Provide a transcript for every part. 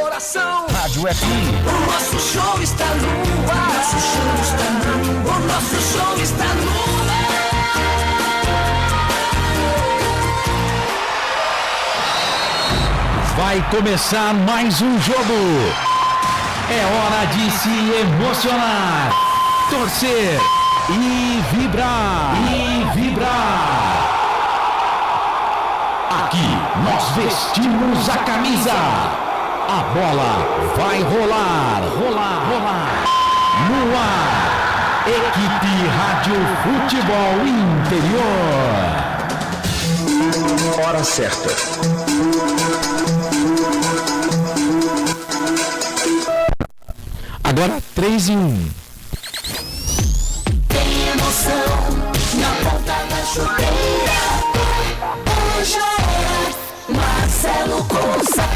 coração. Rádio FM. O nosso show está no ar. O nosso show está no ar. O nosso show está no ar. Vai começar mais um jogo. É hora de se emocionar, torcer e vibrar. Aqui nós vestimos a camisa. A bola vai rolar. No ar, equipe Rádio Futebol Interior. Hora certa. Agora 3-1. Tem emoção na ponta da chuteira. Hoje é Marcelo Consato.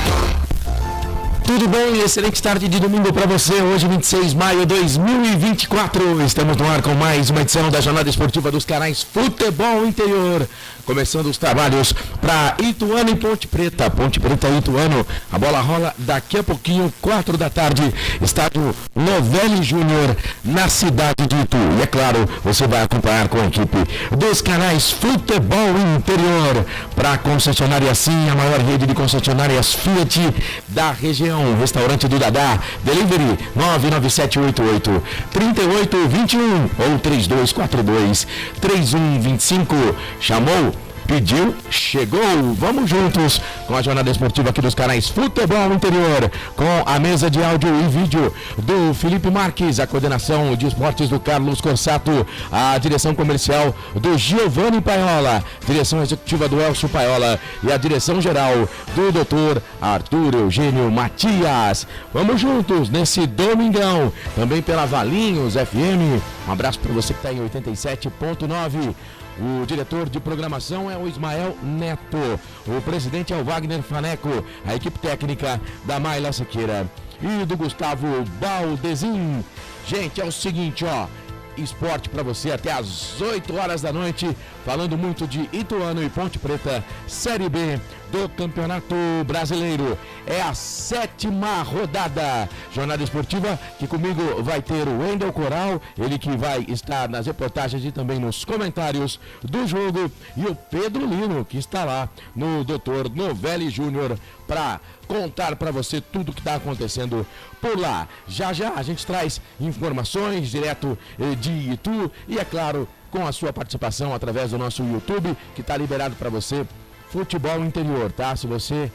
Tudo bem? Excelente tarde de domingo para você. Hoje, 26 de maio de 2024. Estamos no ar com mais uma edição da Jornada Esportiva dos canais Futebol Interior. Começando os trabalhos para Ituano e Ponte Preta. Ponte Preta e Ituano. A bola rola daqui a pouquinho, 4 da tarde. Estádio Novelli Júnior, na cidade de Itu. E é claro, você vai acompanhar com a equipe dos canais Futebol Interior. Para a concessionária Sim, a maior rede de concessionárias Fiat da região. Restaurante do Dadá. Delivery 99788-3821 ou 3242-3125. Chamou? Pediu, chegou, vamos juntos com a jornada esportiva aqui dos canais Futebol Interior, com a mesa de áudio e vídeo do Felipe Marques, a coordenação de esportes do Carlos Corsato, a direção comercial do Giovanni Paiola, direção executiva do Elcio Paiola e a direção geral do Dr. Arthur Eugênio Matias. Vamos juntos nesse domingão, também pela Valinhos FM, um abraço para você que está em 87.9. O diretor de programação é o Ismael Neto. O presidente é o Wagner Faneco. A equipe técnica da Mayla Sequeira e do Gustavo Baldezin. Gente, é o seguinte, ó. Esporte para você até às 8 horas da noite, falando muito de Ituano e Ponte Preta, Série B do Campeonato Brasileiro. É a 7ª rodada. Jornada esportiva que comigo vai ter o Wendel Coral, ele que vai estar nas reportagens e também nos comentários do jogo, e o Pedro Lino, que está lá no Dr. Novelli Júnior para contar para você tudo que está acontecendo por lá. Já a gente traz informações direto de Itu e, é claro, com a sua participação através do nosso YouTube, que está liberado para você. Futebol Interior, tá? Se você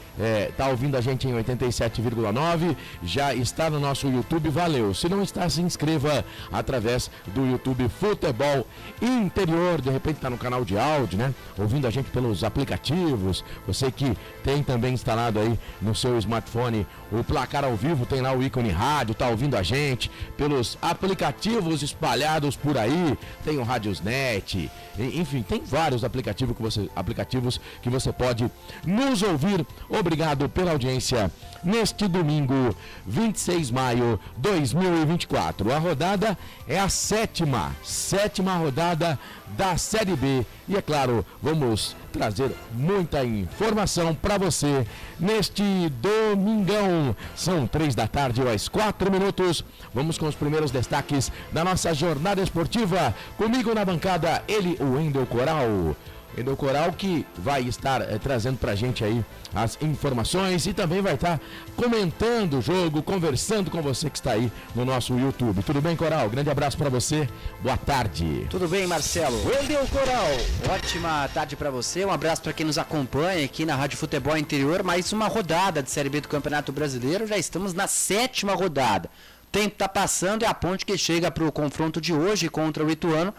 tá ouvindo a gente em 87,9, já está no nosso YouTube, valeu. Se não está, se inscreva através do YouTube Futebol Interior. De repente está no canal de áudio, né? Ouvindo a gente pelos aplicativos. Você que tem também instalado aí no seu smartphone o placar ao vivo, tem lá o ícone rádio, tá ouvindo a gente pelos aplicativos espalhados por aí. Tem o Radiosnet, enfim, tem vários aplicativos que você pode nos ouvir. Obrigado pela audiência neste domingo, 26 de maio de 2024. A rodada é a 7ª rodada da Série B. E, é claro, vamos trazer muita informação para você neste domingão. São 3 da tarde, às 4 minutos. Vamos com os primeiros destaques da nossa jornada esportiva. Comigo na bancada, ele, o Wendel Coral. Wendel Coral, que vai estar trazendo pra gente aí as informações e também vai estar comentando o jogo, conversando com você que está aí no nosso YouTube. Tudo bem, Coral? Grande abraço pra você. Boa tarde. Tudo bem, Marcelo? Wendel Coral. Ótima tarde pra você. Um abraço pra quem nos acompanha aqui na Rádio Futebol Interior. Mais uma rodada de Série B do Campeonato Brasileiro. Já estamos na 7ª rodada. O tempo tá passando e a Ponte que chega pro confronto de hoje contra o Ituano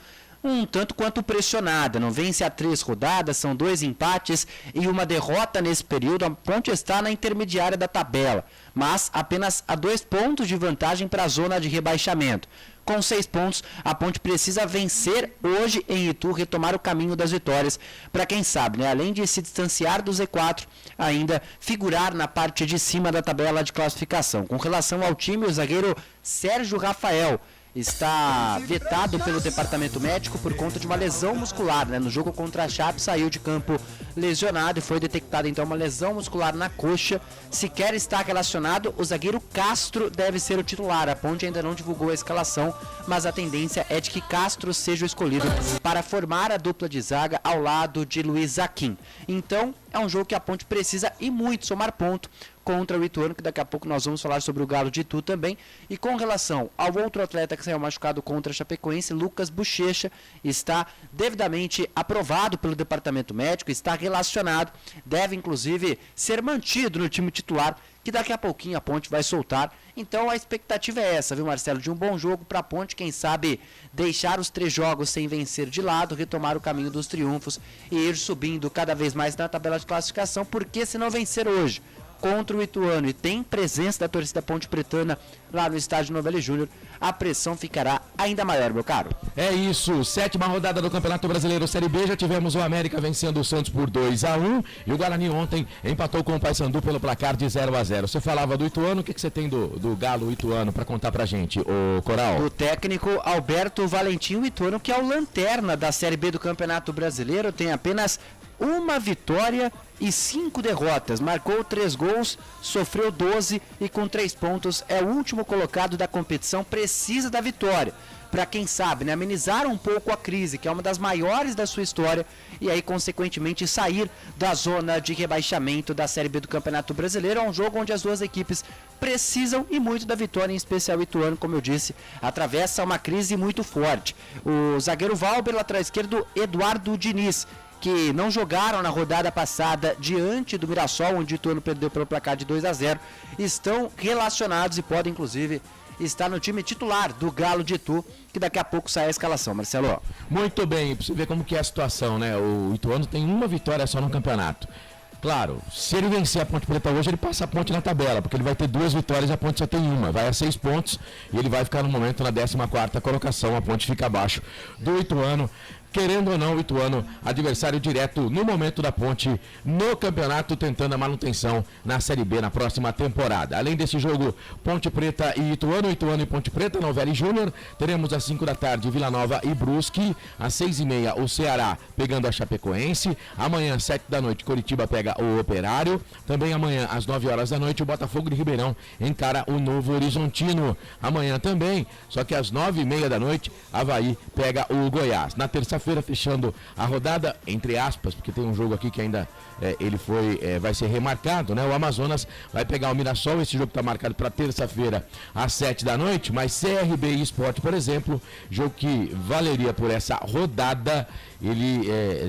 um tanto quanto pressionada, não vence há 3 rodadas, são 2 empates e uma derrota nesse período. A Ponte está na intermediária da tabela, mas apenas a 2 pontos de vantagem para a zona de rebaixamento. Com 6 pontos, a Ponte precisa vencer hoje em Itu, retomar o caminho das vitórias, para quem sabe, né, além de se distanciar do Z4, ainda figurar na parte de cima da tabela de classificação. Com relação ao time, o zagueiro Sérgio Rafael está vetado pelo departamento médico por conta de uma lesão muscular, né? No jogo contra a Chape saiu de campo lesionado e foi detectada então uma lesão muscular na coxa. Sequer está relacionado, o zagueiro Castro deve ser o titular. A Ponte ainda não divulgou a escalação, mas a tendência é de que Castro seja o escolhido para formar a dupla de zaga ao lado de Luiz Zaquim. Então, é um jogo que a Ponte precisa e muito somar ponto contra o Ituano, que daqui a pouco nós vamos falar sobre o Galo de Itu também. E com relação ao outro atleta que saiu machucado contra a Chapecoense, Lucas Bochecha, está devidamente aprovado pelo departamento médico, está relacionado, deve inclusive ser mantido no time titular, que daqui a pouquinho a Ponte vai soltar. Então a expectativa é essa, viu, Marcelo? De um bom jogo para a Ponte, quem sabe deixar os 3 jogos sem vencer de lado, retomar o caminho dos triunfos e ir subindo cada vez mais na tabela de classificação, porque se não vencer hoje contra o Ituano e tem presença da torcida Ponte Pretana lá no estádio Novelli Júnior, a pressão ficará ainda maior, meu caro. É isso, 7ª rodada do Campeonato Brasileiro Série B, já tivemos o América vencendo o Santos por 2-1 e o Guarani ontem empatou com o Paysandu pelo placar de 0-0. Você falava do Ituano, o que você tem do Galo Ituano para contar pra gente, o Coral? O técnico Alberto Valentim, o Ituano, que é o lanterna da Série B do Campeonato Brasileiro, tem apenas uma vitória e 5 derrotas, marcou 3 gols, sofreu 12 e com 3 pontos é o último colocado da competição, precisa da vitória para, quem sabe, né, amenizar um pouco a crise, que é uma das maiores da sua história, e aí consequentemente sair da zona de rebaixamento da Série B do Campeonato Brasileiro. É um jogo onde as duas equipes precisam e muito da vitória, em especial o Ituano, como eu disse, atravessa uma crise muito forte. O zagueiro Valber, lateral esquerdo Eduardo Diniz, que não jogaram na rodada passada diante do Mirassol, onde o Ituano perdeu pelo placar de 2-0, estão relacionados e podem, inclusive, estar no time titular do Galo de Itu, que daqui a pouco sai a escalação, Marcelo. Muito bem, pra você ver como que é a situação, né? O Ituano tem uma vitória só no campeonato. Claro, se ele vencer a Ponte Preta hoje, ele passa a Ponte na tabela, porque ele vai ter 2 vitórias e a Ponte só tem uma. Vai a 6 pontos e ele vai ficar no momento na 14ª colocação. A Ponte fica abaixo do Ituano. Querendo ou não, o Ituano, adversário direto no momento da Ponte no campeonato, tentando a manutenção na Série B na próxima temporada. Além desse jogo, Ponte Preta e Ituano e Ponte Preta, Novelli Júnior, teremos às 5 da tarde Vila Nova e Brusque, às 6h30 o Ceará pegando a Chapecoense, amanhã às 7 da noite Coritiba pega o Operário, também amanhã às 9 horas da noite o Botafogo de Ribeirão encara o Novo Horizontino, amanhã também, só que às 9h30 da noite Avaí pega o Goiás. Na terça-feira, fechando a rodada, entre aspas, porque tem um jogo aqui que ainda vai ser remarcado, né? O Amazonas vai pegar o Mirassol, esse jogo está marcado para terça-feira às 7 da noite, mas CRB e Sport, por exemplo, jogo que valeria por essa rodada, ele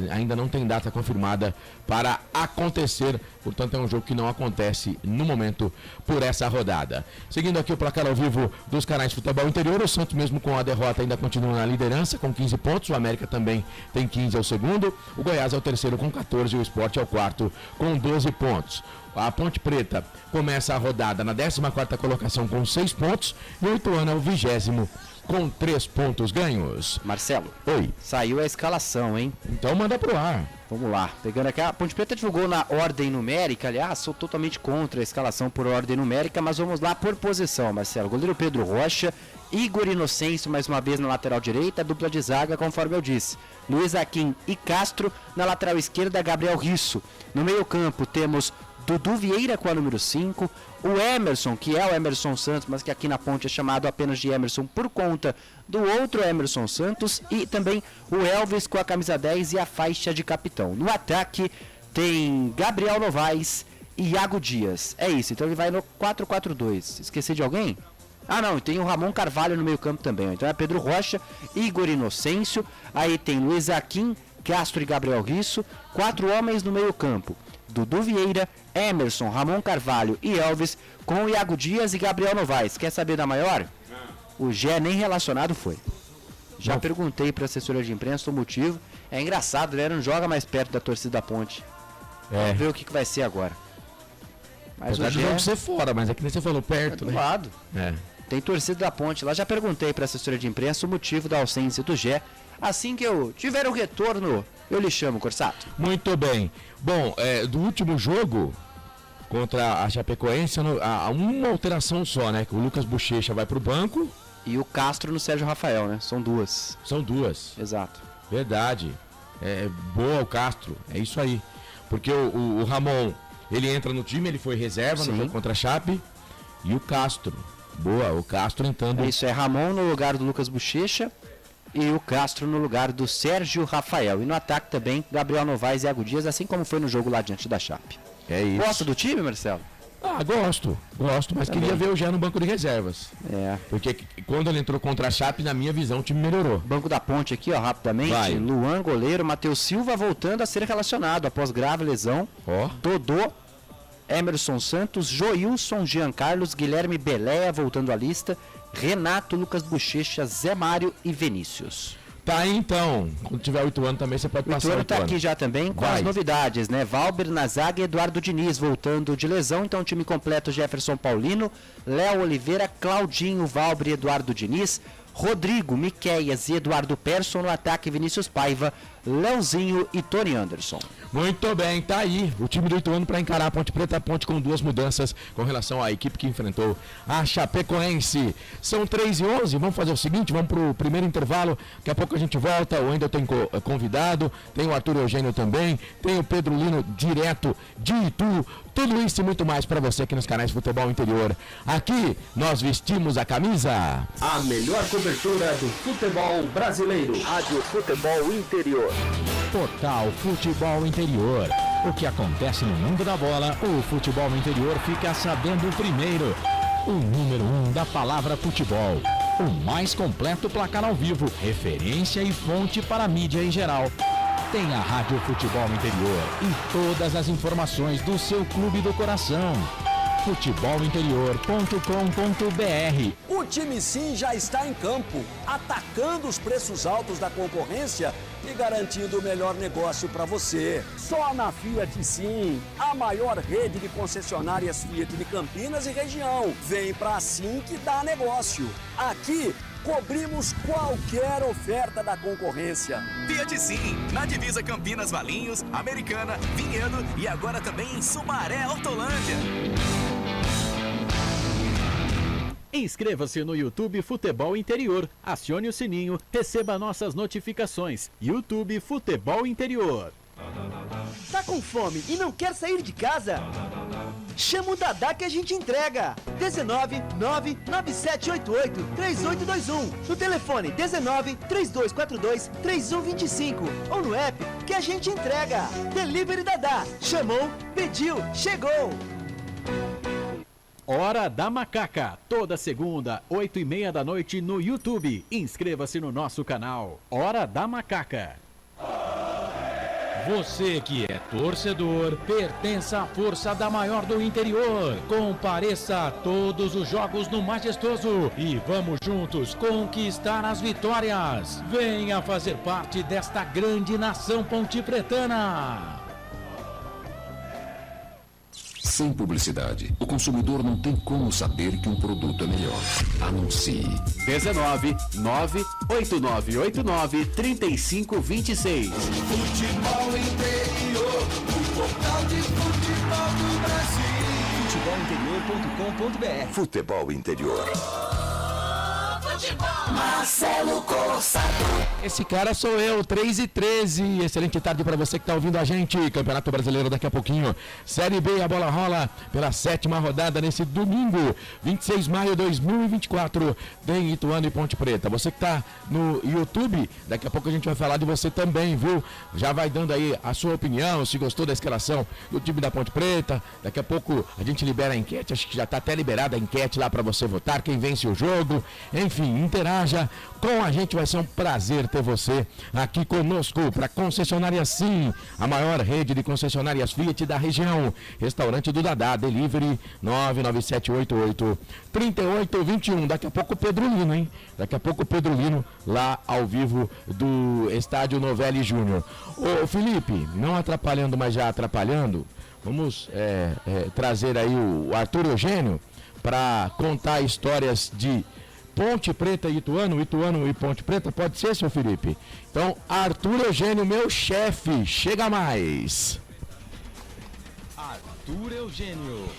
ainda não tem data confirmada para acontecer, portanto é um jogo que não acontece no momento por essa rodada. Seguindo aqui o placar ao vivo dos canais Futebol Interior, o Santos mesmo com a derrota ainda continua na liderança com 15 pontos, o América também tem 15, é o segundo, o Goiás é o terceiro com 14 e o Sport é o quarto com 12 pontos. A Ponte Preta começa a rodada na 14ª colocação com 6 pontos e o Ituano é o 20º com 3 pontos ganhos. Marcelo, oi. Saiu a escalação, hein? Então manda pro ar. Vamos lá, pegando aqui, a Ponte Preta divulgou na ordem numérica, aliás, sou totalmente contra a escalação por ordem numérica, mas vamos lá por posição, Marcelo. Goleiro Pedro Rocha, Igor Inocêncio mais uma vez na lateral direita, dupla de zaga, conforme eu disse. Luiz Aquim e Castro, na lateral esquerda, Gabriel Risso. No meio campo temos Dudu Vieira com a número 5, o Emerson, que é o Emerson Santos, mas que aqui na Ponte é chamado apenas de Emerson por conta do outro Emerson Santos, e também o Elvis com a camisa 10 e a faixa de capitão. No ataque tem Gabriel Novaes e Iago Dias. É isso, então ele vai no 4-4-2. Esqueci de alguém? Ah não, tem o Ramon Carvalho no meio campo também. Então é Pedro Rocha, Igor Inocêncio, aí tem Luiz Aquim, Castro e Gabriel Risso, 4 homens no meio campo. Dudu Vieira, Emerson, Ramon Carvalho e Elvis, com Iago Dias e Gabriel Novaes. Quer saber da maior? O Gé nem relacionado foi. Já perguntei para a assessoria de imprensa o motivo. É engraçado, ele não joga mais perto da torcida da Ponte. Vamos ver o que vai ser agora. Mas o Gé... ser fora, mas é que nem você falou, perto, do lado. É. Tem torcida da Ponte lá. Já perguntei para a assessoria de imprensa o motivo da ausência do Gé. Assim que eu tiver o retorno, eu lhe chamo, Corsato. Muito bem. Bom, do último jogo contra a Chapecoense, há uma alteração só, né? Que o Lucas Bochecha vai para o banco E o Castro no Sérgio Rafael, né? São duas. São duas. Exato. Verdade. É boa o Castro. É isso aí. Porque o Ramon, ele entra no time, ele foi reserva no jogo contra a Chape. E o Castro. Boa, o Castro entrando. É isso, é Ramon no lugar do Lucas Bochecha e o Castro no lugar do Sérgio Rafael. E no ataque também, Gabriel Novaes e Iago Dias, assim como foi no jogo lá diante da Chape. É isso. Gosta do time, Marcelo? Gosto, mas queria ver o Jean no banco de reservas. É. Porque quando ele entrou contra a Chape, na minha visão, o time melhorou. Banco da Ponte aqui, ó, rapidamente. Vai. Luan, goleiro, Matheus Silva voltando a ser relacionado após grave lesão. Ó. Dodô, Emerson Santos, Joilson, Jean Carlos, Guilherme Beléia voltando à lista, Renato, Lucas Bochecha, Zé Mário e Vinícius. Tá aí então. Quando tiver 8 anos também você pode O passar Ituano 8 tá anos. aqui já também com Vai. as novidades, né? Valber na zaga e Eduardo Diniz voltando de lesão. Então, time completo: Jefferson Paulino, Léo Oliveira, Claudinho, Valber e Eduardo Diniz, Rodrigo, Miqueias e Eduardo Persson no ataque, Vinícius Paiva, Leozinho e Tony Anderson. Muito bem, tá aí o time do Ituano para encarar a Ponte Preta. A Ponte com 2 mudanças com relação à equipe que enfrentou a Chapecoense. São 3h11, vamos fazer o seguinte, vamos pro primeiro intervalo. Daqui a pouco a gente volta, o Wendel tem convidado, tem o Arthur Eugênio também, tem o Pedro Lino direto de Itu. Tudo isso e muito mais para você aqui nos canais Futebol Interior. Aqui nós vestimos a camisa. A melhor cobertura do futebol brasileiro. Rádio Futebol Interior. Portal Futebol Interior. O que acontece no mundo da bola, o Futebol Interior fica sabendo primeiro. O número 1 da palavra futebol. O mais completo placar ao vivo, referência e fonte para a mídia em geral. Tem a Rádio Futebol Interior e todas as informações do seu clube do coração. futebolinterior.com.br. O time Sim já está em campo, atacando os preços altos da concorrência e garantindo o melhor negócio para você. Só na Fiat Sim, a maior rede de concessionárias Fiat de Campinas e região. Vem pra Sim que dá negócio. Aqui cobrimos qualquer oferta da concorrência. Fiat Sim, na divisa Campinas, Valinhos, Americana, Vinhedo e agora também em Sumaré, Hortolândia. Inscreva-se no YouTube Futebol Interior, acione o sininho, receba nossas notificações. YouTube Futebol Interior. Tá com fome e não quer sair de casa? Chama o Dadá que a gente entrega. 19 99788 3821. No telefone 19 3242 3125 ou no app que a gente entrega. Delivery Dadá. Chamou, pediu, chegou. Hora da Macaca, toda segunda, 8h30 da noite no YouTube. Inscreva-se no nosso canal. Hora da Macaca. Você que é torcedor, pertence à força da maior do interior. Compareça a todos os jogos no Majestoso e vamos juntos conquistar as vitórias. Venha fazer parte desta grande nação pontipretana. Sem publicidade, o consumidor não tem como saber que um produto é melhor. Anuncie. 19 98989 3526. Futebol Interior, o portal de futebol do Brasil. Futebolinterior.com.br. Futebol Interior. Marcelo Corsato. Esse cara sou eu, 3h13. Excelente tarde para você que está ouvindo a gente. Campeonato Brasileiro daqui a pouquinho. Série B, a bola rola pela 7ª rodada nesse domingo, 26 de maio de 2024. Tem Ituano e Ponte Preta. Você que está no YouTube, daqui a pouco a gente vai falar de você também, viu? Já vai dando aí a sua opinião, se gostou da escalação do time da Ponte Preta. Daqui a pouco a gente libera a enquete. Acho que já está até liberada a enquete lá para você votar. Quem vence o jogo. Enfim, interaja com a gente, vai ser um prazer ter você aqui conosco para Concessionária Sim, a maior rede de concessionárias Fiat da região. Restaurante do Dadá, delivery 99788-3821. Daqui a pouco o Pedro Lino, hein? Daqui a pouco o Pedro Lino lá ao vivo do Estádio Novelli Júnior. Ô Felipe, não atrapalhando, mas já atrapalhando, vamos trazer aí o Arthur Eugênio para contar histórias de Ponte Preta e Ituano, Ituano e Ponte Preta, pode ser, seu Felipe? Então, Arthur Eugênio, meu chefe, chega mais. Arthur Eugênio.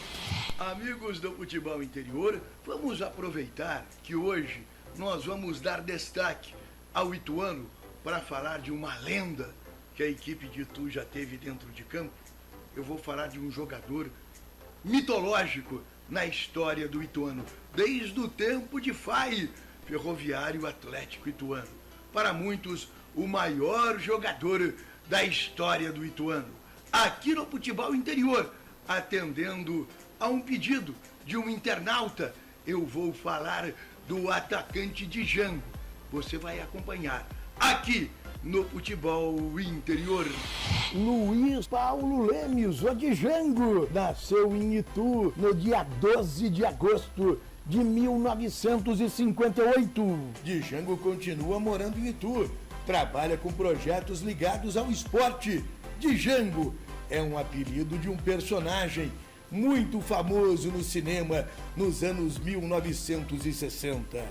Amigos do Futebol Interior, vamos aproveitar que hoje nós vamos dar destaque ao Ituano para falar de uma lenda que a equipe de Itu já teve dentro de campo. Eu vou falar de um jogador mitológico na história do Ituano, desde o tempo de FAI, Ferroviário Atlético Ituano. Para muitos, o maior jogador da história do Ituano. Aqui no Futebol Interior, atendendo a um pedido de um internauta, eu vou falar do atacante Django. Você vai acompanhar aqui no Futebol Interior. Luiz Paulo Lemes, o Django, nasceu em Itu no dia 12 de agosto de 1958. Django continua morando em Itu, trabalha com projetos ligados ao esporte. Django é um apelido de um personagem muito famoso no cinema nos anos 1960.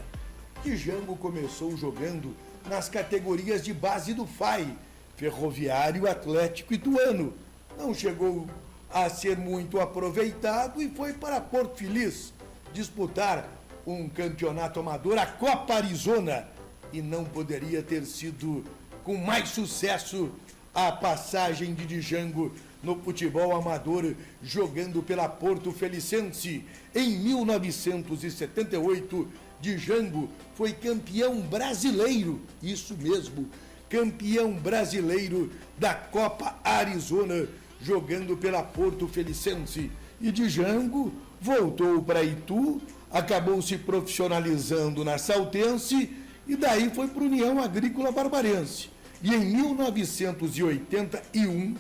Django começou jogando nas categorias de base do FAI, Ferroviário Atlético Ituano. Não chegou a ser muito aproveitado e foi para Porto Feliz disputar um campeonato amador, a Copa Arizona, e não poderia ter sido com mais sucesso a passagem de Django no futebol amador, jogando pela Porto Felicense. Em 1978, Django foi campeão brasileiro, isso mesmo, campeão brasileiro da Copa Arizona, jogando pela Porto Felicense. E Django voltou para Itu, acabou se profissionalizando na Saltense e daí foi para a União Agrícola Barbarense. E em 1981,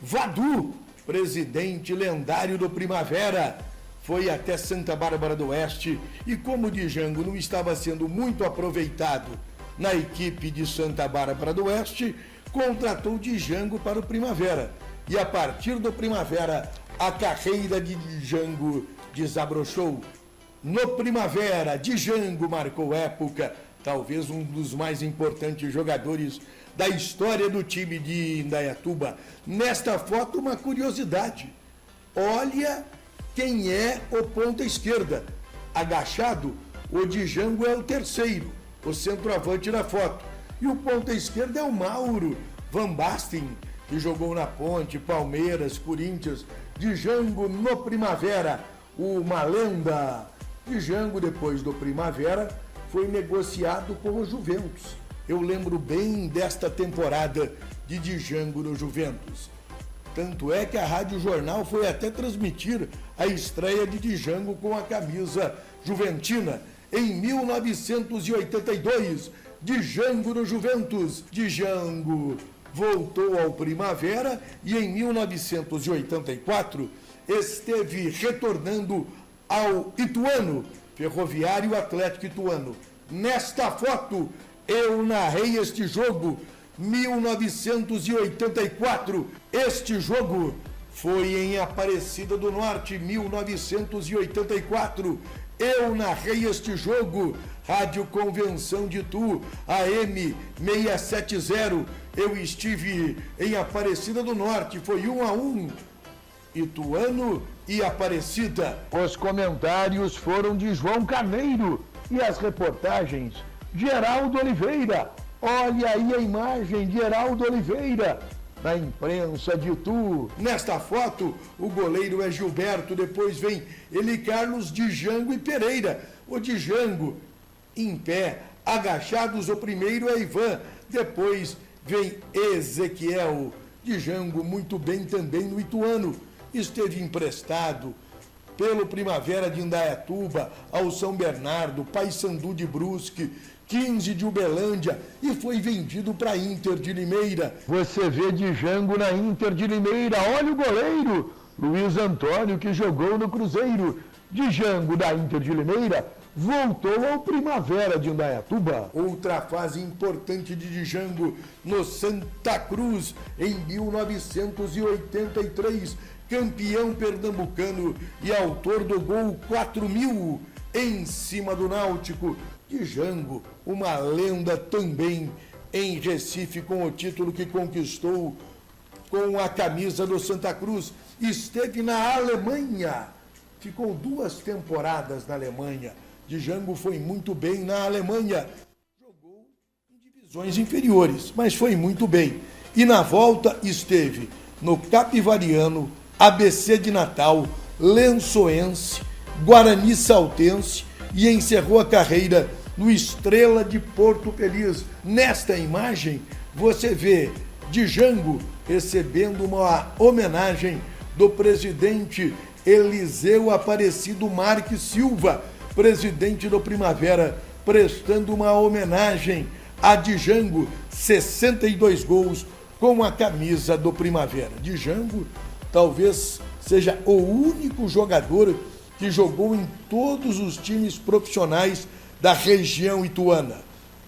Vadu, presidente lendário do Primavera, foi até Santa Bárbara do Oeste e, como Django não estava sendo muito aproveitado na equipe de Santa Bárbara do Oeste, contratou Django para o Primavera. E a partir do Primavera, a carreira de Django desabrochou. No Primavera, Django marcou época, talvez um dos mais importantes jogadores da história do time de Indaiatuba. Nesta foto, uma curiosidade. Olha quem é o ponta esquerda. Agachado, o Django é o terceiro, o centroavante da foto. E o ponta esquerda é o Mauro Van Basten, que jogou na Ponte, Palmeiras, Corinthians. Django no Primavera, uma lenda. Django, depois do Primavera, foi negociado com o Juventus. Eu lembro bem desta temporada de Django no Juventus. Tanto é que a Rádio Jornal foi até transmitir a estreia de Django com a camisa juventina. Em 1982, Django no Juventus. Django voltou ao Primavera e em 1984 esteve retornando ao Ituano, Ferroviário Atlético Ituano. Nesta foto, eu narrei este jogo, 1984. Este jogo foi em Aparecida do Norte, 1984. Eu narrei este jogo, Rádio Convenção de Itu, AM 670. Eu estive em Aparecida do Norte, foi 1-1. Ituano e Aparecida. Os comentários foram de João Carneiro e as reportagens Geraldo Oliveira. Olha aí a imagem de Geraldo Oliveira na imprensa de Itu. Nesta foto, o goleiro é Gilberto, depois vem ele Carlos, Django e Pereira. O Django em pé, agachados, o primeiro é Ivan, depois vem Ezequiel. Django muito bem também no Ituano. Esteve emprestado pelo Primavera de Indaiatuba ao São Bernardo, Paysandu de Brusque, 15 de Uberlândia e foi vendido para Inter de Limeira. Você vê Django na Inter de Limeira. Olha o goleiro, Luiz Antônio, que jogou no Cruzeiro. Django da Inter de Limeira voltou ao Primavera de Indaiatuba. Outra fase importante de Django no Santa Cruz em 1983. Campeão pernambucano e autor do gol 4.000 em cima do Náutico. Django, uma lenda também em Recife, com o título que conquistou com a camisa do Santa Cruz. Esteve na Alemanha, ficou 2 temporadas na Alemanha, Django foi muito bem na Alemanha. Jogou em divisões inferiores, mas foi muito bem. E na volta esteve no Capivariano, ABC de Natal, Lençoense, Guarani Saltense e encerrou a carreira no Estrela de Porto Feliz. Nesta imagem, você vê Django recebendo uma homenagem do presidente Eliseu Aparecido Marques Silva, presidente do Primavera, prestando uma homenagem a Django, 62 gols com a camisa do Primavera. Django talvez seja o único jogador que jogou em todos os times profissionais da região ituana.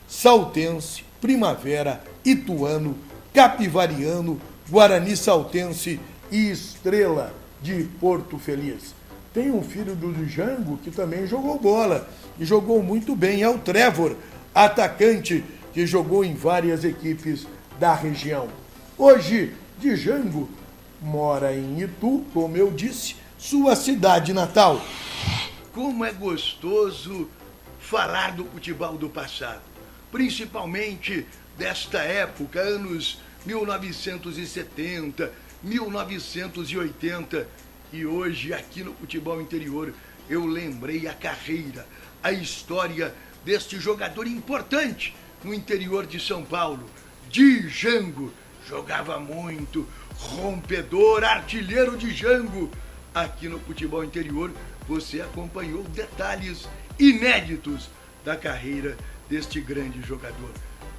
Saltense, Primavera, Ituano, Capivariano, Guarani Saltense e Estrela de Porto Feliz. Tem um filho do Django que também jogou bola e jogou muito bem, é o Trevor, atacante que jogou em várias equipes da região. Hoje, Django mora em Itu, como eu disse, sua cidade natal. Como é gostoso falar do futebol do passado, principalmente desta época, anos 1970, 1980, e hoje aqui no futebol interior eu lembrei a carreira, a história deste jogador importante no interior de São Paulo, Django. Jogava muito, rompedor, artilheiro Django. Aqui no futebol interior você acompanhou detalhes inéditos da carreira deste grande jogador.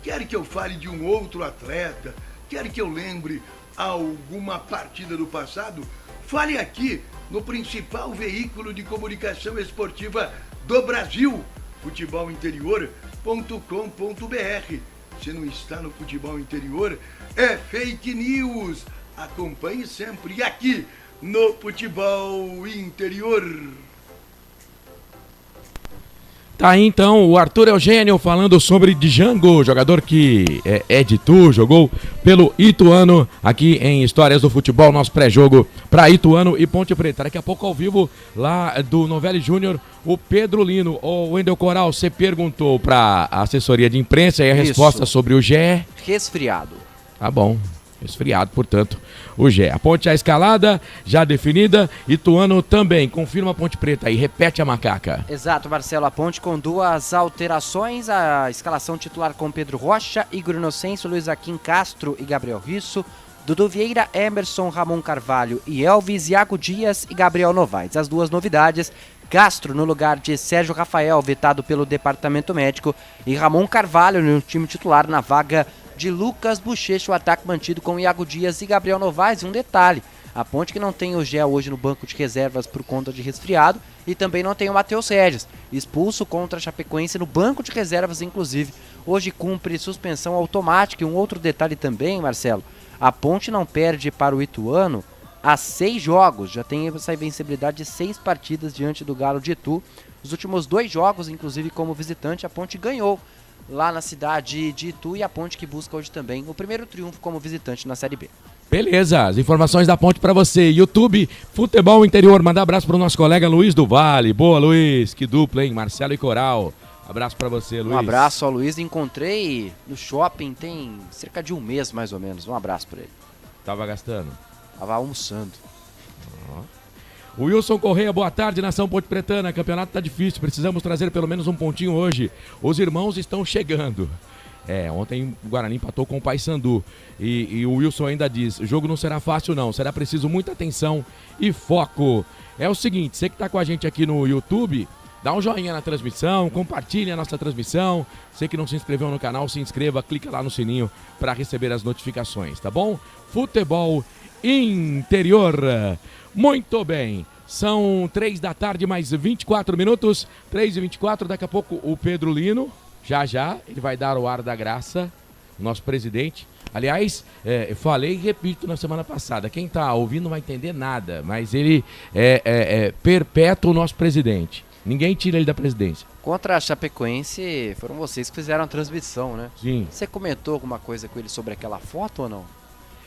Quer que eu fale de um outro atleta, quer que eu lembre alguma partida do passado, fale aqui no principal veículo de comunicação esportiva do Brasil, futebolinterior.com.br. Se não está no futebol interior, é fake news. Acompanhe sempre aqui no Futebol Interior. Tá aí então o Arthur Eugênio falando sobre Django, jogador que é de Itu, jogou pelo Ituano aqui em Histórias do Futebol, nosso pré-jogo para Ituano e Ponte Preta. Daqui a pouco ao vivo lá do Novelli Júnior, o Pedro Lino. O Wendel Coral, você perguntou para a assessoria de imprensa e a resposta sobre o Gé. Resfriado. Tá bom. Resfriado, portanto, o Gé. A Ponte já escalada, já definida. Ituano também. Confirma a Ponte Preta aí. Repete a macaca. Exato, Marcelo. A Ponte com duas alterações. A escalação titular com Pedro Rocha, Igor Inocêncio, Luiz Aquim Castro e Gabriel Risso. Dudu Vieira, Emerson, Ramon Carvalho e Elvis, Iago Dias e Gabriel Novaes. As duas novidades: Castro no lugar de Sérgio Rafael, vetado pelo departamento médico, e Ramon Carvalho no time titular na vaga de Lucas Bochecha, o ataque mantido com Iago Dias e Gabriel Novaes. E um detalhe: a Ponte que não tem o Gé hoje no banco de reservas por conta de resfriado, e também não tem o Matheus Regis, expulso contra a Chapecoense no banco de reservas, inclusive. Hoje cumpre suspensão automática. E um outro detalhe também, Marcelo: a Ponte não perde para o Ituano há 6 jogos, já tem essa invencibilidade de 6 partidas diante do Galo de Itu. Os últimos 2 jogos, inclusive como visitante, a Ponte ganhou lá na cidade de Itu, e a Ponte que busca hoje também o primeiro triunfo como visitante na Série B. Beleza, as informações da Ponte pra você. YouTube, Futebol Interior. Manda abraço pro nosso colega Luiz do Vale. Boa, Luiz, que dupla, hein? Marcelo e Coral. Abraço pra você, Luiz. Um abraço ao Luiz, encontrei no shopping tem cerca de um mês mais ou menos. Um abraço pra ele. Tava gastando? Tava almoçando. O Wilson Correia, boa tarde, nação Ponte Pretana. Campeonato tá difícil, precisamos trazer pelo menos um pontinho hoje. Os irmãos estão chegando. Ontem o Guarani empatou com o Paysandu. E o Wilson ainda diz: o jogo não será fácil não, será preciso muita atenção e foco. É o seguinte, você que tá com a gente aqui no YouTube, dá um joinha na transmissão, compartilhe a nossa transmissão. Você que não se inscreveu no canal, se inscreva, clica lá no sininho para receber as notificações, tá bom? Futebol Interior. Muito bem, são 3 da tarde mais 24 minutos, 3h24, daqui a pouco o Pedro Lino, já, ele vai dar o ar da graça, nosso presidente. Aliás, eu falei e repito na semana passada, quem tá ouvindo não vai entender nada, mas ele é perpétuo o nosso presidente. Ninguém tira ele da presidência. Contra a Chapecoense, foram vocês que fizeram a transmissão, né? Sim. Você comentou alguma coisa com ele sobre aquela foto ou não?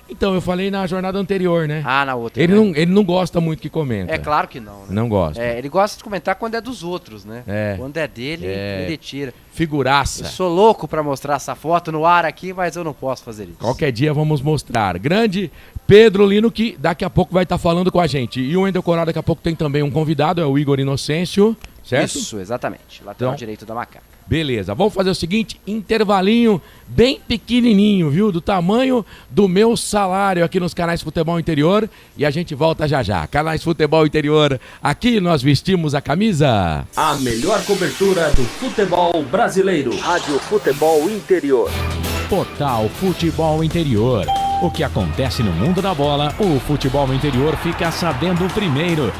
Então, eu falei na jornada anterior, né? Ah, na outra. Ele não gosta muito que comenta. É claro que não, né? Não gosta. Ele gosta de comentar quando é dos outros, né? É. Quando é dele, ele tira. Figuraça. Eu sou louco pra mostrar essa foto no ar aqui, mas eu não posso fazer isso. Qualquer dia vamos mostrar. Grande Pedro Lino, que daqui a pouco vai estar falando com a gente. E o Wendel Coral daqui a pouco tem também um convidado, é o Igor Inocêncio, certo? Isso, exatamente. Lateral Então, direito da Macaca. Beleza, vamos fazer o seguinte, intervalinho bem pequenininho, viu? Do tamanho do meu salário aqui nos canais Futebol Interior. E a gente volta já já. Canais Futebol Interior, aqui nós vestimos a camisa. A melhor cobertura do futebol brasileiro. Rádio Futebol Interior. Portal Futebol Interior. O que acontece no mundo da bola, o futebol interior fica sabendo primeiro.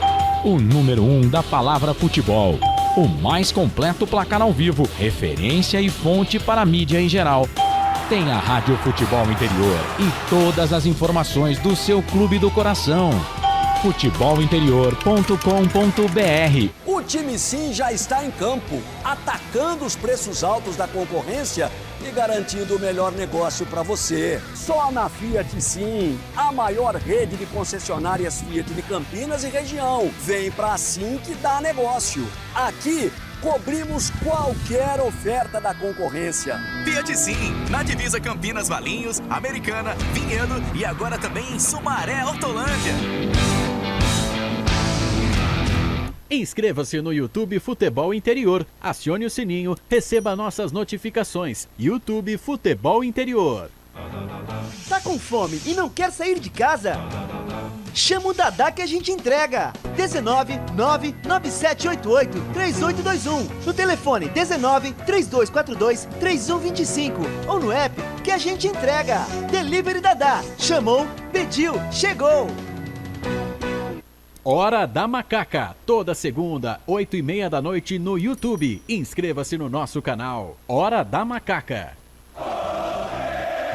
O número 1 da palavra futebol. O mais completo placar ao vivo, referência e fonte para a mídia em geral. Tem a Rádio Futebol Interior e todas as informações do seu clube do coração. futebolinterior.com.br. O time Sim já está em campo, atacando os preços altos da concorrência e garantindo o melhor negócio para você. Só na Fiat Sim, a maior rede de concessionárias Fiat de Campinas e região. Vem pra Sim que dá negócio. Aqui cobrimos qualquer oferta da concorrência. Fiat Sim, na divisa Campinas, Valinhos, Americana, Vinhedo e agora também em Sumaré, Hortolândia. Inscreva-se no YouTube Futebol Interior, acione o sininho, receba nossas notificações. YouTube Futebol Interior. Tá com fome e não quer sair de casa? Chama o Dadá que a gente entrega. 19 99788 3821. No telefone 19 3242 3125 ou no app que a gente entrega. Delivery Dadá. Chamou, pediu, chegou. Hora da Macaca, toda segunda, 8h30 da noite no YouTube. Inscreva-se no nosso canal. Hora da Macaca.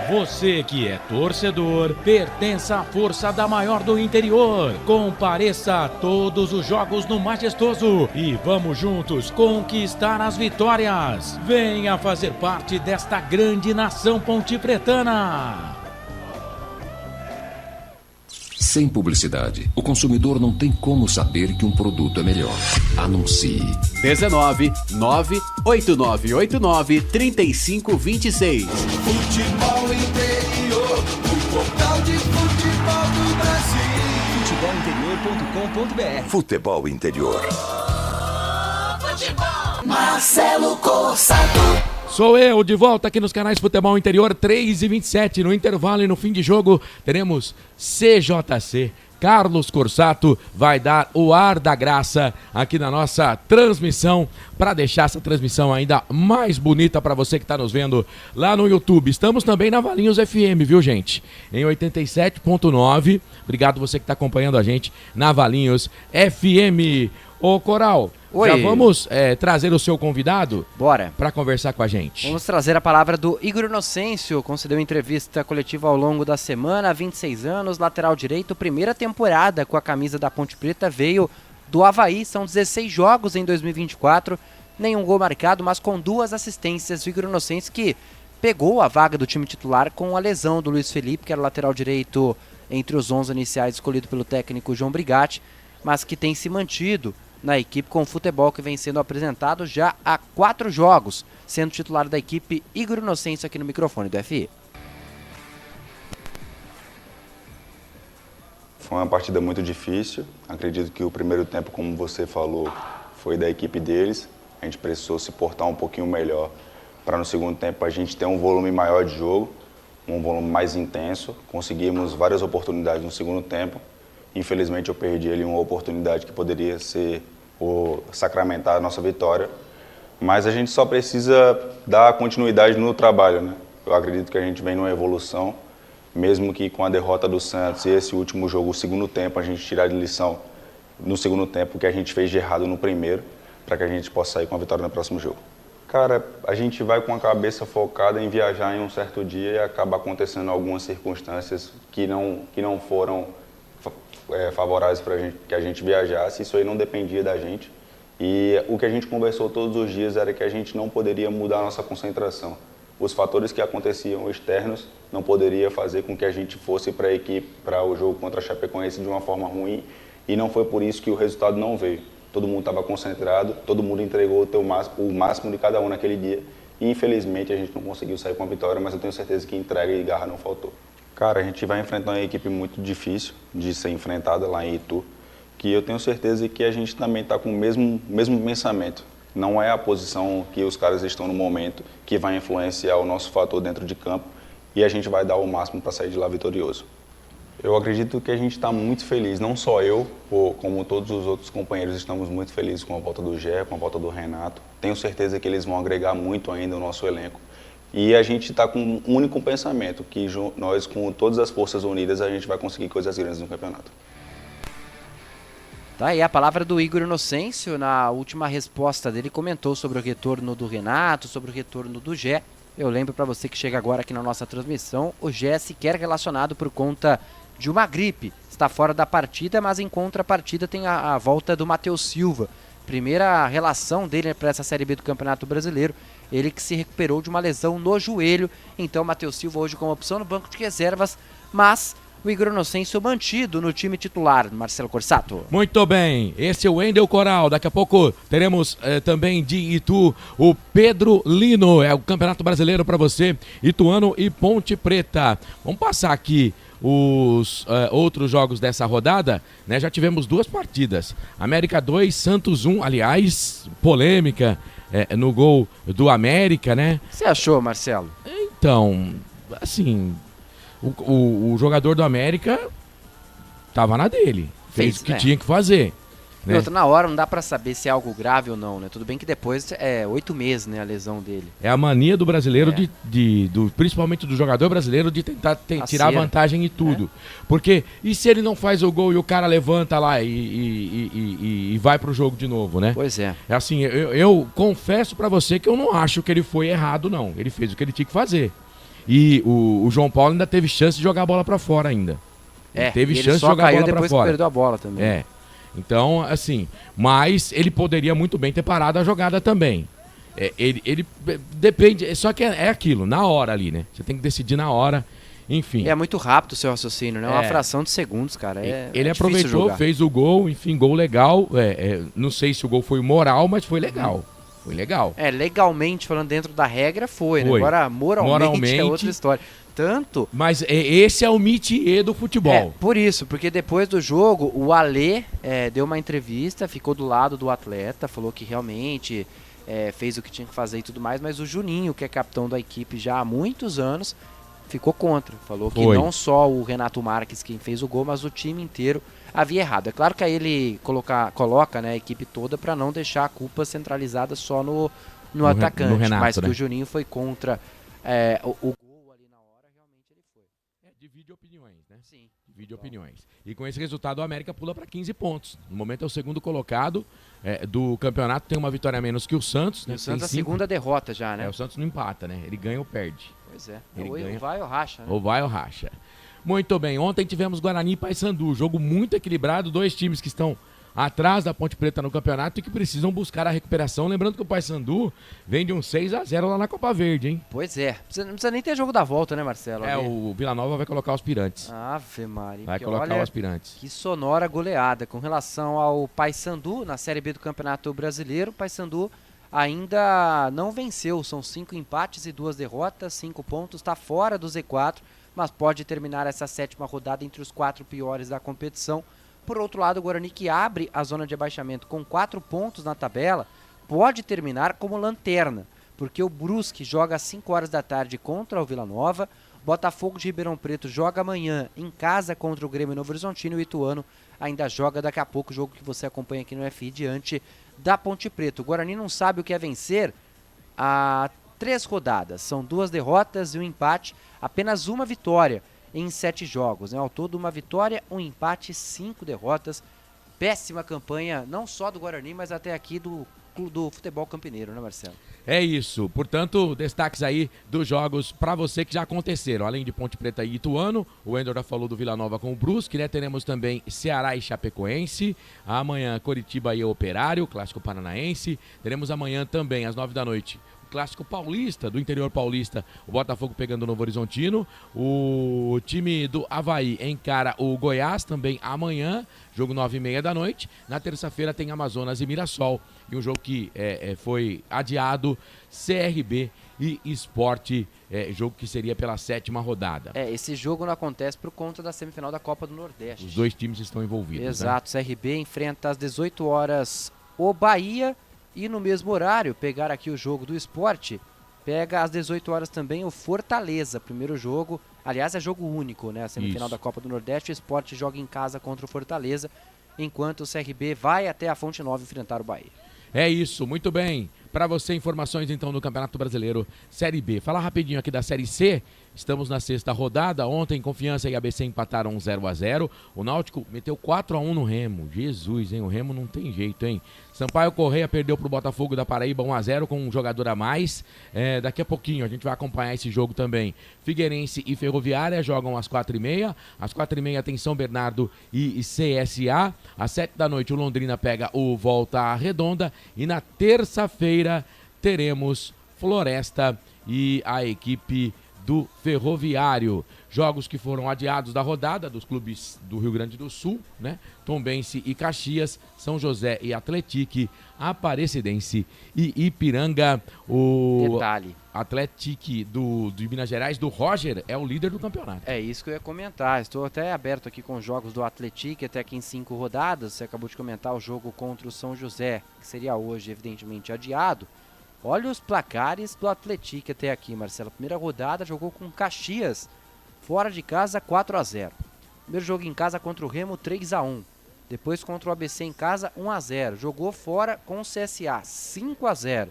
Você que é torcedor, pertence à força da maior do interior. Compareça a todos os jogos no Majestoso e vamos juntos conquistar as vitórias. Venha fazer parte desta grande nação pontipretana. Sem publicidade, o consumidor não tem como saber que um produto é melhor. Anuncie. 19 98989 3526. Futebol Interior, o portal de futebol do Brasil. Futebolinterior.com.br. Futebol Interior. Futebol. Marcelo Corsato. Sou eu, de volta aqui nos canais Futebol Interior, 3h27. No intervalo e no fim de jogo, teremos CJC. Carlos Corsato vai dar o ar da graça aqui na nossa transmissão, para deixar essa transmissão ainda mais bonita para você que está nos vendo lá no YouTube. Estamos também na Valinhos FM, viu, gente? Em 87.9. Obrigado você que está acompanhando a gente na Valinhos FM. Ô, Coral, oi. Já vamos trazer o seu convidado? Bora. Para conversar com a gente. Vamos trazer a palavra do Igor Inocêncio, concedeu entrevista coletiva ao longo da semana, 26 anos, lateral direito, primeira temporada com a camisa da Ponte Preta, veio do Avaí, são 16 jogos em 2024, nenhum gol marcado, mas com 2 assistências. O Igor Inocêncio que pegou a vaga do time titular com a lesão do Luiz Felipe, que era lateral direito entre os 11 iniciais escolhido pelo técnico João Brigatti, mas que tem se mantido na equipe com o futebol que vem sendo apresentado já há 4 jogos, sendo titular da equipe. Igor Inocêncio aqui no microfone do FI. Foi uma partida muito difícil, acredito que o primeiro tempo, como você falou, foi da equipe deles, a gente precisou se portar um pouquinho melhor para no segundo tempo a gente ter um volume maior de jogo, um volume mais intenso, conseguimos várias oportunidades no segundo tempo. Infelizmente eu perdi ali uma oportunidade que poderia ser sacramentar a nossa vitória, mas a gente só precisa dar continuidade no trabalho, né? Eu acredito que a gente vem numa evolução, mesmo que com a derrota do Santos e esse último jogo, o segundo tempo, a gente tirar de lição no segundo tempo o que a gente fez de errado no primeiro, para que a gente possa sair com a vitória no próximo jogo. Cara, a gente vai com a cabeça focada em viajar em um certo dia e acaba acontecendo algumas circunstâncias que não foram favoráveis para que a gente viajasse. Isso aí não dependia da gente. E o que a gente conversou todos os dias era que a gente não poderia mudar a nossa concentração. os fatores que aconteciam externos não poderia fazer com que a gente fosse para o jogo contra a Chapecoense de uma forma ruim, e não foi por isso que o resultado não veio. Todo mundo estava concentrado, todo mundo entregou o máximo de cada um naquele dia, e infelizmente a gente não conseguiu sair com a vitória, mas eu tenho certeza que entrega e garra não faltou. Cara, a gente vai enfrentar uma equipe muito difícil de ser enfrentada lá em Itu, que eu tenho certeza que a gente também está com o mesmo pensamento. Não é a posição que os caras estão no momento que vai influenciar o nosso fator dentro de campo, e a gente vai dar o máximo para sair de lá vitorioso. Eu acredito que a gente está muito feliz, não só eu, como todos os outros companheiros estamos muito felizes com a volta do Gé, com a volta do Renato. Tenho certeza que eles vão agregar muito ainda no nosso elenco. E a gente está com um único pensamento, que nós, com todas as forças unidas, a gente vai conseguir coisas grandes no campeonato. Tá aí a palavra do Igor Inocêncio. Na última resposta dele, comentou sobre o retorno do Renato, sobre o retorno do Gé. Eu lembro para você que chega agora aqui na nossa transmissão, o Gé sequer relacionado por conta de uma gripe. Está fora da partida, mas em contrapartida tem a volta do Matheus Silva. Primeira relação dele para essa Série B do Campeonato Brasileiro. Ele que se recuperou de uma lesão no joelho. Então, Matheus Silva hoje como opção no banco de reservas, mas o Igor Inocêncio mantido no time titular, Marcelo Corsato. Muito bem, esse é o Wendel Coral. Daqui a pouco teremos também de Itu o Pedro Lino. É o Campeonato Brasileiro para você, Ituano e Ponte Preta. Vamos passar aqui os outros jogos dessa rodada, né? Já tivemos 2 partidas. América 2, Santos 1, aliás, polêmica no gol do América, né? O que você achou, Marcelo? Então, assim, o jogador do América tava na dele, fez o que tinha que fazer. Né? Outra, na hora não dá pra saber se é algo grave ou não, né? Tudo bem que depois é 8 meses, né, a lesão dele. É a mania do brasileiro, principalmente do jogador brasileiro, de tentar tirar vantagem em tudo. Porque, e se ele não faz o gol e o cara levanta lá e vai pro jogo de novo, né? Pois é. É assim, eu confesso pra você que eu não acho que ele foi errado, não. Ele fez o que ele tinha que fazer. E o João Paulo ainda teve chance de jogar a bola pra fora ainda. Teve chance de jogar a bola pra fora. Depois que perdeu a bola também. Então, assim, mas ele poderia muito bem ter parado a jogada também. Ele depende, só que é aquilo, na hora ali, né? Você tem que decidir na hora, enfim. É muito rápido o seu raciocínio, né? Uma fração de segundos, cara. Ele aproveitou, fez o gol, enfim, gol legal. Não sei se o gol foi moral, mas foi legal. Foi legal. Legalmente falando, dentro da regra foi, né? Agora, moralmente é outra história. Mas esse é o métier do futebol. Por isso, porque depois do jogo, o Alê deu uma entrevista, ficou do lado do atleta, falou que realmente fez o que tinha que fazer e tudo mais, mas o Juninho, que é capitão da equipe já há muitos anos, ficou contra. Falou que não só o Renato Marques quem fez o gol, mas o time inteiro havia errado. É claro que aí ele coloca, né, a equipe toda para não deixar a culpa centralizada só no atacante, Renato, mas né? que o Juninho foi contra o Divide opiniões, né? Sim. Divide opiniões. E com esse resultado, o América pula para 15 pontos. No momento é o segundo colocado do campeonato, tem uma vitória a menos que o Santos. Né? O Santos é a segunda derrota já, né? O Santos não empata, né? Ele ganha ou perde. Pois é. Ele ou vai ou racha, né? Ou vai ou racha. Muito bem, ontem tivemos Guarani e Paysandu, jogo muito equilibrado, 2 times que estão atrás da Ponte Preta no campeonato e que precisam buscar a recuperação. Lembrando que o Paysandu vem de um 6-0 lá na Copa Verde, hein? Pois é. Não precisa nem ter jogo da volta, né, Marcelo? O Vila Nova vai colocar os aspirantes. Ave Maria. Vai colocar os aspirantes. Que sonora goleada. Com relação ao Paysandu, na Série B do Campeonato Brasileiro, o Paysandu ainda não venceu. São 5 empates e 2 derrotas, 5 pontos, está fora do Z4, mas pode terminar essa 7ª rodada entre os 4 piores da competição. Por outro lado, o Guarani, que abre a zona de abaixamento com 4 pontos na tabela, pode terminar como lanterna, porque o Brusque joga às 5 horas da tarde contra o Vila Nova, Botafogo de Ribeirão Preto joga amanhã em casa contra o Grêmio Novo Horizontino e o Ituano ainda joga daqui a pouco, o jogo que você acompanha aqui no FI, diante da Ponte Preta. O Guarani não sabe o que é vencer há 3 rodadas, são 2 derrotas e um empate, apenas uma vitória em 7 jogos, né? Ao todo, uma vitória, um empate, 5 derrotas. Péssima campanha, não só do Guarani, mas até aqui do futebol campineiro, né, Marcelo? É isso, portanto, destaques aí dos jogos para você que já aconteceram, além de Ponte Preta e Ituano, o Wendel já falou do Vila Nova com o Brusque, né? Teremos também Ceará e Chapecoense, amanhã Coritiba e Operário, Clássico Paranaense, teremos amanhã também às 9 da noite clássico paulista, do interior paulista, o Botafogo pegando o Novo Horizontino, o time do Avaí encara o Goiás também amanhã, jogo 9h30 da noite. Na terça-feira tem Amazonas e Mirassol, e um jogo que foi adiado, CRB e Sport, jogo que seria pela 7ª rodada. Esse jogo não acontece por conta da semifinal da Copa do Nordeste. Os dois times estão envolvidos. Exato, né? CRB enfrenta às 18 horas o Bahia e no mesmo horário, pegar aqui o jogo do Sport, pega às 18 horas também o Fortaleza, primeiro jogo, aliás é jogo único, né? A semifinal da Copa do Nordeste, o Sport joga em casa contra o Fortaleza, enquanto o CRB vai até a Fonte Nova enfrentar o Bahia. É isso, muito bem. Para você, informações então do Campeonato Brasileiro Série B. Falar rapidinho aqui da Série C. Estamos na 6ª rodada. Ontem, Confiança e ABC empataram 0-0. O Náutico meteu 4-1 no Remo. Jesus, hein? O Remo não tem jeito, hein? Sampaio Correia perdeu pro Botafogo da Paraíba 1-0 com um jogador a mais. Daqui a pouquinho a gente vai acompanhar esse jogo também. Figueirense e Ferroviária jogam às 4h30. Às 4h30 tem São Bernardo e CSA. Às 7 da noite o Londrina pega o Volta Redonda. E na terça-feira teremos Floresta e a equipe do Ferroviário. Jogos que foram adiados da rodada dos clubes do Rio Grande do Sul, né? Tombense e Caxias, São José e Atlético, Aparecidense e Ipiranga. O detalhe, Atlético de Minas Gerais, do Roger, é o líder do campeonato. É isso que eu ia comentar. Estou até aberto aqui com os jogos do Atlético, até aqui em 5 rodadas. Você acabou de comentar o jogo contra o São José, que seria hoje, evidentemente, adiado. Olha os placares do Atlético até aqui, Marcelo. Primeira rodada jogou com Caxias, fora de casa 4-0. Primeiro jogo em casa contra o Remo 3-1. Depois contra o ABC em casa 1-0. Jogou fora com o CSA 5-0.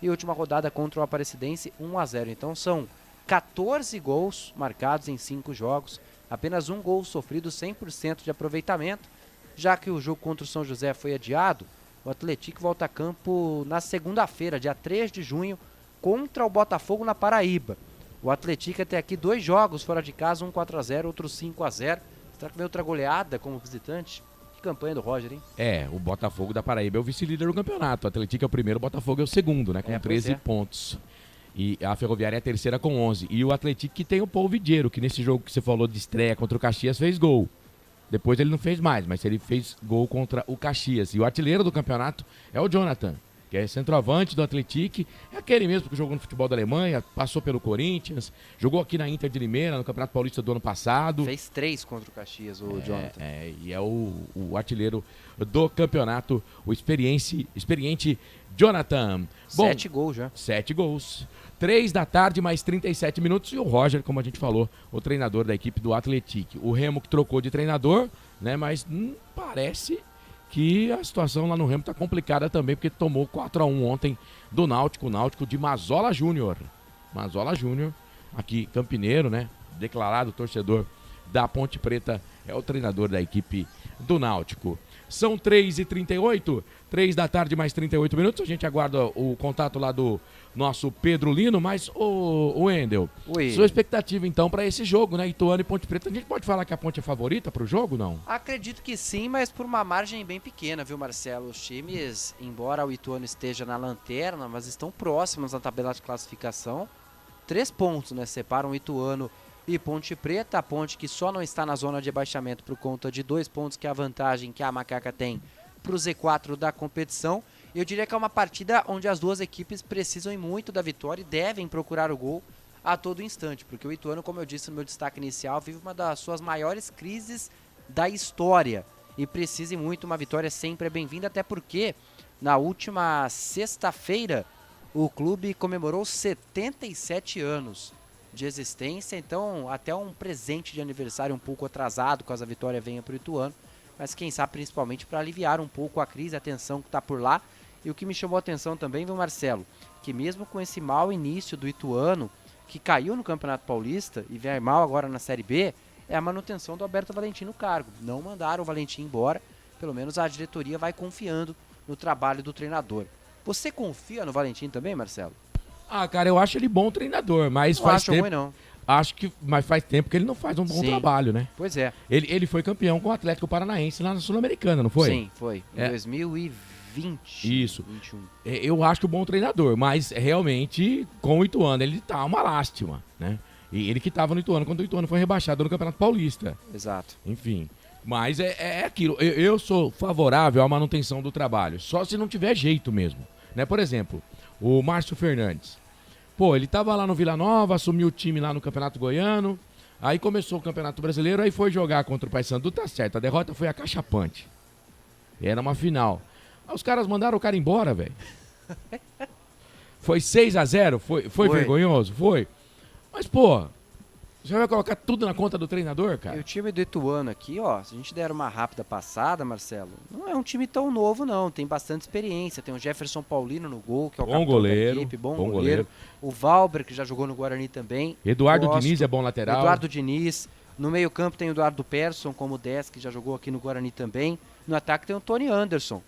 E última rodada contra o Aparecidense 1-0. Então são 14 gols marcados em 5 jogos. Apenas um gol sofrido, 100% de aproveitamento. Já que o jogo contra o São José foi adiado, o Atlético volta a campo na segunda-feira, dia 3 de junho, contra o Botafogo na Paraíba. O Atlético até aqui 2 jogos fora de casa, um 4-0, outro 5-0. Será que vem outra goleada como visitante? Que campanha do Roger, hein? O Botafogo da Paraíba é o vice-líder do campeonato. O Atlético é o primeiro, o Botafogo é o segundo, né? Com 13 pontos. E a Ferroviária é a terceira com 11. E o Atlético que tem o Polvidiero, que nesse jogo que você falou de estreia contra o Caxias fez gol. Depois ele não fez mais, mas ele fez gol contra o Caxias. E o artilheiro do campeonato é o Jonathan, que é centroavante do Atlético. É aquele mesmo que jogou no futebol da Alemanha, passou pelo Corinthians, jogou aqui na Inter de Limeira, no Campeonato Paulista do ano passado. Fez 3 contra o Caxias, o Jonathan. E é o artilheiro do campeonato, o experiente Jonathan. Bom, 7 gols já. 7 gols. 3 da tarde, mais 37 minutos. E o Roger, como a gente falou, o treinador da equipe do Atlético. O Remo que trocou de treinador, né? Mas parece que a situação lá no Remo tá complicada também, porque tomou 4-1 ontem do Náutico. O Náutico de Mazola Júnior. Mazola Júnior, aqui campineiro, né? Declarado torcedor da Ponte Preta, é o treinador da equipe do Náutico. São 3h38, 3 da tarde mais 38 minutos. A gente aguarda o contato lá do nosso Pedro Lino, mas o Wendel, sua expectativa então para esse jogo, né? Ituano e Ponte Preta. A gente pode falar que a Ponte é favorita para o jogo, não? Acredito que sim, mas por uma margem bem pequena, viu, Marcelo? Os times, embora o Ituano esteja na lanterna, mas estão próximos na tabela de classificação. 3 pontos, né? Separam o Ituano e Ponte Preta. A Ponte que só não está na zona de rebaixamento por conta de 2 pontos, que é a vantagem que a Macaca tem para o Z4 da competição. Eu diria que é uma partida onde as duas equipes precisam muito da vitória e devem procurar o gol a todo instante, porque o Ituano, como eu disse no meu destaque inicial, vive uma das suas maiores crises da história e precisa muito. Uma vitória sempre é bem-vinda, até porque na última sexta-feira o clube comemorou 77 anos de existência, então até um presente de aniversário um pouco atrasado, caso a vitória venha para o Ituano, mas quem sabe principalmente para aliviar um pouco a crise, a tensão que está por lá. E o que me chamou a atenção também, viu, Marcelo, que mesmo com esse mau início do Ituano, que caiu no Campeonato Paulista e vem mal agora na Série B, é a manutenção do Alberto Valentim no cargo. Não mandaram o Valentim embora, pelo menos a diretoria vai confiando no trabalho do treinador. Você confia no Valentim também, Marcelo? Cara, eu acho ele bom treinador, mas não faz acho tempo... ruim, não. Acho que, mas faz tempo que ele não faz um bom trabalho, né? Pois é. Ele foi campeão com o Atlético Paranaense lá na Sul-Americana, não foi? Sim, foi. Em 2020. 20. Isso. 21. Eu acho que o bom treinador, mas realmente com o Ituano ele tá uma lástima, né? E ele que tava no Ituano quando o Ituano foi rebaixado no Campeonato Paulista. Exato. Enfim. Mas é aquilo. Eu sou favorável à manutenção do trabalho, só se não tiver jeito mesmo, né? Por exemplo, o Márcio Fernandes. Pô, ele tava lá no Vila Nova, assumiu o time lá no Campeonato Goiano, aí começou o Campeonato Brasileiro, aí foi jogar contra o Paysandu, tá certo, a derrota foi acachapante. Era uma final. Aí os caras mandaram o cara embora, velho. Foi 6-0, foi vergonhoso? Foi. Mas, pô, você vai colocar tudo na conta do treinador, cara? E o time do Ituano aqui, ó, se a gente der uma rápida passada, Marcelo, não é um time tão novo, não. Tem bastante experiência. Tem o Jefferson Paulino no gol, que é o capitão goleiro, da equipe, bom bom goleiro. goleiro. O Valber, que já jogou no Guarani também. Eduardo Diniz é bom lateral. Eduardo Diniz. No meio campo tem o Eduardo Persson como 10, que já jogou aqui no Guarani também. No ataque tem o Tony Anderson,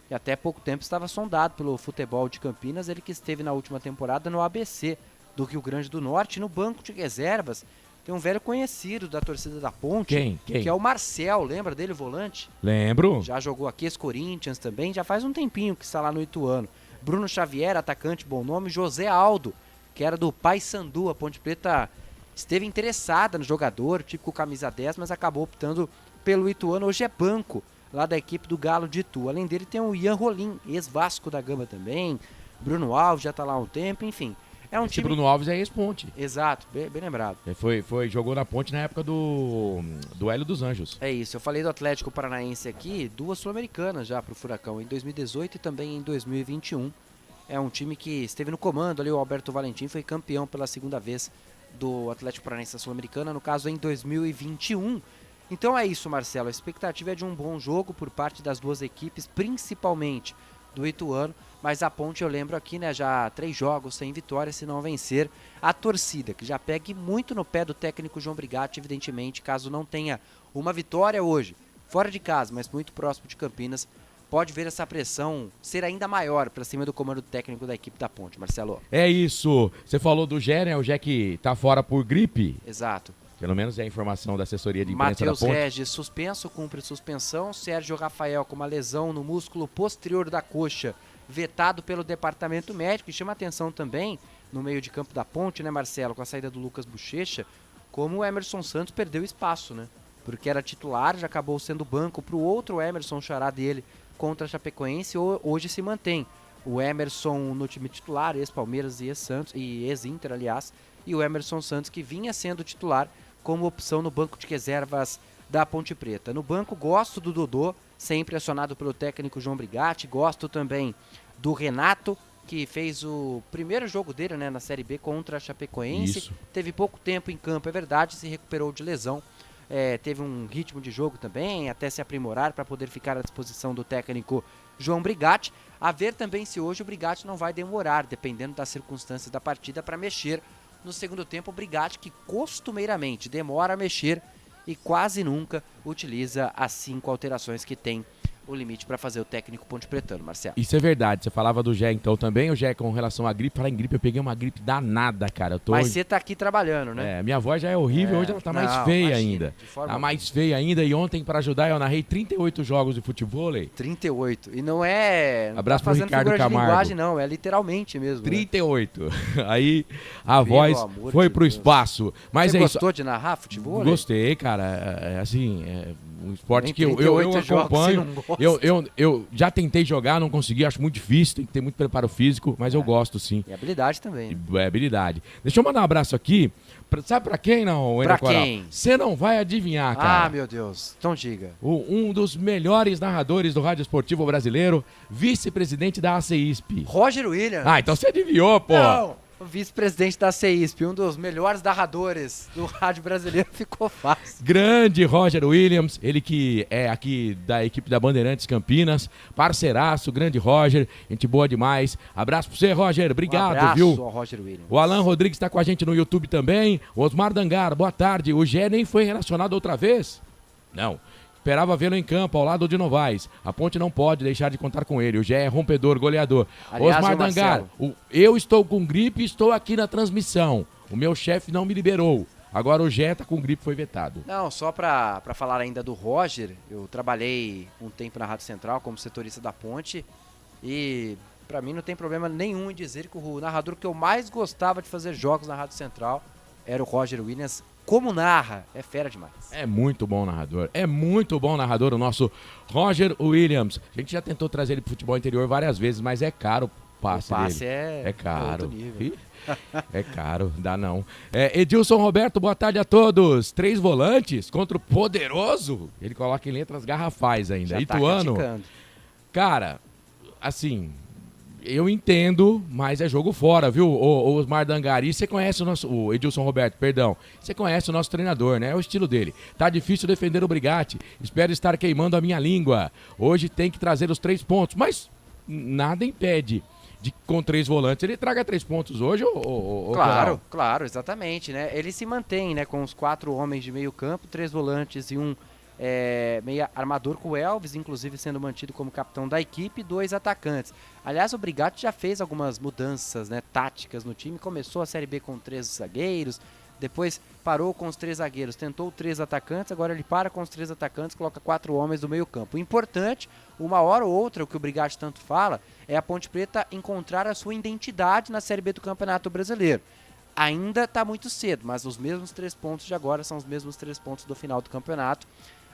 que até pouco tempo estava sondado pelo futebol de Campinas. Ele que esteve na última temporada no ABC do Rio Grande do Norte. No banco de reservas tem um velho conhecido da torcida da Ponte. Quem? Que é o Marcel, lembra dele, o volante? Lembro. Já jogou aqui ex-Corinthians também, já faz um tempinho que está lá no Ituano. Bruno Xavier, atacante, bom nome. José Aldo, que era do Paysandu. A Ponte Preta esteve interessada no jogador, típico camisa 10, mas acabou optando pelo Ituano. Hoje é banco lá da equipe do Galo de Itu. Além dele tem o Ian Rolim, ex-Vasco da Gama também. Bruno Alves já está lá há um tempo, enfim. É um time... Bruno Alves é ex-Ponte. Exato, bem lembrado. Jogou na Ponte na época do Hélio dos Anjos. É isso, eu falei do Atlético Paranaense aqui, 2 Sul-Americanas já pro Furacão, em 2018 e também em 2021. É um time que esteve no comando ali, o Alberto Valentim foi campeão pela segunda vez do Atlético Paranaense Sul-Americana, no caso em 2021. Então é isso, Marcelo, a expectativa é de um bom jogo por parte das duas equipes, principalmente do Ituano, mas a Ponte, eu lembro aqui, né, já 3 jogos sem vitória, se não vencer. A torcida, que já pegue muito no pé do técnico João Brigatti, evidentemente, caso não tenha uma vitória hoje, fora de casa, mas muito próximo de Campinas, pode ver essa pressão ser ainda maior para cima do comando técnico da equipe da Ponte, Marcelo. É isso. Você falou do Gé, né? O Gé que tá fora por gripe. Exato. Pelo menos é a informação da assessoria de imprensa da Ponte. Matheus Regis suspenso, cumpre suspensão. Sérgio Rafael com uma lesão no músculo posterior da coxa, vetado pelo departamento médico. E chama atenção também, no meio de campo da Ponte, né, Marcelo, com a saída do Lucas Bochecha, como o Emerson Santos perdeu espaço, né? Porque era titular, já acabou sendo banco para o outro Emerson, xará dele, contra a Chapecoense. Hoje se mantém o Emerson no time titular, ex-Palmeiras e ex-Santos, e ex-Inter, aliás, e o Emerson Santos, que vinha sendo titular como opção no banco de reservas da Ponte Preta. No banco, gosto do Dodô, sempre acionado pelo técnico João Brigatti. Gosto também do Renato, que fez o primeiro jogo dele, né, na Série B contra a Chapecoense. Isso. Teve pouco tempo em campo, é verdade, se recuperou de lesão. Teve um ritmo de jogo também, até se aprimorar para poder ficar à disposição do técnico João Brigatti. A ver também se hoje o Brigatti não vai demorar, dependendo das circunstâncias da partida, para mexer no segundo tempo. O Brigatti, que costumeiramente demora a mexer e quase nunca utiliza as 5 alterações que tem o limite para fazer o técnico Ponte Pretano, Marcelo. Isso é verdade. Você falava do Gé então também. O Gé com relação à gripe. Falar em gripe, eu peguei uma gripe danada, cara. Mas você tá aqui trabalhando, né? Minha voz já é horrível, hoje ela tá mais feia ainda. Tá mais feia ainda. E ontem, para ajudar, eu narrei 38 jogos de futebol. 38. E não é... Abraço tá pro Ricardo figura Camargo. De linguagem, não. É literalmente mesmo. 38. Né? Aí a voz foi pro espaço. Mas você é isso. Gostou de narrar futebol? Gostei, cara. Assim, é um esporte Nem que eu acompanho. Eu já tentei jogar, não consegui, acho muito difícil, tem que ter muito preparo físico, mas eu gosto sim. E habilidade também. É habilidade. Deixa eu mandar um abraço aqui. Sabe pra quem, não, Pra quem? Você não vai adivinhar, cara. Ah, meu Deus. Então diga. Um dos melhores narradores do rádio esportivo brasileiro, vice-presidente da ACISP. Roger Williams. Ah, então você adivinhou, pô. Não. O vice-presidente da CEISP, um dos melhores narradores do rádio brasileiro, ficou fácil. Grande Roger Williams, ele que é aqui da equipe da Bandeirantes Campinas, parceiraço, grande Roger, gente boa demais. Abraço pra você, Roger, obrigado, abraço viu? Ao Roger Williams. O Alan Rodrigues tá com a gente no YouTube também. O Osmar Dangar, boa tarde. O Gé nem foi relacionado outra vez? Não. Esperava vê-lo em campo, ao lado de Novaes. A Ponte não pode deixar de contar com ele. O Gé é rompedor, goleador. Aliás, Osmar Dangar, eu estou com gripe e estou aqui na transmissão. O meu chefe não me liberou. Agora o Gé tá com gripe, foi vetado. Não, só pra falar ainda do Roger, eu trabalhei um tempo na Rádio Central como setorista da Ponte E pra mim não tem problema nenhum em dizer que o narrador que eu mais gostava de fazer jogos na Rádio Central era o Roger Williams. Como narra, é fera demais. É muito bom narrador, o nosso Roger Williams. A gente já tentou trazer ele pro futebol interior várias vezes, mas é caro o passe dele. É caro. outro nível. É caro, dá não. Edilson Roberto, boa tarde a todos. 3 volantes contra o poderoso. Ele coloca em letras garrafais ainda. Já tá Ituano. criticando. Cara, assim, eu entendo, mas é jogo fora, viu? O Osmar Dangari, você conhece o Edilson Roberto, perdão. Você conhece o nosso treinador, né? É o estilo dele. Tá difícil defender o Brigatti. Espero estar queimando a minha língua. Hoje tem que trazer os 3 pontos, mas nada impede de com 3 volantes ele traga 3 pontos hoje, Claro, exatamente, né? Ele se mantém, né, com os 4 homens de meio campo, 3 volantes e um meia armador com o Elvis, inclusive sendo mantido como capitão da equipe, 2 atacantes. Aliás, o Brigatti já fez algumas mudanças, né, táticas no time, começou a Série B com 3 zagueiros, depois parou com os 3 zagueiros, tentou 3 atacantes, agora ele para com os 3 atacantes, coloca 4 homens do meio campo. O importante, uma hora ou outra, o que o Brigatti tanto fala, é a Ponte Preta encontrar a sua identidade na Série B do Campeonato Brasileiro. Ainda está muito cedo, mas os mesmos 3 pontos de agora são os mesmos 3 pontos do final do campeonato.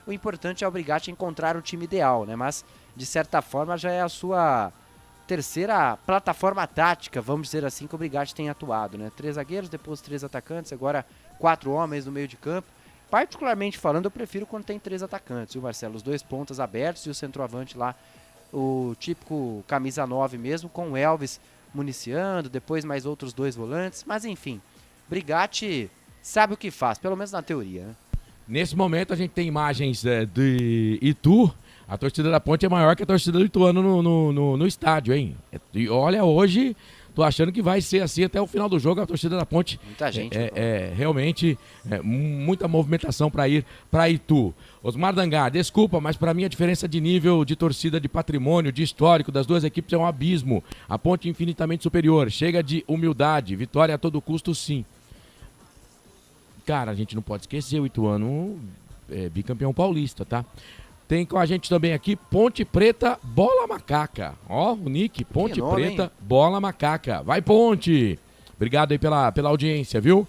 O importante é o Brigatti encontrar o time ideal, né? Mas, de certa forma, já é a sua terceira plataforma tática, vamos dizer assim, que o Brigatti tem atuado, né? 3 zagueiros, depois 3 atacantes, agora 4 homens no meio de campo. Particularmente falando, eu prefiro quando tem 3 atacantes, viu, Marcelo? Os 2 pontas abertos e o centroavante lá, o típico camisa 9 mesmo, com o Elvis municiando, depois mais outros 2 volantes. Mas, enfim, Brigatti sabe o que faz, pelo menos na teoria, né? Nesse momento a gente tem imagens de Itu. A torcida da Ponte é maior que a torcida do Ituano no estádio, hein? E olha, hoje tô achando que vai ser assim até o final do jogo. A torcida da Ponte, muita gente, realmente muita movimentação para ir para Itu. Osmar Dangar, desculpa, mas para mim a diferença de nível de torcida, de patrimônio, de histórico das duas equipes é um abismo. A Ponte infinitamente superior. Chega de humildade, vitória a todo custo, sim. Cara, a gente não pode esquecer, o Ituano bicampeão paulista, tá? Tem com a gente também aqui Ponte Preta, Bola Macaca. Ó, o Nick, Ponte Preta, Bola Macaca. Vai, Ponte! Obrigado aí pela audiência, viu?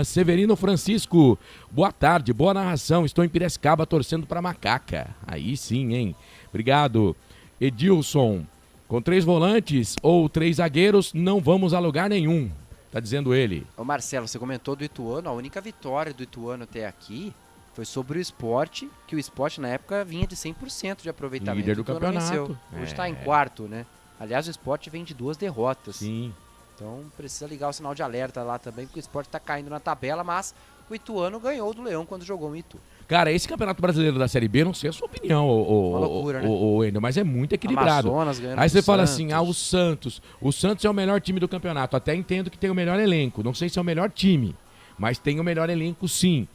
Severino Francisco, boa tarde, boa narração. Estou em Piracicaba torcendo pra Macaca. Aí sim, hein? Obrigado. Edilson, com 3 volantes ou 3 zagueiros, não vamos a lugar nenhum. Tá dizendo ele. Ô Marcelo, você comentou do Ituano, a única vitória do Ituano até aqui foi sobre o Sport, que o Sport na época vinha de 100% de aproveitamento. Líder do campeonato. Venceu. Hoje está em 4º, né? Aliás, o Sport vem de 2 derrotas. Sim. Então precisa ligar o sinal de alerta lá também, porque o Sport está caindo na tabela, mas o Ituano ganhou do Leão quando jogou no Itu. Cara, esse Campeonato Brasileiro da Série B, não sei a sua opinião, uma loucura, né? Wendel, mas é muito equilibrado. Aí você fala assim, o Santos. O Santos é o melhor time do campeonato. Até entendo que tem o melhor elenco. Não sei se é o melhor time, mas tem o melhor elenco, sim.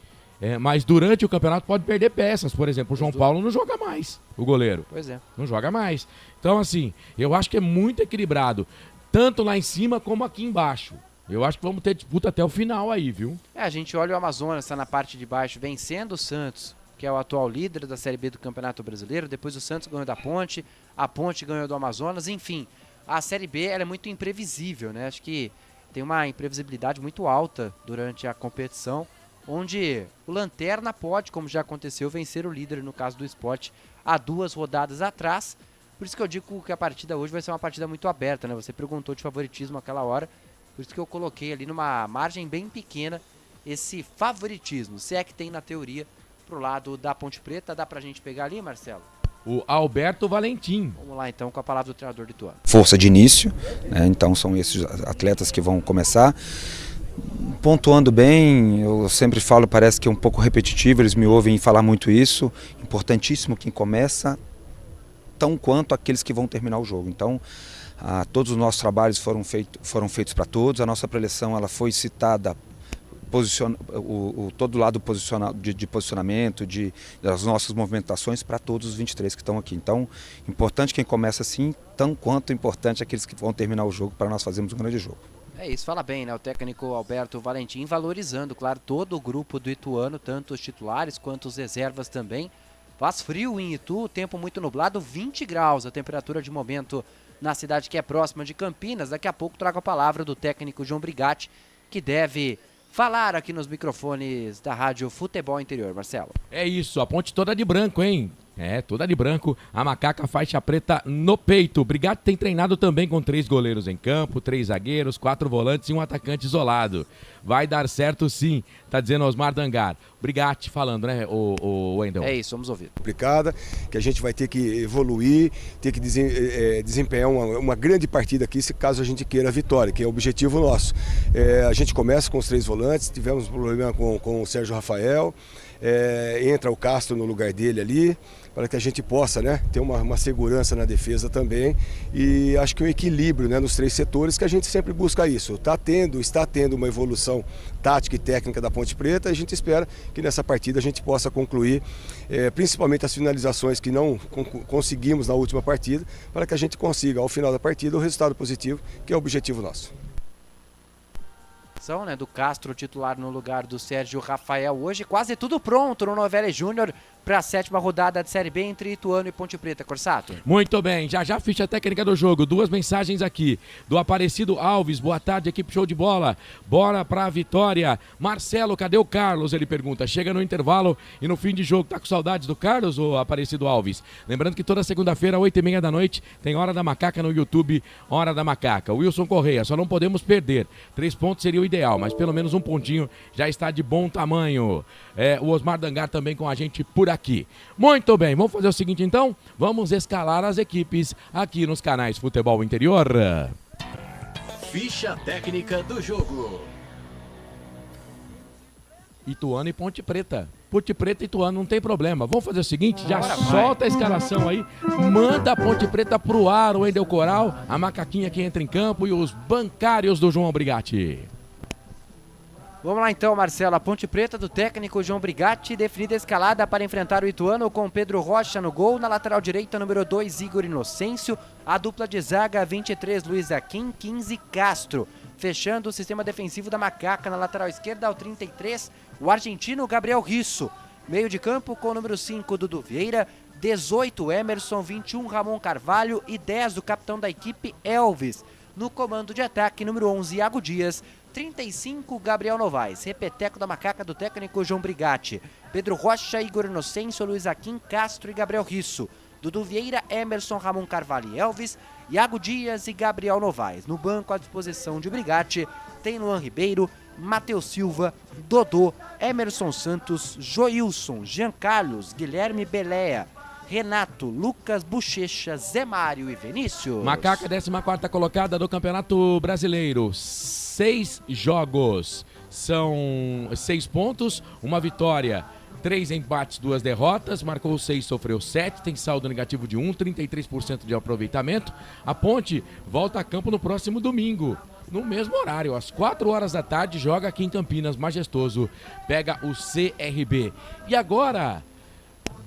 Mas durante o campeonato pode perder peças. Por exemplo, o João Paulo não joga mais, o goleiro. Pois é. Não joga mais. Então, assim, eu acho que é muito equilibrado. Tanto lá em cima como aqui embaixo. Eu acho que vamos ter disputa até o final aí, viu? A gente olha o Amazonas, está na parte de baixo, vencendo o Santos, que é o atual líder da Série B do Campeonato Brasileiro. Depois o Santos ganhou da Ponte, a Ponte ganhou do Amazonas. Enfim, a Série B ela é muito imprevisível, né? Acho que tem uma imprevisibilidade muito alta durante a competição, onde o Lanterna pode, como já aconteceu, vencer o líder, no caso do Sport, há 2 rodadas atrás. Por isso que eu digo que a partida hoje vai ser uma partida muito aberta, né? Você perguntou de favoritismo aquela hora. Por isso que eu coloquei ali numa margem bem pequena esse favoritismo, se é que tem na teoria, pro lado da Ponte Preta. Dá pra gente pegar ali, Marcelo? O Alberto Valentim. Vamos lá então com a palavra do treinador do Ituano. Força de início, né? Então são esses atletas que vão começar. Pontuando bem, eu sempre falo, parece que é um pouco repetitivo, eles me ouvem falar muito isso. Importantíssimo quem começa, tão quanto aqueles que vão terminar o jogo. Então, todos os nossos trabalhos foram feitos para todos. A nossa preleção ela foi citada, todo lado de posicionamento, das nossas movimentações para todos os 23 que estão aqui. Então, importante quem começa assim, tão quanto importante aqueles que vão terminar o jogo para nós fazermos um grande jogo. É isso, fala bem, né? O técnico Alberto Valentim valorizando, claro, todo o grupo do Ituano, tanto os titulares quanto os reservas também. Faz frio em Itu, tempo muito nublado, 20 graus a temperatura de momento na cidade que é próxima de Campinas. Daqui a pouco trago a palavra do técnico João Brigatti, que deve falar aqui nos microfones da Rádio Futebol Interior. Marcelo. É isso, a ponte toda de branco, hein? É, toda de branco, a macaca faixa preta no peito. O Brigatti tem treinado também com 3 goleiros em campo, 3 zagueiros, 4 volantes e um atacante isolado. Vai dar certo sim, tá dizendo Osmar Dangar. Brigatti falando, né, o Wendel? É isso, vamos ouvir. Complicada, que a gente vai ter que evoluir, ter que desempenhar uma grande partida aqui, se caso a gente queira a vitória, que é o objetivo nosso. A gente começa com os 3 volantes, tivemos um problema com o Sérgio Rafael, entra o Castro no lugar dele ali, para que a gente possa, né, ter uma segurança na defesa também, e acho que um equilíbrio, né, nos 3 setores, que a gente sempre busca isso. Está tendo uma evolução tática e técnica da Ponte Preta, e a gente espera que nessa partida a gente possa concluir, principalmente as finalizações que não conseguimos na última partida, para que a gente consiga, ao final da partida, o resultado positivo, que é o objetivo nosso. Né, do Castro, titular no lugar do Sérgio Rafael. Hoje quase tudo pronto no Novelli Júnior para a 7ª rodada de Série B entre Ituano e Ponte Preta. Corsato. Muito bem, já ficha técnica do jogo. 2 mensagens aqui do Aparecido Alves. Boa tarde, equipe show de bola. Bora pra vitória. Marcelo, cadê o Carlos? Ele pergunta. Chega no intervalo e no fim de jogo. Tá com saudades do Carlos ou Aparecido Alves? Lembrando que toda segunda-feira, 8h30 da noite, tem Hora da Macaca no YouTube. Hora da Macaca. Wilson Correia, só não podemos perder. 3 pontos seria o ideal, mas pelo menos um pontinho já está de bom tamanho. O Osmar Dangar também com a gente por aqui. Muito bem, vamos fazer o seguinte então, vamos escalar as equipes aqui nos canais Futebol Interior. Ficha técnica do jogo. Ituano e Ponte Preta. Ponte Preta e Ituano, não tem problema. Vamos fazer o seguinte, já solta a escalação aí, manda a Ponte Preta pro ar, o Wendel Coral, a macaquinha que entra em campo e os bancários do João Brigatti. Vamos lá então, Marcelo. A Ponte Preta do técnico João Brigatti, definida a escalada para enfrentar o Ituano com Pedro Rocha no gol. Na lateral direita, número 2, Igor Inocêncio. A dupla de zaga, 23, Luiz Aquim, 15, Castro. Fechando o sistema defensivo da Macaca. Na lateral esquerda, ao 33, o argentino Gabriel Risso. Meio de campo com o número 5, Dudu Vieira. 18, Emerson, 21, Ramon Carvalho e 10, o capitão da equipe, Elvis. No comando de ataque, número 11, Iago Dias. 35, Gabriel Novaes, repeteco da Macaca do técnico João Brigatti. Pedro Rocha, Igor Inocêncio, Luiz Aquim, Castro e Gabriel Risso. Dudu Vieira, Emerson, Ramon Carvalho e Elvis. Iago Dias e Gabriel Novaes. No banco, à disposição de Brigatti, tem Luan Ribeiro, Matheus Silva, Dodô, Emerson Santos, Joilson, Jean Carlos, Guilherme Beléa, Renato, Lucas Bochecha, Zé Mário e Vinícius. Macaca, 14ª colocada do Campeonato Brasileiro. 6 jogos, são 6 pontos, uma vitória, 3 empates, 2 derrotas, marcou 6, sofreu 7, tem saldo negativo de 1, 33% de aproveitamento. A Ponte volta a campo no próximo domingo, no mesmo horário, às 4 horas da tarde, joga aqui em Campinas, majestoso, pega o CRB. E agora,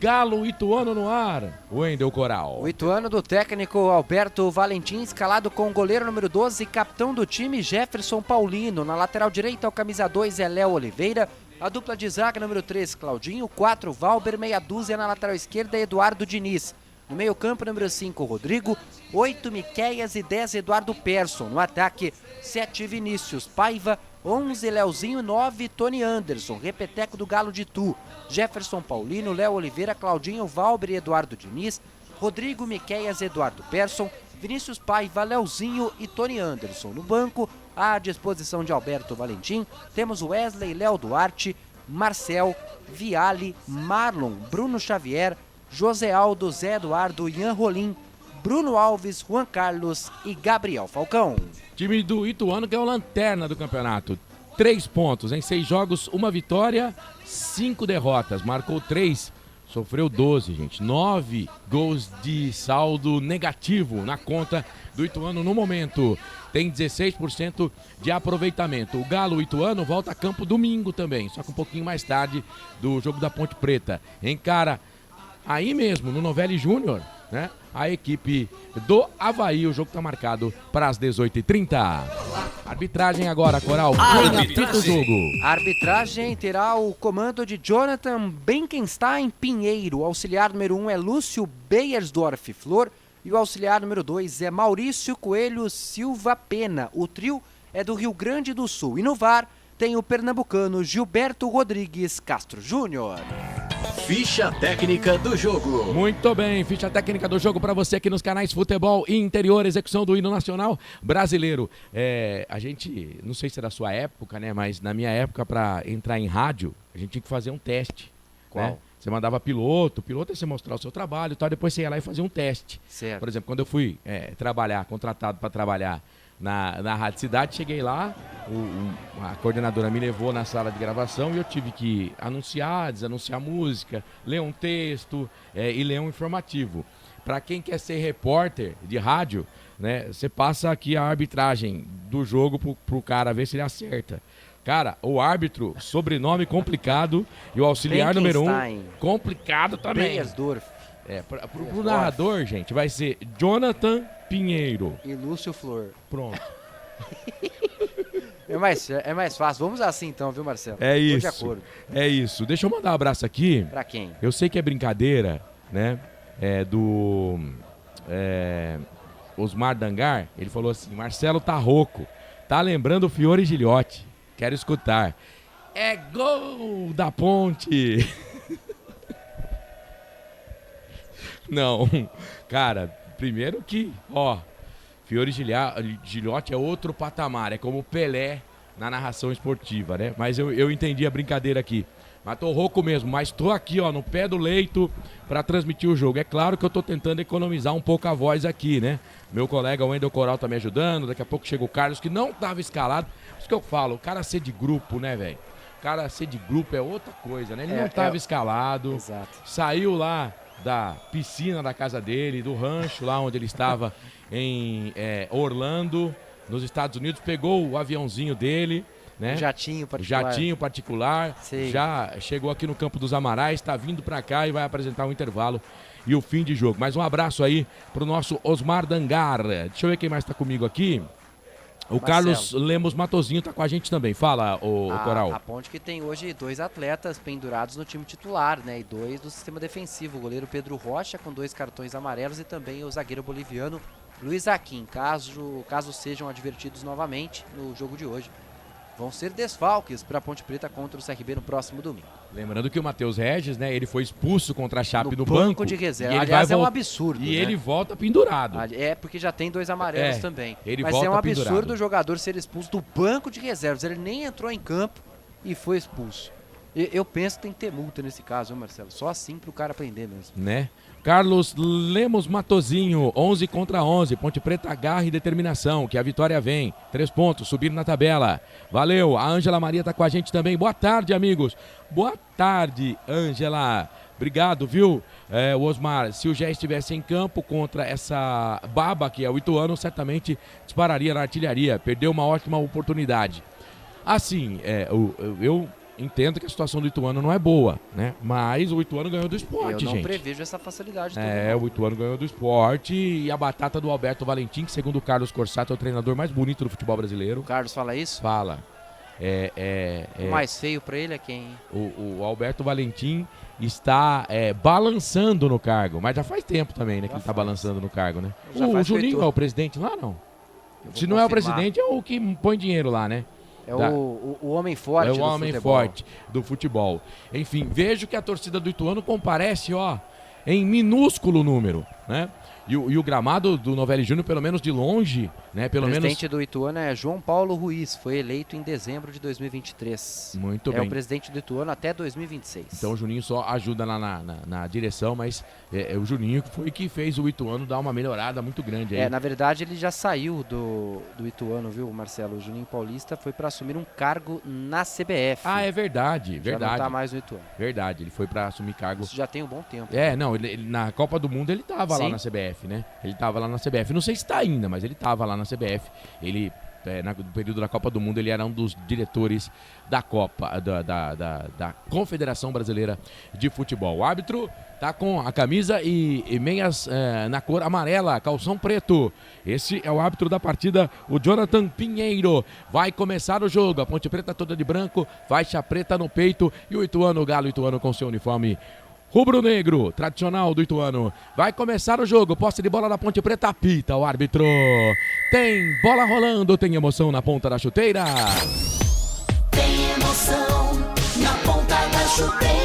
Galo Ituano no ar, Wendel Coral. O Ituano do técnico Alberto Valentim, escalado com o goleiro número 12, capitão do time Jefferson Paulino. Na lateral direita, o camisa 2 é Léo Oliveira. A dupla de zaga, número 3, Claudinho. 4, Valber. Meia dúzia na lateral esquerda, Eduardo Diniz. No meio campo, número 5, Rodrigo. 8, Miqueias e 10, Eduardo Persson. No ataque, 7, Vinícius Paiva. 11, Leozinho, 9, Tony Anderson, repeteco do Galo de Itu, Jefferson Paulino, Léo Oliveira, Claudinho, Valber e Eduardo Diniz, Rodrigo, Miqueias, Eduardo Persson, Vinícius Paiva, Leozinho e Tony Anderson. No banco, à disposição de Alberto Valentim, temos Wesley, Léo Duarte, Marcel, Viale, Marlon, Bruno Xavier, José Aldo, Zé Eduardo, Ian Rolim, Bruno Alves, Juan Carlos e Gabriel Falcão. Time do Ituano que é o lanterna do campeonato. 3 pontos em 6 jogos, 1 vitória, 5 derrotas. Marcou 3, sofreu 12, gente. 9 gols de saldo negativo na conta do Ituano no momento. Tem 16% de aproveitamento. O Galo Ituano volta a campo domingo também, só que um pouquinho mais tarde do jogo da Ponte Preta. Encara aí mesmo, no Novelli Júnior, né, a equipe do Avaí. O jogo está marcado para as 18h30. Arbitragem agora, Coral. Quem apita o jogo? A arbitragem terá o comando de Jonathan Benkenstein Pinheiro. O auxiliar número 1 é Lúcio Beiersdorf Flor e o auxiliar número 2 é Maurício Coelho Silva Pena. O trio é do Rio Grande do Sul. E no VAR tem o pernambucano Gilberto Rodrigues Castro Júnior. Ficha técnica do jogo. Muito bem, ficha técnica do jogo para você aqui nos canais Futebol Interior, execução do hino nacional brasileiro. A gente, não sei se é da sua época, né, mas na minha época, para entrar em rádio, a gente tinha que fazer um teste. Qual? Né? Você mandava piloto é você mostrar o seu trabalho e tal, depois você ia lá e fazia um teste. Certo. Por exemplo, quando eu fui contratado para trabalhar na Rádio Cidade, cheguei lá, a coordenadora me levou na sala de gravação e eu tive que anunciar, desanunciar música, ler um texto e ler um informativo. Para quem quer ser repórter de rádio, né, você passa aqui a arbitragem do jogo pro cara ver se ele acerta. Cara, o árbitro, sobrenome complicado, e o auxiliar número 1, complicado também. Beiersdorf. Pro narrador, gente, vai ser Jonathan Pinheiro. E Lúcio Flor. Pronto. É mais fácil. Vamos assim então, viu, Marcelo? É isso. Tô de acordo. É isso. Deixa eu mandar um abraço aqui. Pra quem? Eu sei que é brincadeira, né? Do Osmar Dangar. Ele falou assim: Marcelo tá rouco. Tá lembrando o Fiore Gilhote. Quero escutar. É gol da Ponte. Não, cara, primeiro que, Fiore Gilhote é outro patamar, é como Pelé na narração esportiva, né? Mas eu entendi a brincadeira aqui. Mas tô rouco mesmo, mas tô aqui, no pé do leito para transmitir o jogo. É claro que eu tô tentando economizar um pouco a voz aqui, né? Meu colega Wendel Coral tá me ajudando, daqui a pouco chega o Carlos, que não tava escalado. Isso que eu falo, o cara ser de grupo, né, velho? O cara ser de grupo é outra coisa, né? Ele não tava escalado, Exato. Saiu lá da piscina da casa dele, do rancho lá onde ele estava em Orlando, nos Estados Unidos, pegou o aviãozinho dele, né? Jatinho particular. Sim. Já chegou aqui no Campo dos Amarais, está vindo para cá e vai apresentar o intervalo e o fim de jogo. Mais um abraço aí pro nosso Osmar Dangar. Deixa eu ver quem mais está comigo aqui. O Carlos Lemos Matozinho tá com a gente também. Fala, o Coral. A Ponte que tem hoje 2 atletas pendurados no time titular, né? E 2 do sistema defensivo. O goleiro Pedro Rocha com 2 cartões amarelos e também o zagueiro boliviano Luiz Aquim. Caso sejam advertidos novamente no jogo de hoje, vão ser desfalques para a Ponte Preta contra o CRB no próximo domingo. Lembrando que o Matheus Regis, né, ele foi expulso contra a Chape no banco de reserva. E aliás, é um absurdo. E né? ele volta pendurado. É, porque já tem 2 amarelos também. Mas volta é um absurdo pendurado. o jogador ser expulso do banco de reservas. Ele nem entrou em campo e foi expulso. Eu penso que tem que ter multa nesse caso, viu, Marcelo? Só assim pro cara aprender mesmo. Né? Carlos Lemos Matozinho, 11 contra 11. Ponte Preta, garra e determinação, que a vitória vem. 3 pontos, subir na tabela. Valeu, a Ângela Maria tá com a gente também. Boa tarde, amigos. Boa tarde, Ângela. Obrigado, viu? O Osmar, se o Gé estivesse em campo contra essa baba que é o Ituano, certamente dispararia na artilharia. Perdeu uma ótima oportunidade. Assim, eu entendo que a situação do Ituano não é boa, né? Mas o Ituano ganhou do Sport, gente. Eu não prevejo essa facilidade toda. O Ituano ganhou do Sport e a batata do Alberto Valentim, que segundo o Carlos Corsato é o treinador mais bonito do futebol brasileiro. O Carlos fala isso? Fala. O mais feio pra ele é quem? O Alberto Valentim está balançando no cargo, mas já faz tempo também, né, que ele tá balançando no cargo, né? O Juninho é o presidente lá, não? Se não é o presidente, é o que põe dinheiro lá, né? É o homem forte do futebol. É o homem forte do futebol. Enfim, vejo que a torcida do Ituano comparece, em minúsculo número, né? E o gramado do Novelli Júnior, pelo menos de longe, né? O presidente do Ituano é João Paulo Ruiz, foi eleito em dezembro de 2023. Muito bem. É o presidente do Ituano até 2026. Então o Juninho só ajuda lá na direção, mas é o Juninho que foi que fez o Ituano dar uma melhorada muito grande aí. Na verdade ele já saiu do Ituano, viu, Marcelo? O Juninho Paulista foi para assumir um cargo na CBF. Ah, é verdade, verdade. Já não tá mais no Ituano. Verdade, ele foi para assumir cargo. Isso já tem um bom tempo. Não, ele na Copa do Mundo ele tava lá na CBF, né? Ele tava lá na CBF. Não sei se tá ainda, mas ele tava lá na CBF. Ele no período da Copa do Mundo, ele era um dos diretores da Copa, da Confederação Brasileira de Futebol. O árbitro tá com a camisa e meias na cor amarela, calção preto. Esse é o árbitro da partida, o Jonathan Pinheiro. Vai começar o jogo, a Ponte Preta toda de branco, faixa preta no peito e o Ituano, o Galo Ituano com seu uniforme rubro-negro, tradicional do Ituano. Vai começar o jogo, posse de bola da Ponte Preta, apita o árbitro. Tem bola rolando, tem emoção na ponta da chuteira. Tem emoção na ponta da chuteira.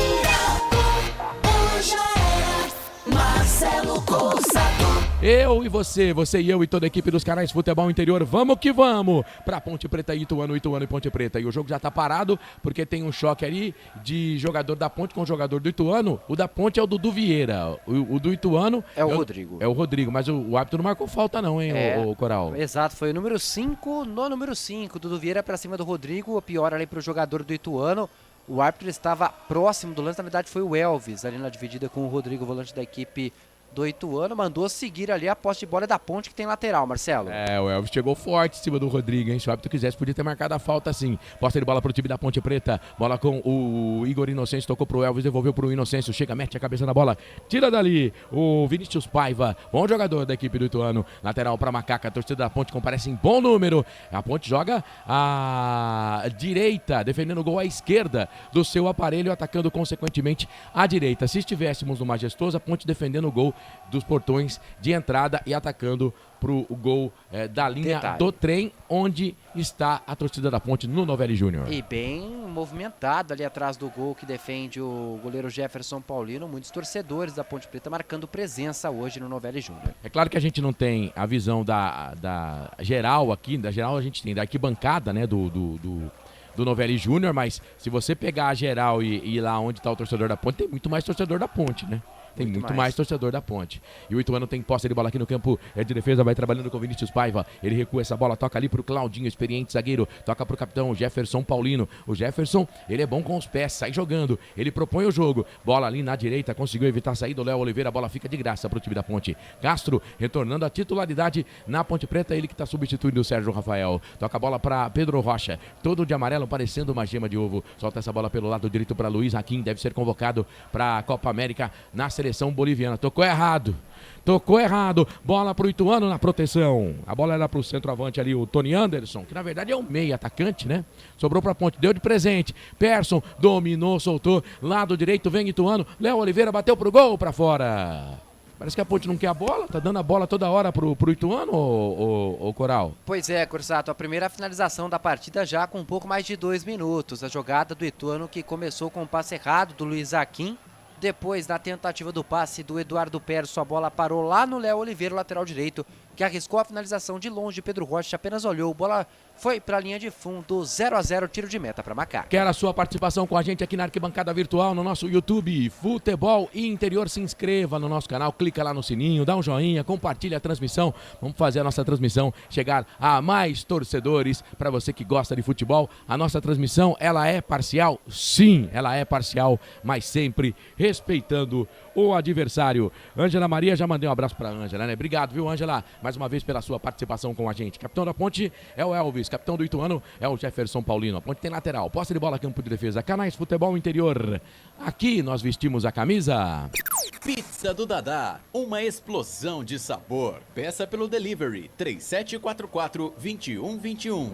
Hoje é Marcelo Corsato. Eu e você e eu e toda a equipe dos canais Futebol Interior, vamos que vamos pra Ponte Preta e Ituano, Ituano e Ponte Preta. E o jogo já tá parado, porque tem um choque ali de jogador da Ponte com o jogador do Ituano. O da Ponte é o Dudu Vieira, o do Ituano é o Rodrigo. É o Rodrigo, mas o árbitro não marcou falta não, hein, o Coral? Exato, foi o número 5, no número 5, Dudu Vieira pra cima do Rodrigo, o pior ali pro jogador do Ituano. O árbitro estava próximo do lance, na verdade foi o Elvis, ali na dividida com o Rodrigo, volante da equipe do Ituano, mandou seguir ali a posse de bola da Ponte, que tem lateral, Marcelo. O Elvis chegou forte em cima do Rodrigo, hein? Se o árbitro quisesse, podia ter marcado a falta sim. Posse de bola pro time da Ponte Preta, bola com o Igor Inocêncio, tocou pro Elvis, devolveu pro Inocêncio, chega, mete a cabeça na bola, tira dali o Vinícius Paiva, bom jogador da equipe do Ituano, lateral pra Macaca, a torcida da Ponte comparece em bom número, a Ponte joga à direita, defendendo o gol à esquerda do seu aparelho, atacando consequentemente à direita. Se estivéssemos no Majestoso, a Ponte defendendo o gol dos portões de entrada e atacando pro gol da linha do trem, onde está a torcida da Ponte no Novelli Júnior. E bem movimentado ali atrás do gol que defende o goleiro Jefferson Paulino, muitos torcedores da Ponte Preta marcando presença hoje no Novelli Júnior. É claro que a gente não tem a visão da geral aqui, da geral a gente tem da arquibancada, né, do Novelli Júnior, mas se você pegar a geral e ir lá onde está o torcedor da Ponte, tem muito mais torcedor da Ponte, né? Tem muito mais torcedor da Ponte. E o Ituano tem posse de bola aqui no campo de defesa, vai trabalhando com o Vinícius Paiva. Ele recua essa bola, toca ali pro Claudinho, experiente zagueiro. Toca pro capitão Jefferson Paulino. O Jefferson, ele é bom com os pés, sai jogando. Ele propõe o jogo. Bola ali na direita, conseguiu evitar a saída do Léo Oliveira. A bola fica de graça pro time da Ponte. Castro, retornando a titularidade na Ponte Preta. Ele que tá substituindo o Sérgio Rafael. Toca a bola pra Pedro Rocha. Todo de amarelo, parecendo uma gema de ovo. Solta essa bola pelo lado direito pra Luiz Raquim. Deve ser convocado pra Copa América na seleção boliviana. Tocou errado. Bola pro Ituano na proteção. A bola era pro centroavante ali, o Tony Anderson, que na verdade é um meio atacante, né? Sobrou pra Ponte, deu de presente. Persson dominou, soltou. Lado direito, vem Ituano. Léo Oliveira bateu pro gol, pra fora. Parece que a Ponte não quer a bola, tá dando a bola toda hora pro Ituano, o Coral? Pois é, Corsato, a primeira finalização da partida já com um pouco mais de 2 minutos. A jogada do Ituano que começou com o passe errado do Luiz Raquim. Depois, na tentativa do passe do Eduardo Persson, a bola parou lá no Léo Oliveira, lateral direito, que arriscou a finalização de longe. Pedro Rocha apenas olhou, a bola foi para a linha de fundo, 0-0, tiro de meta para Macaca. Quer a sua participação com a gente aqui na arquibancada virtual, no nosso YouTube, Futebol Interior. Se inscreva no nosso canal, clica lá no sininho, dá um joinha, compartilha a transmissão. Vamos fazer a nossa transmissão chegar a mais torcedores. Para você que gosta de futebol, a nossa transmissão, ela é parcial? Sim, ela é parcial, mas sempre respeitando o adversário. Ângela Maria, já mandei um abraço para Ângela, né? Obrigado, viu, Ângela, mais uma vez pela sua participação com a gente. Capitão da Ponte é o Elvis, capitão do Ituano é o Jefferson Paulino. A Ponte tem lateral, posse de bola, campo de defesa. Canais Futebol Interior. Aqui nós vestimos a camisa. Pizza do Dadá, uma explosão de sabor. Peça pelo delivery 3744-2121.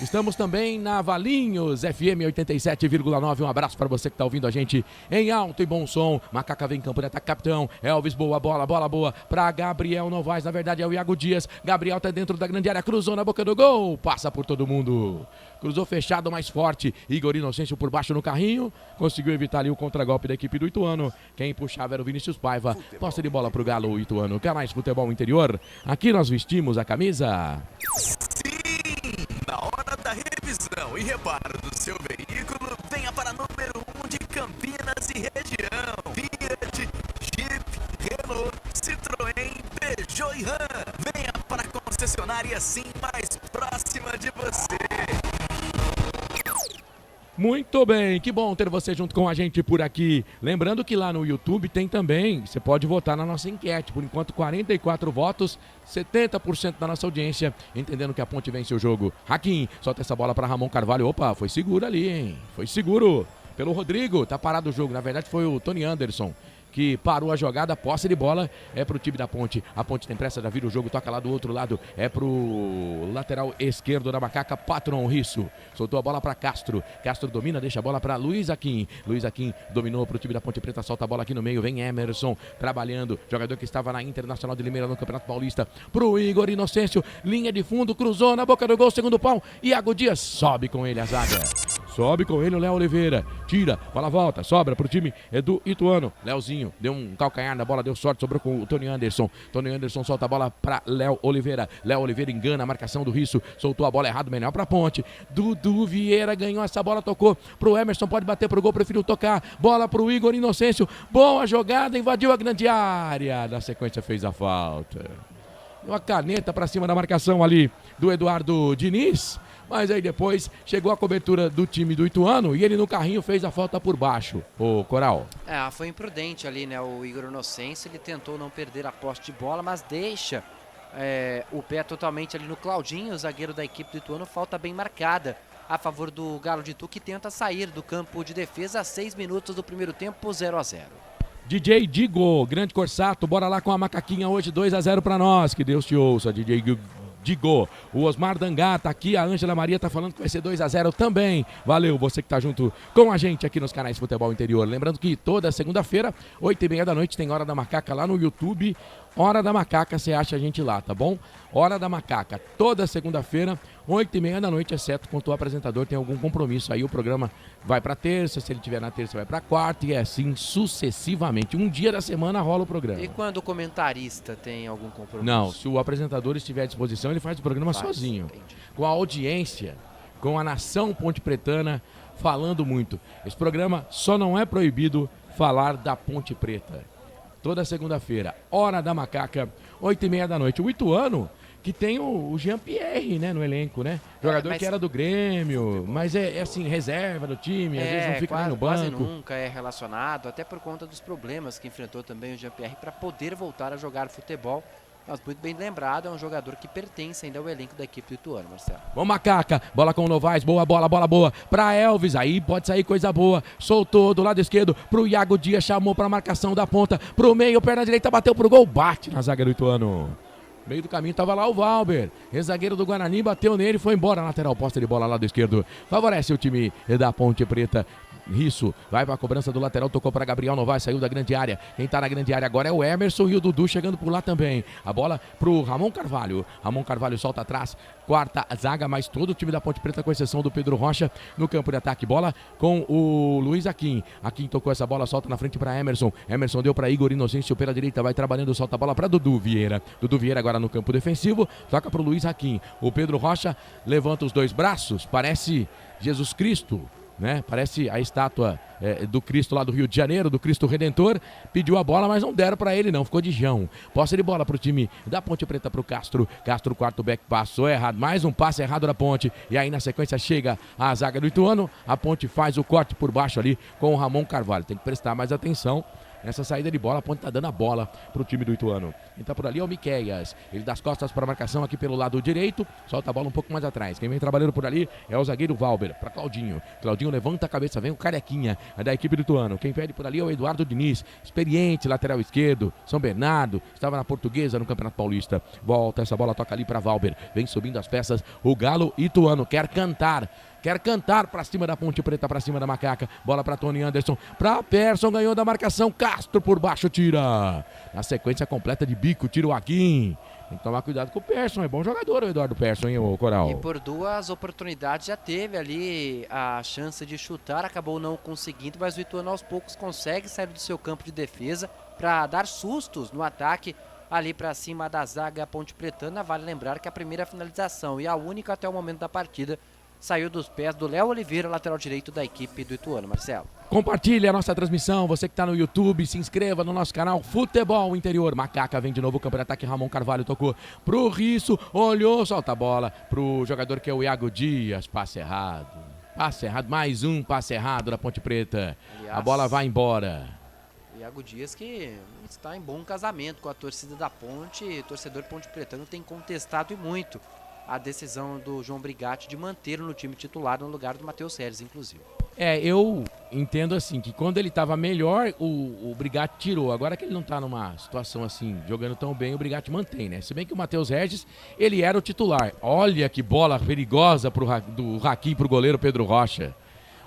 Estamos também na Valinhos FM 87,9. Um abraço para você que está ouvindo a gente em alto e bom som. Macaca vem em campo de ataque, capitão. Elvis, boa bola boa para Gabriel Novaes. Na verdade é o Iago Dias. Gabriel tá dentro da grande área, cruzou na boca do gol. Passa por todo mundo. Cruzou fechado, mais forte. Igor Inocêncio por baixo no carrinho. Conseguiu evitar ali o contragolpe da equipe do Ituano. Quem puxava era o Vinícius Paiva. Posse de bola pro Galo Ituano. Canais Futebol Interior. Aqui nós vestimos a camisa. Na hora da revisão e reparo do seu veículo, venha para número 1 de Campinas e região. Fiat, Jeep, Renault, Citroën, Peugeot e Ram. Venha para a concessionária assim mais próxima de você. Muito bem, que bom ter você junto com a gente por aqui. Lembrando que lá no YouTube tem também, você pode votar na nossa enquete. Por enquanto, 44 votos, 70% da nossa audiência entendendo que a Ponte vence o jogo. Hakim, solta essa bola para Ramon Carvalho. Opa, foi seguro ali, hein? Foi seguro pelo Rodrigo. Tá parado o jogo. Na verdade, foi o Tony Anderson que parou a jogada, posse de bola, é pro time da Ponte. A Ponte tem pressa, já vira o jogo, toca lá do outro lado, é pro lateral esquerdo da Macaca, Patron Risso. Soltou a bola para Castro. Castro domina, deixa a bola para Luiz Aquim. Luiz Aquim dominou pro time da Ponte Preta, solta a bola aqui no meio, vem Emerson trabalhando, jogador que estava na Internacional de Limeira no Campeonato Paulista, pro Igor Inocêncio, linha de fundo, cruzou na boca do gol, segundo pau, Iago Dias sobe com ele a zaga. Sobe com ele o Léo Oliveira, tira, bola volta, sobra pro time do Ituano. Léozinho deu um calcanhar na bola, deu sorte, sobrou com o Tony Anderson. Tony Anderson solta a bola pra Léo Oliveira. Léo Oliveira engana a marcação do Risso, soltou a bola errado, melhor pra Ponte. Dudu Vieira ganhou essa bola, tocou pro Emerson, pode bater pro gol, preferiu tocar. Bola pro Igor Inocêncio, boa jogada, invadiu a grande área. Na sequência fez a falta. Deu uma caneta pra cima da marcação ali do Eduardo Diniz. Mas aí depois chegou a cobertura do time do Ituano e ele no carrinho fez a falta por baixo, o Coral. Foi imprudente ali, né? O Igor Inocêncio, ele tentou não perder a posse de bola, mas deixa o pé totalmente ali no Claudinho, o zagueiro da equipe do Ituano, falta bem marcada a favor do Galo de Itu, que tenta sair do campo de defesa a 6 minutos do primeiro tempo, 0-0. DJ Digo, grande Corsato, bora lá com a macaquinha hoje, 2-0 pra nós, que Deus te ouça, DJ Digo. O Osmar Dangá tá aqui, a Ângela Maria tá falando que vai ser 2-0 também. Valeu, você que tá junto com a gente aqui nos canais Futebol Interior. Lembrando que toda segunda-feira, 8h30 da noite, tem Hora da Macaca lá no YouTube. Hora da Macaca, você acha a gente lá, tá bom? Hora da Macaca, toda segunda-feira, 8h30 da noite, exceto quando o apresentador tem algum compromisso. Aí o programa vai pra terça, se ele tiver na terça vai pra quarta e assim sucessivamente. Um dia da semana rola o programa. E quando o comentarista tem algum compromisso? Não, se o apresentador estiver à disposição, ele faz o programa sozinho. Entendi. Com a audiência, com a nação ponte-pretana falando muito. Esse programa só não é proibido falar da Ponte Preta. Toda segunda-feira, Hora da Macaca, 8h30 da noite. O Ituano, que tem o Jean-Pierre, né, no elenco, né? Jogador que era do Grêmio, mas é assim, reserva do time, às vezes não fica nem no banco. Quase nunca é relacionado, até por conta dos problemas que enfrentou também o Jean-Pierre para poder voltar a jogar futebol. Mas muito bem lembrado, é um jogador que pertence ainda ao elenco da equipe do Ituano, Marcelo. Bom, Macaca, bola com o Novaes, boa bola pra Elvis, aí pode sair coisa boa, soltou do lado esquerdo pro Iago Dias, chamou pra marcação da ponta, pro meio, perna direita, bateu pro gol, bate na zaga do Ituano. Meio do caminho tava lá o Valber, ex-zagueiro do Guarani, bateu nele, foi embora, lateral, posta de bola lado esquerdo, favorece o time da Ponte Preta. Risso, vai para a cobrança do lateral, tocou para Gabriel Novaes, saiu da grande área. Quem tá na grande área agora é o Emerson e o Dudu chegando por lá também. A bola pro Ramon Carvalho. Ramon Carvalho solta atrás, quarta zaga, mas todo o time da Ponte Preta, com exceção do Pedro Rocha, no campo de ataque. Bola com o Luiz Aquim. Aquim tocou essa bola, solta na frente para Emerson. Emerson deu para Igor Inocêncio pela direita, vai trabalhando, solta a bola para Dudu Vieira. Dudu Vieira agora no campo defensivo, toca pro Luiz Aquim. O Pedro Rocha levanta os dois braços, parece Jesus Cristo, né? Parece a estátua do Cristo lá do Rio de Janeiro, do Cristo Redentor. Pediu a bola, mas não deram pra ele não, ficou de jão. Posse de bola pro time da Ponte Preta, pro Castro. Castro, quarto back, passou errado, mais um passe errado da Ponte. E aí na sequência chega a zaga do Ituano, a Ponte faz o corte por baixo ali com o Ramon Carvalho. Tem que prestar mais atenção nessa saída de bola. A Ponte tá dando a bola pro time do Ituano. Quem tá por ali é o Miqueias. Ele dá as costas para a marcação aqui pelo lado direito. Solta a bola um pouco mais atrás. Quem vem trabalhando por ali é o zagueiro Valber. Para Claudinho. Claudinho levanta a cabeça. Vem o Carequinha da equipe do Ituano. Quem pede por ali é o Eduardo Diniz. Experiente, lateral esquerdo. São Bernardo. Estava na Portuguesa no Campeonato Paulista. Volta essa bola, toca ali para Valber. Vem subindo as peças. O Galo Ituano quer cantar pra cima da Ponte Preta, pra cima da Macaca. Bola pra Tony Anderson, pra Persson, ganhou da marcação. Castro por baixo, tira. Na sequência completa de bico, tira o Aquim. Tem que tomar cuidado com o Persson, é bom jogador o Eduardo Persson, hein, o Coral? E por duas oportunidades já teve ali a chance de chutar, acabou não conseguindo, mas o Ituano aos poucos consegue sair do seu campo de defesa para dar sustos no ataque ali para cima da zaga Ponte Pretana. Vale lembrar que a primeira finalização e a única até o momento da partida saiu dos pés do Léo Oliveira, lateral direito da equipe do Ituano, Marcelo. Compartilhe a nossa transmissão, você que está no YouTube, se inscreva no nosso canal Futebol Interior. Macaca vem de novo, o campo de ataque, Ramon Carvalho tocou pro Risso, olhou, solta a bola pro jogador que é o Iago Dias, passe errado. Passe errado, mais um passe errado da Ponte Preta. Aliás, a bola vai embora. Iago Dias que está em bom casamento com a torcida da Ponte. O torcedor Ponte Pretano tem contestado e muito a decisão do João Brigatti de mantê-lo no time titular no lugar do Matheus Sérgio, inclusive. Eu entendo assim, que quando ele estava melhor, o Brigatti tirou. Agora que ele não está numa situação assim, jogando tão bem, o Brigatti mantém, né? Se bem que o Matheus Regis, ele era o titular. Olha que bola perigosa do Hakim pro goleiro Pedro Rocha.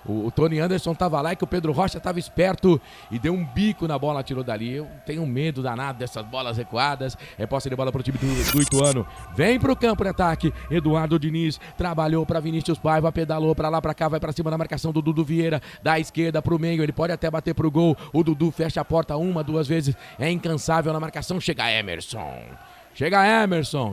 O Tony Anderson estava lá e que o Pedro Rocha estava esperto e deu um bico na bola, tirou dali. Eu tenho medo danado dessas bolas recuadas. É posse de bola para o time do Ituano. Vem para o campo de ataque. Eduardo Diniz trabalhou para Vinícius Paiva, pedalou para lá, para cá, vai para cima da marcação do Dudu Vieira, da esquerda para o meio. Ele pode até bater para o gol. O Dudu fecha a porta uma, duas vezes. É incansável na marcação. Chega Emerson.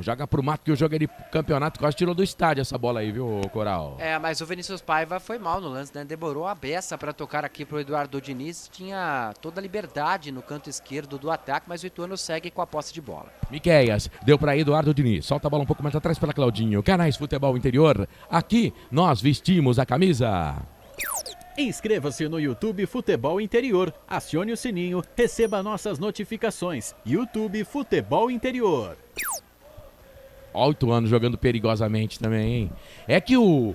Joga pro mato que o jogo é de campeonato, quase tirou do estádio essa bola aí, viu, Coral? Mas o Vinícius Paiva foi mal no lance, né? Demorou a beça para tocar aqui pro Eduardo Diniz. Tinha toda a liberdade no canto esquerdo do ataque, mas o Ituano segue com a posse de bola. Miqueias, deu para Eduardo Diniz. Solta a bola um pouco mais atrás para Claudinho. Canais Futebol Interior. Aqui nós vestimos a camisa. Inscreva-se no YouTube Futebol Interior, acione o sininho, receba nossas notificações. YouTube Futebol Interior. 8 anos jogando perigosamente também, hein? É que o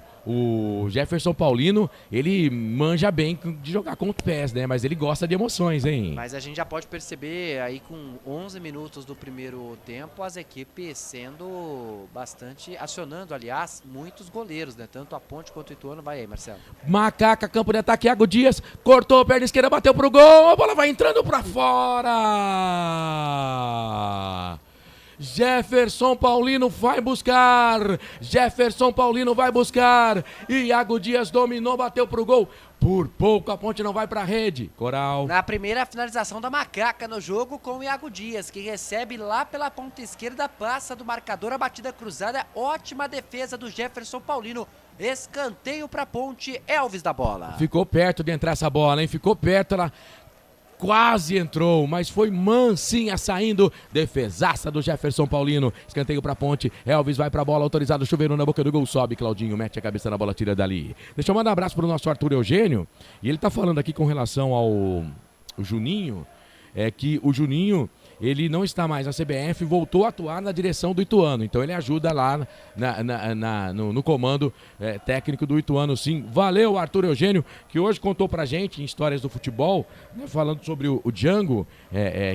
Jefferson Paulino, ele manja bem de jogar com os pés, né? Mas ele gosta de emoções, hein? Mas a gente já pode perceber aí com 11 minutos do primeiro tempo, as equipes sendo bastante, acionando, aliás, muitos goleiros, né? Tanto a Ponte quanto o Ituano. Vai aí, Marcelo. Macaca, campo de ataque, Iago Dias, cortou, perna esquerda, bateu pro gol, a bola vai entrando pra fora! Jefferson Paulino vai buscar, Iago Dias dominou, bateu pro gol, por pouco a Ponte não vai pra rede, Coral. Na primeira finalização da Macaca no jogo com o Iago Dias, que recebe lá pela ponta esquerda, passa do marcador, a batida cruzada, ótima defesa do Jefferson Paulino, escanteio pra Ponte, Elvis da bola. Ficou perto de entrar essa bola, hein, ficou perto, ela quase entrou, mas foi mansinha saindo. Defesaça do Jefferson Paulino. Escanteio pra Ponte. Elvis vai pra bola, autorizado. Chuveiro na boca do gol. Sobe, Claudinho. Mete a cabeça na bola, tira dali. Deixa eu mandar um abraço pro nosso Arthur Eugênio. E ele tá falando aqui com relação ao Juninho. É que o Juninho, ele não está mais na CBF, voltou a atuar na direção do Ituano. Então ele ajuda lá no comando técnico do Ituano, sim. Valeu, Arthur Eugênio, que hoje contou pra gente em Histórias do Futebol, né, falando sobre o Django,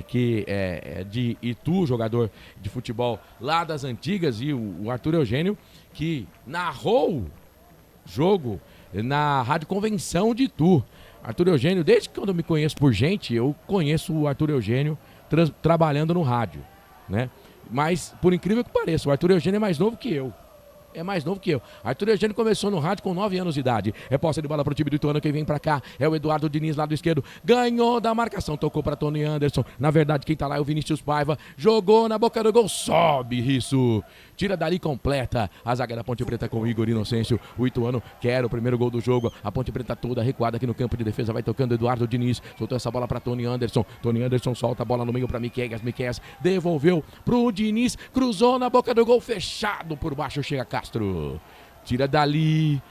que é de Itu, jogador de futebol lá das antigas, e o Arthur Eugênio, que narrou jogo na Rádio Convenção de Itu. Arthur Eugênio, desde que eu me conheço por gente, eu conheço o Arthur Eugênio trabalhando no rádio, né? Mas, por incrível que pareça, o Arthur Eugênio é mais novo que eu. Arthur Eugênio começou no rádio com 9 anos de idade. É posse de bola pro time do Ituano, quem vem pra cá é o Eduardo Diniz, lado esquerdo. Ganhou da marcação, tocou pra Tony Anderson. Na verdade, quem tá lá é o Vinícius Paiva. Jogou na boca do gol, sobe isso. Tira dali, completa a zaga da Ponte Preta com o Igor Inocêncio. O Ituano quer o primeiro gol do jogo. A Ponte Preta toda recuada aqui no campo de defesa. Vai tocando Eduardo Diniz. Soltou essa bola pra Tony Anderson. Tony Anderson solta a bola no meio pra Miqueias. Miqueias devolveu pro Diniz. Cruzou na boca do gol, fechado por baixo. Chega Castro. Tira dali.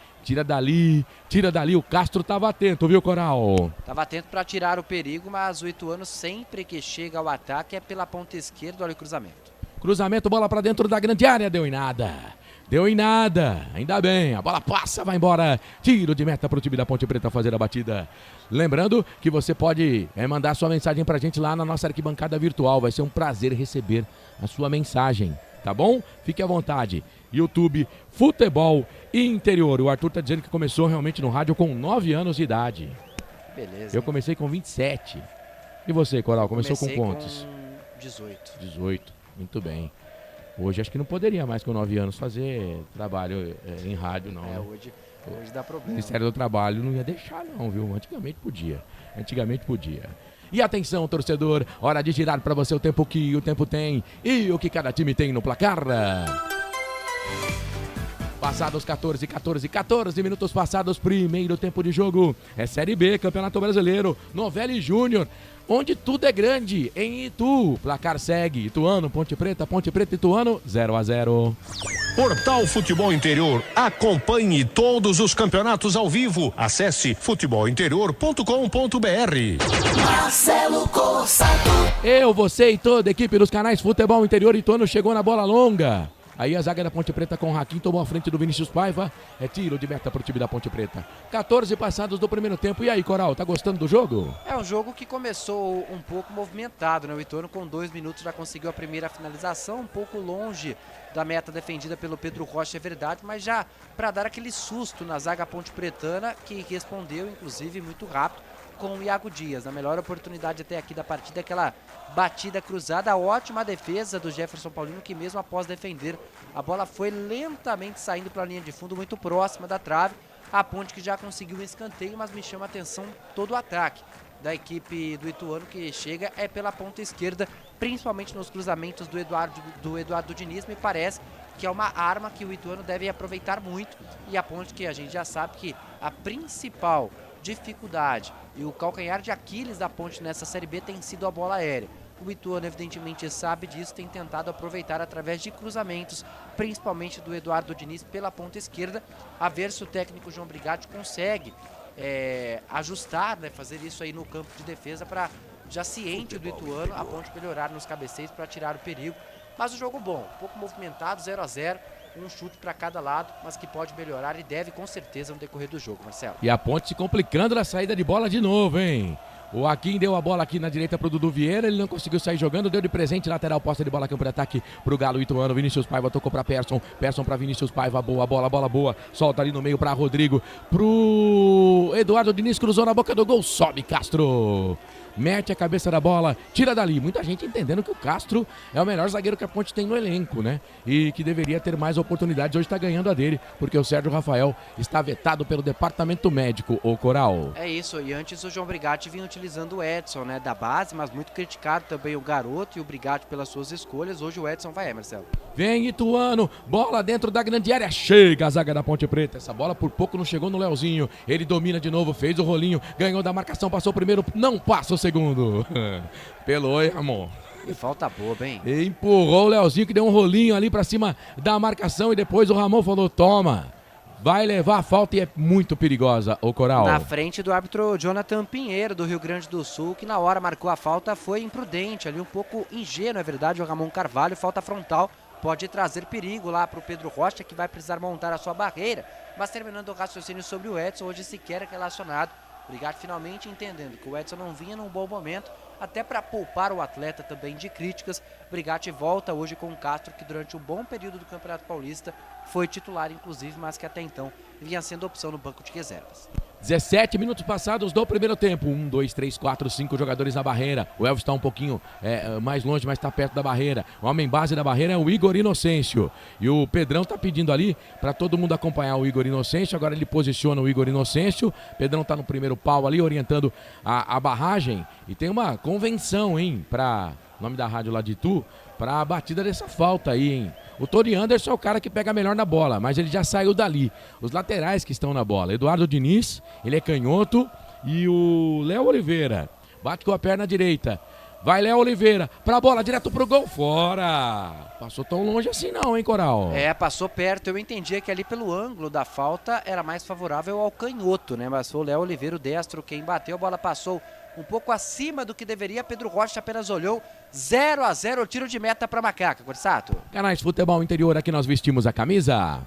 O Castro tava atento, viu, Coral? Tava atento pra tirar o perigo, mas o Ituano sempre que chega ao ataque é pela ponta esquerda. Olha o cruzamento. Cruzamento, bola pra dentro da grande área, deu em nada, ainda bem, a bola passa, vai embora, tiro de meta pro time da Ponte Preta fazer a batida. Lembrando que você pode mandar sua mensagem pra gente lá na nossa arquibancada virtual, vai ser um prazer receber a sua mensagem, tá bom? Fique à vontade. YouTube Futebol Interior, o Arthur tá dizendo que começou realmente no rádio com 9 anos de idade. Beleza. Eu comecei com 27. E você, Coral, começou com quantos? Com 18. Muito bem. Hoje acho que não poderia mais com 9 anos fazer trabalho em rádio, não. Hoje dá problema. O Ministério do Trabalho não ia deixar, não, viu? Antigamente podia. E atenção, torcedor, hora de girar para você o tempo que o tempo tem e o que cada time tem no placar. Passados 14 minutos passados, primeiro tempo de jogo. É Série B, Campeonato Brasileiro, Novelli Júnior, onde tudo é grande, em Itu. Placar segue, Ituano, Ponte Preta, Ituano, 0-0. Portal Futebol Interior. Acompanhe todos os campeonatos ao vivo. Acesse futebolinterior.com.br. Marcelo Cossato. Eu, você e toda a equipe dos canais Futebol Interior Ituano chegou na bola longa. Aí a zaga da Ponte Preta com o Raquim tomou a frente do Vinícius Paiva. É tiro de meta pro time da Ponte Preta. 14 passados do primeiro tempo. E aí, Coral, tá gostando do jogo? É um jogo que começou um pouco movimentado, né? O Ituano com 2 minutos já conseguiu a primeira finalização, um pouco longe da meta defendida pelo Pedro Rocha, é verdade, mas já para dar aquele susto na zaga ponte pretana, que respondeu, inclusive, muito rápido com o Iago Dias. Na melhor oportunidade até aqui da partida, aquela batida cruzada, ótima defesa do Jefferson Paulino, que mesmo após defender, a bola foi lentamente saindo para a linha de fundo, muito próxima da trave. A Ponte que já conseguiu um escanteio, mas me chama a atenção todo o ataque da equipe do Ituano, que chega é pela ponta esquerda, principalmente nos cruzamentos do Eduardo Diniz. Me parece que é uma arma que o Ituano deve aproveitar muito, e a Ponte, que a gente já sabe que a principal dificuldade e o calcanhar de Aquiles da Ponte nessa Série B tem sido a bola aérea. O Ituano evidentemente sabe disso, tem tentado aproveitar através de cruzamentos, principalmente do Eduardo Diniz pela ponta esquerda, a ver se o técnico João Brigatti consegue ajustar, né, fazer isso aí no campo de defesa, para, já ciente do Ituano, a Ponte melhorar nos cabeceiros para tirar o perigo. Mas o jogo bom, um pouco movimentado, 0-0, um chute para cada lado, mas que pode melhorar e deve com certeza no decorrer do jogo, Marcelo. E a Ponte se complicando na saída de bola de novo, hein? O Akin deu a bola aqui na direita pro Dudu Vieira, ele não conseguiu sair jogando, deu de presente, lateral, posta de bola, campo de ataque pro Galo Ituano. Vinícius Paiva tocou pra Persson pra Vinícius Paiva, boa bola boa, solta ali no meio pra Rodrigo, pro Eduardo Diniz, cruzou na boca do gol, sobe Castro, mete a cabeça da bola, tira dali. Muita gente entendendo que o Castro é o melhor zagueiro que a Ponte tem no elenco, né? E que deveria ter mais oportunidades, hoje tá ganhando a dele, porque o Sérgio Rafael está vetado pelo departamento médico, o Coral. É isso, e antes o João Brigatti vinha utilizando o Edson, né, da base, mas muito criticado também o garoto e o Brigatti pelas suas escolhas. Hoje o Edson vai, Marcelo. Vem Ituano, bola dentro da grande área, chega a zaga da Ponte Preta. Essa bola por pouco não chegou no Leozinho, ele domina de novo, fez o rolinho, ganhou da marcação, passou o primeiro, não passa o segundo. Pelou, hein, Ramon? E falta boba, hein? E empurrou o Leozinho, que deu um rolinho ali pra cima da marcação, e depois o Ramon falou, toma, vai levar a falta, e é muito perigosa, o Coral. Na frente do árbitro Jonathan Pinheiro, do Rio Grande do Sul, que na hora marcou a falta, foi imprudente, ali um pouco ingênuo, é verdade, o Ramon Carvalho, falta frontal, pode trazer perigo lá para o Pedro Rocha, que vai precisar montar a sua barreira. Mas terminando o raciocínio sobre o Edson, hoje sequer é relacionado. Brigatti finalmente entendendo que o Edson não vinha num bom momento, até para poupar o atleta também de críticas. Brigatti volta hoje com o Castro, que durante um bom período do Campeonato Paulista foi titular inclusive, mas que até então vinha sendo opção no banco de reservas. 17 minutos passados do primeiro tempo. 1, 2, 3, 4, 5 jogadores na barreira. O Elvis está um pouquinho mais longe, mas está perto da barreira. O homem base da barreira é o Igor Inocêncio. E o Pedrão está pedindo ali para todo mundo acompanhar o Igor Inocêncio. Agora ele posiciona o Igor Inocêncio. Pedrão está no primeiro pau ali, orientando a barragem. E tem uma convenção, hein, para nome da rádio lá de Itu, para a batida dessa falta aí, hein. O Tony Anderson é o cara que pega melhor na bola, mas ele já saiu dali. Os laterais que estão na bola. Eduardo Diniz, ele é canhoto. E o Léo Oliveira bate com a perna direita. Vai Léo Oliveira, pra bola, direto pro gol, fora. Passou tão longe assim não, hein, Coral? Passou perto. Eu entendia que ali pelo ângulo da falta era mais favorável ao canhoto, né? Mas foi o Léo Oliveira, o destro, quem bateu. A bola passou um pouco acima do que deveria. Pedro Rocha apenas olhou. 0-0, tiro de meta para Macaca, Corsato. Canais Futebol Interior, aqui nós vestimos a camisa.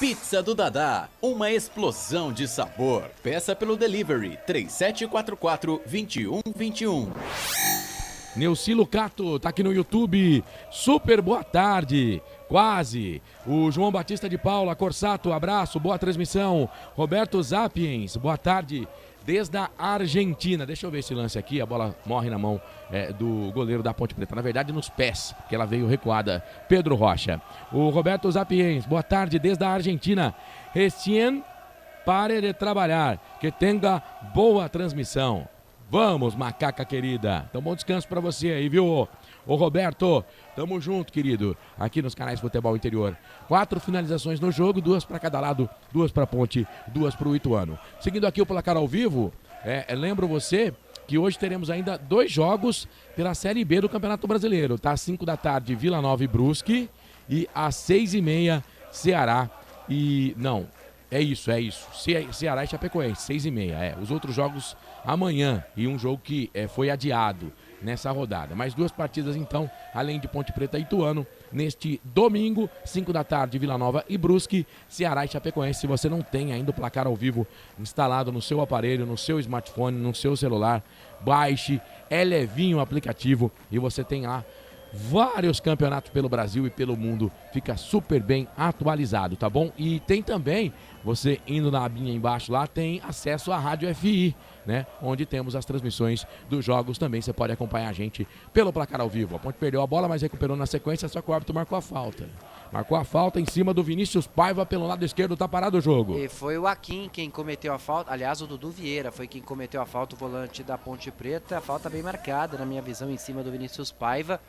Pizza do Dadá, uma explosão de sabor. Peça pelo delivery 3744-2121. Neucilo Cato tá aqui no YouTube. Super boa tarde. Quase. O João Batista de Paula, Corsato, abraço, boa transmissão. Roberto Zapiens, boa tarde. Desde a Argentina. Deixa eu ver esse lance aqui. A bola morre na mão do goleiro da Ponte Preta. Na verdade, nos pés, porque ela veio recuada. Pedro Rocha. O Roberto Zapiens. Boa tarde, desde a Argentina. Recien, pare de trabalhar. Que tenha boa transmissão. Vamos, Macaca querida. Então, bom descanso pra você aí, viu? Ô Roberto, tamo junto, querido, aqui nos canais Futebol Interior. 4 finalizações no jogo, 2 para cada lado, 2 para Ponte, 2 para o Ituano. Seguindo aqui o placar ao vivo, lembro você que hoje teremos ainda 2 jogos pela Série B do Campeonato Brasileiro, tá? Às 5 da tarde, Vila Nova e Brusque, e às 6h30, Ceará e... Não, é isso. Ceará e Chapecoense, 6h30. Os outros jogos amanhã e um jogo que foi adiado nessa rodada. Mais 2 partidas então, além de Ponte Preta e Ituano, neste domingo, 5 da tarde, Vila Nova e Brusque, Ceará e Chapecoense. Se você não tem ainda o placar ao vivo instalado no seu aparelho, no seu smartphone, no seu celular, baixe, é levinho o aplicativo e você tem lá vários campeonatos pelo Brasil e pelo mundo, fica super bem atualizado, tá bom? E tem também, você indo na abinha embaixo lá, tem acesso à Rádio FI, né? Onde temos as transmissões dos jogos também, você pode acompanhar a gente pelo placar ao vivo. A Ponte perdeu a bola, mas recuperou na sequência, só que o árbitro marcou a falta. Marcou a falta em cima do Vinícius Paiva pelo lado esquerdo, tá parado o jogo. E foi o Akin quem cometeu a falta, aliás o Dudu Vieira foi quem cometeu a falta, o volante da Ponte Preta, a falta bem marcada na minha visão em cima do Vinícius Paiva.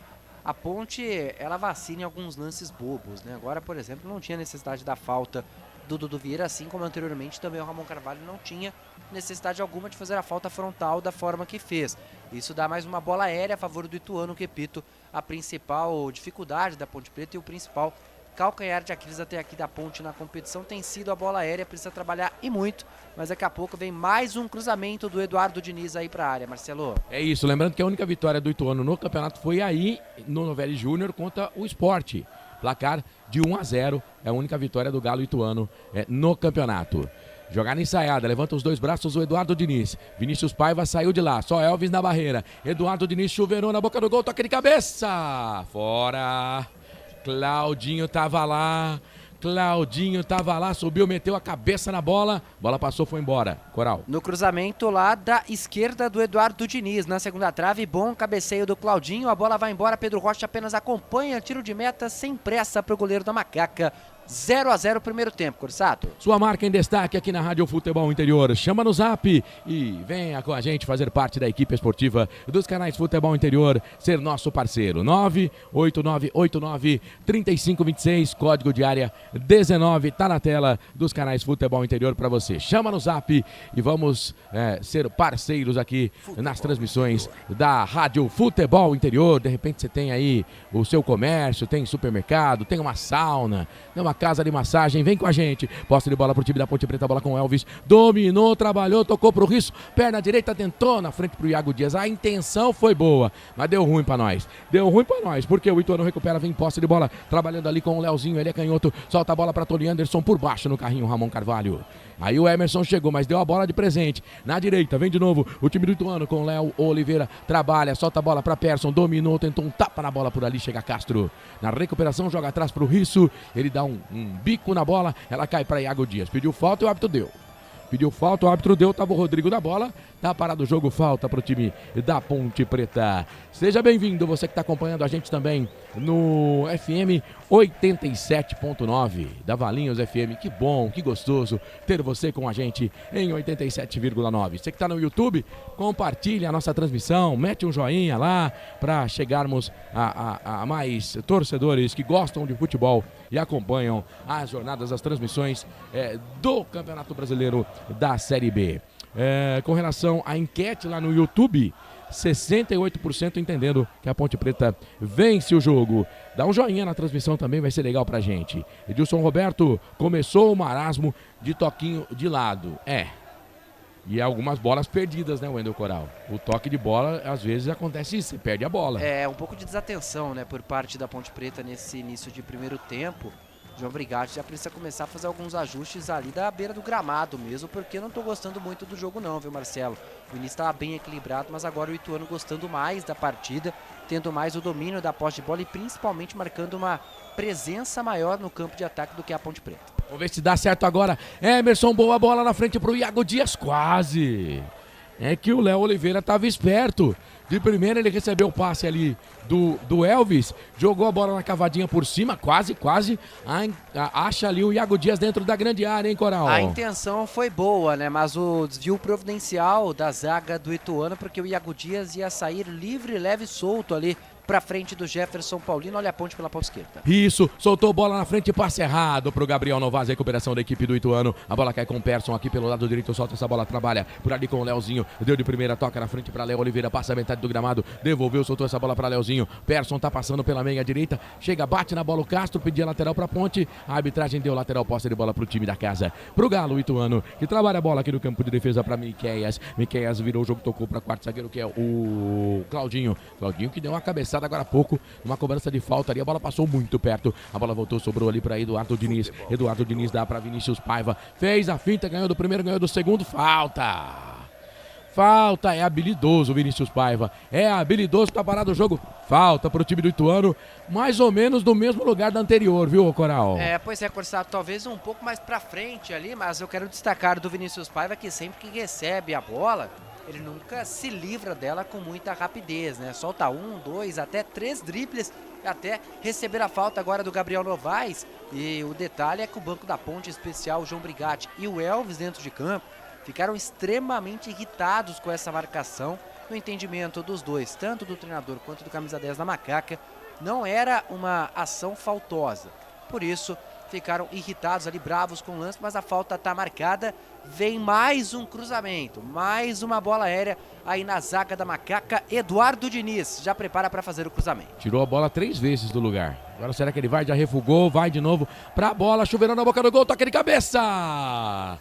A Ponte, ela vacina em alguns lances bobos, né? Agora, por exemplo, não tinha necessidade da falta do Dudu Vieira, assim como anteriormente também o Ramon Carvalho não tinha necessidade alguma de fazer a falta frontal da forma que fez. Isso dá mais uma bola aérea a favor do Ituano, que, repito, a principal dificuldade da Ponte Preta e o principal calcanhar de Aquiles até aqui da Ponte na competição tem sido a bola aérea, precisa trabalhar e muito, mas daqui a pouco vem mais um cruzamento do Eduardo Diniz aí pra área, Marcelo. É isso, lembrando que a única vitória do Ituano no campeonato foi aí no Novelli Júnior contra o Sport. Placar de 1-0, é a única vitória do Galo Ituano no campeonato. Jogada ensaiada, levanta os 2 braços o Eduardo Diniz. Vinícius Paiva saiu de lá, só Elvis na barreira. Eduardo Diniz chuveirou na boca do gol, toque de cabeça. Fora. Claudinho tava lá, subiu, meteu a cabeça na bola, bola passou, foi embora. Coral. No cruzamento lá da esquerda do Eduardo Diniz, na segunda trave, bom cabeceio do Claudinho, a bola vai embora, Pedro Rocha apenas acompanha, tiro de meta sem pressa para o goleiro da Macaca. 0-0 primeiro tempo, Corsato. Sua marca em destaque aqui na Rádio Futebol Interior. Chama no zap e venha com a gente fazer parte da equipe esportiva dos canais Futebol Interior, ser nosso parceiro. 98989-3526, código de área 19, tá na tela dos canais Futebol Interior para você. Chama no zap e vamos ser parceiros aqui nas transmissões da Rádio Futebol Interior. De repente você tem aí o seu comércio, tem supermercado, tem uma sauna, tem uma casa de massagem, vem com a gente. Posse de bola pro time da Ponte Preta, bola com o Elvis, dominou, trabalhou, tocou pro Risso, perna direita, tentou na frente pro Iago Dias. A intenção foi boa, mas deu ruim pra nós. Porque o Ituano recupera, vem posse de bola, trabalhando ali com o Leozinho, ele é canhoto, solta a bola pra Tony Anderson por baixo no carrinho, Ramon Carvalho. Aí o Emerson chegou, mas deu a bola de presente. Na direita, vem de novo o time do Ituano com o Léo Oliveira. Trabalha, solta a bola para Persson, dominou, tentou um tapa na bola por ali, chega Castro. Na recuperação, joga atrás pro Risso. Ele dá um bico na bola, ela cai para Iago Dias. Pediu falta e o árbitro deu. Tava o Rodrigo da bola, tá parado o jogo, falta pro time da Ponte Preta. Seja bem-vindo, você que está acompanhando a gente também no FM 87.9 da Valinhos FM. Que bom, que gostoso ter você com a gente em 87,9. Você que está no YouTube, compartilhe a nossa transmissão, mete um joinha lá para chegarmos a mais torcedores que gostam de futebol e acompanham as jornadas, as transmissões do Campeonato Brasileiro da Série B. Com relação à enquete lá no YouTube, 68% entendendo que a Ponte Preta vence o jogo. Dá um joinha na transmissão também, vai ser legal pra gente. Edilson Roberto, começou o marasmo de toquinho de lado. E algumas bolas perdidas, né, Wendel Coral? O toque de bola, às vezes acontece isso, você perde a bola. Um pouco de desatenção, né, por parte da Ponte Preta nesse início de primeiro tempo. João Brigatti já precisa começar a fazer alguns ajustes ali da beira do gramado mesmo, porque eu não tô gostando muito do jogo não, viu, Marcelo? O início estava bem equilibrado, mas agora o Ituano gostando mais da partida, tendo mais o domínio da posse de bola e principalmente marcando uma presença maior no campo de ataque do que a Ponte Preta. Vamos ver se dá certo agora. Emerson, boa bola na frente pro Iago Dias, quase. É que o Léo Oliveira estava esperto. De primeira ele recebeu o passe ali do Elvis, jogou a bola na cavadinha por cima, quase, acha ali o Iago Dias dentro da grande área, hein, Coral? A intenção foi boa, né, mas o desvio providencial da zaga do Ituano, porque o Iago Dias ia sair livre, leve e solto ali pra frente do Jefferson Paulino. Olha a ponte pela ponta esquerda. Isso, soltou bola na frente, passe errado pro Gabriel Novaes, recuperação da equipe do Ituano. A bola cai com o Persson aqui pelo lado direito, solta essa bola, trabalha por ali com o Leozinho. Deu de primeira, toca na frente pra Léo Oliveira, passa a metade do gramado, devolveu, soltou essa bola pra Leozinho. Persson tá passando pela meia direita, chega, bate na bola o Castro, pedia lateral pra ponte. A arbitragem deu lateral, posse de bola pro time da casa. Pro Galo Ituano, que trabalha a bola aqui no campo de defesa pra Miqueias. Miqueias virou o jogo, tocou pra quarto zagueiro, que é o Claudinho. Claudinho que deu uma cabeçada agora há pouco, uma cobrança de falta ali, a bola passou muito perto. A bola voltou, sobrou ali pra Eduardo Diniz. Eduardo Diniz dá pra Vinícius Paiva. Fez a finta, ganhou do primeiro, ganhou do segundo. Falta, é habilidoso o Vinícius Paiva. É habilidoso, tá parado o jogo. Falta pro time do Ituano, mais ou menos do mesmo lugar da anterior, viu, Coral? Pois é, Corsato, talvez um pouco mais pra frente ali, mas eu quero destacar do Vinícius Paiva que sempre que recebe a bola, ele nunca se livra dela com muita rapidez, né? Solta 1, 2, até 3 dribles até receber a falta agora do Gabriel Novaes. E o detalhe é que o banco da ponte especial, o João Brigatti e o Elvis dentro de campo, ficaram extremamente irritados com essa marcação. No entendimento dos dois, tanto do treinador quanto do camisa 10 da Macaca, não era uma ação faltosa. Por isso, ficaram irritados ali, bravos com o lance, mas a falta está marcada. Vem mais um cruzamento, mais uma bola aérea aí na zaga da Macaca. Eduardo Diniz já prepara para fazer o cruzamento. Tirou a bola 3 vezes do lugar. Agora será que ele vai? Já refugou, vai de novo pra bola, chuveirão na boca do gol, toque de cabeça!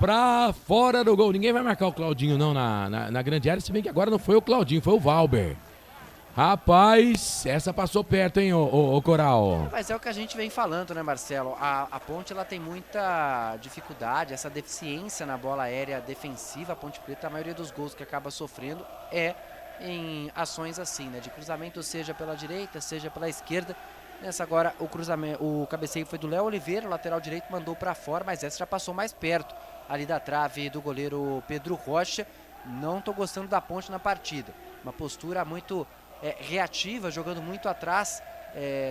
Pra fora do gol. Ninguém vai marcar o Claudinho não na grande área, se bem que agora não foi o Claudinho, foi o Valber. Rapaz, essa passou perto, hein, ô Coral? Mas é o que a gente vem falando, né, Marcelo? A Ponte, ela tem muita dificuldade, essa deficiência na bola aérea defensiva. A Ponte Preta, a maioria dos gols que acaba sofrendo é em ações assim, né? De cruzamento, seja pela direita, seja pela esquerda. Nessa agora, o cabeceio foi do Léo Oliveira, o lateral direito mandou pra fora, mas essa já passou mais perto ali da trave do goleiro Pedro Rocha. Não tô gostando da Ponte na partida. Uma postura muito reativa, jogando muito atrás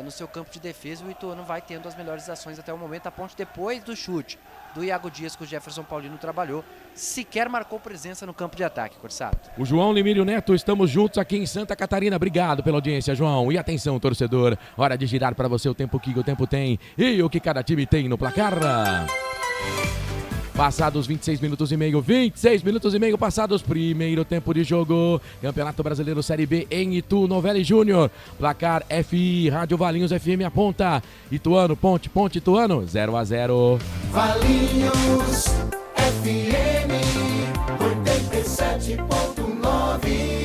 no seu campo de defesa. O Ituano vai tendo as melhores ações até o momento. A Ponte, depois do chute do Iago Dias, que o Jefferson Paulino trabalhou, sequer marcou presença no campo de ataque, Corsato. O João Limírio Neto, estamos juntos aqui em Santa Catarina. Obrigado pela audiência, João. E atenção, torcedor, hora de girar para você o tempo que o tempo tem e o que cada time tem no placar. Passados 26 minutos e meio, 26 minutos e meio passados, primeiro tempo de jogo, Campeonato Brasileiro Série B em Itu, Novelli Júnior, placar FI, Rádio Valinhos FM aponta, Ituano, Ponte, Ituano, 0-0. Valinhos FM 87.9.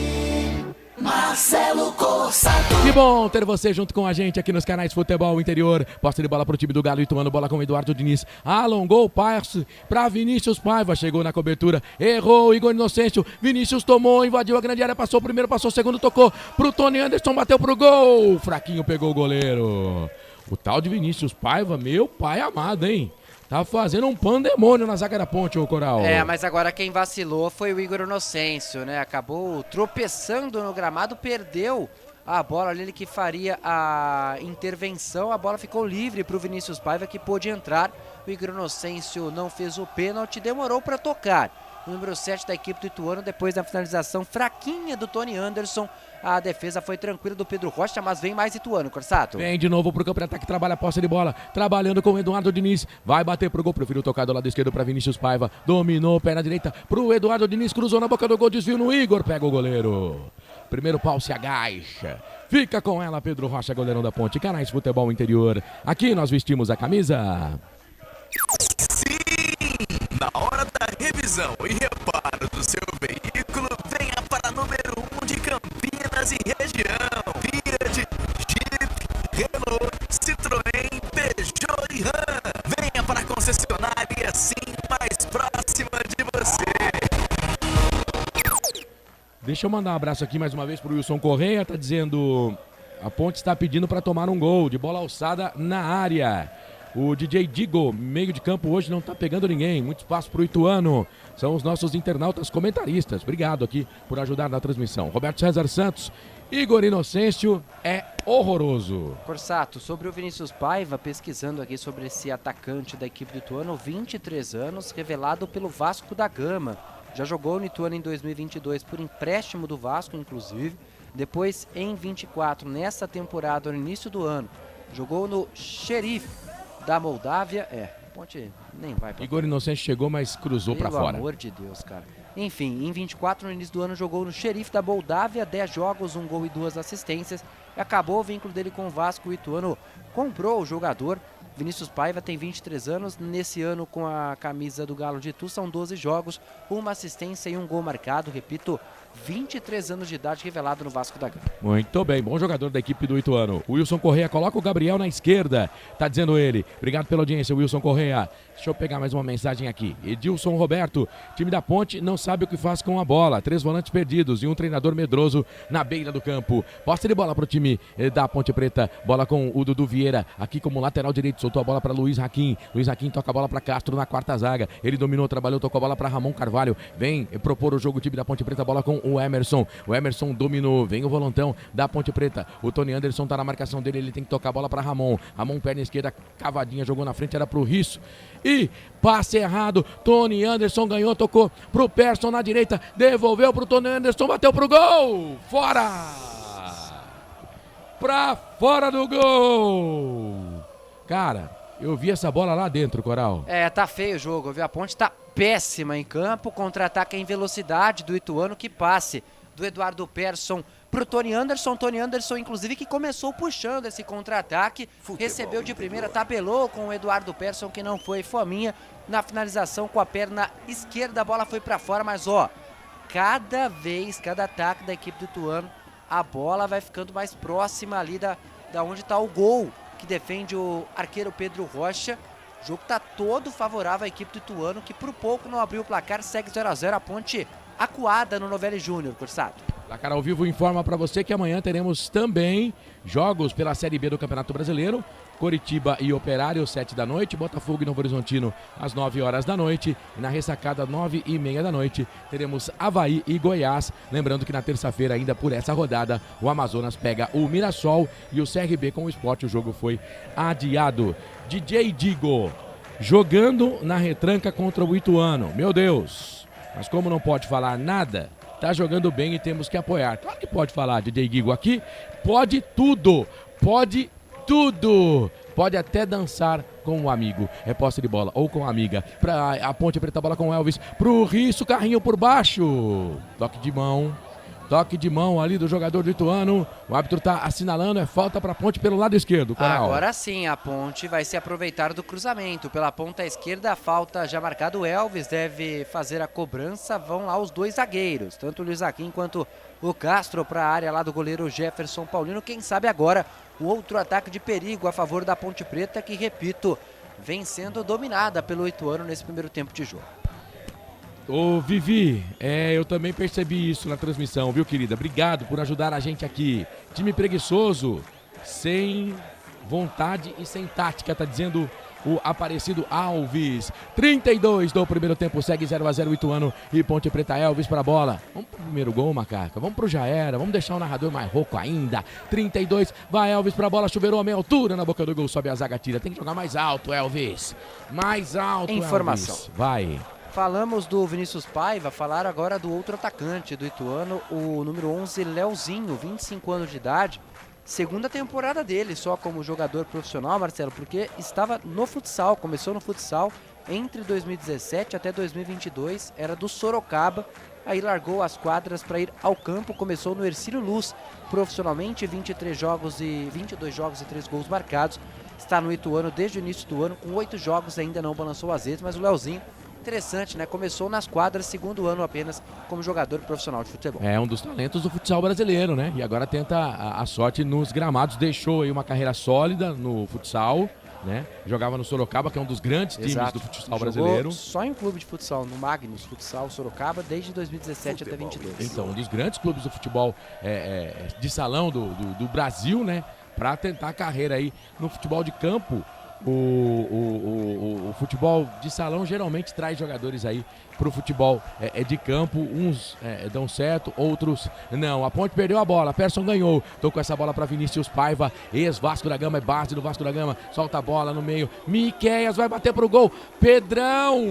Marcelo Corsato. Que bom ter você junto com a gente aqui nos canais Futebol Interior. Posse de bola pro time do Galo Ituano, bola com o Eduardo Diniz. Alongou o passe pra Vinícius Paiva, chegou na cobertura, errou Igor Inocêncio. Vinícius tomou, invadiu a grande área, passou o primeiro, passou o segundo, tocou pro Tony Anderson, bateu pro gol. Fraquinho pegou o goleiro. O tal de Vinícius Paiva, meu pai amado, hein? Tá fazendo um pandemônio na zaga da Ponte, ô Coral. Mas agora quem vacilou foi o Igor Inocêncio, né? Acabou tropeçando no gramado, perdeu a bola ali, ele que faria a intervenção. A bola ficou livre para o Vinícius Paiva, que pôde entrar. O Igor Inocêncio não fez o pênalti, demorou para tocar. O número 7 da equipe do Ituano, depois da finalização fraquinha do Tony Anderson, a defesa foi tranquila do Pedro Rocha, mas vem mais Ituano, Corsato. Vem de novo pro campo de ataque, trabalha a posse de bola, trabalhando com o Eduardo Diniz, vai bater pro gol, preferiu tocar do lado esquerdo para Vinícius Paiva, dominou, pé na direita pro Eduardo Diniz, cruzou na boca do gol, desvio no Igor, pega o goleiro. Primeiro pau, se agacha, fica com ela Pedro Rocha, goleirão da Ponte. Canais Futebol Interior, aqui nós vestimos a camisa. Sim, na hora da revisão e reparo do seu veículo, venha para número 1 de Campinas e região. Fiat, Jeep, Renault, Citroën, Peugeot e Ram. Venha para a concessionária assim mais próxima de você. Deixa eu mandar um abraço aqui mais uma vez pro Wilson Correia, tá dizendo: a Ponte está pedindo para tomar um gol de bola alçada na área. O DJ Digo, meio de campo hoje, não tá pegando ninguém. Muito espaço pro Ituano. São os nossos internautas comentaristas. Obrigado aqui por ajudar na transmissão. Roberto César Santos, Igor Inocêncio, é horroroso. Corsato, sobre o Vinícius Paiva, pesquisando aqui sobre esse atacante da equipe do Ituano, 23 anos, revelado pelo Vasco da Gama. Já jogou no Ituano em 2022 por empréstimo do Vasco, inclusive. Depois, em 24, nessa temporada, no início do ano, jogou no Sheriff da Moldávia. Ponte nem vai pra Igor Inocente chegou, mas cruzou pra fora. Pelo amor de Deus, cara. Enfim, em 24, no início do ano, jogou no Sheriff da Moldávia, 10 jogos, 1 gol e 2 assistências. E acabou o vínculo dele com o Vasco. O Ituano comprou o jogador. Vinícius Paiva tem 23 anos, nesse ano com a camisa do Galo de Itu são 12 jogos, 1 assistência e 1 gol marcado, repito, 23 anos de idade, revelado no Vasco da Gama. Muito bem, bom jogador da equipe do Ituano. Wilson Correia coloca o Gabriel na esquerda, tá dizendo ele. Obrigado pela audiência, Wilson Correia. Deixa eu pegar mais uma mensagem aqui. Edilson Roberto, time da Ponte não sabe o que faz com a bola. 3 volantes perdidos e um treinador medroso na beira do campo. Posse de bola pro time da Ponte Preta. Bola com o Dudu Vieira, aqui como lateral direito. Soltou a bola para Luiz Raquim. Luiz Raquim toca a bola para Castro na quarta zaga. Ele dominou, trabalhou, tocou a bola para Ramon Carvalho. Vem propor o jogo, o time da Ponte Preta. Bola com o Emerson. O Emerson dominou. Vem o volantão da Ponte Preta. O Tony Anderson tá na marcação dele. Ele tem que tocar a bola para Ramon. Ramon, perna esquerda, cavadinha, jogou na frente, era pro Risso. E passe errado. Tony Anderson ganhou, tocou pro Persson na direita. Devolveu pro Tony Anderson, bateu pro gol. Fora! Pra fora do gol! Cara, eu vi essa bola lá dentro, Coral. Tá feio o jogo, viu? A Ponte tá péssima em campo, contra-ataque em velocidade do Ituano, que passe do Eduardo Persson pro Tony Anderson. Tony Anderson, inclusive, que começou puxando esse contra-ataque, recebeu de primeira, tabelou com o Eduardo Persson, que não foi fominha. Na finalização com a perna esquerda, a bola foi pra fora, mas cada vez, cada ataque da equipe do Ituano, a bola vai ficando mais próxima ali da onde tá o gol que defende o arqueiro Pedro Rocha. O jogo tá todo favorável à equipe do Ituano, que por pouco não abriu o placar, segue 0-0, a Ponte acuada no Novelli Júnior, Corsato. Placar ao vivo informa para você que amanhã teremos também jogos pela Série B do Campeonato Brasileiro. Coritiba e Operário, 7 da noite. Botafogo e Novo Horizontino, às 9 horas da noite. E na ressacada, 9h30 da noite, teremos Avaí e Goiás. Lembrando que na terça-feira, ainda por essa rodada, o Amazonas pega o Mirassol e o CRB com o Sport. O jogo foi adiado. DJ Digo, jogando na retranca contra o Ituano. Meu Deus, mas como não pode falar nada, tá jogando bem e temos que apoiar. Claro que pode falar, DJ Digo aqui. Pode tudo, pode tudo. Pode até dançar com um amigo. É posse de bola ou com a amiga. Pra a Ponte Preta, bola com o Elvis. Pro Risso, carrinho por baixo. Toque de mão. Toque de mão ali do jogador do Ituano. O árbitro tá assinalando, é falta pra Ponte pelo lado esquerdo. Coral. Agora sim, a Ponte vai se aproveitar do cruzamento. Pela ponta esquerda, a falta já marcada. O Elvis deve fazer a cobrança. Vão lá os dois zagueiros, tanto o Luiz Aquim quanto o Castro, para a área lá do goleiro Jefferson Paulino. Quem sabe agora o outro ataque de perigo a favor da Ponte Preta, que, repito, vem sendo dominada pelo Ituano nesse primeiro tempo de jogo. Ô Vivi, eu também percebi isso na transmissão, viu, querida? Obrigado por ajudar a gente aqui. Time preguiçoso, sem vontade e sem tática, tá dizendo o Aparecido Alves. 32 do primeiro tempo, segue 0-0 Ituano e Ponte Preta. Elvis para a bola. Vamos pro primeiro gol, Macaca. Vamos pro já era. Vamos deixar o narrador mais rouco ainda. 32, vai Elvis para a bola. Chuveirou a meia altura na boca do gol. Sobe a zaga, tira. Tem que jogar mais alto, Elvis. Mais alto, Informação. Elvis. Vai. Falamos do Vinícius Paiva, falaram agora do outro atacante do Ituano, o número 11, Leozinho, 25 anos de idade. Segunda temporada dele só como jogador profissional, Marcelo, porque estava no futsal, começou no futsal entre 2017 até 2022, era do Sorocaba, aí largou as quadras para ir ao campo, começou no Hercílio Luz profissionalmente, 22 jogos e 3 gols marcados, está no Ituano desde o início do ano, com 8 jogos, ainda não balançou as redes, mas o Leozinho, interessante, né? Começou nas quadras, segundo ano apenas como jogador profissional de futebol. É um dos talentos do futsal brasileiro, né? E agora tenta a sorte nos gramados. Deixou aí uma carreira sólida no futsal, né? Jogava no Sorocaba, que é um dos grandes times do futsal brasileiro. Só em um clube de futsal, no Magnus Futsal Sorocaba, desde 2017 até 2022. Então, um dos grandes clubes do futebol de salão do Brasil, né? Para tentar a carreira aí no futebol de campo. O futebol de salão geralmente traz jogadores aí pro futebol de campo, uns dão certo, outros não. A Ponte perdeu a bola, Persson ganhou, tocou essa bola para Vinícius Paiva, ex-Vasco da Gama, é base do Vasco da Gama, solta a bola no meio, Miqueias vai bater pro gol, Pedrão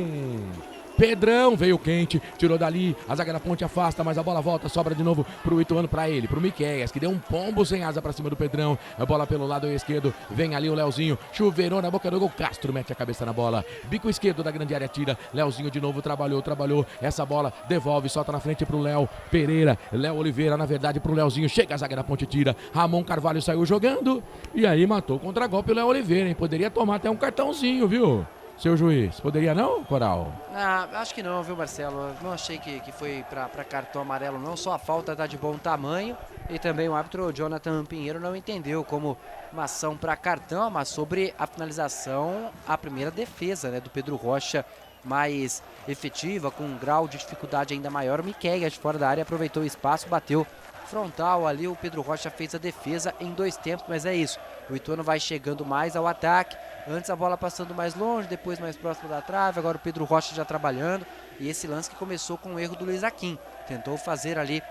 Pedrão veio quente, tirou dali, a zaga da Ponte afasta, mas a bola volta, sobra de novo pro Ituano, pra ele, pro Miqueias, que deu um pombo sem asa pra cima do Pedrão. A bola pelo lado esquerdo, vem ali o Leozinho, chuveirou na boca do gol, Castro mete a cabeça na bola, bico esquerdo da grande área, tira, Leozinho de novo, trabalhou, essa bola, devolve, solta na frente pro Léo Pereira, Léo Oliveira, na verdade pro Leozinho, chega a zaga da Ponte, tira, Ramon Carvalho saiu jogando, e aí matou o contra-golpe o Léo Oliveira, hein? Poderia tomar até um cartãozinho, viu? Seu juiz, poderia não, Coral? Acho que não, viu, Marcelo? Não achei que foi pra cartão amarelo, não. Só a falta tá de bom tamanho. E também o árbitro Jonathan Pinheiro não entendeu como uma ação pra cartão, mas sobre a finalização, a primeira defesa, né, do Pedro Rocha, mais efetiva, com um grau de dificuldade ainda maior. O Miqueias, de fora da área, aproveitou o espaço, bateu frontal ali. O Pedro Rocha fez a defesa em 2 tempos, mas é isso. O Ituano vai chegando mais ao ataque. Antes a bola passando mais longe, depois mais próximo da trave. Agora o Pedro Rocha já trabalhando. E esse lance que começou com o erro do Luiz Aquim. Tentou fazer ali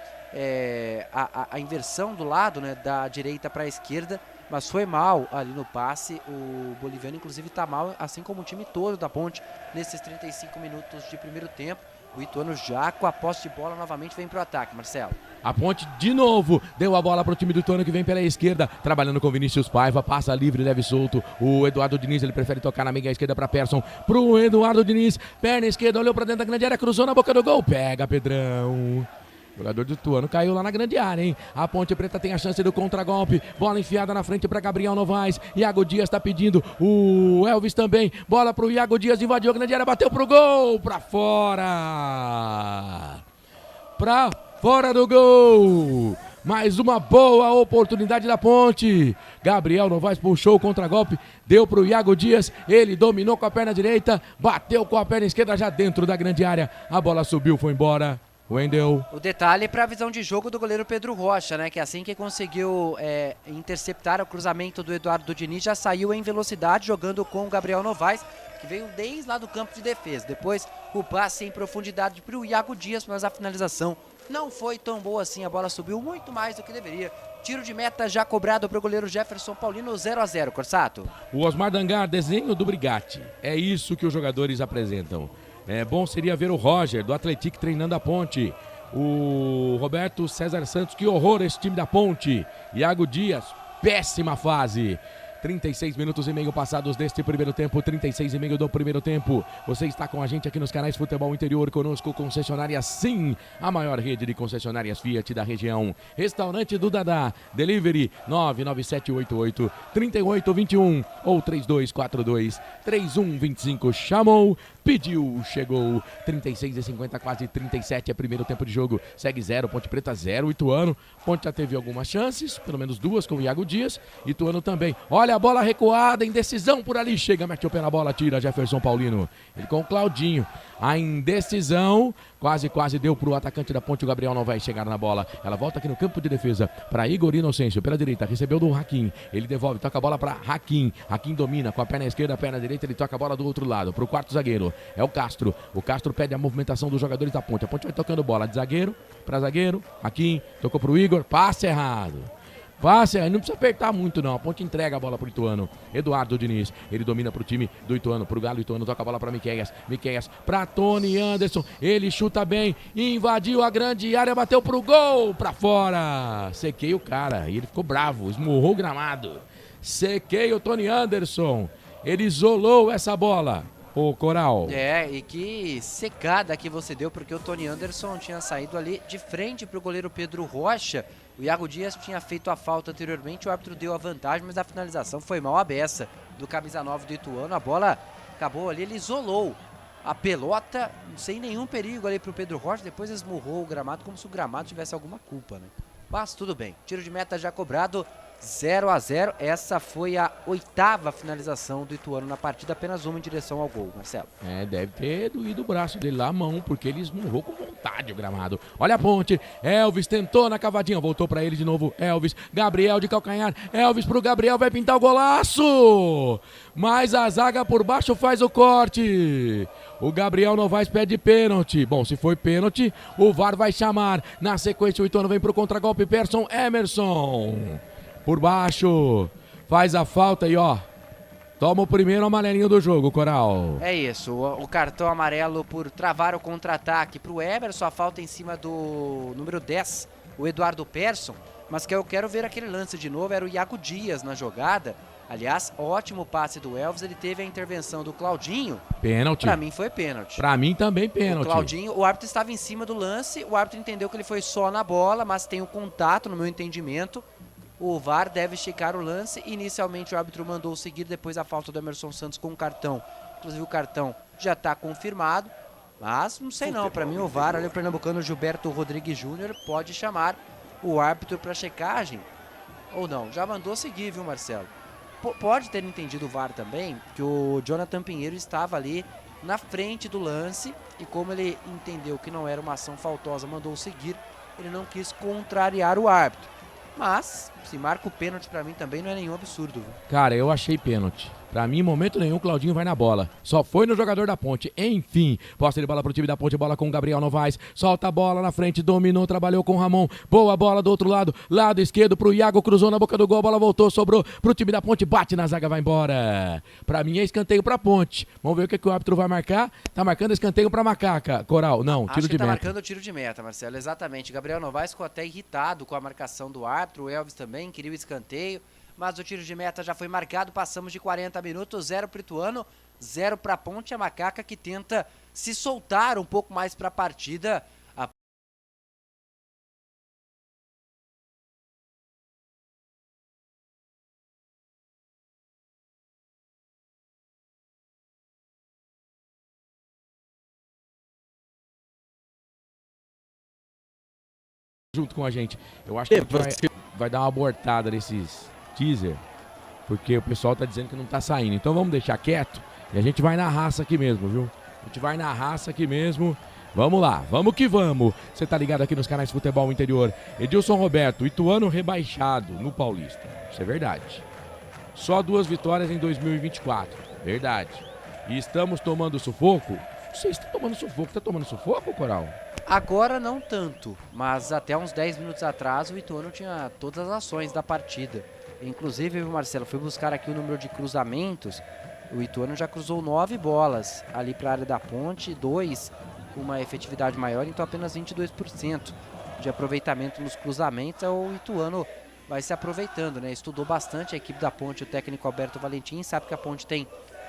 a inversão do lado, né, da direita para a esquerda, mas foi mal ali no passe. O boliviano inclusive está mal, assim como o time todo da Ponte nesses 35 minutos de primeiro tempo. O Ituano já com a posse de bola novamente vem pro ataque, Marcelo. A Ponte de novo deu a bola pro time do Ituano, que vem pela esquerda, trabalhando com Vinícius Paiva, passa livre, leve e solto. O Eduardo Diniz, ele prefere tocar na meia esquerda pra Persson, pro Eduardo Diniz, perna esquerda, olhou pra dentro da grande área, cruzou na boca do gol, pega Pedrão. O jogador do Ituano caiu lá na grande área, hein? A Ponte Preta tem a chance do contragolpe. Bola enfiada na frente para Gabriel Novaes. Iago Dias tá pedindo. O Elvis também. Bola pro Iago Dias, invadiu a grande área, bateu pro gol. Pra fora. Pra fora do gol. Mais uma boa oportunidade da Ponte. Gabriel Novaes puxou o contragolpe, deu pro Iago Dias, ele dominou com a perna direita, bateu com a perna esquerda já dentro da grande área. A bola subiu, foi embora. Wendel. O detalhe para a visão de jogo do goleiro Pedro Rocha, né? Que assim que conseguiu interceptar o cruzamento do Eduardo Diniz, já saiu em velocidade jogando com o Gabriel Novaes, que veio desde lá do campo de defesa. Depois o passe em profundidade para o Iago Dias, mas a finalização não foi tão boa assim. A bola subiu muito mais do que deveria. Tiro de meta já cobrado para o goleiro Jefferson Paulino, 0-0, Corsato. O Osmar Dangar, desenho do Brigatti. É isso que os jogadores apresentam. É bom seria ver o Roger, do Atlético, treinando a Ponte. O Roberto César Santos, que horror esse time da Ponte. Iago Dias, péssima fase. 36 minutos e meio passados deste primeiro tempo, 36 e meio do primeiro tempo. Você está com a gente aqui nos canais Futebol Interior, conosco concessionária Sim, a maior rede de concessionárias Fiat da região. Restaurante do Dadá, delivery 99788-3821 ou 3242-3125. Chamou, pediu, chegou. 36:50, quase 37 é primeiro tempo de jogo. Segue 0, Ponte Preta 0, Ituano. Ponte já teve algumas chances, pelo menos 2 com o Iago Dias. Ituano também. Olha a bola recuada, indecisão por ali. Chega, mete o pé na bola, tira Jefferson Paulino. Ele com o Claudinho. A indecisão quase deu pro atacante da Ponte. O Gabriel não vai chegar na bola. Ela volta aqui no campo de defesa para Igor Inocêncio. Pela direita, recebeu do Hakim. Ele devolve, toca a bola para Hakim. Hakim domina com a perna esquerda, a perna direita. Ele toca a bola do outro lado, pro quarto zagueiro. É o Castro. O Castro pede a movimentação dos jogadores da Ponte. A Ponte vai tocando bola de zagueiro para zagueiro. Hakim tocou pro Igor. Passe errado. Passe, não precisa apertar muito não, a Ponte entrega a bola pro Ituano. Eduardo Diniz, ele domina pro time do Ituano, pro Galo. Ituano toca a bola pra Miqueias pra Tony Anderson, ele chuta bem, invadiu a grande área, bateu pro gol, pra fora. Sequei o cara, e ele ficou bravo, esmurrou o gramado. Sequei o Tony Anderson, ele isolou essa bola. Ô, Coral. E que secada que você deu, porque o Tony Anderson tinha saído ali de frente pro goleiro Pedro Rocha. O Iago Dias tinha feito a falta anteriormente, o árbitro deu a vantagem, mas a finalização foi mal à beça do camisa 9 do Ituano. A bola acabou ali, ele isolou a pelota, sem nenhum perigo ali pro Pedro Rocha, depois esmurrou o gramado como se o gramado tivesse alguma culpa, né? Mas tudo bem, tiro de meta já cobrado, 0-0. Essa foi a 8ª finalização do Ituano na partida, apenas uma em direção ao gol, Marcelo. Deve ter doído o braço dele lá, a mão, porque ele esmurrou com vontade o gramado. Olha a Ponte, Elvis tentou na cavadinha, voltou pra ele de novo, Elvis, Gabriel de calcanhar, Elvis pro Gabriel, vai pintar o golaço! Mas a zaga por baixo faz o corte. O Gabriel Novaes pede pênalti. Bom, se foi pênalti, o VAR vai chamar. Na sequência, o Ituano vem pro contragolpe, Persson, Emerson. Por baixo, faz a falta e ó, Toma o primeiro amarelinho do jogo, Coral. É isso, o cartão amarelo por travar o contra-ataque para o Emerson, a falta em cima do número 10, o Eduardo Persson, mas que eu quero ver aquele lance de novo, era o Iago Dias na jogada. Aliás, ótimo passe do Elvis, ele teve a intervenção do Claudinho. Pênalti. Pra mim foi pênalti. Pra mim também pênalti. O Claudinho, o árbitro estava em cima do lance, o árbitro entendeu que ele foi só na bola, mas tem um contato, no meu entendimento. O VAR deve checar o lance. Inicialmente o árbitro mandou seguir depois a falta do Emerson Santos com o cartão. Inclusive o cartão já está confirmado. Mas não sei não, para mim o VAR, ali o pernambucano Gilberto Rodrigues Júnior pode chamar o árbitro para checagem. Ou não, já mandou seguir, viu, Marcelo? Pode ter entendido o VAR também que o Jonathan Pinheiro estava ali na frente do lance e como ele entendeu que não era uma ação faltosa, mandou seguir, ele não quis contrariar o árbitro. Mas, se marca o pênalti pra mim também não é nenhum absurdo. Viu? Cara, eu achei pênalti. Pra mim, em momento nenhum, o Claudinho vai na bola. Só foi no jogador da Ponte. Enfim, posse de bola pro time da Ponte, bola com o Gabriel Novaes. Solta a bola na frente, dominou, trabalhou com o Ramon. Boa bola do outro lado, lado esquerdo pro Iago, cruzou na boca do gol, a bola voltou, sobrou pro time da Ponte, bate na zaga, vai embora. Pra mim é escanteio pra Ponte. Vamos ver o que o árbitro vai marcar. Tá marcando escanteio pra Macaca, Coral. Não, tiro de meta. Tá marcando tiro de meta, Marcelo, exatamente. Gabriel Novaes ficou até irritado com a marcação do árbitro, o Elvis também queria o escanteio. Mas o tiro de meta já foi marcado, passamos de 40 minutos, 0 para o Ituano, 0 para a Ponte, a Macaca que tenta se soltar um pouco mais para a partida. Junto com a gente. Eu acho que a gente vai dar uma abortada nesses teaser, porque o pessoal tá dizendo que não tá saindo. Então vamos deixar quieto e a gente vai na raça aqui mesmo, viu? A gente vai na raça aqui mesmo. Vamos lá, vamos que vamos. Você tá ligado aqui nos canais Futebol Interior. Edilson Roberto, Ituano rebaixado no Paulista. Isso é verdade. Só 2 vitórias em 2024. Verdade. E estamos tomando sufoco? Você está tomando sufoco. Tá tomando sufoco, Coral? Agora não tanto, mas até uns 10 minutos atrás o Ituano tinha todas as ações da partida. Inclusive, Marcelo, fui buscar aqui o número de cruzamentos. O Ituano já cruzou 9 bolas ali para a área da Ponte, 2 com uma efetividade maior, então apenas 22% de aproveitamento nos cruzamentos. O Ituano vai se aproveitando, né? Estudou bastante a equipe da Ponte, o técnico Alberto Valentim, sabe que a Ponte tem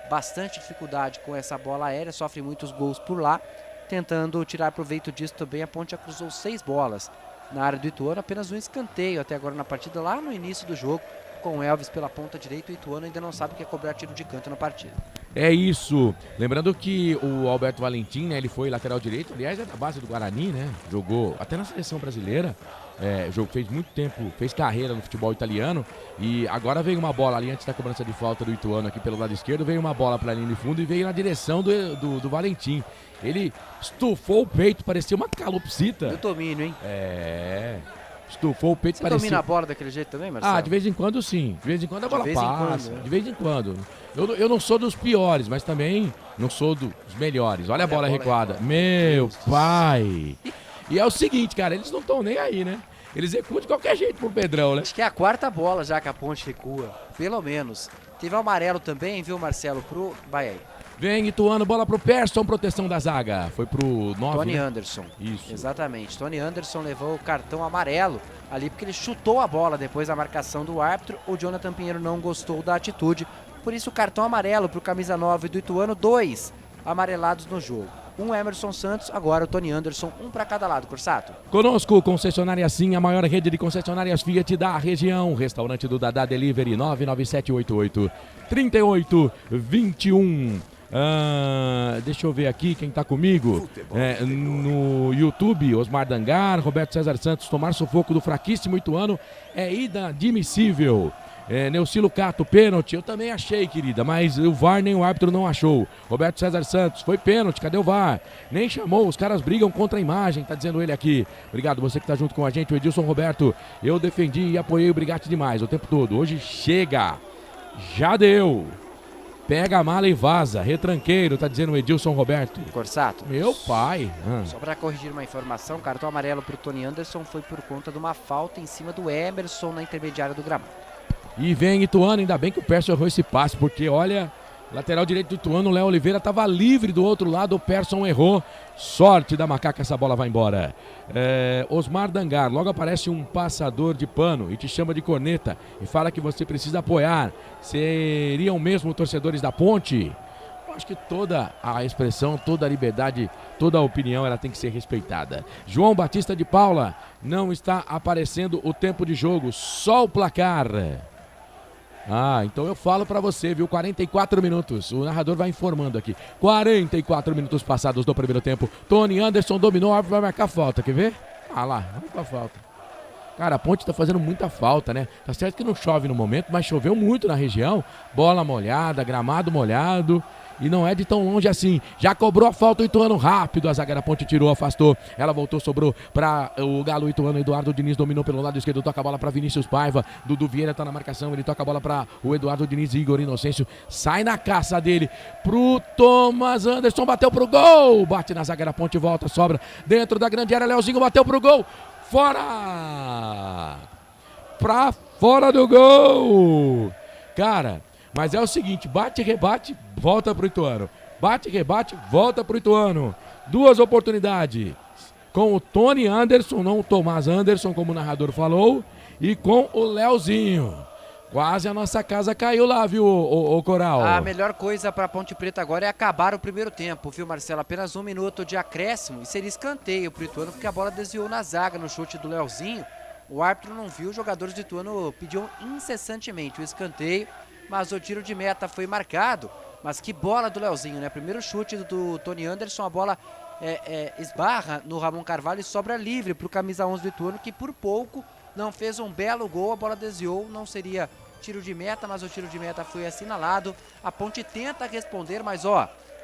bastante dificuldade com essa bola aérea, sofre muitos gols por lá. Tentando tirar proveito disso também, a Ponte já cruzou 6 bolas na área do Ituano, apenas um escanteio até agora na partida, lá no início do jogo, com o Elvis pela ponta direita. O Ituano ainda não sabe o que é cobrar tiro de canto na partida. É isso. Lembrando que o Alberto Valentim, né, ele foi lateral direito, aliás, é da base do Guarani, né? Jogou até na seleção brasileira. Fez muito tempo, fez carreira no futebol italiano. E agora veio uma bola ali antes da cobrança de falta do Ituano aqui pelo lado esquerdo. Veio uma bola para a linha de fundo e veio na direção do Valentim. Ele estufou o peito, parecia uma calopsita. Deu domínio, hein? Estufou o peito, Você parecia... domina a bola daquele jeito também, Marcelo? De vez em quando sim. De vez em quando a bola passa. De vez em quando. Eu não sou dos piores, mas também não sou dos melhores. Olha a bola recuada. Meu pai! E é o seguinte, cara, eles não estão nem aí, né? Eles recuam de qualquer jeito pro Pedrão, né? Acho que é a 4ª bola já que a Ponte recua, pelo menos. Teve o amarelo também, viu, Marcelo, pro Bahia. Vem Ituano, bola pro Persson, proteção da zaga. Foi pro 9, Tony né? Anderson. Isso. Exatamente. Tony Anderson levou o cartão amarelo ali porque ele chutou a bola depois da marcação do árbitro. O Jonathan Pinheiro não gostou da atitude. Por isso o cartão amarelo pro camisa 9 do Ituano, 2 amarelados no jogo. Um Emerson Santos, agora o Tony Anderson, um para cada lado, Corsato. Conosco, concessionária Sim, a maior rede de concessionárias Fiat da região. Restaurante do Dadá Delivery, 99788-3821. Deixa eu ver aqui quem tá comigo. No YouTube, Osmar Dangar, Roberto César Santos, tomar sufoco do fraquíssimo Ituano é inadmissível. Neucilo Cato, pênalti, eu também achei, querida, mas o VAR nem o árbitro não achou. Roberto César Santos, foi pênalti, cadê o VAR? Nem chamou, os caras brigam contra a imagem, tá dizendo ele aqui. Obrigado, você que tá junto com a gente, o Edilson Roberto. Eu defendi e apoiei o Brigatti demais o tempo todo. Hoje chega, já deu. Pega a mala e vaza, retranqueiro, tá dizendo o Edilson Roberto. Corsato. Meu pai. Só para corrigir uma informação, cartão amarelo pro Tony Anderson foi por conta de uma falta em cima do Emerson na intermediária do gramado. E vem Ituano, ainda bem que o Persson errou esse passe, porque olha, lateral direito do Ituano, o Léo Oliveira estava livre do outro lado, o Persson errou. Sorte da Macaca, essa bola vai embora. Osmar Dangar, logo aparece um passador de pano e te chama de corneta e fala que você precisa apoiar. Seriam mesmo torcedores da Ponte? Eu acho que toda a expressão, toda a liberdade, toda a opinião, ela tem que ser respeitada. João Batista de Paula, não está aparecendo o tempo de jogo, só o placar. Então eu falo pra você, viu? 44 minutos. O narrador vai informando aqui. 44 minutos passados do primeiro tempo. Tony Anderson dominou, o árbitro vai marcar falta. Quer ver? Lá, vamos pra falta. Cara, a Ponte tá fazendo muita falta, né? Tá certo que não chove no momento, mas choveu muito na região. Bola molhada, gramado molhado. E não é de tão longe assim. Já cobrou a falta o Ituano rápido. A zaga da Ponte tirou, afastou. Ela voltou, sobrou para o Galo Ituano. Eduardo Diniz dominou pelo lado esquerdo. Toca a bola para Vinícius Paiva. Dudu Vieira tá na marcação. Ele toca a bola para o Eduardo Diniz e Igor Inocêncio. Sai na caça dele pro Thomas Anderson. Bateu pro gol. Bate na zaga da Ponte, volta, sobra. Dentro da grande área, Leozinho bateu pro gol. Fora! Pra fora do gol! Cara... Mas é o seguinte, bate, rebate, volta pro Ituano. Bate, rebate, volta pro Ituano. Duas oportunidades. Com o Tony Anderson, não o Tomás Anderson, como o narrador falou. E com o Leozinho. Quase a nossa casa caiu lá, viu, o Coral? A melhor coisa para Ponte Preta agora é acabar o primeiro tempo, viu, Marcelo? Apenas 1 minuto de acréscimo e seria escanteio pro Ituano, porque a bola desviou na zaga no chute do Leozinho. O árbitro não viu, os jogadores do Ituano pediam incessantemente o escanteio. Mas o tiro de meta foi marcado. Mas que bola do Leozinho, né? Primeiro chute do Tony Anderson, a bola esbarra no Ramon Carvalho e sobra livre para o camisa 11 do Ituano, que por pouco não fez um belo gol. A bola desviou, não seria tiro de meta, mas o tiro de meta foi assinalado. A Ponte tenta responder, mas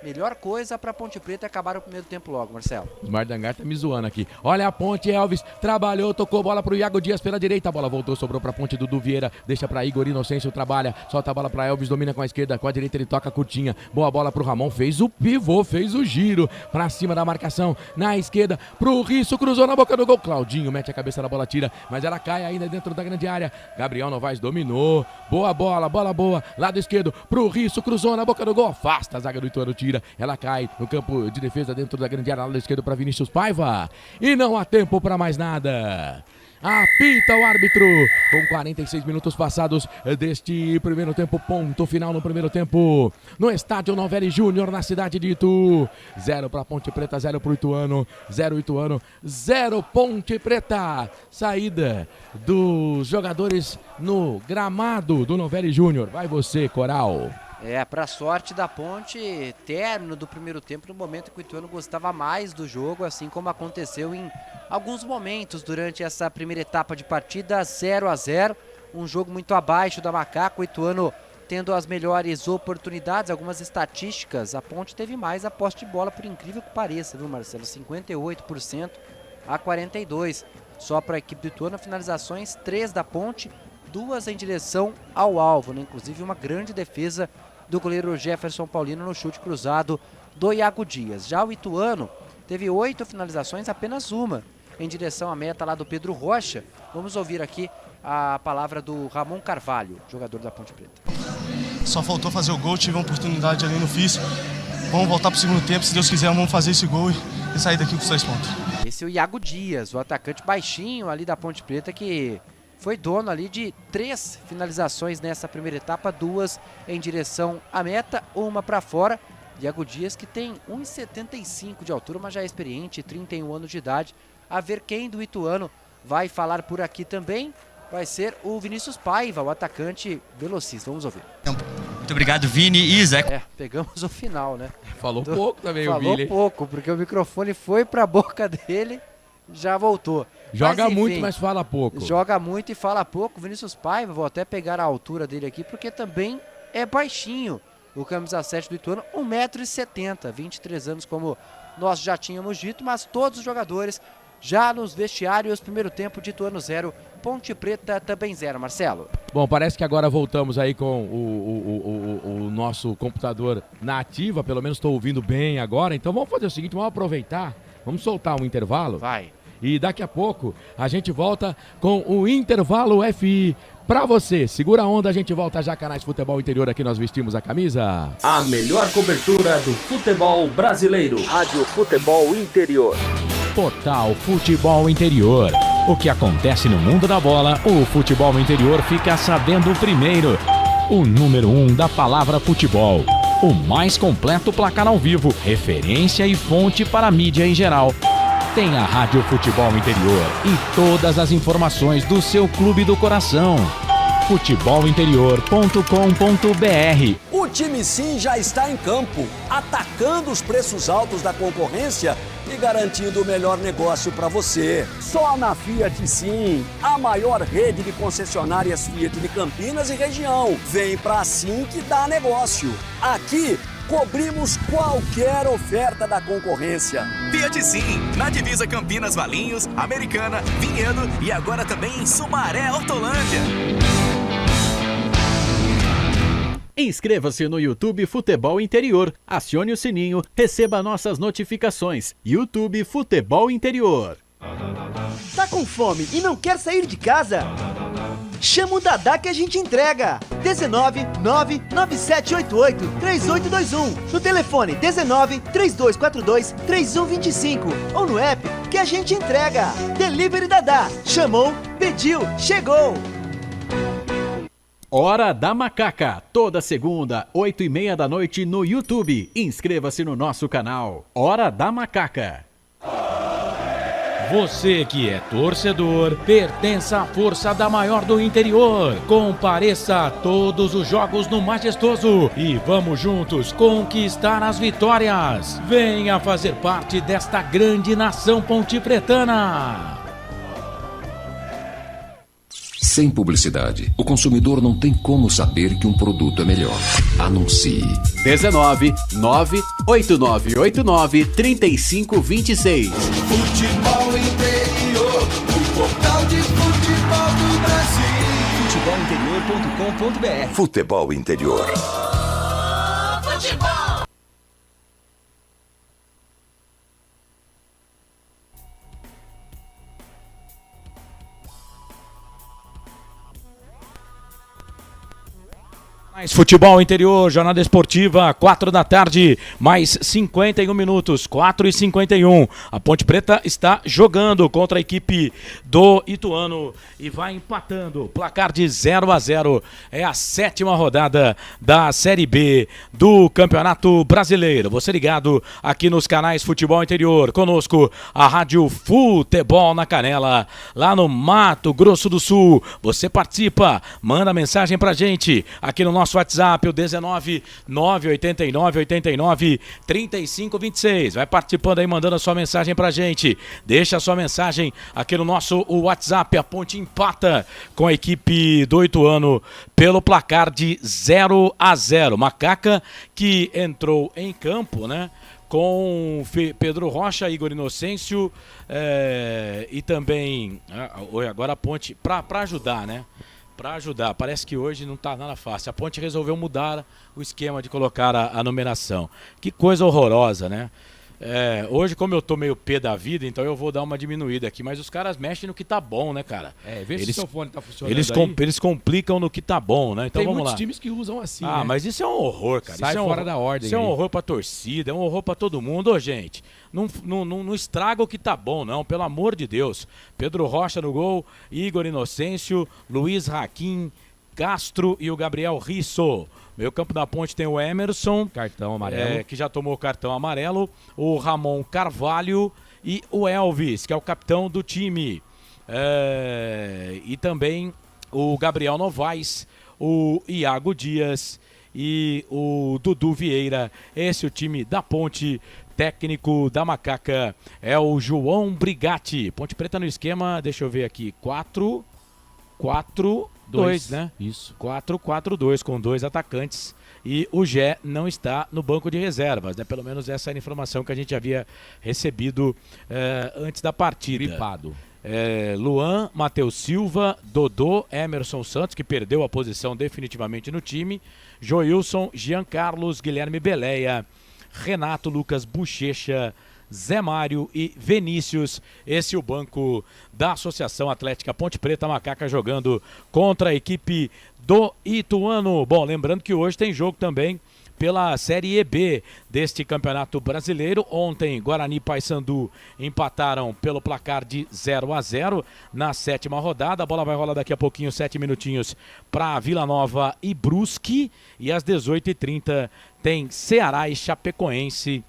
melhor coisa para Ponte Preta é acabar o primeiro tempo logo, Marcelo. O Mardangar tá me zoando aqui. Olha a Ponte, Elvis trabalhou, tocou bola pro Iago Dias pela direita, a bola voltou, sobrou pra Ponte, Dudu Vieira, deixa pra Igor Inocêncio, trabalha, solta a bola pra Elvis, domina com a esquerda, com a direita ele toca curtinha, boa bola pro Ramon, fez o pivô, fez o giro, pra cima da marcação, na esquerda, pro Risso, cruzou na boca do gol, Claudinho mete a cabeça na bola, tira, mas ela cai ainda dentro da grande área, Gabriel Novaes dominou, boa bola boa, lado esquerdo, pro Risso, cruzou na boca do gol, afasta a zaga do Ituano, tira, ela cai no campo de defesa dentro da grande área, lado esquerdo para Vinícius Paiva. E não há tempo para mais nada. Apita o árbitro com 46 minutos passados deste primeiro tempo, ponto final no primeiro tempo no estádio Novelli Júnior na cidade de Itu. 0 para Ponte Preta, 0 para o Ituano, 0 Ituano, 0 Ponte Preta. Saída dos jogadores no gramado do Novelli Júnior. Vai você, Coral. Para sorte da Ponte, término do primeiro tempo, no momento que o Ituano gostava mais do jogo, assim como aconteceu em alguns momentos durante essa primeira etapa de partida, 0-0, um jogo muito abaixo da Macaca, o Ituano tendo as melhores oportunidades, algumas estatísticas, a Ponte teve mais a posse de bola, por incrível que pareça, viu, Marcelo? 58% a 42%, só para a equipe do Ituano, finalizações 3 da Ponte, 2 em direção ao alvo, né? Inclusive uma grande defesa do goleiro Jefferson Paulino no chute cruzado do Iago Dias. Já o Ituano teve 8 finalizações, apenas uma em direção à meta lá do Pedro Rocha. Vamos ouvir aqui a palavra do Ramon Carvalho, jogador da Ponte Preta. Só faltou fazer o gol, tive uma oportunidade ali no FIS. Vamos voltar para o segundo tempo, se Deus quiser vamos fazer esse gol e sair daqui com os 3 pontos. Esse é o Iago Dias, o atacante baixinho ali da Ponte Preta, que foi dono ali de 3 finalizações nessa primeira etapa, 2 em direção à meta, uma para fora. Iago Dias, que tem 1,75 de altura, mas já é experiente, 31 anos de idade. A ver quem do Ituano vai falar por aqui também vai ser o Vinícius Paiva, o atacante velocista. Vamos ouvir. Muito obrigado, Vini e Zé. Pegamos o final, né? Falou pouco também o Vini. Falou pouco, porque o microfone foi para a boca dele, já voltou. Joga mas, enfim, muito, mas fala pouco. Joga muito e fala pouco. Vinícius Paiva, vou até pegar a altura dele aqui, porque também é baixinho. O camisa 7 do Ituano, 1,70 m, 23 anos, como nós já tínhamos dito, mas todos os jogadores já nos vestiários. Primeiro tempo de Ituano 0, Ponte Preta também 0, Marcelo. Bom, parece que agora voltamos aí com o nosso computador na ativa, pelo menos estou ouvindo bem agora. Então vamos fazer o seguinte, vamos aproveitar, vamos soltar um intervalo. Vai. E daqui a pouco a gente volta com o Intervalo FI pra você. Segura a onda, a gente volta já. Canais Futebol Interior, aqui nós vestimos a camisa. A melhor cobertura do futebol brasileiro. Rádio Futebol Interior. Portal Futebol Interior. O que acontece no mundo da bola, o futebol interior fica sabendo primeiro. O número 1 da palavra futebol. O mais completo placar ao vivo, referência e fonte para a mídia em geral. Tem a Rádio Futebol Interior e todas as informações do seu clube do coração. futebolinterior.com.br. O time Sim já está em campo, atacando os preços altos da concorrência e garantindo o melhor negócio para você. Só na Fiat Sim, a maior rede de concessionárias Fiat de Campinas e região. Vem pra Sim que dá negócio. Aqui cobrimos qualquer oferta da concorrência. Fiat Sim, na divisa Campinas, Valinhos, Americana, Vinhedo e agora também em Sumaré, Hortolândia. Inscreva-se no YouTube Futebol Interior, acione o sininho, receba nossas notificações. YouTube Futebol Interior. Tá com fome e não quer sair de casa? Chama o Dadá que a gente entrega. 19 99788 3821. No telefone 19 3242 3125 ou no app que a gente entrega. Delivery Dadá. Chamou, pediu, chegou. Hora da Macaca, toda segunda, 8h30 da noite no YouTube. Inscreva-se no nosso canal. Hora da Macaca. Você que é torcedor, pertença à força da maior do interior. Compareça a todos os jogos no Majestoso e vamos juntos conquistar as vitórias. Venha fazer parte desta grande nação pontipretana. Sem publicidade, o consumidor não tem como saber que um produto é melhor. Anuncie. 19 98989 3526. Futebol Interior, o portal de futebol do Brasil. Futebolinterior.com.br. Futebol Interior. Futebol. Futebol Interior, jornada esportiva, 4 da tarde, mais 51 minutos, 4h51. A Ponte Preta está jogando contra a equipe do Ituano e vai empatando. Placar de 0-0. É a 7ª rodada da Série B do Campeonato Brasileiro. Você ligado aqui nos canais Futebol Interior. Conosco a Rádio Futebol na Canela, lá no Mato Grosso do Sul. Você participa, manda mensagem pra gente aqui no nosso WhatsApp, o 19 989 89 35 26. Vai participando aí, mandando a sua mensagem pra gente. Deixa a sua mensagem aqui no nosso WhatsApp. A Ponte empata com a equipe do Ituano pelo placar de 0-0. Macaca que entrou em campo, né? Com Pedro Rocha, Igor Inocêncio e também agora a Ponte para ajudar, né? Para ajudar, parece que hoje não tá nada fácil. A Ponte resolveu mudar o esquema de colocar a numeração. Que coisa horrorosa, né? Hoje, como eu tô meio pé da vida, então eu vou dar uma diminuída aqui. Mas os caras mexem no que tá bom, né, cara? Vê se o seu fone tá funcionando eles complicam no que tá bom, né? Então tem vamos lá. Tem muitos times que usam assim, né? Mas isso é um horror, cara. Sai isso fora da ordem. Isso é um horror pra torcida, é um horror pra todo mundo. Ô, gente, não estraga o que tá bom, não. Pelo amor de Deus. Pedro Rocha no gol, Igor Inocêncio, Luiz Raquim, Castro e o Gabriel Risso. Meio campo da Ponte tem o Emerson, cartão amarelo, que já tomou o cartão amarelo, o Ramon Carvalho e o Elvis, que é o capitão do time. E também o Gabriel Novaes, o Iago Dias e o Dudu Vieira. Esse é o time da Ponte. Técnico da Macaca é o João Brigatti. Ponte Preta no esquema, deixa eu ver aqui, 4-4-2, né? Isso. 4-4-2 com 2 atacantes e o Gé não está no banco de reservas, né? Pelo menos essa era a informação que a gente havia recebido antes da partida. Gripado. Luan, Matheus Silva, Dodô, Emerson Santos, que perdeu a posição definitivamente no time, Joilson, Jean Carlos, Guilherme Beleia, Renato, Lucas Bochecha, Zé Mário e Vinícius. Esse é o banco da Associação Atlética Ponte Preta Macaca jogando contra a equipe do Ituano. Bom, lembrando que hoje tem jogo também pela Série EB deste Campeonato Brasileiro. Ontem, Guarani e Paysandu empataram pelo placar de 0-0 na 7ª rodada. A bola vai rolar daqui a pouquinho, 7 minutinhos, para Vila Nova e Brusque. E às 18h30 tem Ceará e Chapecoense,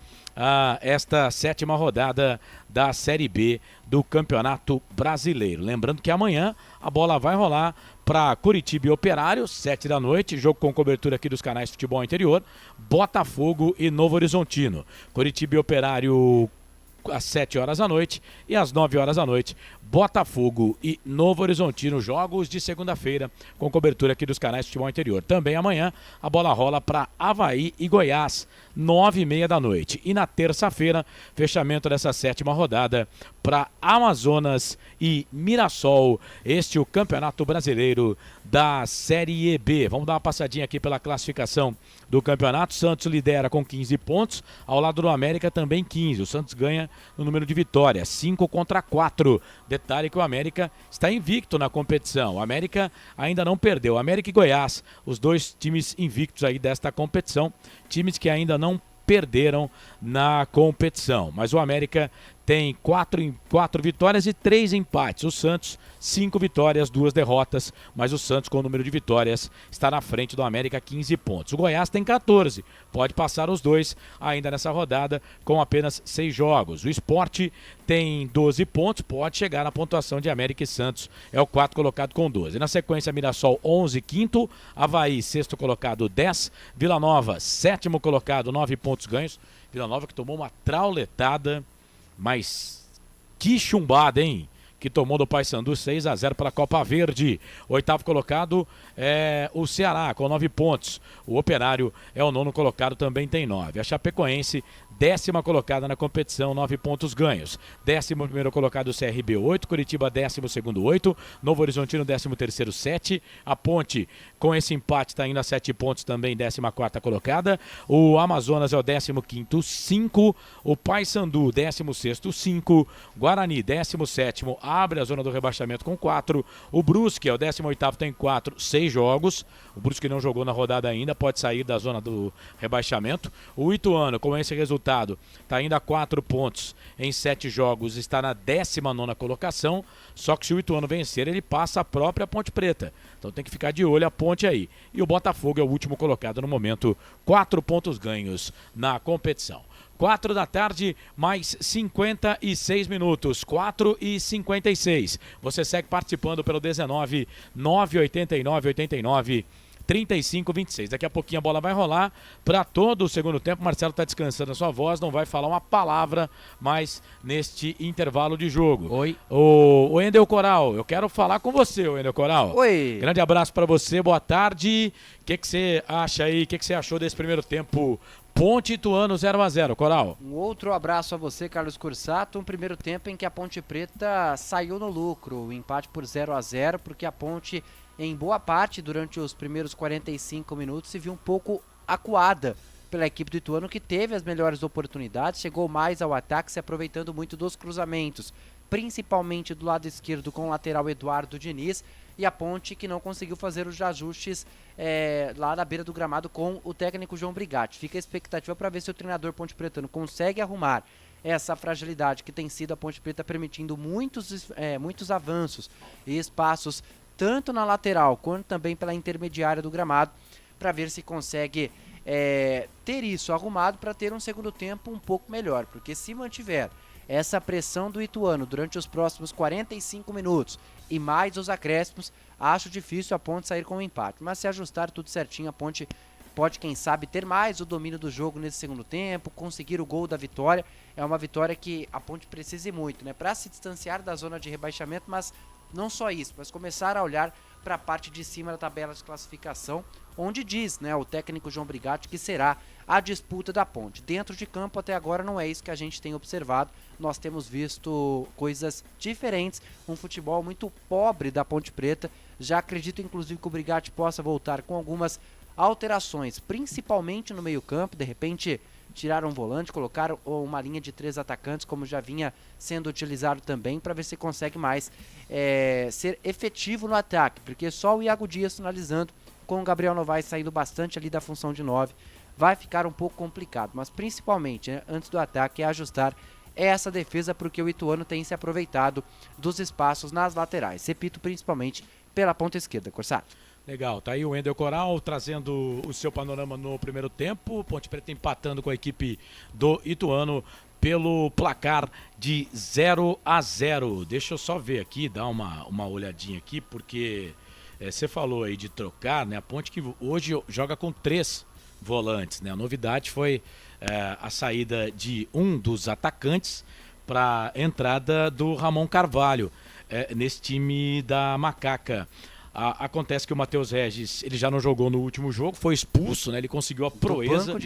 esta 7ª rodada da Série B do Campeonato Brasileiro. Lembrando que amanhã a bola vai rolar para Curitiba e Operário, 7 da noite, jogo com cobertura aqui dos canais Futebol Interior, Botafogo e Novo Horizontino. Curitiba e Operário às 7 horas da noite e às 9 horas da noite, Botafogo e Novo Horizontino, jogos de segunda-feira com cobertura aqui dos canais Futebol Interior. Também amanhã a bola rola para Avaí e Goiás, 9h30 da noite. E na terça-feira, fechamento dessa 7ª rodada para Amazonas e Mirassol, este é o Campeonato Brasileiro da Série EB. Vamos dar uma passadinha aqui pela classificação do campeonato. Santos lidera com 15 pontos, ao lado do América também 15. O Santos ganha no número de vitórias, 5-4. Detalhe que o América está invicto na competição. O América ainda não perdeu. O América e Goiás, os dois times invictos aí desta competição, times que ainda não perderam na competição. Mas o América tem 4 vitórias e 3 empates. O Santos, 5 vitórias, 2 derrotas, mas o Santos, com o número de vitórias, está na frente do América, 15 pontos. O Goiás tem 14, pode passar os dois ainda nessa rodada com apenas 6 jogos. O Sport tem 12 pontos, pode chegar na pontuação de América e Santos, é o 4º colocado com 12. Na sequência, Mirassol, 11, 5º, Avaí, 6º colocado, 10, Vila Nova, 7º colocado, 9 pontos ganhos. Vila Nova que tomou uma trauletada, mas que chumbada, hein? Que tomou do Paysandu 6-0 para a Copa Verde. 8º colocado é o Ceará, com 9 pontos. O Operário é o 9º colocado, também tem 9. A Chapecoense, 10ª colocada na competição, 9 pontos ganhos. 11º colocado o CRB, 8. Curitiba, 12º, 8. Novo Horizontino, 13º, 7. A Ponte, com esse empate, está indo a 7 pontos também, 14ª colocada. O Amazonas é o 15º, 5. O Paysandu, 16º, 5. Guarani, 17º, abre a zona do rebaixamento com 4. O Brusque é o 18º, tem 6 jogos. O Brusque não jogou na rodada ainda, pode sair da zona do rebaixamento. O Ituano, com esse resultado, está indo a 4 pontos em 7 jogos, está na 19ª colocação. Só que se o Ituano vencer, ele passa a própria Ponte Preta. Então tem que ficar de olho a Ponte aí. E o Botafogo é o último colocado no momento, 4 pontos ganhos na competição. 4 da tarde, mais 56 minutos, 4h56. Você segue participando pelo 19 989 89 35 26. Daqui a pouquinho a bola vai rolar para todo o segundo tempo. Marcelo está descansando a sua voz, não vai falar uma palavra mais neste intervalo de jogo. Oi. O Endel Coral, eu quero falar com você, Endel Coral. Oi. Grande abraço para você, boa tarde. O que você acha aí, o que você achou desse primeiro tempo? Ponte Ituano 0-0, Coral. Um outro abraço a você, Carlos Cursato. Um primeiro tempo em que a Ponte Preta saiu no lucro. O empate por 0-0, porque a Ponte, em boa parte, durante os primeiros 45 minutos, se viu um pouco acuada pela equipe do Ituano, que teve as melhores oportunidades, chegou mais ao ataque, se aproveitando muito dos cruzamentos, principalmente do lado esquerdo com o lateral Eduardo Diniz, e a Ponte que não conseguiu fazer os ajustes lá na beira do gramado com o técnico João Brigatti. Fica a expectativa para ver se o treinador Ponte Pretano consegue arrumar essa fragilidade que tem sido a Ponte Preta, permitindo muitos avanços e espaços, tanto na lateral quanto também pela intermediária do gramado, para ver se consegue ter isso arrumado para ter um segundo tempo um pouco melhor, porque se mantiver essa pressão do Ituano durante os próximos 45 minutos e mais os acréscimos, acho difícil a Ponte sair com um empate, mas se ajustar tudo certinho, a Ponte pode, quem sabe, ter mais o domínio do jogo nesse segundo tempo, conseguir o gol da vitória. É uma vitória que a Ponte precisa muito, né, para se distanciar da zona de rebaixamento, mas não só isso, mas começar a olhar para a parte de cima da tabela de classificação, onde diz, né, o técnico João Brigatti, que será a disputa da Ponte. Dentro de campo, até agora, não é isso que a gente tem observado. Nós temos visto coisas diferentes, um futebol muito pobre da Ponte Preta. Já acredito, inclusive, que o Brigatti possa voltar com algumas alterações, principalmente no meio-campo, de repente tiraram um volante, colocaram uma linha de 3 atacantes, como já vinha sendo utilizado também, para ver se consegue mais ser efetivo no ataque, porque só o Iago Dias finalizando, com o Gabriel Novaes saindo bastante ali da função de 9, vai ficar um pouco complicado, mas principalmente, né, antes do ataque, é ajustar essa defesa, porque o Ituano tem se aproveitado dos espaços nas laterais, repito, principalmente pela ponta esquerda, Corsato. Legal, tá aí o Wendel Coral trazendo o seu panorama no primeiro tempo, Ponte Preta empatando com a equipe do Ituano pelo placar de 0-0. Deixa eu só ver aqui, dar uma olhadinha aqui, porque você falou aí de trocar, né? A Ponte que hoje joga com 3 volantes, né? A novidade foi a saída de um dos atacantes para a entrada do Ramon Carvalho nesse time da Macaca. Acontece que o Matheus Regis, ele já não jogou no último jogo, foi expulso, né? Ele conseguiu a proeza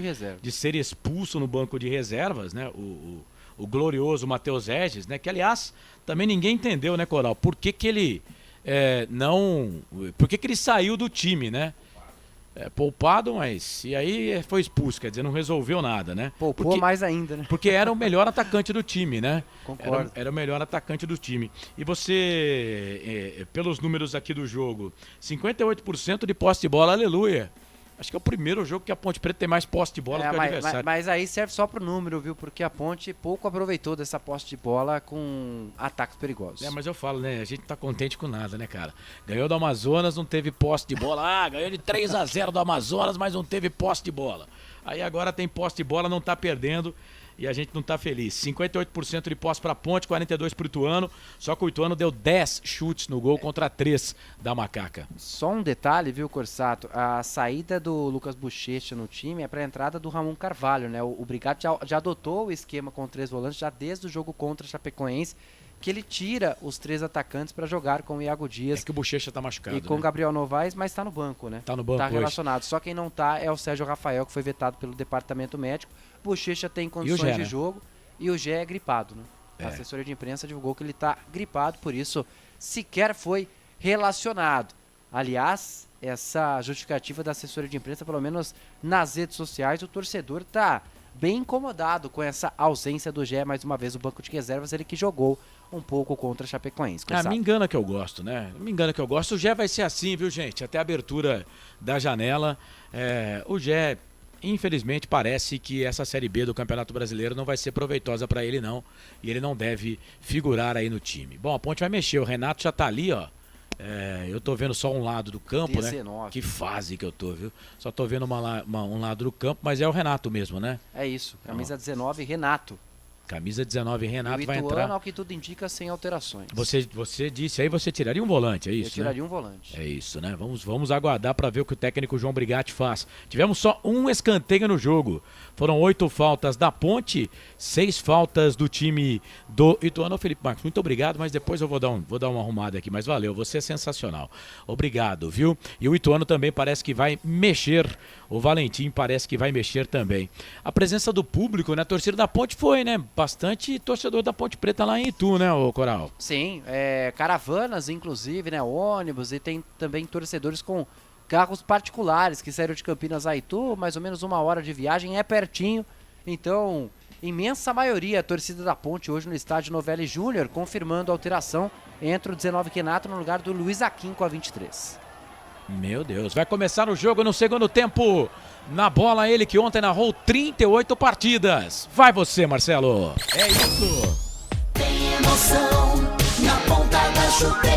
de ser expulso no banco de reservas, né? O glorioso Matheus Regis, né? Que, aliás, também ninguém entendeu, né, Coral? Por que ele por que ele saiu do time, né? Poupado, mas e aí foi expulso, quer dizer, não resolveu nada, né? Poupou mais ainda, né? Porque era o melhor atacante do time, né? Concordo. Era o melhor atacante do time. E você, pelos números aqui do jogo, 58% de posse de bola, aleluia. Acho que é o primeiro jogo que a Ponte Preta tem mais posse de bola do que o adversário. Mas aí serve só pro número, viu? Porque a Ponte pouco aproveitou dessa posse de bola com ataques perigosos. Mas eu falo, né? A gente não tá contente com nada, né, cara? Ganhou do Amazonas, não teve posse de bola. Ganhou de 3-0 do Amazonas, mas não teve posse de bola. Aí agora tem posse de bola, não tá perdendo. E a gente não tá feliz. 58% de posse para Ponte, 42% para o Ituano. Só que o Ituano deu 10 chutes no gol contra 3 da Macaca. Só um detalhe, viu, Corsato? A saída do Lucas Bochecha no time é para a entrada do Ramon Carvalho, né? O Brigatti já adotou o esquema com 3 volantes já desde o jogo contra a Chapecoense, que ele tira os 3 atacantes para jogar com o Iago Dias. É que o Bochecha tá machucado, e com o Gabriel Novaes, mas tá no banco, né? Tá no banco Tá hoje. relacionado. Só quem não tá é o Sérgio Rafael, que foi vetado pelo departamento médico. Bochecha tem condições de jogo e o Gé é gripado, né? A assessoria de imprensa divulgou que ele tá gripado, por isso sequer foi relacionado. Aliás, essa justificativa da assessoria de imprensa, pelo menos nas redes sociais, o torcedor tá bem incomodado com essa ausência do Gé, mais uma vez o banco de reservas, ele que jogou um pouco contra a Chapecoense. Me engana que eu gosto, né? Me engana que eu gosto. O Gé vai ser assim, viu, gente? Até a abertura da janela. O Gé, infelizmente, parece que essa Série B do Campeonato Brasileiro não vai ser proveitosa para ele, não. E ele não deve figurar aí no time. Bom, a Ponte vai mexer. O Renato já tá ali, ó. Eu tô vendo só um lado do campo, 19. né? Que fase que eu tô, viu? Só tô vendo um lado do campo, mas é o Renato mesmo, né? É isso. Camisa 19, Renato. Camisa 19, Renato vai entrar. Ao que tudo indica, sem alterações. Você disse aí, você tiraria um volante, é isso? Eu tiraria um volante. É isso, né? Vamos aguardar para ver o que o técnico João Brigatti faz. Tivemos só um escanteio no jogo. Foram 8 faltas da Ponte, 6 faltas do time do Ituano. Felipe Marcos, muito obrigado, mas depois eu vou dar uma arrumada aqui, mas valeu, você é sensacional. Obrigado, viu? E o Ituano também parece que vai mexer, o Valentim parece que vai mexer também. A presença do público, né? A torcida da Ponte foi, né? Bastante torcedor da Ponte Preta lá em Itu, né, ô Coral? Sim, caravanas, inclusive, né? Ônibus, e tem também torcedores com carros particulares que saíram de Campinas a Itu, mais ou menos 1 hora de viagem, é pertinho. Então, imensa maioria, a torcida da Ponte hoje no estádio Novelli Júnior, confirmando a alteração entre o 19 Renato no lugar do Luiz Aquim com a 23. Meu Deus, vai começar o jogo no segundo tempo. Na bola ele que ontem narrou 38 partidas. Vai você, Marcelo. É isso. Tem emoção na ponta da chuteira.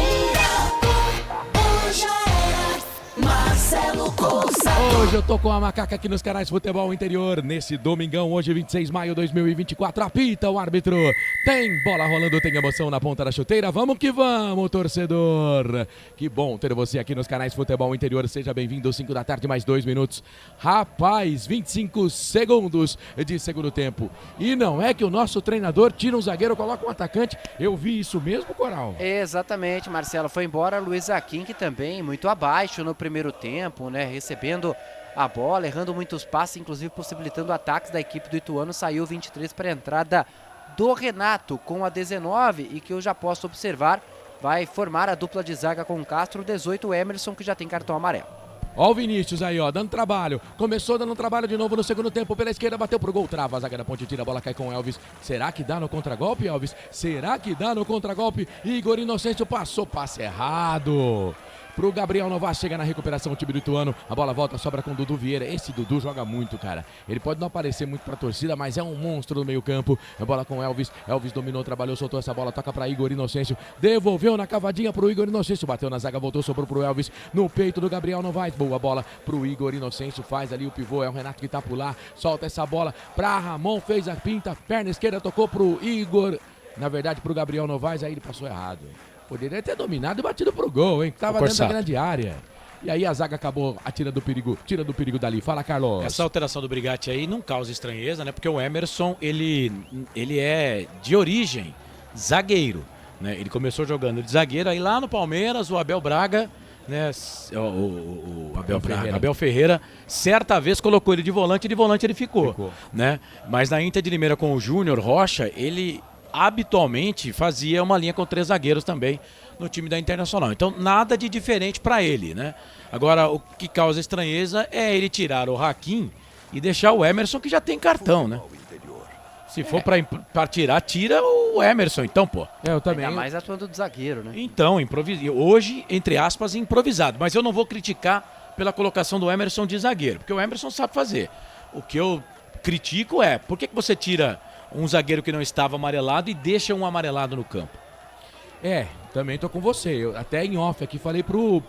Hoje é Marcelo Couça. Hoje eu tô com a Macaca aqui nos canais Futebol Interior. Nesse domingão, hoje 26 de maio de 2024. Apita o árbitro. Tem bola rolando, tem emoção na ponta da chuteira. Vamos que vamos, torcedor. Que bom ter você aqui nos canais Futebol Interior. Seja bem-vindo, 5 da tarde, mais 2 minutos. Rapaz, 25 segundos de segundo tempo. E não é que o nosso treinador tira um zagueiro, coloca um atacante. Eu vi isso mesmo, Coral? Exatamente, Marcelo. Foi embora Luiz Aquim, que também muito abaixo no primeiro tempo, né? Recebendo a bola, errando muitos passes, inclusive possibilitando ataques da equipe do Ituano. Saiu 23 para a entrada do Renato com a 19 e que eu já posso observar vai formar a dupla de zaga com o Castro, 18 Emerson, que já tem cartão amarelo. Ó o Vinícius aí, ó, dando trabalho. Começou dando trabalho de novo no segundo tempo. Pela esquerda, bateu pro gol. Trava a zaga da Ponte, tira a bola, cai com o Elvis. Será que dá no contragolpe, Elvis? Será que dá no contragolpe? Igor Inocêncio passou, passe errado. Pro Gabriel Novaes, chega na recuperação o time do Ituano. A bola volta, sobra com o Dudu Vieira. Esse Dudu joga muito, cara. Ele pode não aparecer muito pra torcida, mas é um monstro no meio campo. A bola com o Elvis. Elvis dominou, trabalhou, soltou essa bola. Toca pra Igor Inocêncio. Devolveu na cavadinha pro Igor Inocêncio. Bateu na zaga, voltou, sobrou pro Elvis. No peito do Gabriel Novaes. Boa bola pro Igor Inocêncio. Faz ali o pivô. É o Renato que tá por lá. Solta essa bola pra Ramon. Fez a pinta. Perna esquerda, tocou pro Igor. Na verdade, pro Gabriel Novaes. Aí ele passou errado. Poderia ter dominado e batido pro gol, hein? Que tava dentro da grande área. E aí a zaga acabou tira do perigo dali. Fala, Carlos. Essa alteração do Brigatti aí não causa estranheza, né? Porque o Emerson, ele é de origem zagueiro, né? Ele começou jogando de zagueiro, aí lá no Palmeiras, o Abel Braga, né? Abel Ferreira, certa vez colocou ele de volante, e de volante ele ficou. Né? Mas na Inter de Limeira com o Júnior Rocha, ele habitualmente fazia uma linha com 3 zagueiros também no time da Internacional. Então nada de diferente para ele, né? Agora o que causa estranheza é ele tirar o Hakim e deixar o Emerson, que já tem cartão, né? Se for para tirar, tira o Emerson, então, pô. Eu também. Ainda mais atuando de zagueiro, né? Então, hoje, entre aspas, improvisado. Mas eu não vou criticar pela colocação do Emerson de zagueiro, porque o Emerson sabe fazer. O que eu critico é, por que você tira um zagueiro que não estava amarelado e deixa um amarelado no campo? Também tô com você. Eu até em off aqui falei pro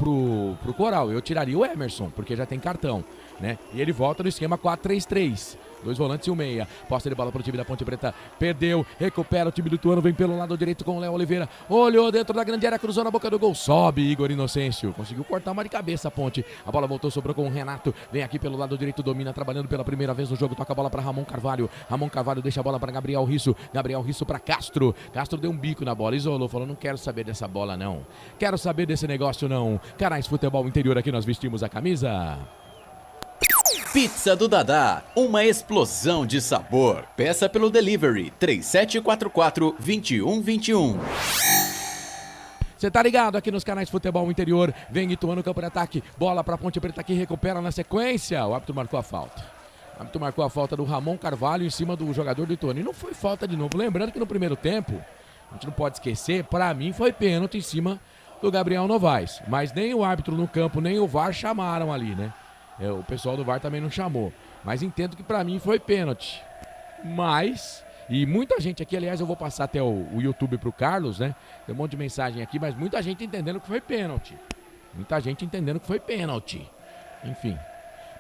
Coral, eu tiraria o Emerson, porque já tem cartão, né? E ele volta no esquema 4-3-3. 2 volantes e 1 meia. Posse de bola pro time da Ponte Preta. Perdeu, recupera o time do Ituano, vem pelo lado direito com o Léo Oliveira. Olhou dentro da grande área, cruzou na boca do gol. Sobe Igor Inocêncio. Conseguiu cortar uma de cabeça a Ponte. A bola voltou, sobrou com o Renato. Vem aqui pelo lado direito, domina, trabalhando pela primeira vez no jogo. Toca a bola para Ramon Carvalho. Ramon Carvalho deixa a bola para Gabriel Risso. Gabriel Risso para Castro. Castro deu um bico na bola, isolou, falou: não quero saber dessa bola não. Quero saber desse negócio não. Canais Futebol Interior, aqui nós vestimos a camisa. Pizza do Dadá, uma explosão de sabor. Peça pelo delivery 3744-2121. Você tá ligado aqui nos canais Futebol Interior. Vem Ituano, campo de ataque. Bola pra Ponte Preta que recupera na sequência. O árbitro marcou a falta. O árbitro marcou a falta do Ramon Carvalho em cima do jogador do Ituano. E não foi falta de novo. Lembrando que no primeiro tempo, a gente não pode esquecer, pra mim foi pênalti em cima do Gabriel Novaes. Mas nem o árbitro no campo, nem o VAR chamaram ali, né? O pessoal do VAR também não chamou. Mas entendo que pra mim foi pênalti. Mas, e muita gente aqui, aliás, eu vou passar até o YouTube pro Carlos, né? Tem um monte de mensagem aqui, mas muita gente entendendo que foi pênalti. Muita gente entendendo que foi pênalti. Enfim.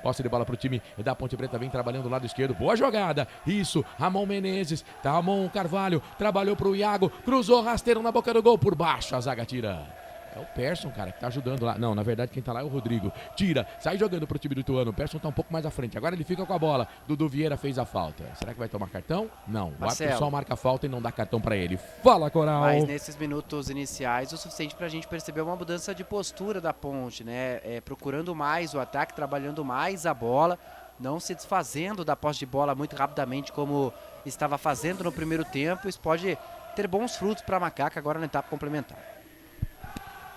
Posse de bola pro time da Ponte Preta, vem trabalhando do lado esquerdo. Boa jogada. Isso, Ramon Menezes. Ramon Carvalho, trabalhou pro Iago. Cruzou, rasteiro na boca do gol. Por baixo, a zaga tira. É o Persson, cara, que tá ajudando lá. Não, na verdade quem tá lá é o Rodrigo. Tira, sai jogando pro time do Ituano. O Persson tá um pouco mais à frente. Agora ele fica com a bola. Dudu Vieira fez a falta. Será que vai tomar cartão? Não. O árbitro só marca a falta e não dá cartão pra ele. Fala, Coral! Mas nesses minutos iniciais, o suficiente pra gente perceber uma mudança de postura da Ponte, né? Procurando mais o ataque, trabalhando mais a bola, não se desfazendo da posse de bola muito rapidamente como estava fazendo no primeiro tempo. Isso pode ter bons frutos pra Macaca agora na etapa complementar.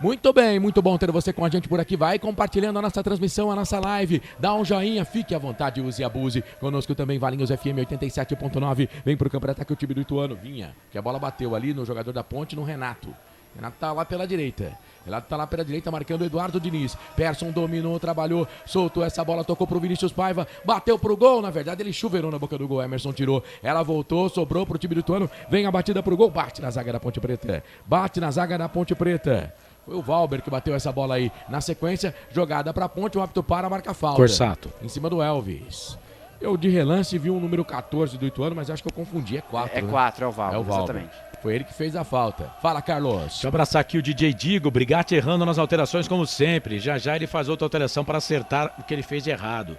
Muito bem, muito bom ter você com a gente por aqui. Vai compartilhando a nossa transmissão, a nossa live. Dá um joinha, fique à vontade, use e abuse. Conosco também Valinhos FM 87.9. Vem pro campo de ataque o time do Ituano. Vinha, que a bola bateu ali no jogador da Ponte, no Renato. Renato tá lá pela direita. Renato tá lá pela direita, marcando o Eduardo Diniz. Persson dominou, trabalhou, soltou essa bola, tocou pro Vinícius Paiva, bateu pro gol. Na verdade, ele chuveirou na boca do gol. Emerson tirou, ela voltou, sobrou pro time do Ituano. Vem a batida pro gol, bate na zaga da Ponte Preta. Bate na zaga da Ponte Preta. Foi o Valber que bateu essa bola aí. Na sequência, jogada pra Ponte, o árbitro para, marca falta. Corsato. Em cima do Elvis. Eu de relance vi o número 14 do Ituano, mas acho que eu confundi, é 4. É 4, né? É o Valber, exatamente. Foi ele que fez a falta. Fala, Carlos. Deixa eu abraçar aqui o DJ Digo, Brigatti errando nas alterações como sempre. Já ele faz outra alteração para acertar o que ele fez de errado.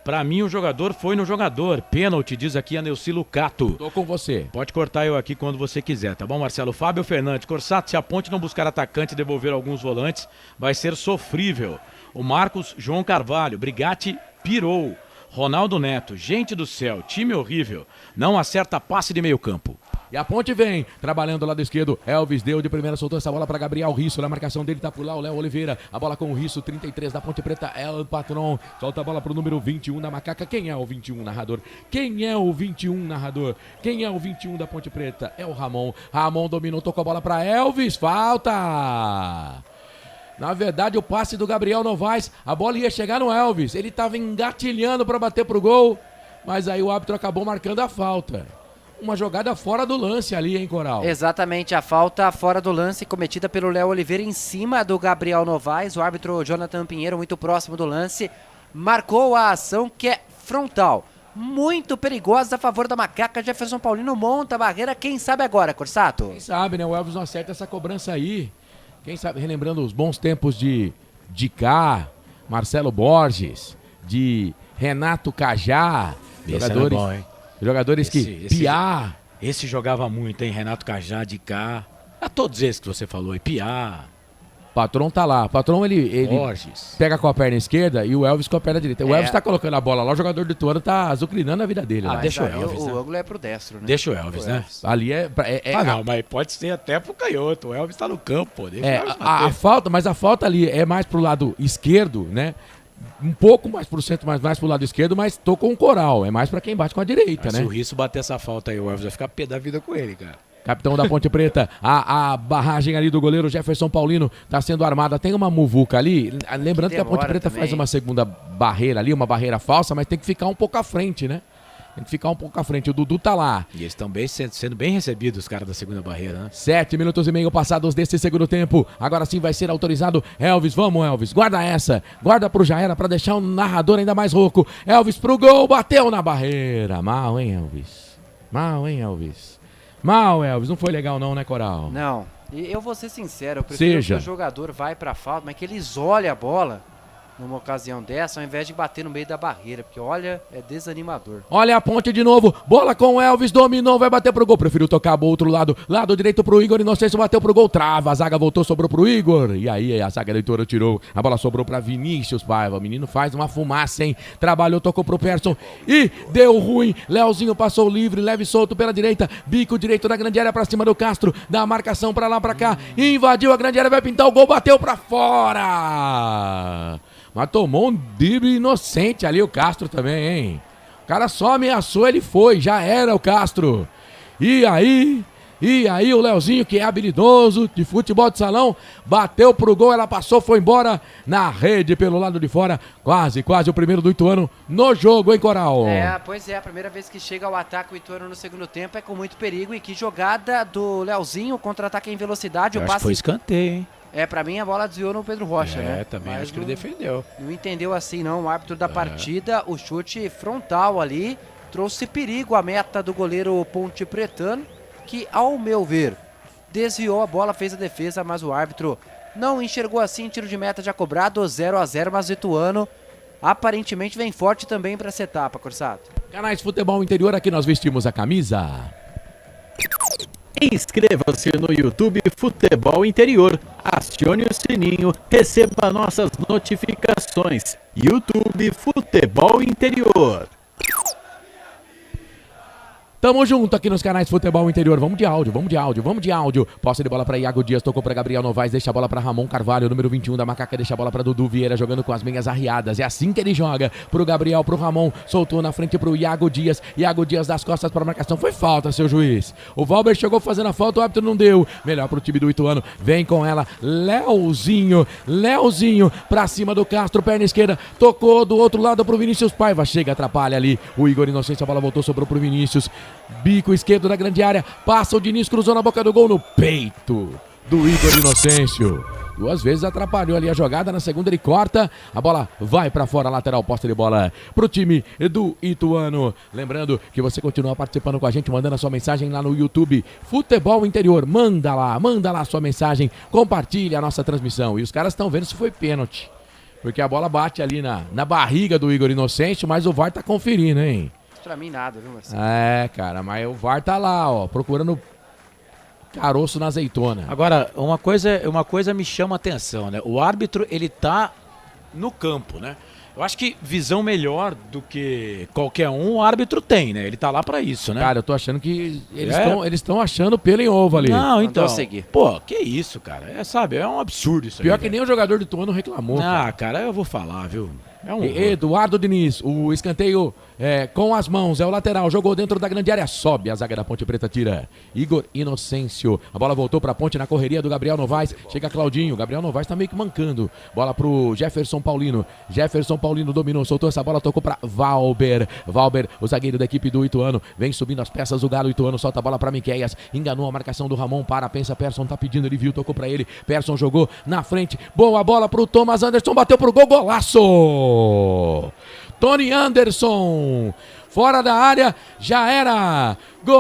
Pra mim, o jogador foi no jogador. Pênalti, diz aqui a Neuci Lucato. Tô com você. Pode cortar eu aqui quando você quiser, tá bom, Marcelo? Fábio Fernandes. Corsato, se a Ponte não buscar atacante e devolver alguns volantes, vai ser sofrível. O Marcos João Carvalho. Brigatti pirou. Ronaldo Neto. Gente do céu, time horrível. Não acerta passe de meio campo. E a Ponte vem, trabalhando do lado esquerdo. Elvis deu de primeira, soltou essa bola para Gabriel Risso. Na marcação dele tá por lá o Léo Oliveira. A bola com o Risso, 33 da Ponte Preta. É o Patron. Solta a bola pro número 21 da Macaca. Quem é o 21, narrador? Quem é o 21, narrador? Quem é o 21 da Ponte Preta? É o Ramon. Ramon dominou, tocou a bola para Elvis. Falta! Na verdade, o passe do Gabriel Novaes, a bola ia chegar no Elvis. Ele tava engatilhando para bater pro gol, mas aí o árbitro acabou marcando a falta. Uma jogada fora do lance ali, hein, Coral? Exatamente, a falta fora do lance cometida pelo Léo Oliveira em cima do Gabriel Novaes. O árbitro Jonathan Pinheiro, muito próximo do lance, marcou a ação que é frontal. Muito perigosa a favor da Macaca. Jefferson Paulino monta a barreira. Quem sabe agora, Corsato? Quem sabe, né? O Elvis não acerta essa cobrança aí. Quem sabe, relembrando os bons tempos de Cá, Marcelo Borges, de Renato Cajá. Jogadores, bom, hein? Jogadores Piá. Esse jogava muito, hein? Renato Cajá, de Cá. A todos esses que você falou, e Piá. Patrão tá lá. Patrão, ele pega com a perna esquerda e o Elvis com a perna direita. O Elvis tá colocando a bola lá, o jogador do Ituano tá azucrinando a vida dele. Ah, deixa o Elvis, o né? ângulo é pro destro, né? Deixa o Elvis, né? Ali não, mas pode ser até pro canhoto. O Elvis tá no campo, pô. Deixa o Elvis a falta, mas a falta ali é mais pro lado esquerdo, né? Um pouco mais pro centro, mais pro lado esquerdo, mas tô com um coral. É mais pra quem bate com a direita, né? Se o Risso bater essa falta aí, o Elvis vai ficar pé da vida com ele, cara. Capitão da Ponte Preta, a barragem ali do goleiro Jefferson Paulino tá sendo armada. Tem uma muvuca ali. Lembrando que a Ponte Preta faz uma segunda barreira ali, uma barreira falsa, mas tem que ficar um pouco à frente, né? Tem que ficar um pouco à frente. O Dudu tá lá. E eles estão sendo bem recebidos, os caras da segunda barreira, né? 7 minutos e meio passados desse segundo tempo. Agora sim vai ser autorizado. Elvis, vamos, Elvis. Guarda essa. Guarda pro Jaera pra deixar o narrador ainda mais rouco. Elvis pro gol, bateu na barreira. Mal, hein, Elvis? Mal, hein, Elvis? Mal, Elvis. Não foi legal não, né, Coral? Não. E eu vou ser sincero, eu prefiro que o jogador vai pra falta, mas que eles olhem a bola numa ocasião dessa, ao invés de bater no meio da barreira, porque olha, é desanimador. Olha a Ponte de novo, bola com o Elvis, dominou, vai bater pro gol, preferiu tocar pro outro lado, lado direito pro Igor Inocêncio, bateu pro gol, trava, a zaga voltou, sobrou pro Igor, e aí a zaga da Heitora tirou, a bola sobrou pra Vinícius Paiva, o menino faz uma fumaça, hein, trabalhou, tocou pro Persson, e deu ruim, Leozinho passou livre, leve solto pela direita, bico direito da grande área pra cima do Castro, dá a marcação pra lá, pra cá, invadiu a grande área, vai pintar o gol, bateu pra fora! Mas tomou um drible inocente ali o Castro também, hein? O cara só ameaçou, ele foi, já era o Castro. E aí o Leozinho, que é habilidoso de futebol de salão, bateu pro gol, ela passou, foi embora na rede pelo lado de fora. Quase o primeiro do Ituano no jogo, hein, Coral? Pois é, a primeira vez que chega ao ataque o Ituano no segundo tempo é com muito perigo. E que jogada do Leozinho, contra-ataque em velocidade. Acho que foi escanteio, hein? Pra mim a bola desviou no Pedro Rocha, né? Também mas acho que ele defendeu. Não entendeu assim não, o árbitro da partida, o chute frontal ali, trouxe perigo à meta do goleiro Ponte Pretano, que ao meu ver, desviou a bola, fez a defesa, mas o árbitro não enxergou assim, tiro de meta já cobrado, 0-0, mas o Ituano aparentemente vem forte também para essa etapa, Corsato. Canais Futebol Interior, aqui nós vestimos a camisa. Inscreva-se no YouTube Futebol Interior, acione o sininho, receba nossas notificações. YouTube Futebol Interior. Tamo junto aqui nos canais Futebol Interior. Vamos de áudio. Posse de bola para Iago Dias, tocou para Gabriel Novaes, deixa a bola para Ramon Carvalho, número 21 da Macaca, deixa a bola para Dudu Vieira, jogando com as meias arriadas. É assim que ele joga, pro Gabriel, pro Ramon, soltou na frente pro Iago Dias das costas para marcação, foi falta, seu juiz. O Valber chegou fazendo a falta, o árbitro não deu. Melhor pro time do Ituano, vem com ela, Leozinho pra cima do Castro, perna esquerda, tocou do outro lado pro Vinícius Paiva, chega, atrapalha ali, o Igor Inocêncio, a bola voltou, sobrou pro Vinícius. Bico esquerdo da grande área, passa o Diniz, cruzou na boca do gol, no peito do Igor Inocêncio. 2 vezes atrapalhou ali a jogada, na segunda ele corta, a bola vai pra fora, lateral, posse de bola pro time do Ituano. Lembrando que você continua participando com a gente, mandando a sua mensagem lá no YouTube Futebol Interior, manda lá a sua mensagem, compartilha a nossa transmissão. E os caras estão vendo se foi pênalti, porque a bola bate ali na barriga do Igor Inocêncio, mas o VAR tá conferindo, hein? Pra mim nada, viu, Marcelo? Cara, mas o VAR tá lá, ó, procurando caroço na azeitona. Agora, uma coisa me chama a atenção, né? O árbitro, ele tá no campo, né? Eu acho que visão melhor do que qualquer um o árbitro tem, né? Ele tá lá pra isso, né? Cara, eu tô achando que eles estão achando pelo em ovo ali. Não, então. Pô, que isso, cara? Sabe, é um absurdo isso aí. Pior que nem o jogador do Ituano reclamou. Cara, eu vou falar, viu? É um Eduardo Diniz, o escanteio com as mãos, é o lateral, jogou dentro da grande área, sobe a zaga da Ponte Preta, tira Igor Inocêncio, a bola voltou pra Ponte na correria do Gabriel Novaes, chega Claudinho, Gabriel Novaes tá meio que mancando, bola pro Jefferson Paulino dominou, soltou essa bola, tocou pra Valber, o zagueiro da equipe do Ituano, vem subindo as peças do Galo, Ituano solta a bola pra Miqueias, enganou a marcação do Ramon, pensa, Persson tá pedindo, ele viu, tocou pra ele, Persson jogou na frente, boa bola pro Thomas Anderson, bateu pro gol, golaço! Tony Anderson, fora da área, já era gol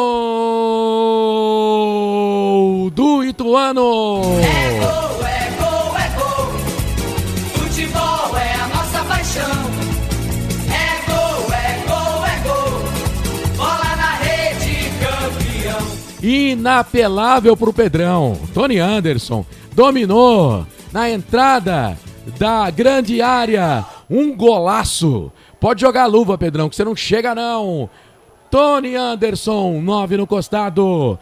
do Ituano. É gol, é gol, é gol. Futebol é a nossa paixão. É gol, é gol, é gol. Bola na rede, campeão. Inapelável pro Pedrão. Tony Anderson dominou na entrada da grande área. Um golaço. Pode jogar a luva, Pedrão, que você não chega não. Tony Anderson, 9 no costado.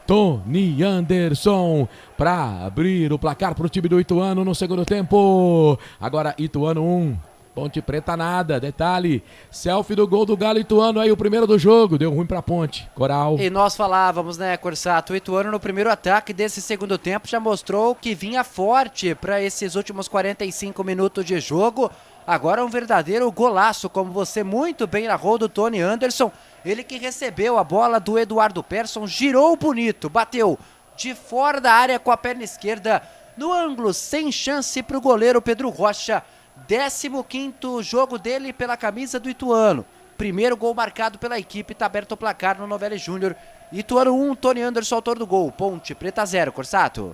Tony Anderson para abrir o placar pro time do Ituano no segundo tempo. Agora Ituano 1, Ponte Preta nada. Detalhe, selfie do gol do Galo Ituano aí, o primeiro do jogo. Deu ruim pra Ponte. Coral. E nós falávamos, né, Corsato? O Ituano no primeiro ataque desse segundo tempo já mostrou que vinha forte para esses últimos 45 minutos de jogo. Agora um verdadeiro golaço, como você muito bem narrou, do Tony Anderson. Ele que recebeu a bola do Eduardo Persson, girou bonito, bateu de fora da área com a perna esquerda, no ângulo, sem chance para o goleiro Pedro Rocha. 15º jogo dele pela camisa do Ituano. Primeiro gol marcado pela equipe, tá aberto o placar no Novelli Júnior. Ituano 1, Tony Anderson, autor do gol. Ponte Preta 0, Corsato.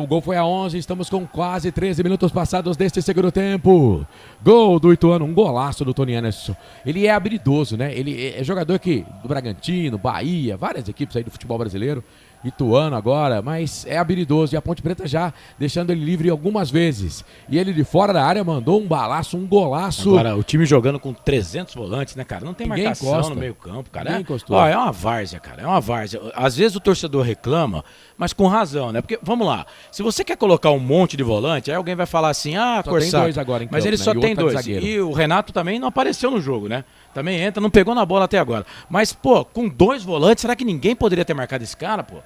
O gol foi a 11, estamos com quase 13 minutos passados deste segundo tempo. Gol do Ituano, um golaço do Tony Anderson. Ele é habilidoso, né? Ele é jogador aqui do Bragantino, Bahia, várias equipes aí do futebol brasileiro. Ituano agora, mas é habilidoso, e a Ponte Preta já deixando ele livre algumas vezes. E ele de fora da área mandou um balaço, um golaço. Agora, o time jogando com 300 volantes, né, cara? Não tem Ninguém marcação encosta. no meio campo, cara. Ninguém encostou. Ó, é uma várzea, cara, é uma várzea. Às vezes o torcedor reclama, mas com razão, né? Porque, vamos lá, se você quer colocar um monte de volante, aí alguém vai falar assim, Só Corsato, tem dois agora em mas campo, ele né? só E o tem outro tá de dois. zagueiro. E o Renato também não apareceu no jogo, né? Também entra, não pegou na bola até agora. Mas, pô, com 2 volantes, será que ninguém poderia ter marcado esse cara, pô?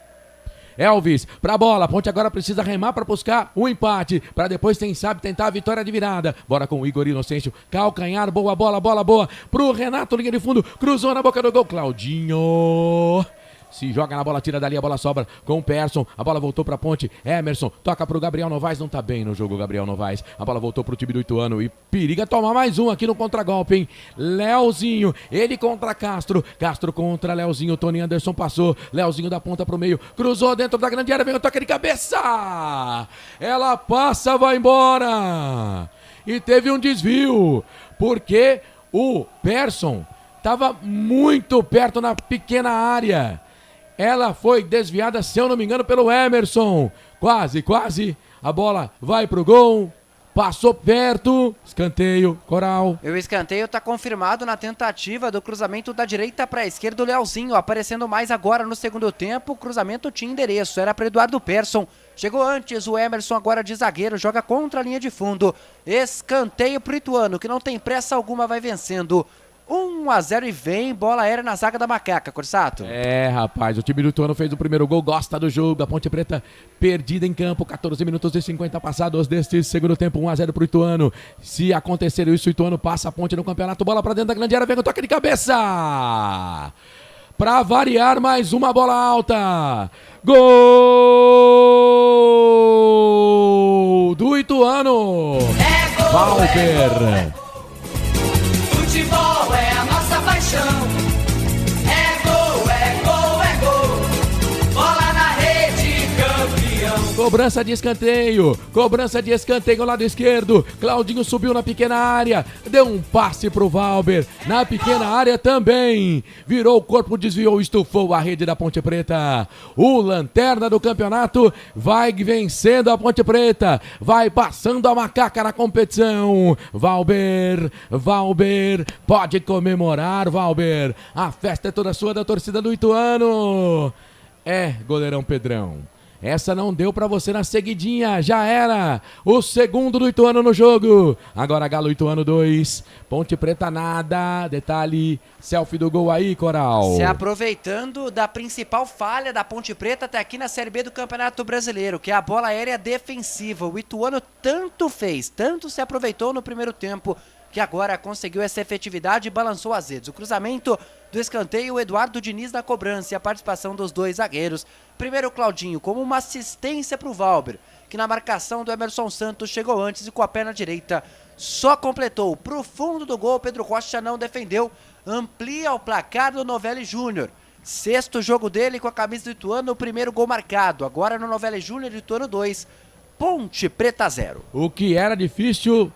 Elvis, pra bola, a Ponte agora precisa remar pra buscar o empate, pra depois, quem sabe, tentar a vitória de virada. Bora com o Igor Inocêncio, calcanhar, boa bola, pro Renato, linha de fundo, cruzou na boca do gol, Claudinho. Se joga na bola, tira dali, a bola sobra com o Persson. A bola voltou pra Ponte. Emerson toca pro Gabriel Novaes. Não tá bem no jogo, Gabriel Novaes. A bola voltou pro time do Ituano e periga tomar mais um aqui no contragolpe, hein? Leozinho, ele contra Castro. Castro contra Leozinho. Tony Anderson passou. Leozinho da ponta pro meio. Cruzou dentro da grande área. Vem o toque de cabeça. Ela passa, vai embora. E teve um desvio, porque o Persson tava muito perto na pequena área. Ela foi desviada, se eu não me engano, pelo Emerson. Quase. A bola vai pro gol. Passou perto. Escanteio, Coral. O escanteio tá confirmado na tentativa do cruzamento da direita para a esquerda do Leozinho. Aparecendo mais agora no segundo tempo. O cruzamento tinha endereço. Era para Eduardo Persson. Chegou antes o Emerson, agora de zagueiro. Joga contra a linha de fundo. Escanteio pro Ituano, que não tem pressa alguma, vai vencendo. 1-0 e vem, bola aérea na zaga da Macaca, Corsato. Rapaz, o time do Ituano fez o primeiro gol, gosta do jogo, a Ponte Preta perdida em campo, 14 minutos e 50 passados deste segundo tempo, 1-0 pro Ituano. Se acontecer isso, o Ituano passa a Ponte no campeonato, bola pra dentro da grande área, vem o toque de cabeça! Pra variar, mais uma bola alta. Gol do Ituano. Valber. Futebol é a nossa paixão. É gol, é gol, é gol. Bola na rede, campeão. Cobrança de escanteio. Cobrança de escanteio, lado esquerdo. Claudinho subiu na pequena área. Deu um passe pro Valber. Na pequena área também. Virou o corpo, desviou, estufou a rede da Ponte Preta. O lanterna do campeonato vai vencendo a Ponte Preta. Vai passando a macaca na competição. Valber, pode comemorar, Valber. A festa é toda sua, da torcida do Ituano. Goleirão Pedrão. Essa não deu pra você na seguidinha, já era. O segundo do Ituano no jogo. Agora Galo Ituano 2, Ponte Preta nada. Detalhe, selfie do gol aí, Coral. Se aproveitando da principal falha da Ponte Preta até aqui na Série B do Campeonato Brasileiro, que é a bola aérea defensiva. O Ituano tanto fez, tanto se aproveitou no primeiro tempo, que agora conseguiu essa efetividade e balançou as redes. O cruzamento do escanteio, o Eduardo Diniz na cobrança e a participação dos dois zagueiros. Primeiro o Claudinho como uma assistência para o Valber, que na marcação do Emerson Santos chegou antes e com a perna direita só completou. Pro fundo do gol, Pedro Rocha não defendeu, amplia o placar do Novelli Júnior. Sexto jogo dele com a camisa do Ituano, o primeiro gol marcado. Agora no Novelli Júnior, Ituano 2, Ponte Preta 0. O que era difícil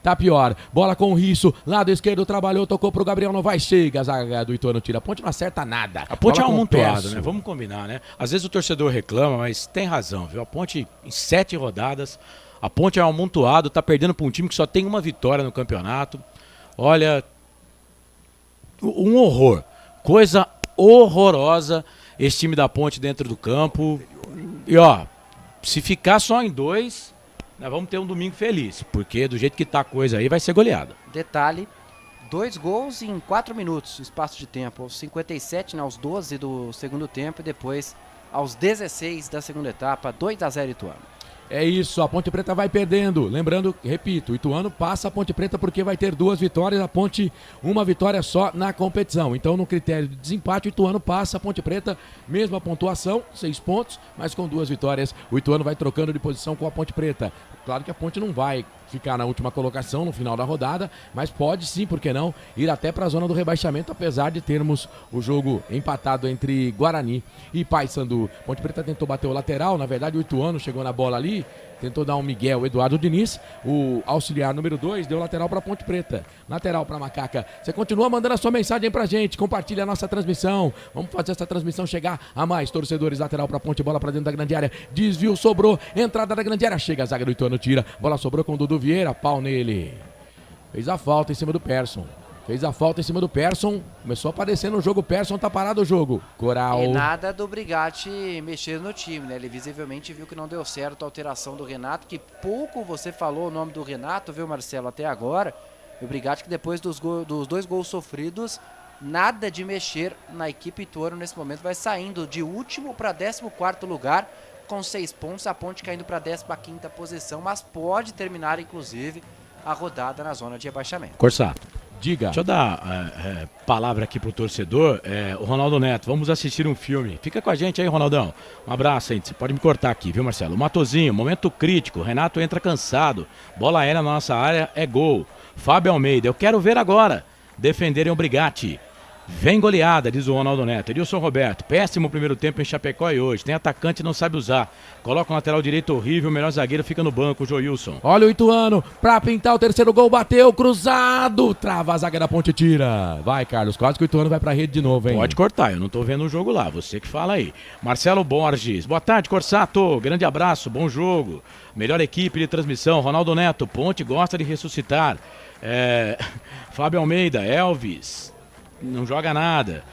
tá pior. Bola com o Risso, lado esquerdo trabalhou, tocou pro Gabriel Novaes, chega, a zaga do Ituano tira. A Ponte não acerta nada. A Ponte bola é um amontoado, Perso. né? Vamos combinar, né? Às vezes o torcedor reclama, mas tem razão, viu? A Ponte, em 7 rodadas, a Ponte é um amontoado, tá perdendo pra um time que só tem uma vitória no campeonato. Olha, um horror. Coisa horrorosa esse time da Ponte dentro do campo. E ó, se ficar só em 2... nós vamos ter um domingo feliz, porque do jeito que tá a coisa aí, vai ser goleada. Detalhe, 2 gols em 4 minutos, espaço de tempo. Aos 57, aos 12 do segundo tempo e depois aos 16 da segunda etapa, 2-0 Ituano. É isso, a Ponte Preta vai perdendo. Lembrando, repito, o Ituano passa a Ponte Preta porque vai ter 2 vitórias, a Ponte uma vitória só na competição. Então, no critério de desempate, o Ituano passa a Ponte Preta, mesma pontuação, 6 pontos, mas com 2 vitórias, o Ituano vai trocando de posição com a Ponte Preta. Claro que a Ponte não vai ficar na última colocação no final da rodada, mas pode sim, por que não, ir até para a zona do rebaixamento, apesar de termos o jogo empatado entre Guarani e Paysandu. Ponte Preta tentou bater o lateral, na verdade o Ituano chegou na bola ali, tentou dar um migué, o Eduardo Diniz, o auxiliar número 2, deu lateral para Ponte Preta, lateral para Macaca. Você continua mandando a sua mensagem pra gente, compartilha a nossa transmissão, vamos fazer essa transmissão chegar a mais torcedores. Lateral para Ponte, bola para dentro da grande área, desvio, sobrou, entrada da grande área, chega a zaga do Ituano, tira, bola sobrou com o Dudu Vieira, pau nele, fez a falta em cima do Persson. Fez a falta em cima do Persson. Começou a aparecer no jogo. Persson tá parado o jogo. Coral. E nada do Brigatti mexer no time, né? Ele visivelmente viu que não deu certo a alteração do Renato. Que pouco você falou o nome do Renato, viu, Marcelo, até agora. O Brigatti que depois dos 2 gols sofridos, nada de mexer na equipe Ituano nesse momento. Vai saindo de último para 14º lugar com 6 pontos. A Ponte caindo para 15ª posição. Mas pode terminar, inclusive, a rodada na zona de rebaixamento. Corsato. Diga. Deixa eu dar palavra aqui pro torcedor. O Ronaldo Neto, vamos assistir um filme. Fica com a gente aí, Ronaldão. Um abraço, hein? Você pode me cortar aqui, viu, Marcelo? Matozinho, momento crítico. Renato entra cansado. Bola aérea na nossa área é gol. Fábio Almeida, eu quero ver agora defenderem o Brigatti. Vem goleada, diz o Ronaldo Neto. Edilson Roberto, péssimo primeiro tempo em Chapecó e hoje. Tem atacante e não sabe usar. Coloca um lateral direito horrível, o melhor zagueiro fica no banco, o Joilson. Olha o Ituano, pra pintar o terceiro gol, bateu, cruzado. Trava a zaga da Ponte, tira. Vai, Carlos, quase que o Ituano vai pra rede de novo, hein? Pode cortar, eu não tô vendo o jogo lá, você que fala aí. Marcelo Borges, boa tarde, Corsato. Grande abraço, bom jogo. Melhor equipe de transmissão, Ronaldo Neto. Ponte gosta de ressuscitar. Fábio Almeida, Elvis. Não joga nada.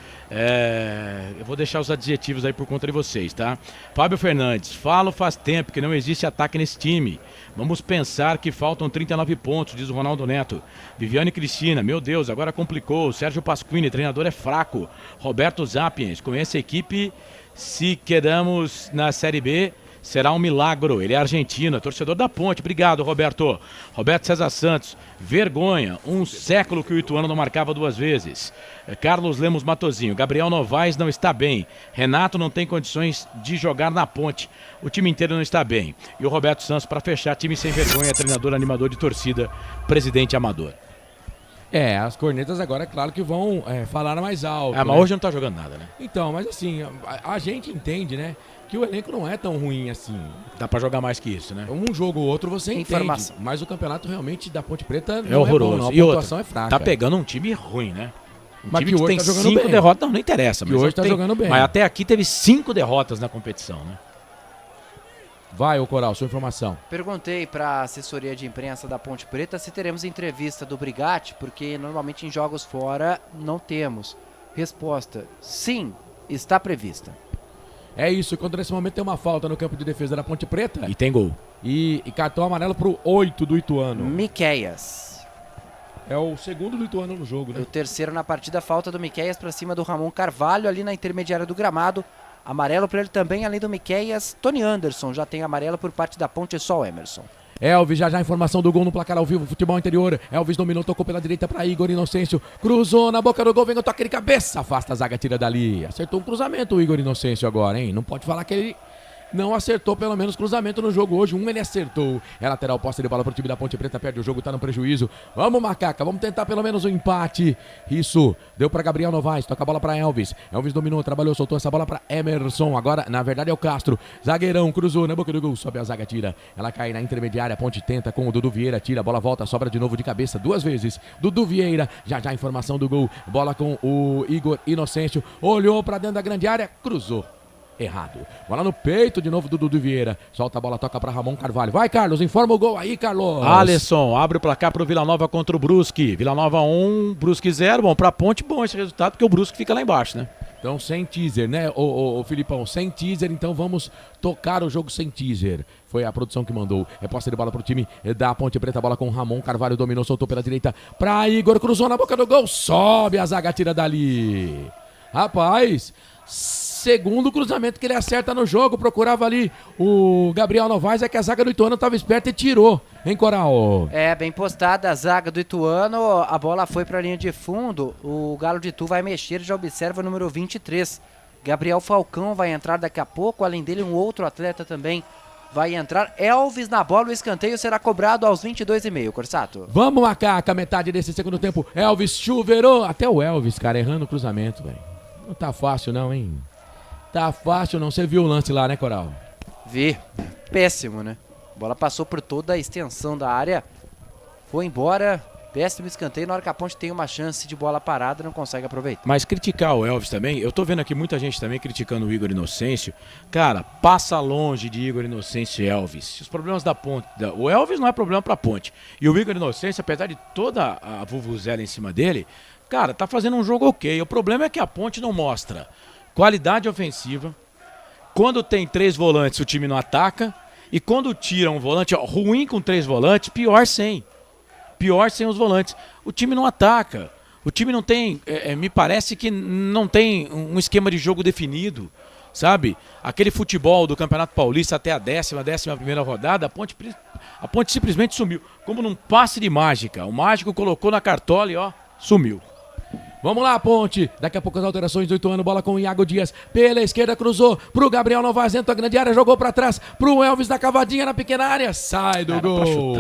Eu vou deixar os adjetivos aí por conta de vocês, tá? Fábio Fernandes, falo faz tempo que não existe ataque nesse time. Vamos pensar que faltam 39 pontos, diz o Ronaldo Neto. Viviane Cristina, meu Deus, agora complicou. Sérgio Pasquini, treinador é fraco. Roberto Zapiens, com essa equipe, se quedamos na Série B, será um milagro. Ele é argentino, é torcedor da Ponte. Obrigado, Roberto. Roberto César Santos, vergonha. Um século que o Ituano não marcava 2 vezes. Carlos Lemos Matozinho, Gabriel Novaes não está bem. Renato não tem condições de jogar na Ponte. O time inteiro não está bem. E o Roberto Santos, para fechar, time sem vergonha, treinador animador de torcida, presidente amador. As cornetas agora, é claro que vão falar mais alto. Mas né? hoje não tá jogando nada, né? Então, mas assim, a gente entende, né? que o elenco não é tão ruim assim. Dá pra jogar mais que isso, né? Um jogo ou outro você entende, Informação. mas o campeonato realmente da Ponte Preta É não horroroso. é bom, não. A E pontuação outra, é fraca. tá pegando um time ruim, né? Um Mas time que que hoje tem tá jogando 5 bem. derrotas, não interessa. Que Mas hoje tá jogando bem. Mas até aqui teve 5 derrotas na competição, né? Vai, ô Coral, sua informação. Perguntei para a assessoria de imprensa da Ponte Preta se teremos entrevista do Brigatti, porque normalmente em jogos fora não temos. Resposta: sim, está prevista. É isso, quando nesse momento tem uma falta no campo de defesa da Ponte Preta. E tem gol. E cartão amarelo pro 8 do Ituano. Miqueias. É o segundo do Ituano no jogo, né? O terceiro na partida, falta do Miqueias para cima do Ramon Carvalho, ali na intermediária do gramado. Amarelo para ele também, além do Miqueias, Tony Anderson já tem amarelo por parte da Ponte, só o Emerson. Elvis, já informação do gol no placar ao vivo, futebol interior. Elvis dominou, tocou pela direita para Igor Inocêncio. Cruzou na boca do gol, vem o toque de cabeça. Afasta a zaga, tira dali. Acertou um cruzamento o Igor Inocêncio agora, hein? Não pode falar que ele não acertou pelo menos cruzamento no jogo hoje. Ele acertou. É lateral, posse de bola pro time da Ponte Preta, perde o jogo, tá no prejuízo. Vamos, Macaca, vamos tentar pelo menos um empate. Isso, deu pra Gabriel Novaes, toca a bola pra Elvis. Elvis dominou, trabalhou, soltou essa bola pra Emerson. Agora, na verdade, é o Castro. Zagueirão, cruzou na boca do gol, sobe a zaga, tira. Ela cai na intermediária, a Ponte tenta com o Dudu Vieira, tira, a bola volta, sobra de novo de cabeça, 2 vezes. Dudu Vieira, já a informação do gol. Bola com o Igor Inocêncio, olhou pra dentro da grande área, cruzou. Errado. Bola no peito de novo do Dudu Vieira. Solta a bola, toca para Ramon Carvalho. Vai, Carlos, informa o gol aí, Carlos. Alisson abre o placar pro Vila Nova contra o Brusque. Vila Nova 1, Brusque 0. Bom, pra Ponte, bom esse resultado, porque o Brusque fica lá embaixo, né? Então, sem teaser, né, ô Filipão? Sem teaser, então vamos tocar o jogo sem teaser. Foi a produção que mandou. É posse de bola pro time da Ponte Preta. Bola com o Ramon Carvalho, dominou, soltou pela direita pra Igor, cruzou na boca do gol. Sobe a zaga, tira dali. Rapaz, segundo cruzamento que ele acerta no jogo, procurava ali o Gabriel Novaes, é que a zaga do Ituano estava esperta e tirou, hein, Coral? É, bem postada a zaga do Ituano, a bola foi para a linha de fundo, o Galo de Itu vai mexer, já observa o número 23, Gabriel Falcão vai entrar daqui a pouco, além dele um outro atleta também vai entrar, Elvis na bola, o escanteio será cobrado aos 22h30, Corsato. Vamos, Macaca, metade desse segundo tempo, Elvis chuveirou, até o Elvis, cara, errando o cruzamento, velho. Não tá fácil não, hein? Tá fácil não, você viu o lance lá, né, Coral? Vi, péssimo, né? A bola passou por toda a extensão da área, foi embora, péssimo escanteio, na hora que a Ponte tem uma chance de bola parada, não consegue aproveitar. Mas criticar o Elvis também, eu tô vendo aqui muita gente também criticando o Igor Inocêncio. Cara, passa longe de Igor Inocêncio e Elvis. Os problemas da Ponte, o Elvis não é problema pra Ponte. E o Igor Inocêncio, apesar de toda a vuvuzela em cima dele, cara, tá fazendo um jogo ok. O problema é que a Ponte não mostra qualidade ofensiva. Quando tem 3 volantes, o time não ataca. E quando tira um volante, ó, ruim com 3 volantes, pior sem. Pior sem os volantes. O time não ataca. O time não tem, me parece que não tem um esquema de jogo definido, sabe? Aquele futebol do Campeonato Paulista até a 11ª rodada, a Ponte simplesmente sumiu. Como num passe de mágica. O mágico colocou na cartola e ó, sumiu. Vamos lá, Ponte. Daqui a pouco as alterações do Ituano. Bola com o Iago Dias. Pela esquerda, cruzou pro Gabriel Novaes. Dentro da grande área, jogou pra trás. Pro Elvis na cavadinha na pequena área. Sai do gol.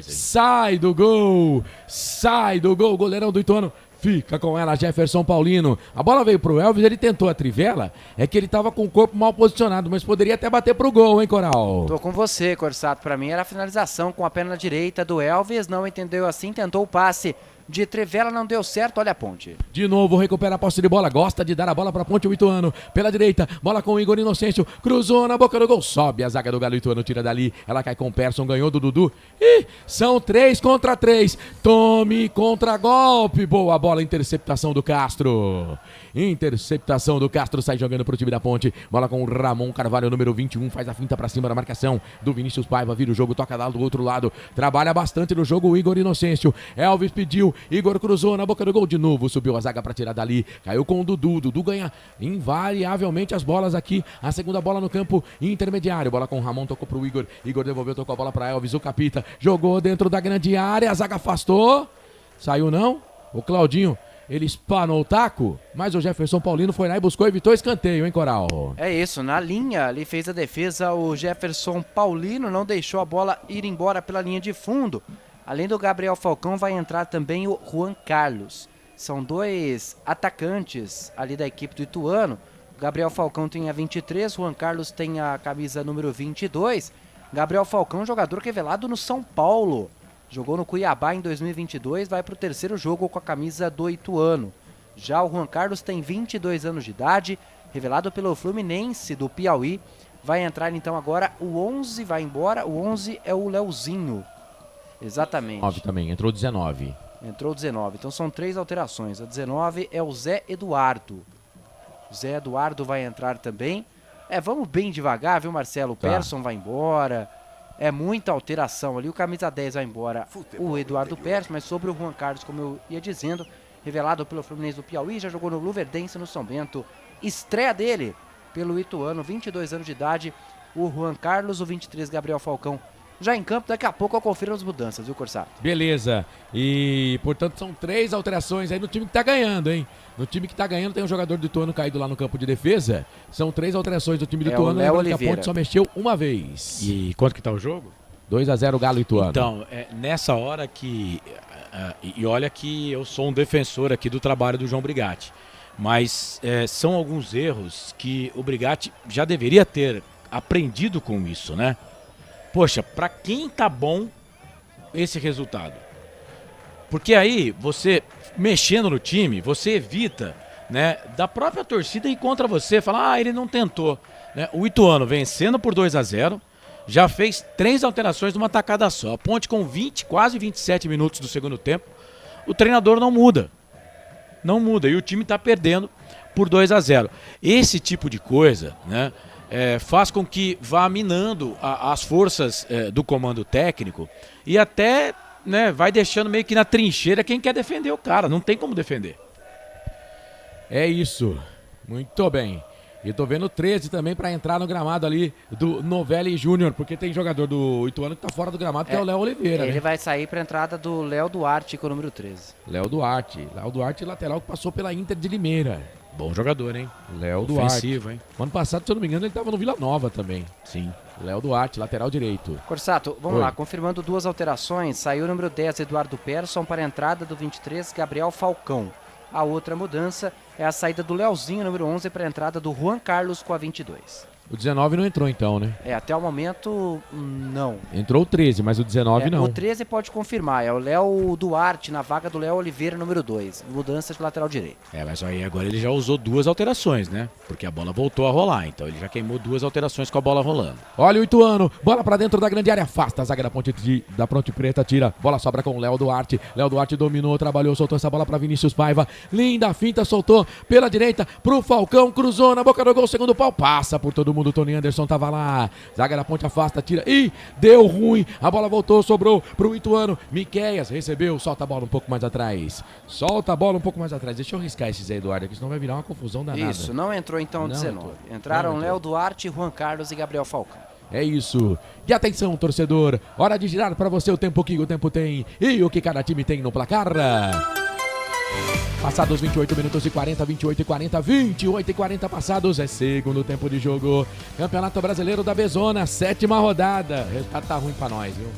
Sai do gol. Sai do gol. Goleirão do Ituano. Fica com ela, Jefferson Paulino. A bola veio pro Elvis, ele tentou a trivela. É que ele tava com o corpo mal posicionado, mas poderia até bater pro gol, hein, Coral? Tô com você, Corsato. Pra mim era a finalização com a perna direita do Elvis. Não entendeu assim, tentou o passe de trivela, não deu certo, olha a Ponte. De novo, recupera a posse de bola, gosta de dar a bola pra Ponte, o Ituano. Pela direita, bola com o Igor Inocêncio, cruzou na boca do gol, sobe a zaga do Galo, Ituano tira dali, ela cai com o Persson, ganhou do Dudu. Ih, são 3 contra 3, tome contra-golpe, boa bola, interceptação do Castro. Interceptação do Castro, sai jogando pro time da Ponte, bola com o Ramon Carvalho, número 21, faz a finta pra cima da marcação do Vinícius Paiva, vira o jogo, toca lá do outro lado, trabalha bastante no jogo o Igor Inocêncio, Elvis pediu, Igor cruzou na boca do gol de novo, subiu a zaga pra tirar dali, caiu com o Dudu, Dudu ganha invariavelmente as bolas aqui, a segunda bola no campo intermediário, bola com o Ramon, tocou pro Igor, Igor devolveu, tocou a bola pra Elvis, o Capita, jogou dentro da grande área, a zaga afastou, saiu não, o Claudinho, ele espanou o taco, mas o Jefferson Paulino foi lá e buscou e evitou escanteio, hein, Coral? É isso, na linha, ali fez a defesa o Jefferson Paulino, não deixou a bola ir embora pela linha de fundo. Além do Gabriel Falcão, vai entrar também o Juan Carlos. São 2 atacantes ali da equipe do Ituano. Gabriel Falcão tem a 23, Juan Carlos tem a camisa número 22. Gabriel Falcão, jogador revelado no São Paulo. Jogou no Cuiabá em 2022, vai para o terceiro jogo com a camisa do Ituano. Já o Juan Carlos tem 22 anos de idade, revelado pelo Fluminense do Piauí. Vai entrar então agora o 11, vai embora. O 11 é o Leozinho. Exatamente. 9 também, entrou 19. Entrou 19, então são 3 alterações. A 19 é o Zé Eduardo. O Zé Eduardo vai entrar também. Vamos bem devagar, viu, Marcelo? O Persson vai embora. É muita alteração ali. O camisa 10 vai embora, o Eduardo Persson. Mas sobre o Juan Carlos, como eu ia dizendo, revelado pelo Fluminense do Piauí, já jogou no Luverdense, no São Bento. Estreia dele pelo Ituano, 22 anos de idade. O Juan Carlos, o 23, Gabriel Falcão, já em campo. Daqui a pouco eu confiro as mudanças, viu, Corsato? Beleza. E, portanto, são 3 alterações aí no time que tá ganhando, hein? No time que tá ganhando tem um jogador do Ituano caído lá no campo de defesa. São 3 alterações do time do Ituano. Léo que a Ponte só mexeu uma vez. E quanto que tá o jogo? 2-0 Galo Ituano. Então, nessa hora que... e olha que eu sou um defensor aqui do trabalho do João Brigatti. Mas são alguns erros que o Brigatti já deveria ter aprendido com isso, né? Poxa, pra quem tá bom esse resultado? Porque aí, você mexendo no time, você evita, né, da própria torcida ir contra você, falar, ele não tentou. Né? O Ituano vencendo por 2-0, já fez 3 alterações numa tacada só. A Ponte com quase 27 minutos do segundo tempo, o treinador não muda. Não muda, e o time tá perdendo por 2-0. Esse tipo de coisa, né? Faz com que vá minando as forças do comando técnico e até, né, vai deixando meio que na trincheira quem quer defender o cara. Não tem como defender. É isso. Muito bem. E tô vendo 13 também para entrar no gramado ali do Novelli Júnior, porque tem jogador do Ituano que tá fora do gramado, que é o Léo Oliveira. Ele né? vai sair para entrada do Léo Duarte com o número 13. Léo Duarte, lateral que passou pela Inter de Limeira. Bom jogador, hein? Léo Duarte. Ofensivo, hein? Ano passado, se eu não me engano, ele estava no Vila Nova também. Sim. Léo Duarte, lateral direito. Corsato, vamos lá, confirmando 2 alterações. Saiu o número 10, Eduardo Persson, para a entrada do 23, Gabriel Falcão. A outra mudança é a saída do Leozinho, número 11, para a entrada do Juan Carlos com a 22. O 19 não entrou então, né? Até o momento, não. Entrou o 13, mas o 19 não. O 13 pode confirmar, é o Léo Duarte na vaga do Léo Oliveira, número 2. Mudança de lateral direito. Mas aí agora ele já usou 2 alterações, né? Porque a bola voltou a rolar, então ele já queimou 2 alterações com a bola rolando. Olha o Ituano, bola pra dentro da grande área, afasta a zaga da Ponte Preta, tira, bola sobra com o Léo Duarte. Léo Duarte dominou, trabalhou, soltou essa bola pra Vinícius Paiva. Linda finta, soltou pela direita pro Falcão, cruzou na boca do gol, segundo pau, passa por todo mundo, Tony Anderson tava lá, zaga da Ponte afasta, tira, e deu ruim, a bola voltou, sobrou pro Ituano, Miqueias recebeu, solta a bola um pouco mais atrás, deixa eu riscar esse Zé Eduardo aqui, senão vai virar uma confusão danada. Isso, não entrou então o 19, entraram Léo Duarte, Juan Carlos e Gabriel Falcão. É isso, e atenção torcedor, hora de girar pra você o tempo que o tempo tem, e o que cada time tem no placar. Passados 28 minutos e 40, 28 e 40, 28 e 40 passados, é segundo tempo de jogo. Campeonato Brasileiro da Bezona, 7ª rodada. O resultado tá ruim pra nós, viu?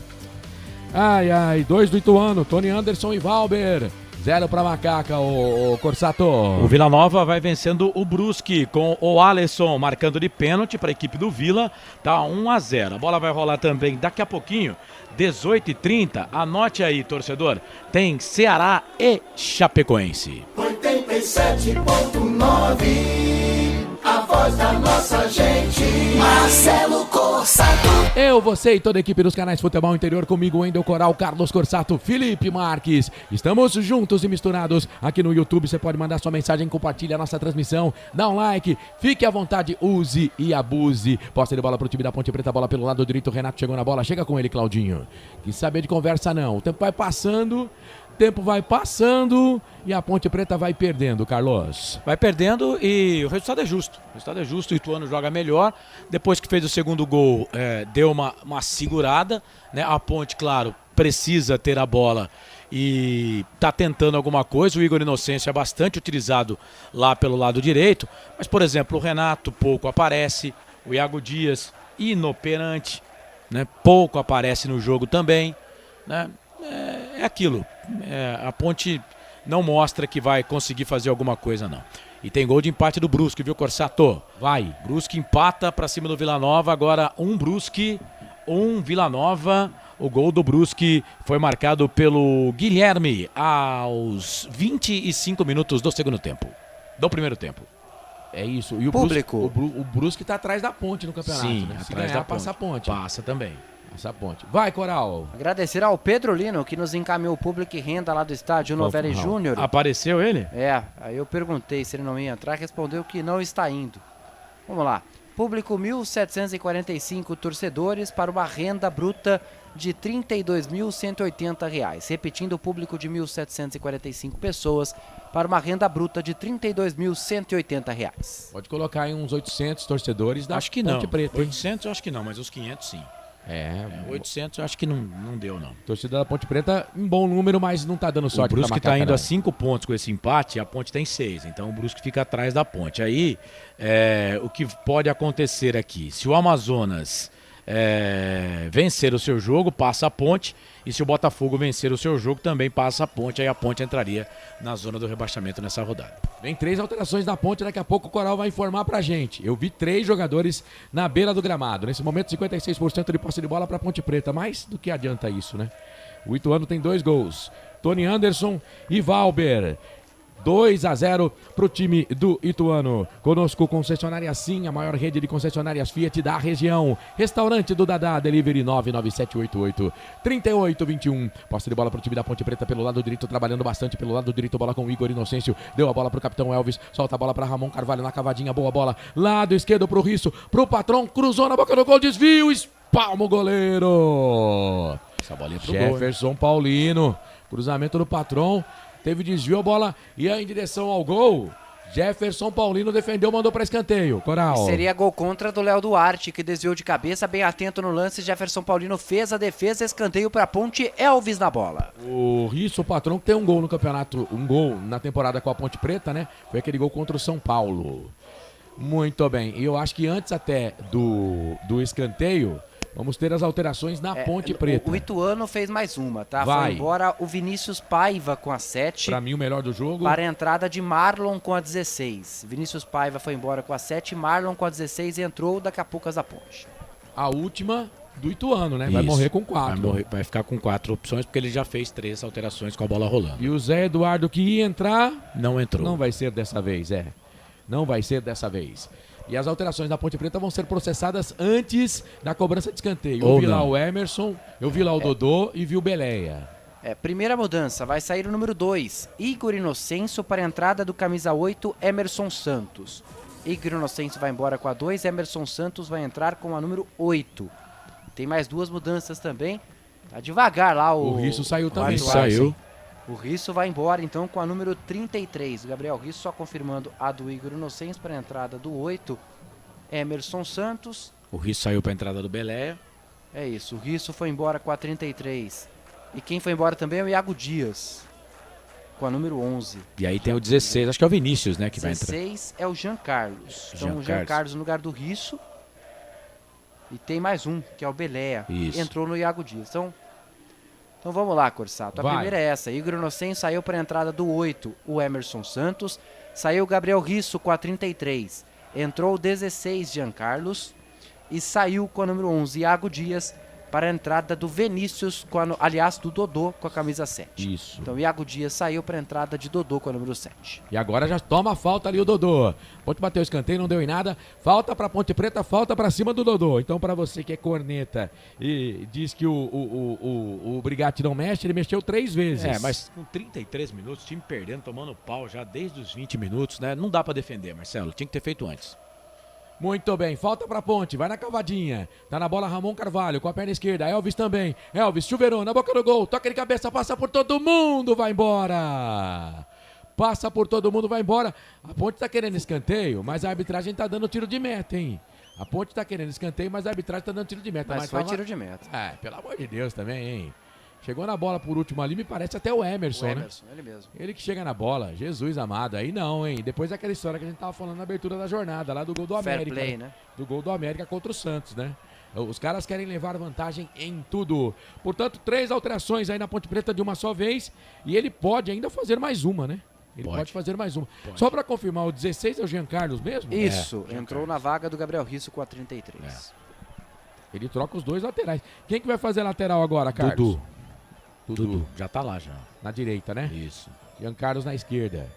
2 do Ituano, Tony Anderson e Valber. 0 pra Macaca, o Corsato. O Vila Nova vai vencendo o Brusque com o Alisson marcando de pênalti para a equipe do Vila. Tá 1-0. A bola vai rolar também daqui a pouquinho, 18h30. Anote aí, torcedor. Tem Ceará e Chapecoense. 87.9, a voz da nossa gente. Marcelo Corsato. Eu, você e toda a equipe dos canais Futebol Interior, comigo, Wendel Coral, Carlos Corsato, Felipe Marques. Estamos juntos e misturados aqui no YouTube. Você pode mandar sua mensagem, compartilha a nossa transmissão, dá um like, fique à vontade, use e abuse. Posse de bola pro time da Ponte Preta, bola pelo lado direito, Renato chegou na bola, chega com ele, Claudinho. Quis saber de conversa não, o tempo vai passando e a Ponte Preta vai perdendo, Carlos. Vai perdendo e o resultado é justo. O Ituano joga melhor. Depois que fez o segundo gol, deu uma segurada, né? A Ponte, claro, precisa ter a bola e tá tentando alguma coisa. O Igor Inocêncio é bastante utilizado lá pelo lado direito. Mas, por exemplo, o Renato pouco aparece. O Iago Dias, inoperante, né? Pouco aparece no jogo também, né? É aquilo. A Ponte não mostra que vai conseguir fazer alguma coisa, não. E tem gol de empate do Brusque, viu, Corsato? Vai. Brusque empata pra cima do Vila Nova. Agora um Brusque, um Vila Nova. O gol do Brusque foi marcado pelo Guilherme aos 25 minutos do segundo tempo. Do primeiro tempo. É isso. E o Público. Brusque, o Brusque tá atrás da ponte no campeonato, Sim, né? Se atrás ganhar, da passa a ponte. Passa também. Passa a ponte. Vai, Coral. Agradecer ao Pedro Lino, que nos encaminhou o público e renda lá do estádio Novelli Júnior. Apareceu ele? É, aí eu perguntei se ele não ia entrar, respondeu que não está indo. Vamos lá. Público 1.745 torcedores para uma renda bruta de R$ 32.180. Repetindo, o público de 1.745 pessoas para uma renda bruta de R$ 32.180. Pode colocar aí uns 800 torcedores da Acho que não. Ponte Preta. 800 eu acho que não, mas os 500 sim. 800 eu acho que não deu, não. Torcida da Ponte Preta, um bom número, mas não tá dando sorte. O Brusque está indo a 5 pontos com esse empate e a Ponte tem 6. Então o Brusque fica atrás da Ponte. Aí, o que pode acontecer aqui? Se o Amazonas vencer o seu jogo, passa a Ponte. E se o Botafogo vencer o seu jogo, também passa a Ponte. Aí a Ponte entraria na zona do rebaixamento nessa rodada. Vem 3 alterações da Ponte, daqui a pouco o Coral vai informar pra gente. Eu vi 3 jogadores na beira do gramado. Nesse momento, 56% de posse de bola pra Ponte Preta. Mais do que adianta isso, né? O Ituano tem 2 gols. Tony Anderson e Valber. 2-0 pro time do Ituano. Conosco, concessionária Sim, a maior rede de concessionárias Fiat da região. Restaurante do Dadá, delivery 99788-3821. Posse de bola pro time da Ponte Preta pelo lado direito, trabalhando bastante pelo lado direito, bola com o Igor Inocêncio. Deu a bola pro capitão Elvis, solta a bola pra Ramon Carvalho na cavadinha, boa bola. Lado esquerdo pro Risso, pro Patrão, cruzou na boca do gol, desvio, espalma o goleiro. Essa bolinha pro Jefferson Paulino, cruzamento do Patrão. Teve desvio, a bola ia em direção ao gol. Jefferson Paulino defendeu, mandou para escanteio. Coral. Seria gol contra do Léo Duarte, que desviou de cabeça, bem atento no lance. Jefferson Paulino fez a defesa, escanteio para Ponte, Elvis na bola. O Risso, o Patrão, que tem um gol no campeonato, um gol na temporada com a Ponte Preta, né? Foi aquele gol contra o São Paulo. Muito bem. E eu acho que antes até do escanteio, vamos ter as alterações na Ponte Preta. O Ituano fez mais uma, tá? Vai. Foi embora o Vinícius Paiva com a 7. Pra mim, o melhor do jogo. Para a entrada de Marlon com a 16. Vinícius Paiva foi embora com a 7, Marlon com a 16 e entrou daqui a pouco da Ponte. A última do Ituano, né? Vai morrer com 4. Vai ficar com 4 opções, porque ele já fez 3 alterações com a bola rolando. E o Zé Eduardo que ia entrar... Não entrou. Não vai ser dessa vez, Não vai ser dessa vez. E as alterações da Ponte Preta vão ser processadas antes da cobrança de escanteio. Eu vi lá o Emerson, eu vi lá o Dodô e vi o Beleia. Primeira mudança, vai sair o número 2, Igor Inocêncio, para a entrada do camisa 8, Emerson Santos. Igor Inocêncio vai embora com a 2, Emerson Santos vai entrar com a número 8. Tem mais 2 mudanças também. Tá devagar lá o... O Risso saiu também. Saiu. O Risso vai embora então com a número 33. O Gabriel Risso só confirmando a do Igor Inocêncio para a entrada do 8. Emerson Santos. O Risso saiu para a entrada do Beleia. É isso, o Risso foi embora com a 33. E quem foi embora também é o Iago Dias, com a número 11. E aí tem o 16, acho que é o Vinícius, né, que vai entrar. 16 é o Jean Carlos. Então o Jean Carlos no lugar do Risso. E tem mais um, que é o Beleia. Isso. Entrou no Iago Dias. Então vamos lá, Corsato. A primeira é essa. Igor Inocêncio saiu para a entrada do 8, o Emerson Santos. Saiu o Gabriel Risso com a 33. Entrou o 16, Jean Carlos. E saiu com a número 11, Iago Dias, para a entrada do Vinícius, aliás, do Dodô com a camisa 7. Isso. Então Iago Dias saiu para a entrada de Dodô com a número 7. E agora já toma a falta ali o Dodô. Ponte bateu o escanteio, não deu em nada. Falta para Ponte Preta, falta para cima do Dodô. Então para você que é corneta e diz que o Brigatti não mexe, ele mexeu 3 vezes. Mas com 33 minutos, time perdendo, tomando pau já desde os 20 minutos, né? Não dá para defender, Marcelo. Tinha que ter feito antes. Muito bem, falta pra Ponte, vai na cavadinha. Tá na bola Ramon Carvalho, com a perna esquerda, Elvis também. Elvis, chuveirou na boca do gol, toca de cabeça, passa por todo mundo, vai embora. Passa por todo mundo, vai embora. A Ponte tá querendo escanteio, mas a arbitragem tá dando tiro de meta, hein? A Ponte tá querendo escanteio, mas a arbitragem tá dando tiro de meta. Mas foi tiro de meta. Pelo amor de Deus também, hein? Chegou na bola por último ali, me parece até o Emerson, né? Ele mesmo. Ele que chega na bola, Jesus amado, aí não, hein? Depois daquela história que a gente tava falando na abertura da jornada, lá do gol do América. Fair play, né? Do gol do América contra o Santos, né? Os caras querem levar vantagem em tudo. Portanto, 3 alterações aí na Ponte Preta de uma só vez, e ele pode ainda fazer mais uma, né? Ele pode fazer mais uma. Só para confirmar, o 16 é o Jean Carlos mesmo? Isso, entrou na vaga do Gabriel Risso com a 33. Ele troca os dois laterais. Quem que vai fazer a lateral agora, Carlos? Dudu. Já tá lá já. Na direita, né? Isso. Jean Carlos na esquerda.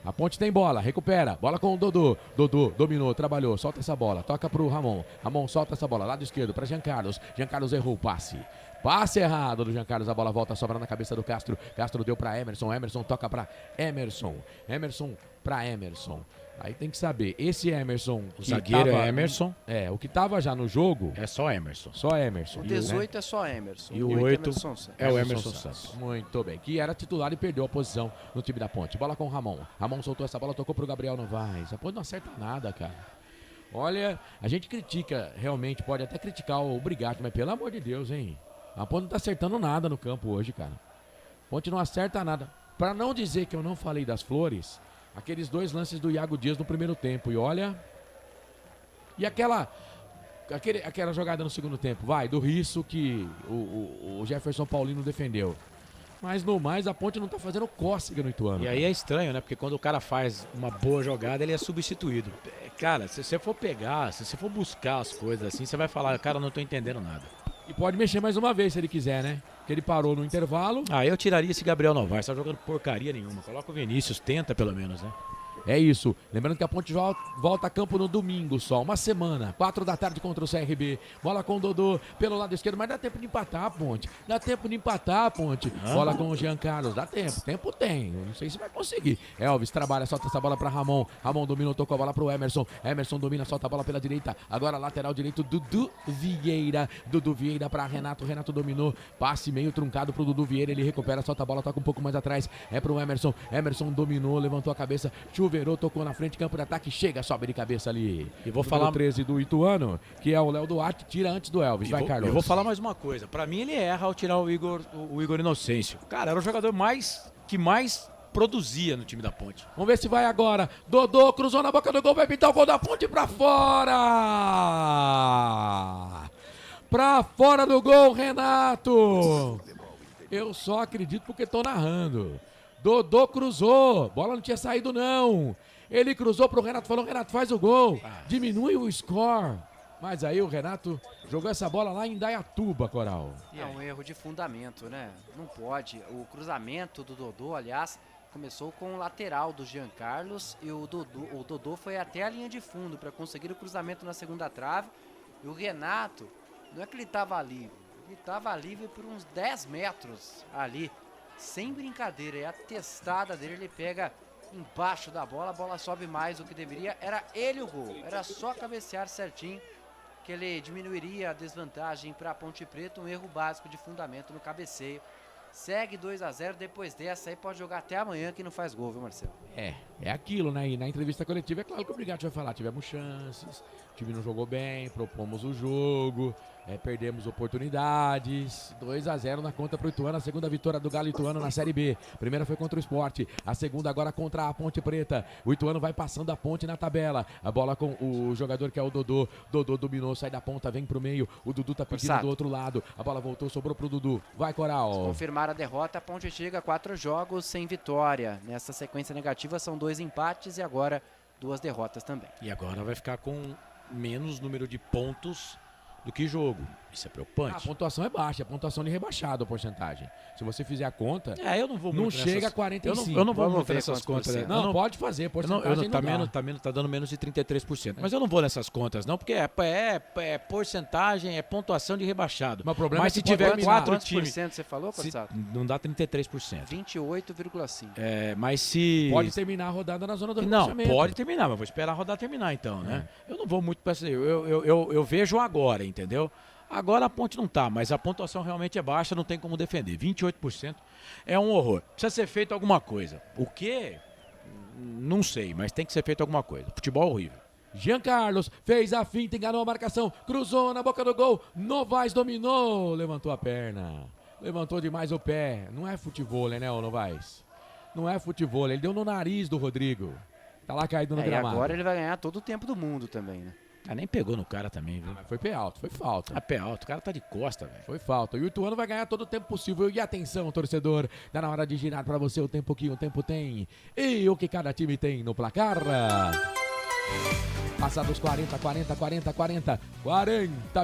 A Ponte tem bola, recupera. Bola com o Dodô. Dodô dominou, trabalhou, solta essa bola. Toca pro Ramon. Ramon solta essa bola, lado esquerdo para Jean Carlos. Jean Carlos errou o passe. Passe errado do Jean Carlos, a bola volta, sobra na cabeça do Castro. Castro deu para Emerson, Emerson toca para Emerson. Emerson para Emerson. Aí tem que saber, esse Emerson... O zagueiro é Emerson. O que tava já no jogo... É só Emerson. Só Emerson. O 18 é só Emerson. E o 8 é o Emerson Santos. Muito bem, que era titular e perdeu a posição no time da Ponte. Bola com o Ramon. Ramon soltou essa bola, tocou pro Gabriel Novaes. A Ponte não acerta nada, cara. Olha, a gente critica, realmente, pode até criticar o Brigatti, mas pelo amor de Deus, hein? A Ponte não tá acertando nada no campo hoje, cara. A Ponte não acerta nada. Pra não dizer que eu não falei das flores, aqueles dois lances do Iago Dias no primeiro tempo. E olha... E aquela jogada no segundo tempo, do Risso, que o Jefferson Paulino defendeu. Mas no mais, a Ponte não tá fazendo cócega no Ituano. E aí é estranho, né? Porque quando o cara faz uma boa jogada, ele é substituído. Cara, se você for pegar, se você for buscar as coisas assim, você vai falar, cara, eu não tô entendendo nada. E pode mexer mais uma vez se ele quiser, né? Porque ele parou no intervalo. Eu tiraria esse Gabriel Novaes, tá jogando porcaria nenhuma. Coloca o Vinícius, tenta pelo menos, né? É isso. Lembrando que a Ponte volta a campo no domingo só. Uma semana. 4 da tarde contra o CRB. Bola com o Dodô pelo lado esquerdo. Mas dá tempo de empatar a Ponte. Bola com o Jean Carlos. Dá tempo. Tempo tem. Eu não sei se vai conseguir. Elvis trabalha, solta essa bola para Ramon. Ramon dominou, tocou a bola pro Emerson. Emerson domina, solta a bola pela direita. Agora lateral direito, Dudu Vieira. Dudu Vieira para Renato. Renato dominou. Passe meio truncado pro Dudu Vieira. Ele recupera, solta a bola, toca um pouco mais atrás. É pro Emerson. Emerson dominou, levantou a cabeça. Chuveirou, tocou na frente, campo de ataque, chega, sobe de cabeça ali. E vou falar 13 do Ituano, que é o Léo Duarte, tira antes do Elvis. Carlos. Eu vou falar mais uma coisa. Pra mim, ele erra ao tirar o Igor Inocêncio. Cara, era o jogador que mais produzia no time da Ponte. Vamos ver se vai agora. Dodô cruzou na boca do gol, vai pintar o gol da Ponte pra fora! Pra fora do gol, Renato! Eu só acredito porque tô narrando. Dodô cruzou, bola não tinha saído não. Ele cruzou pro Renato, falou, Renato, faz o gol, diminui o score. Mas aí o Renato jogou essa bola lá em Indaiatuba, Coral. É um erro de fundamento, né? Não pode. O cruzamento do Dodô, aliás, começou com o lateral do Jean Carlos e o Dodô foi até a linha de fundo para conseguir o cruzamento na segunda trave. E o Renato, não é que ele estava livre, ele estava livre por uns 10 metros ali. Sem brincadeira, é a testada dele, ele pega embaixo da bola, a bola sobe mais do que deveria, era ele o gol, era só cabecear certinho que ele diminuiria a desvantagem para a Ponte Preta, um erro básico de fundamento no cabeceio. Segue 2-0, depois dessa aí pode jogar até amanhã que não faz gol, viu, Marcelo? É aquilo, né? E na entrevista coletiva é claro que o Brigatti vai falar, tivemos chances, o time não jogou bem, propomos o jogo, perdemos oportunidades. 2-0 na conta pro Ituano, a segunda vitória do Galo Ituano na Série B. Primeira foi contra o Sport, a segunda agora contra a Ponte Preta. O Ituano vai passando a Ponte na tabela. A bola com o jogador que é o Dodô. Dodô dominou, sai da ponta, vem pro meio. O Dudu tá pedindo do outro lado. A bola voltou, sobrou pro Dudu. Vai, Coral. Confirmar a derrota, a Ponte chega a 4 jogos sem vitória. Nessa sequência negativa são 2 empates e agora 2 derrotas também. E agora vai ficar com menos número de pontos do que jogo. Isso é preocupante. A pontuação é baixa, a pontuação de rebaixado a porcentagem. Se você fizer a conta, eu não vou muito não chega a 45. Eu não vou muito nessas contas. Não, pode fazer, porcentagem tá dando menos de 33%. Mas eu não vou nessas contas não, porque é porcentagem, é pontuação de rebaixado. Mas o problema Mas é que se tiver 4 times... Você falou, Passato? Não dá 33%. 28,5%. Mas se... Pode terminar a rodada na zona do Não, rebaixamento. pode terminar, mas vou esperar a rodada terminar então, né? Eu não vou muito para essa... Eu vejo agora, entendeu? Agora a Ponte não tá, mas a pontuação realmente é baixa, não tem como defender. 28% é um horror. Precisa ser feito alguma coisa. O quê? Não sei, mas tem que ser feito alguma coisa. Futebol é horrível. Jean Carlos fez a finta, enganou a marcação, cruzou na boca do gol, Novaes dominou, levantou a perna, levantou demais o pé. Não é futebol, né, Novaes? Não é futebol, ele deu no nariz do Rodrigo. Tá lá caído no gramado. E agora ele vai ganhar todo o tempo do mundo também, né? Nem pegou no cara também, viu? Mas foi pé alto, foi falta. Pé alto, o cara tá de costa, velho. Foi falta. E o Ituano vai ganhar todo o tempo possível. E atenção, torcedor, tá na hora de girar pra você o tempo que o tempo tem. E o que cada time tem no placar. Passados 40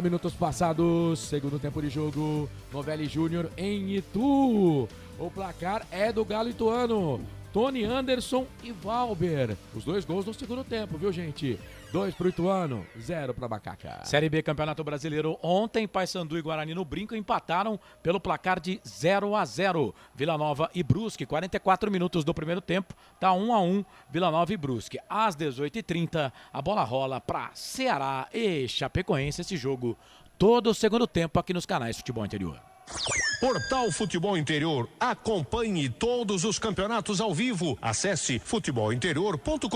minutos passados, segundo tempo de jogo, Novelli Júnior em Itu. O placar é do Galo Ituano. Tony Anderson e Valber. Os 2 gols no segundo tempo, viu, gente? 2 pro Ituano, 0 pra Macaca. Série B Campeonato Brasileiro. Ontem, Paysandu e Guarani no Brinco empataram pelo placar de 0-0. Vila Nova e Brusque, 44 minutos do primeiro tempo. Tá 1-1, Vila Nova e Brusque. Às 18h30, a bola rola pra Ceará e Chapecoense. Esse jogo todo o segundo tempo aqui nos canais Futebol Interior. Portal Futebol Interior. Acompanhe todos os campeonatos ao vivo. Acesse futebolinterior.com.br.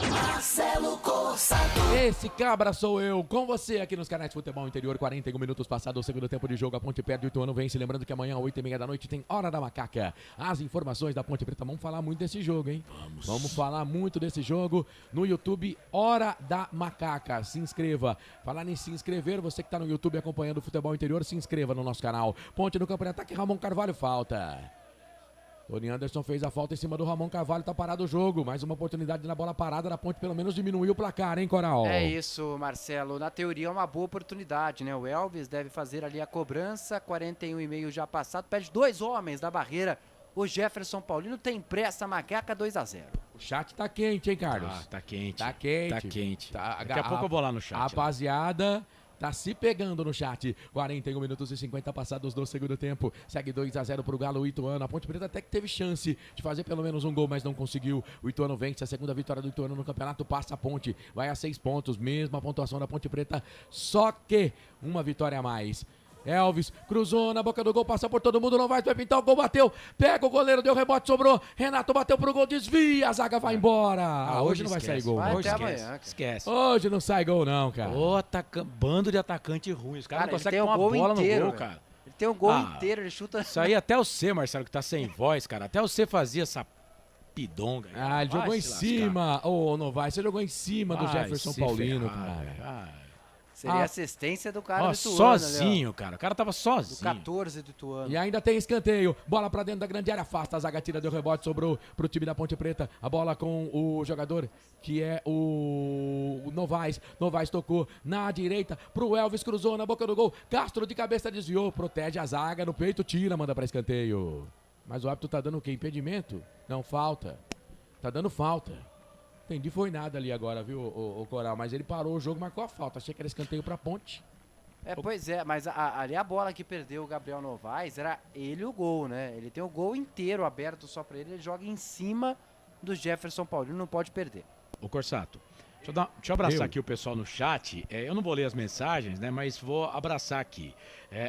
Marcelo Corsato. Esse cabra sou eu, com você aqui nos canais Futebol Interior. 41 minutos passados o segundo tempo de jogo. A Ponte perde, o Ituano vence. Lembrando que amanhã, às 8h30 da noite, tem Hora da Macaca. As informações da Ponte Preta. Vamos falar muito desse jogo, hein? Vamos falar muito desse jogo no YouTube, Hora da Macaca. Se inscreva. Falar em se inscrever, você que está no YouTube acompanhando o Futebol Interior, se inscreva no nosso canal. Ponte no campo de ataque, Ramon Carvalho, falta. Tony Anderson fez a falta em cima do Ramon Carvalho, tá parado o jogo. Mais uma oportunidade na bola parada da Ponte, pelo menos diminuiu o placar, hein, Coral? É isso, Marcelo. Na teoria é uma boa oportunidade, né? O Elvis deve fazer ali a cobrança, 41,5 já passado, perde 2 homens da barreira. O Jefferson Paulino tem pressa, Macaca 2-0. O chat tá quente, hein, Carlos? Tá quente. Tá quente. Tá quente. Tá, Daqui a pouco eu vou lá no chat. Rapaziada, tá se pegando no chat. 41 minutos e 50 passados do segundo tempo. Segue 2-0 pro Galo Ituano. A Ponte Preta até que teve chance de fazer pelo menos um gol, mas não conseguiu. O Ituano vence. A segunda vitória do Ituano no campeonato. Passa a Ponte. Vai a 6 pontos. Mesma pontuação da Ponte Preta. Só que uma vitória a mais. Elvis cruzou na boca do gol, passa por todo mundo, não vai pintar o gol, bateu, pega o goleiro, deu rebote, sobrou, Renato bateu pro gol, desvia, a zaga vai embora. Hoje não vai sair gol. Vai Hoje até amanhã. Esquece. Hoje não sai gol não, cara. Bando de atacante ruim, os caras não conseguem tem pôr uma gol bola inteiro, no gol, velho. cara. Ele tem o gol inteiro, ele chuta... Isso aí até você, Marcelo, que tá sem voz, cara, até você fazia essa pidonga. Ah, ele jogou em cima, Novaes, você jogou em cima do Jefferson Paulino, cara. Seria assistência do cara do Ituano. Sozinho, cara. O cara tava sozinho. Do 14 do Ituano. E ainda tem escanteio. Bola pra dentro da grande área. Afasta. A zaga tira, deu rebote. Sobrou pro time da Ponte Preta. A bola com o jogador que é o Novaes. Novaes tocou na direita pro Elvis. Cruzou na boca do gol. Castro de cabeça desviou. Protege a zaga no peito. Tira, manda pra escanteio. Mas o árbitro tá dando o quê? Impedimento? Não, falta. Tá dando falta. Entendi, foi nada ali agora, viu, o Coral? Mas ele parou o jogo, marcou a falta. Achei que era escanteio pra Ponte. Pois é, mas ali a bola que perdeu o Gabriel Novaes era ele o gol, né? Ele tem o gol inteiro aberto só pra ele. Ele joga em cima do Jefferson Paulino, não pode perder. Ô, Corsato, deixa eu abraçar aqui o pessoal no chat. Eu não vou ler as mensagens, né? Mas vou abraçar aqui.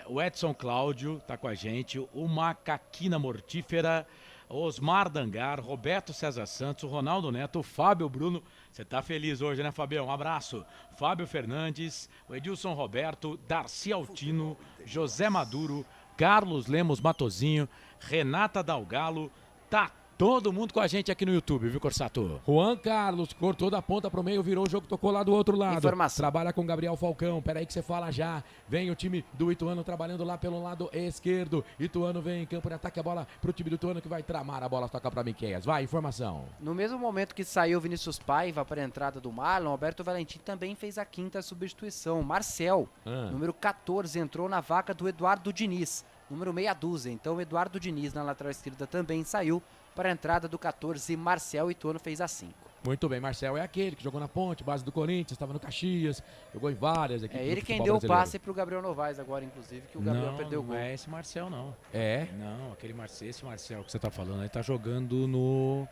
O Edson Cláudio tá com a gente. O Macaquina Mortífera. Osmar Dangar, Roberto César Santos, o Ronaldo Neto, o Fábio Bruno. Você tá feliz hoje, né, Fabião? Um abraço. Fábio Fernandes, o Edilson Roberto, Darcy Altino, José Maduro, Carlos Lemos Matozinho, Renata Dalgalo. Tá todo mundo com a gente aqui no YouTube, viu, Corsato? Juan Carlos cortou da ponta pro meio, virou o jogo, tocou lá do outro lado. Informação. Trabalha com Gabriel Falcão. Peraí que você fala já. Vem o time do Ituano trabalhando lá pelo lado esquerdo. Ituano vem em campo de ataque, a bola pro time do Ituano que vai tramar a bola, toca pra Miqueias. Vai, informação. No mesmo momento que saiu Vinícius Paiva para a entrada do Marlon, Alberto Valentim também fez a 5ª substituição. Marcel, número 14, entrou na vaga do Eduardo Diniz, número meia dúzia. Então o Eduardo Diniz na lateral esquerda também saiu para a entrada do 14, Marcel. Ituano fez a 5. Muito bem, Marcel é aquele que jogou na Ponte, base do Corinthians, estava no Caxias, jogou em várias equipes. É ele quem deu o passe pro Gabriel Novaes agora, inclusive, que o Gabriel perdeu o gol. Não é esse Marcel, não. É? Não, esse Marcel que você tá falando aí tá jogando no...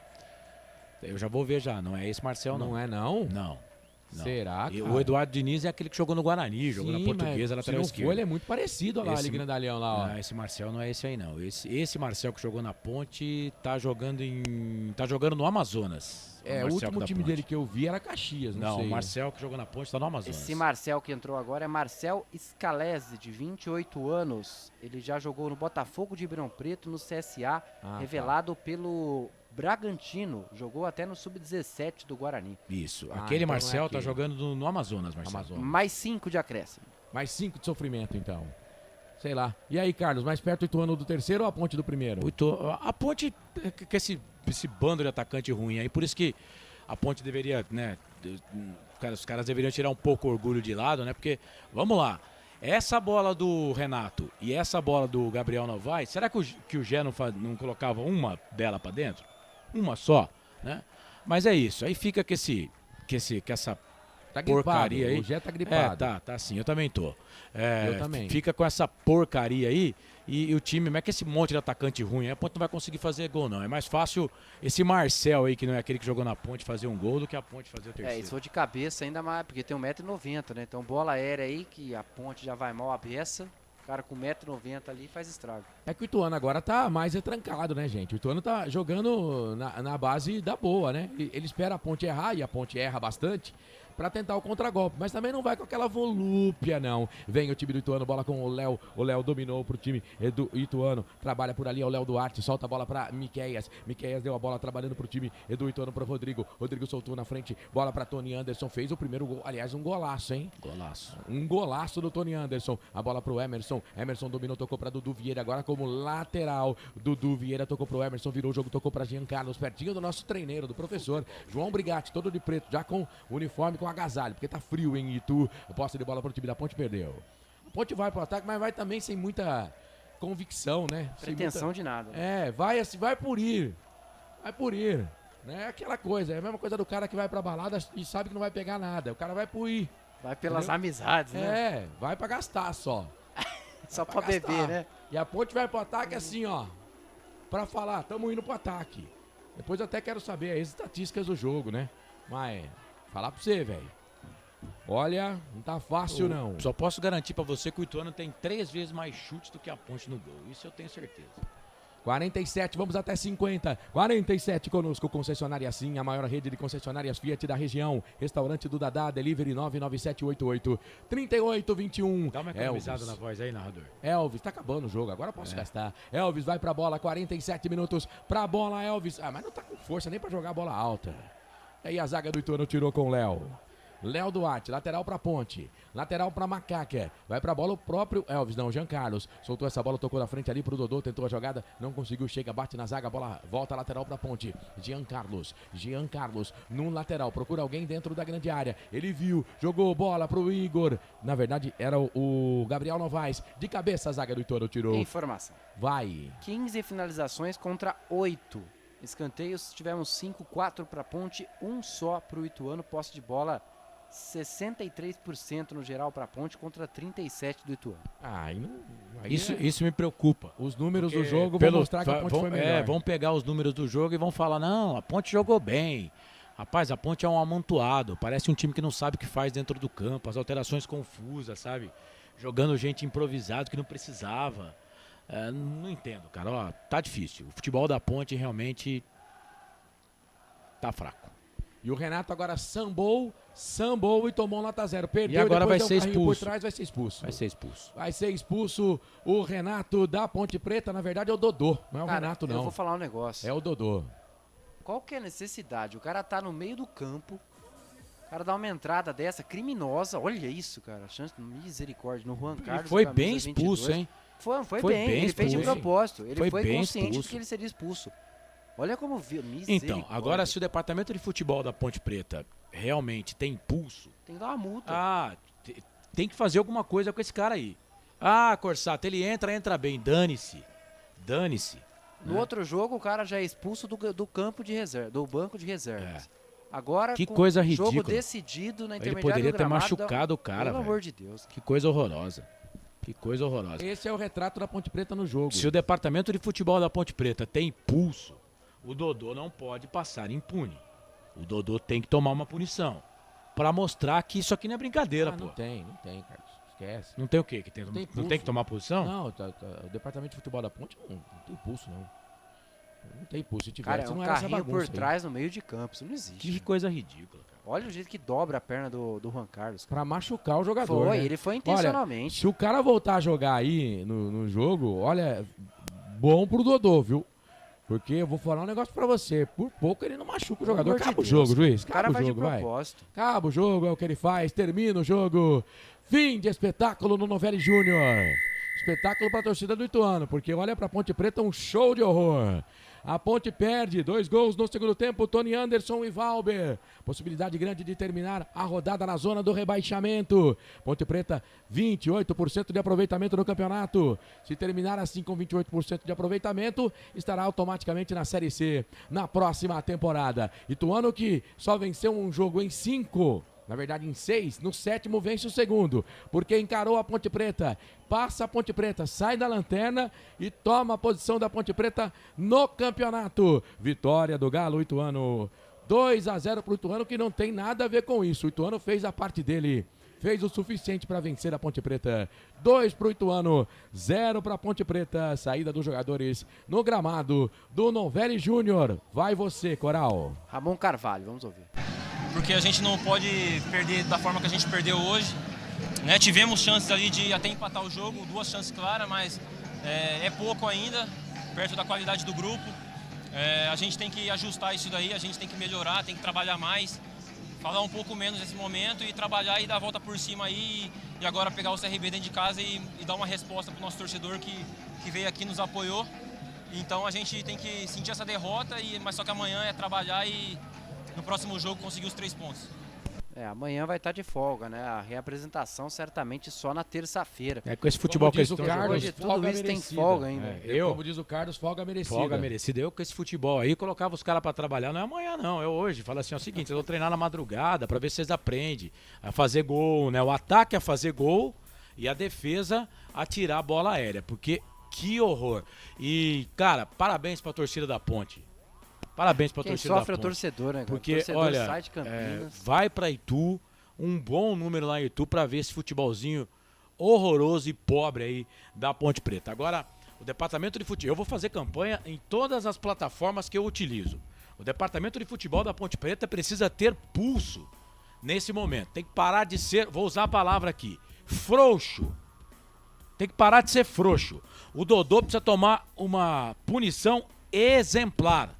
Eu já vou ver já, não é esse Marcel, não. Não é, não? Não. Será, cara? O Eduardo Diniz é aquele que jogou no Guarani, jogou na Portuguesa, lateral esquerda. Ele é muito parecido lá, ali, Grandalhão lá, ó. Não, esse Marcel não é esse aí, não. Esse Marcel que jogou na Ponte tá jogando no Amazonas. O último time dele que eu vi era Caxias, não sei. Não, o Marcel que jogou na Ponte tá no Amazonas. Esse Marcel que entrou agora é Marcel Scalese, de 28 anos. Ele já jogou no Botafogo de Ribeirão Preto, no CSA, revelado pelo Bragantino, jogou até no Sub-17 do Guarani. Isso, aquele então Marcel não é tá aquele. jogando no Amazonas, Marcelo. Mais 5 de acréscimo. Mais 5 de sofrimento, então. Sei lá. E aí, Carlos, mais perto o Ituano do terceiro ou a Ponte do primeiro? A Ponte, com esse bando de atacante ruim aí, por isso que a Ponte deveria, né, os caras deveriam tirar um pouco o orgulho de lado, né, porque, vamos lá, essa bola do Renato e essa bola do Gabriel Novaes, será que o Gé não colocava uma dela pra dentro? Uma só, né? Mas é isso, aí fica com essa Tá gripado, porcaria aí. o Gé tá gripado. Tá sim, eu também tô. Eu também. Fica com essa porcaria aí e o time, mas é que esse monte de atacante ruim, a Ponte não vai conseguir fazer gol não. É mais fácil esse Marcel aí, que não é aquele que jogou na Ponte, fazer um gol do que a Ponte fazer o terceiro. Isso foi de cabeça ainda mais, porque tem 1,90 m, né? Então bola aérea aí, que a Ponte já vai mal a beça. O cara com 1,90 m ali faz estrago. É que o Ituano agora tá mais retrancado, né, gente? O Ituano tá jogando na base da boa, né? Ele espera a Ponte errar, e a Ponte erra bastante, pra tentar o contragolpe, mas também não vai com aquela volúpia, não. Vem o time do Ituano, bola com o Léo dominou pro time do Ituano, trabalha por ali, é o Léo Duarte, solta a bola pra Miqueias deu a bola trabalhando pro time do Ituano, pro Rodrigo soltou na frente, bola pra Tony Anderson, fez o primeiro gol, aliás, um golaço, hein? Um golaço do Tony Anderson, a bola pro Emerson dominou, tocou pra Dudu Vieira, agora como lateral, Dudu Vieira tocou pro Emerson, virou o jogo, tocou pra Jean Carlos, pertinho do nosso treineiro, do professor João Brigatti, todo de preto, já com uniforme, com agasalho, porque tá frio em Itu. Posse de bola pro time da Ponte, perdeu. A Ponte vai pro ataque, mas vai também sem muita convicção, né? Pretensão de nada. Vai assim, vai por ir. Vai por ir. Né? É aquela coisa, é a mesma coisa do cara que vai pra balada e sabe que não vai pegar nada. O cara vai por ir. Vai pelas amizades, né? Vai pra gastar só. Só pra beber, né? E a Ponte vai pro ataque assim, ó. Pra falar, tamo indo pro ataque. Depois eu até quero saber as estatísticas do jogo, né? Mas... falar pra você, velho. Olha, não tá fácil, não. Só posso garantir pra você que o Ituano tem 3 vezes mais chutes do que a Ponte no gol. Isso eu tenho certeza. 47, vamos até 50. 47 conosco, concessionária Sim, a maior rede de concessionárias Fiat da região. Restaurante do Dadá, delivery 99788-3821. Dá uma economizada na voz aí, narrador. Elvis, tá acabando o jogo, agora eu posso gastar. Elvis vai pra bola, 47 minutos pra bola, Elvis. Mas não tá com força nem pra jogar a bola alta. Aí a zaga do Ituano tirou com o Léo Duarte, lateral pra Ponte, lateral pra Macaca, vai pra bola o próprio Elvis, não, Jean Carlos, soltou essa bola, tocou na frente ali pro Dodô, tentou a jogada, não conseguiu, chega, bate na zaga, bola volta lateral pra Ponte, Jean Carlos, no lateral, procura alguém dentro da grande área, ele viu, jogou bola pro Igor, na verdade era o Gabriel Novaes, de cabeça a zaga do Ituano tirou. Informação. Vai. 15 finalizações contra 8. Escanteios, tivemos 5, 4 para Ponte, 1 só para o Ituano, posse de bola 63% no geral para Ponte contra 37% do Ituano. Isso me preocupa. Os números do jogo vão mostrar que a Ponte foi melhor. Vão pegar os números do jogo e vão falar, não, a Ponte jogou bem. Rapaz, a Ponte é um amontoado, parece um time que não sabe o que faz dentro do campo, as alterações confusas, sabe? Jogando gente improvisado que não precisava. Não entendo, cara. Tá difícil. O futebol da Ponte realmente tá fraco. E o Renato agora sambou e tomou nota 0. Perdeu e agora vai ser expulso. Por trás, vai ser expulso. Vai ser expulso o Renato da Ponte Preta. Na verdade é o Dodô, não é o Renato, não. Eu vou falar um negócio. É o Dodô. Qual que é a necessidade? O cara tá no meio do campo, o cara dá uma entrada dessa criminosa. Olha isso, cara. A chance de misericórdia no Juan Carlos. E foi bem expulso, 22. Hein? Foi bem. Ele fez de propósito. Ele foi consciente expulso. de que ele seria expulso. Olha como viu. Então, agora se o departamento de futebol da Ponte Preta realmente tem impulso... Tem que dar uma multa. Tem que fazer alguma coisa com esse cara aí. Corsato, ele entra bem. Dane-se. No outro jogo, o cara já é expulso do campo de reserva, do banco de reservas. Agora, que coisa ridícula. Jogo decidido na intermediária. Ele poderia do ter gramado, machucado o cara, pelo amor de Deus. Que coisa horrorosa. Esse é o retrato da Ponte Preta no jogo. Se o departamento de futebol da Ponte Preta tem impulso, o Dodô não pode passar impune. O Dodô tem que tomar uma punição pra mostrar que isso aqui não é brincadeira, pô. Não tem, Carlos. Esquece. Não tem o quê? Não tem que tomar posição? Não, o departamento de futebol da Ponte não tem impulso, não. Não tem impulso. Se tiver, cara, é um carrinho por trás no meio de campo. Isso não existe. Que coisa ridícula, cara. Olha o jeito que dobra a perna do Juan Carlos. Pra machucar o jogador. Foi, né? Ele foi intencionalmente. Olha, se o cara voltar a jogar aí no jogo, olha, bom pro Dodô, viu? Porque eu vou falar um negócio pra você. Por pouco ele não machuca o jogador. Pelo amor de Acaba o Deus. jogo, juiz. O cara Acaba o vai de jogo, vai. propósito. Acaba o jogo, é o que ele faz. Termina o jogo. Fim de espetáculo no Novelli Júnior. Espetáculo pra torcida do Ituano, porque olha pra Ponte Preta, um show de horror. A Ponte perde, 2 gols no segundo tempo, Tony Anderson e Valber. Possibilidade grande de terminar a rodada na zona do rebaixamento. Ponte Preta, 28% de aproveitamento no campeonato. Se terminar assim com 28% de aproveitamento, estará automaticamente na Série C na próxima temporada. Ituano que só venceu um jogo em 5. Na verdade, em 6, no 7º vence o segundo, porque encarou a Ponte Preta, passa a Ponte Preta, sai da lanterna e toma a posição da Ponte Preta no campeonato. Vitória do Galo, Ituano, 2-0 para o Ituano, que não tem nada a ver com isso. O Ituano fez a parte dele, fez o suficiente para vencer a Ponte Preta. 2 para o Ituano, 0 para a Ponte Preta. Saída dos jogadores no gramado do Novelli Júnior. Vai você, Coral. Ramon Carvalho, vamos ouvir. Porque a gente não pode perder da forma que a gente perdeu hoje, né? Tivemos chances ali de até empatar o jogo, 2 chances claras, mas é pouco ainda, perto da qualidade do grupo. A gente tem que ajustar isso daí, a gente tem que melhorar, tem que trabalhar mais, falar um pouco menos nesse momento e trabalhar e dar a volta por cima aí e agora pegar o CRB dentro de casa e dar uma resposta para o nosso torcedor que veio aqui e nos apoiou. Então a gente tem que sentir essa derrota, mas só que amanhã é trabalhar e no próximo jogo conseguir os 3 pontos. Amanhã vai estar de folga, né? A reapresentação certamente só na terça-feira. Com esse futebol que diz o Carlos, de tudo folga isso tem merecida. folga ainda. Como diz o Carlos, folga merecida. Folga merecida. Eu com esse futebol aí, colocava os caras pra trabalhar, não é amanhã não, é hoje. Fala assim, é o seguinte, eu vou treinar na madrugada pra ver se vocês aprendem a fazer gol, né? O ataque a fazer gol e a defesa a tirar a bola aérea, porque que horror. E, cara, parabéns pra torcida da Ponte. Parabéns pra torcida da Ponte. Quem sofre é o torcedor, né? Porque, o torcedor olha, sai de Campinas. vai pra Itu, um bom número lá em Itu pra ver esse futebolzinho horroroso e pobre aí da Ponte Preta. Agora, o departamento de futebol, eu vou fazer campanha em todas as plataformas que eu utilizo. O departamento de futebol da Ponte Preta precisa ter pulso nesse momento. Tem que parar de ser, vou usar a palavra aqui, frouxo. Tem que parar de ser frouxo. O Dodô precisa tomar uma punição exemplar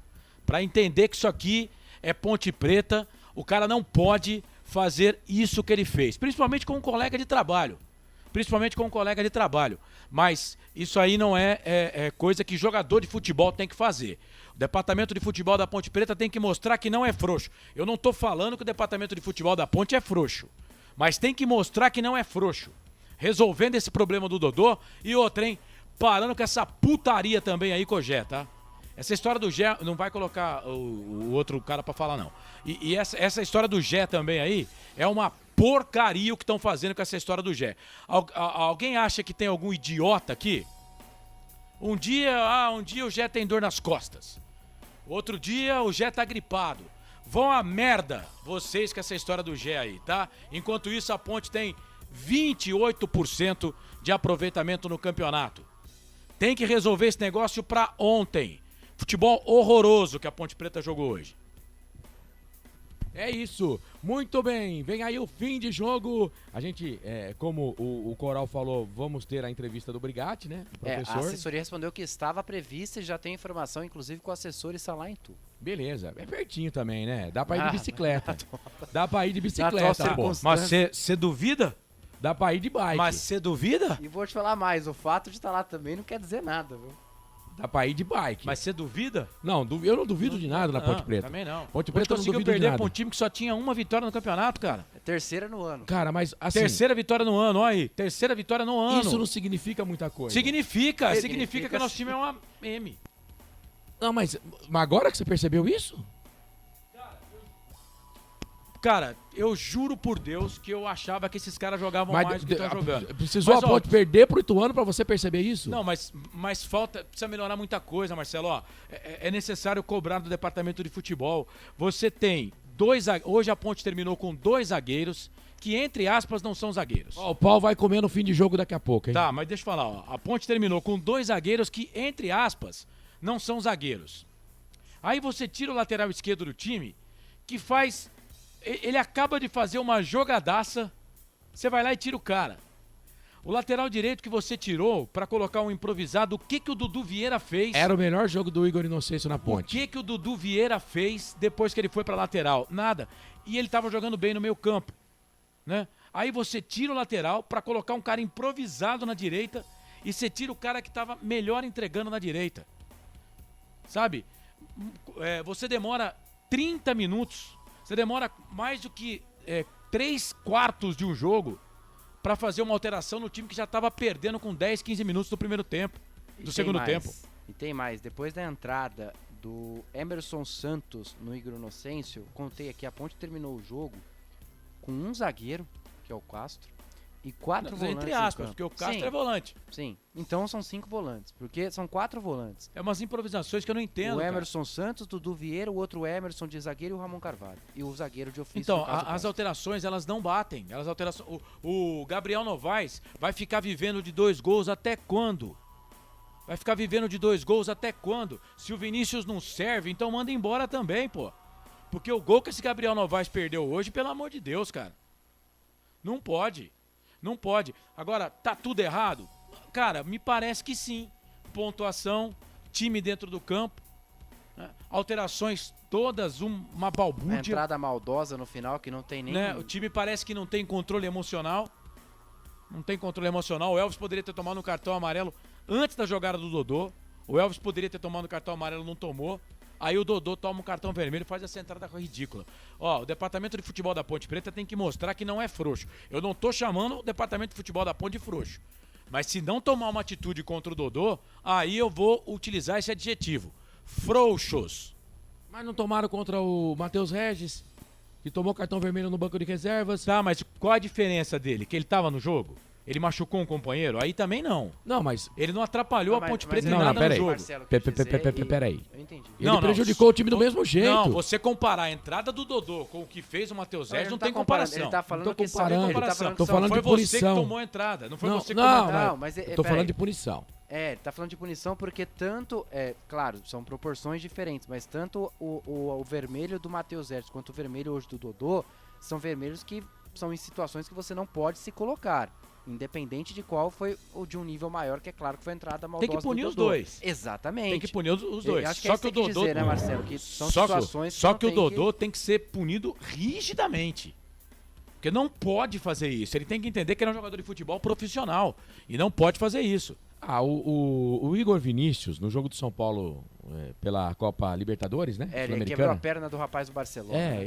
para entender que isso aqui é Ponte Preta. O cara não pode fazer isso que ele fez, principalmente com um colega de trabalho. Mas isso aí não é coisa que jogador de futebol tem que fazer. O departamento de futebol da Ponte Preta tem que mostrar que não é frouxo. Eu não estou falando que o departamento de futebol da Ponte é frouxo, mas tem que mostrar que não é frouxo. Resolvendo esse problema do Dodô e outra, hein? Parando com essa putaria também aí com o Gé, tá? Essa história do Gé, não vai colocar o outro cara pra falar, não. E essa história do Gé também aí é uma porcaria o que estão fazendo com essa história do Gé. Alguém acha que tem algum idiota aqui? Um dia o Gé tem dor nas costas. Outro dia o Gé tá gripado. Vão a merda vocês com essa história do Gé aí, tá? Enquanto isso a Ponte tem 28% de aproveitamento no campeonato. Tem que resolver esse negócio pra ontem. Futebol horroroso que a Ponte Preta jogou hoje. É isso, muito bem, vem aí o fim de jogo. A gente, como o Coral falou, vamos ter a entrevista do Brigatti, né? A assessoria respondeu que estava prevista e já tem informação, inclusive com o assessor está lá em Tu. Beleza, é pertinho também, né? Dá pra ir de bicicleta. Dá pra ir de bicicleta, pô. Mas você duvida? Dá pra ir de bike. Mas você duvida? E vou te falar mais, o fato de estar lá também não quer dizer nada, viu? Dá pra ir de bike. Mas você duvida? Não, eu não duvido de nada na Ponte Preta. Também não. Ponte Preta não conseguiu duvido de perder nada. pra um time que só tinha uma vitória no campeonato, cara. É terceira no ano. Cara, mas assim... Terceira vitória no ano, olha aí. Terceira vitória no ano. Isso não significa muita coisa. Significa que o nosso time é uma M. Não, mas agora que você percebeu isso? Cara, eu juro por Deus que eu achava que esses caras jogavam mais do que estão jogando. Precisou a Ponte perder pro Ituano pra você perceber isso? Não, mas precisa melhorar muita coisa, Marcelo. Ó, é necessário cobrar do departamento de futebol. Você tem hoje a Ponte terminou com 2 zagueiros que, entre aspas, não são zagueiros. Ó, o pau vai comer no fim de jogo daqui a pouco, hein? Tá, mas deixa eu falar. Ó, a Ponte terminou com 2 zagueiros que, entre aspas, não são zagueiros. Aí você tira o lateral esquerdo do time que faz... Ele acaba de fazer uma jogadaça, você vai lá e tira o cara. O lateral direito que você tirou pra colocar um improvisado, o que o Dudu Vieira fez? Era o melhor jogo do Igor Inocêncio na ponte. O que o Dudu Vieira fez depois que ele foi pra lateral? Nada. E ele tava jogando bem no meio campo, né? Aí você tira o lateral pra colocar um cara improvisado na direita e você tira o cara que tava melhor entregando na direita. Sabe? Você demora 30 minutos, você demora mais do que 3/4 de um jogo pra fazer uma alteração no time que já tava perdendo com 10, 15 minutos do primeiro tempo, do segundo tempo. E tem mais, depois da entrada do Emerson Santos no Igor Inocêncio, contei aqui, a Ponte terminou o jogo com um zagueiro, que é o Castro, e 4 volantes. Entre aspas, porque o Castro é volante. Sim, então são 5 volantes, porque são 4 volantes. É umas improvisações que eu não entendo. O Emerson Santos, Dudu Vieira, o outro Emerson de zagueiro e o Ramon Carvalho. E o zagueiro de ofício. Então, as alterações, elas não batem. O Gabriel Novaes vai ficar vivendo de 2 gols até quando? Vai ficar vivendo de 2 gols até quando? Se o Vinícius não serve, então manda embora também, pô. Porque o gol que esse Gabriel Novaes perdeu hoje, pelo amor de Deus, cara. Não pode. Não pode. Agora, tá tudo errado? Cara, me parece que sim. Pontuação, time dentro do campo, né? Alterações todas, uma balbúrdia. Uma entrada maldosa no final que não tem nem... Né? O time parece que não tem controle emocional. Não tem controle emocional. O Elvis poderia ter tomado um cartão amarelo antes da jogada do Dodô. O Elvis poderia ter tomado um cartão amarelo, não tomou. Aí o Dodô toma um cartão vermelho e faz essa entrada ridícula. Ó, o departamento de futebol da Ponte Preta tem que mostrar que não é frouxo. Eu não tô chamando o departamento de futebol da Ponte de frouxo. Mas se não tomar uma atitude contra o Dodô, aí eu vou utilizar esse adjetivo. Frouxos. Mas não tomaram contra o Matheus Regis, que tomou cartão vermelho no banco de reservas. Tá, mas qual a diferença dele? Que ele tava no jogo? Ele machucou um companheiro? Aí também não. Não, mas... Ele não atrapalhou a Ponte Preta em não, nada no jogo. Peraí. Eu entendi. Ele prejudicou o time do mesmo jeito. Não, você comparar a entrada do Dodô com o que fez o Matheus Regis, não tem comparação. Ele tá falando que tô falando foi de punição. você que tomou a entrada, não foi você que tomou a entrada. Não, mas tô falando de punição. Ele tá falando de punição porque tanto, claro, são proporções diferentes, mas tanto o vermelho do Matheus Regis quanto o vermelho hoje do Dodô são vermelhos que são em situações que você não pode se colocar. Independente de qual foi o de um nível maior, que é claro que foi a entrada maldosa. Tem que punir do os Dodô. dois. Exatamente. Tem que punir os dois. Acho que só que o Dodô, dizer, né, Marcelo, que são situações que só que o Dodô tem que ser punido rigidamente. Porque não pode fazer isso. Ele tem que entender que ele é um jogador de futebol profissional e não pode fazer isso. O Igor Vinícius, no jogo do São Paulo pela Copa Libertadores, né? Ele quebrou a perna do rapaz do Barcelona.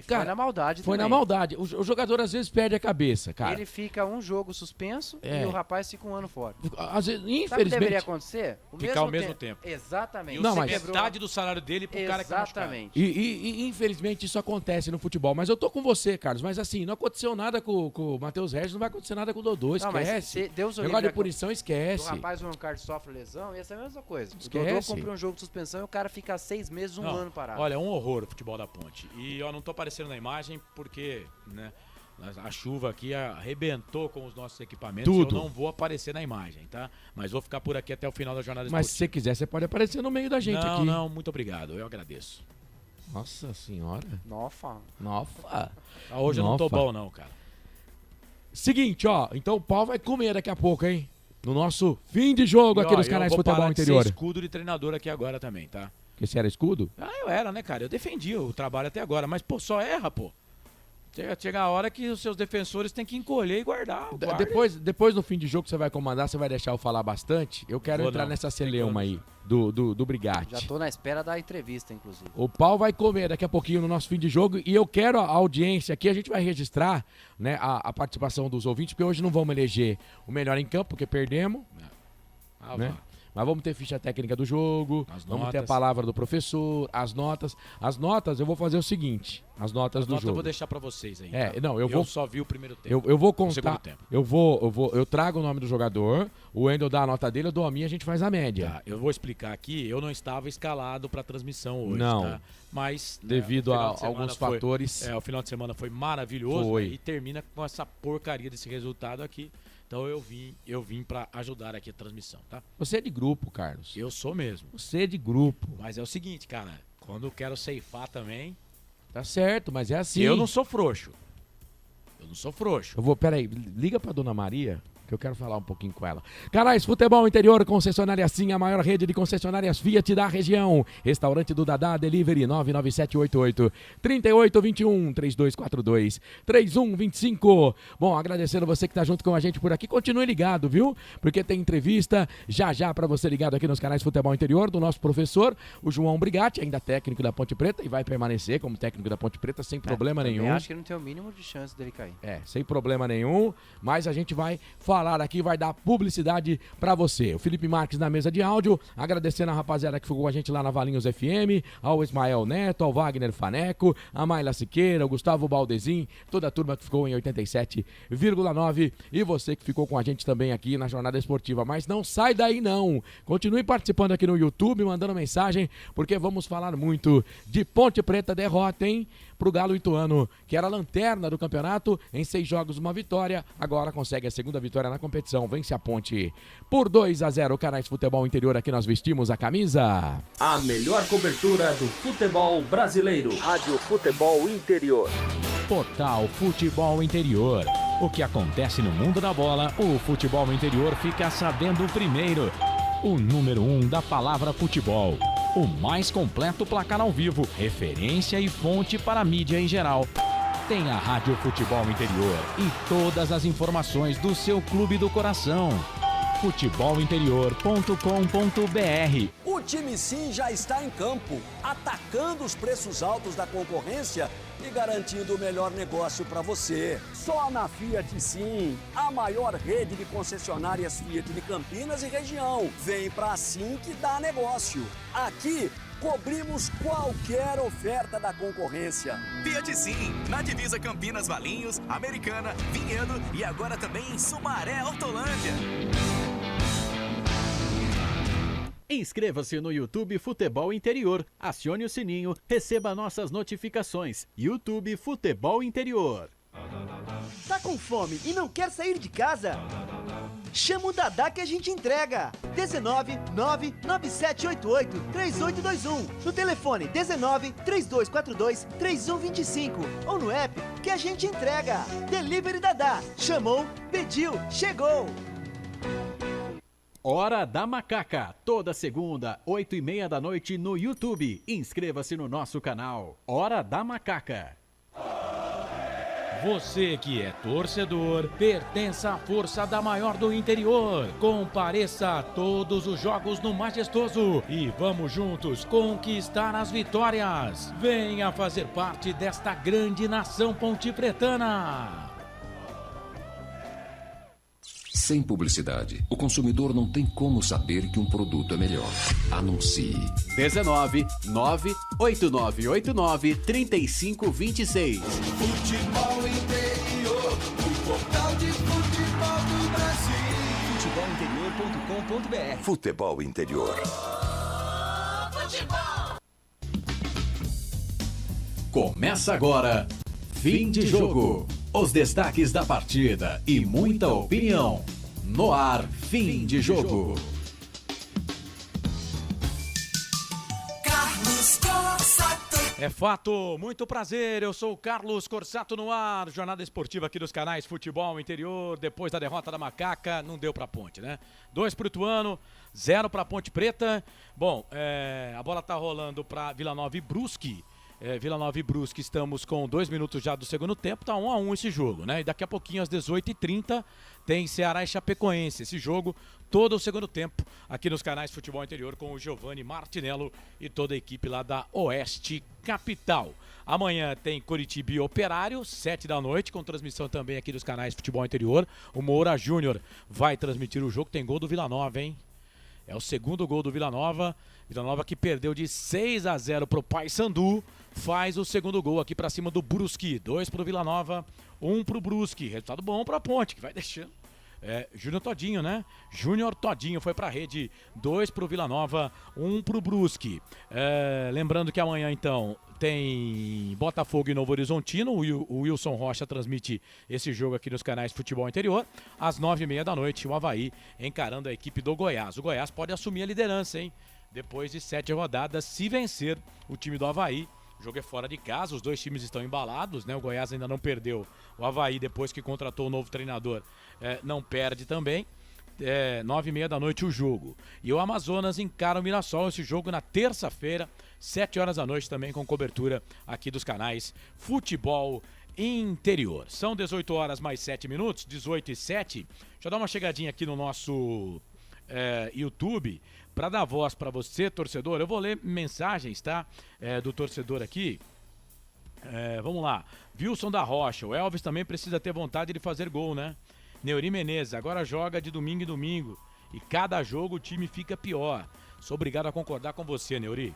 Cara, foi na maldade Foi também. na maldade. O jogador às vezes perde a cabeça, cara. Ele fica um jogo suspenso e o rapaz fica um ano fora. Às vezes, Sabe o que infelizmente... deveria acontecer? Ficar ao mesmo tempo. Exatamente. Não, mas... metade do salário dele pro cara que Exatamente. E infelizmente isso acontece no futebol. Mas eu tô com você, Carlos. Mas assim, não aconteceu nada com o Matheus Regis, não vai acontecer nada com o Dodô. Esquece. Negócio de punição, esquece. O rapaz, o Ricardo sofre lesão, ia ser a mesma coisa. Esquece. O Dodô comprou um jogo de suspensão e o cara fica 6 meses, um ano parado. Olha, é um horror o futebol da Ponte. E eu não tô aparecendo na imagem porque, né, a chuva aqui arrebentou com os nossos equipamentos. Tudo. Eu não vou aparecer na imagem, tá? Mas vou ficar por aqui até o final da jornada Mas esportiva. se você quiser, você pode aparecer no meio da gente aqui. Não, muito obrigado. Eu agradeço. Nossa senhora. Nossa. Hoje eu não tô bom não, cara. Seguinte, ó. Então o pau vai comer daqui a pouco, hein? No nosso fim de jogo aqui dos canais Futebol Interior. Eu vou escudo de treinador aqui agora também, tá? Que você era escudo? Eu era, né, cara? Eu defendi o trabalho até agora, mas, pô, só erra, pô. Chega a hora que os seus defensores têm que encolher e guardar. Depois no fim de jogo que você vai comandar, você vai deixar eu falar bastante. Eu quero entrar nessa celeuma aí do Brigatti. Já tô na espera da entrevista, inclusive. O pau vai comer daqui a pouquinho no nosso fim de jogo e eu quero a audiência aqui. A gente vai registrar, né, a participação dos ouvintes, porque hoje não vamos eleger o melhor em campo, porque perdemos. Né? Mas vamos ter ficha técnica do jogo, vamos ter a palavra do professor, as notas. As notas, eu vou fazer o seguinte, as notas do jogo. Eu vou deixar pra vocês aí. Eu só vi o primeiro tempo. Eu vou contar, o segundo tempo. eu trago o nome do jogador, o Wendel dá a nota dele, eu dou a minha, a gente faz a média. Tá, eu vou explicar aqui, eu não estava escalado pra transmissão hoje, não, tá? Mas devido a alguns fatores. O final de semana foi maravilhoso. Foi. E termina com essa porcaria desse resultado aqui. Então eu vim pra ajudar aqui a transmissão, tá? Você é de grupo, Carlos. Eu sou mesmo. Você é de grupo. Mas é o seguinte, cara, quando eu quero ceifar também... Tá certo, mas é assim. Eu não sou frouxo. Peraí, liga pra Dona Maria, que eu quero falar um pouquinho com ela. Canais Futebol Interior, concessionária Sim, a maior rede de concessionárias Fiat da região. Restaurante do Dadá, delivery 99788-3821, 3242-3125. Bom, agradecendo você que tá junto com a gente por aqui. Continue ligado, viu? Porque tem entrevista já para você ligado aqui nos canais Futebol Interior do nosso professor, o João Brigatti, ainda técnico da Ponte Preta, e vai permanecer como técnico da Ponte Preta sem problema nenhum. Eu acho que não tem o mínimo de chance dele cair. Sem problema nenhum, mas a gente vai falar aqui, vai dar publicidade pra você. O Felipe Marques na mesa de áudio, agradecendo a rapaziada que ficou com a gente lá na Valinhos FM, ao Ismael Neto, ao Wagner Faneco, a Mayla Siqueira, o Gustavo Baldezin, toda a turma que ficou em 87,9 e você que ficou com a gente também aqui na Jornada Esportiva. Mas não sai daí não, continue participando aqui no YouTube, mandando mensagem, porque vamos falar muito de Ponte Preta, derrota, hein? Pro Galo Ituano, que era a lanterna do campeonato, em 6 jogos, uma vitória, agora consegue a segunda vitória na competição, vence a Ponte por 2-0. Canais Futebol Interior, aqui nós vestimos a camisa. A melhor cobertura do futebol brasileiro. Rádio Futebol Interior. Portal Futebol Interior. O que acontece no mundo da bola, o futebol interior fica sabendo primeiro. O número 1 da palavra futebol. O mais completo placar ao vivo, referência e fonte para a mídia em geral. Tem a Rádio Futebol Interior e todas as informações do seu clube do coração. futebolinterior.com.br. O time Sim já está em campo, atacando os preços altos da concorrência e garantindo o melhor negócio para você. Só na Fiat Sim, a maior rede de concessionárias Fiat de Campinas e região. Vem pra Sim que dá negócio. Aqui cobrimos qualquer oferta da concorrência. Fiat Sim, na divisa Campinas, Valinhos, Americana, Vinhedo e agora também em Sumaré, Hortolândia. Inscreva-se no YouTube Futebol Interior, acione o sininho, receba nossas notificações. YouTube Futebol Interior. Tá com fome e não quer sair de casa? Chama o Dadá que a gente entrega. 19997883821. No telefone 1932423125 ou no app que a gente entrega. Delivery Dadá. Chamou, pediu, chegou. Hora da Macaca, toda segunda, 8h30 da noite no YouTube. Inscreva-se no nosso canal. Hora da Macaca. Você que é torcedor, pertença à força da maior do interior. Compareça a todos os jogos no Majestoso e vamos juntos conquistar as vitórias. Venha fazer parte desta grande nação pontipretana. Sem publicidade, o consumidor não tem como saber que um produto é melhor. Anuncie. 19-98989-3526. Futebol Interior, o portal de futebol do Brasil. Futebolinterior.com.br. Futebol Interior. Começa agora, fim de jogo. Os destaques da partida e muita opinião. No ar, fim de jogo. Carlos Corsato. É fato, muito prazer, eu sou o Carlos Corsato no ar, jornada esportiva aqui dos canais Futebol Interior. Depois da derrota da Macaca, não deu pra Ponte, né? 2 pro Ituano, 0 pra Ponte Preta. Bom, a bola tá rolando pra Vila Nova e Brusque. Vila Nova e Brusque, estamos com 2 minutos já do segundo tempo, tá 1-1 esse jogo, né? E daqui a pouquinho, às 18h30, tem Ceará e Chapecoense. Esse jogo, todo o segundo tempo, aqui nos canais Futebol Interior, com o Giovanni Martinello e toda a equipe lá da Oeste Capital. Amanhã tem Coritiba e Operário, 7 da noite, com transmissão também aqui dos canais Futebol Interior. O Moura Júnior vai transmitir o jogo, tem gol do Vila Nova, hein? É o segundo gol do Vila Nova. Vila Nova que perdeu de 6-0 pro Paysandu. Faz o segundo gol aqui pra cima do Brusque. 2 pro Vila Nova, 1 pro Brusque. Resultado bom pra Ponte, que vai deixando. Júnior Todinho, né? Júnior Todinho foi pra rede. 2 pro Vila Nova, 1 pro Brusque. Lembrando que amanhã, então, tem Botafogo e Novo Horizontino. O Wilson Rocha transmite esse jogo aqui nos canais Futebol Interior. Às 9h30 da noite, o Avaí encarando a equipe do Goiás. O Goiás pode assumir a liderança, hein? Depois de 7 rodadas, se vencer o time do Avaí, O jogo é fora de casa, os dois times estão embalados, né? O Goiás ainda não perdeu. O Avaí, depois que contratou o novo treinador, não perde também. 9h30 da noite o jogo. E o Amazonas encara o Mirassol, esse jogo na terça-feira, 7 horas da noite também, com cobertura aqui dos canais Futebol Interior. São 18 horas mais 7 minutos, 18h07. Deixa eu dar uma chegadinha aqui no nosso YouTube para dar voz para você, torcedor. Eu vou ler mensagens, tá? Do torcedor aqui. Vamos lá. Wilson da Rocha. O Elvis também precisa ter vontade de fazer gol, né? Neuri Menezes, agora joga de domingo em domingo. E cada jogo o time fica pior. Sou obrigado a concordar com você, Neuri.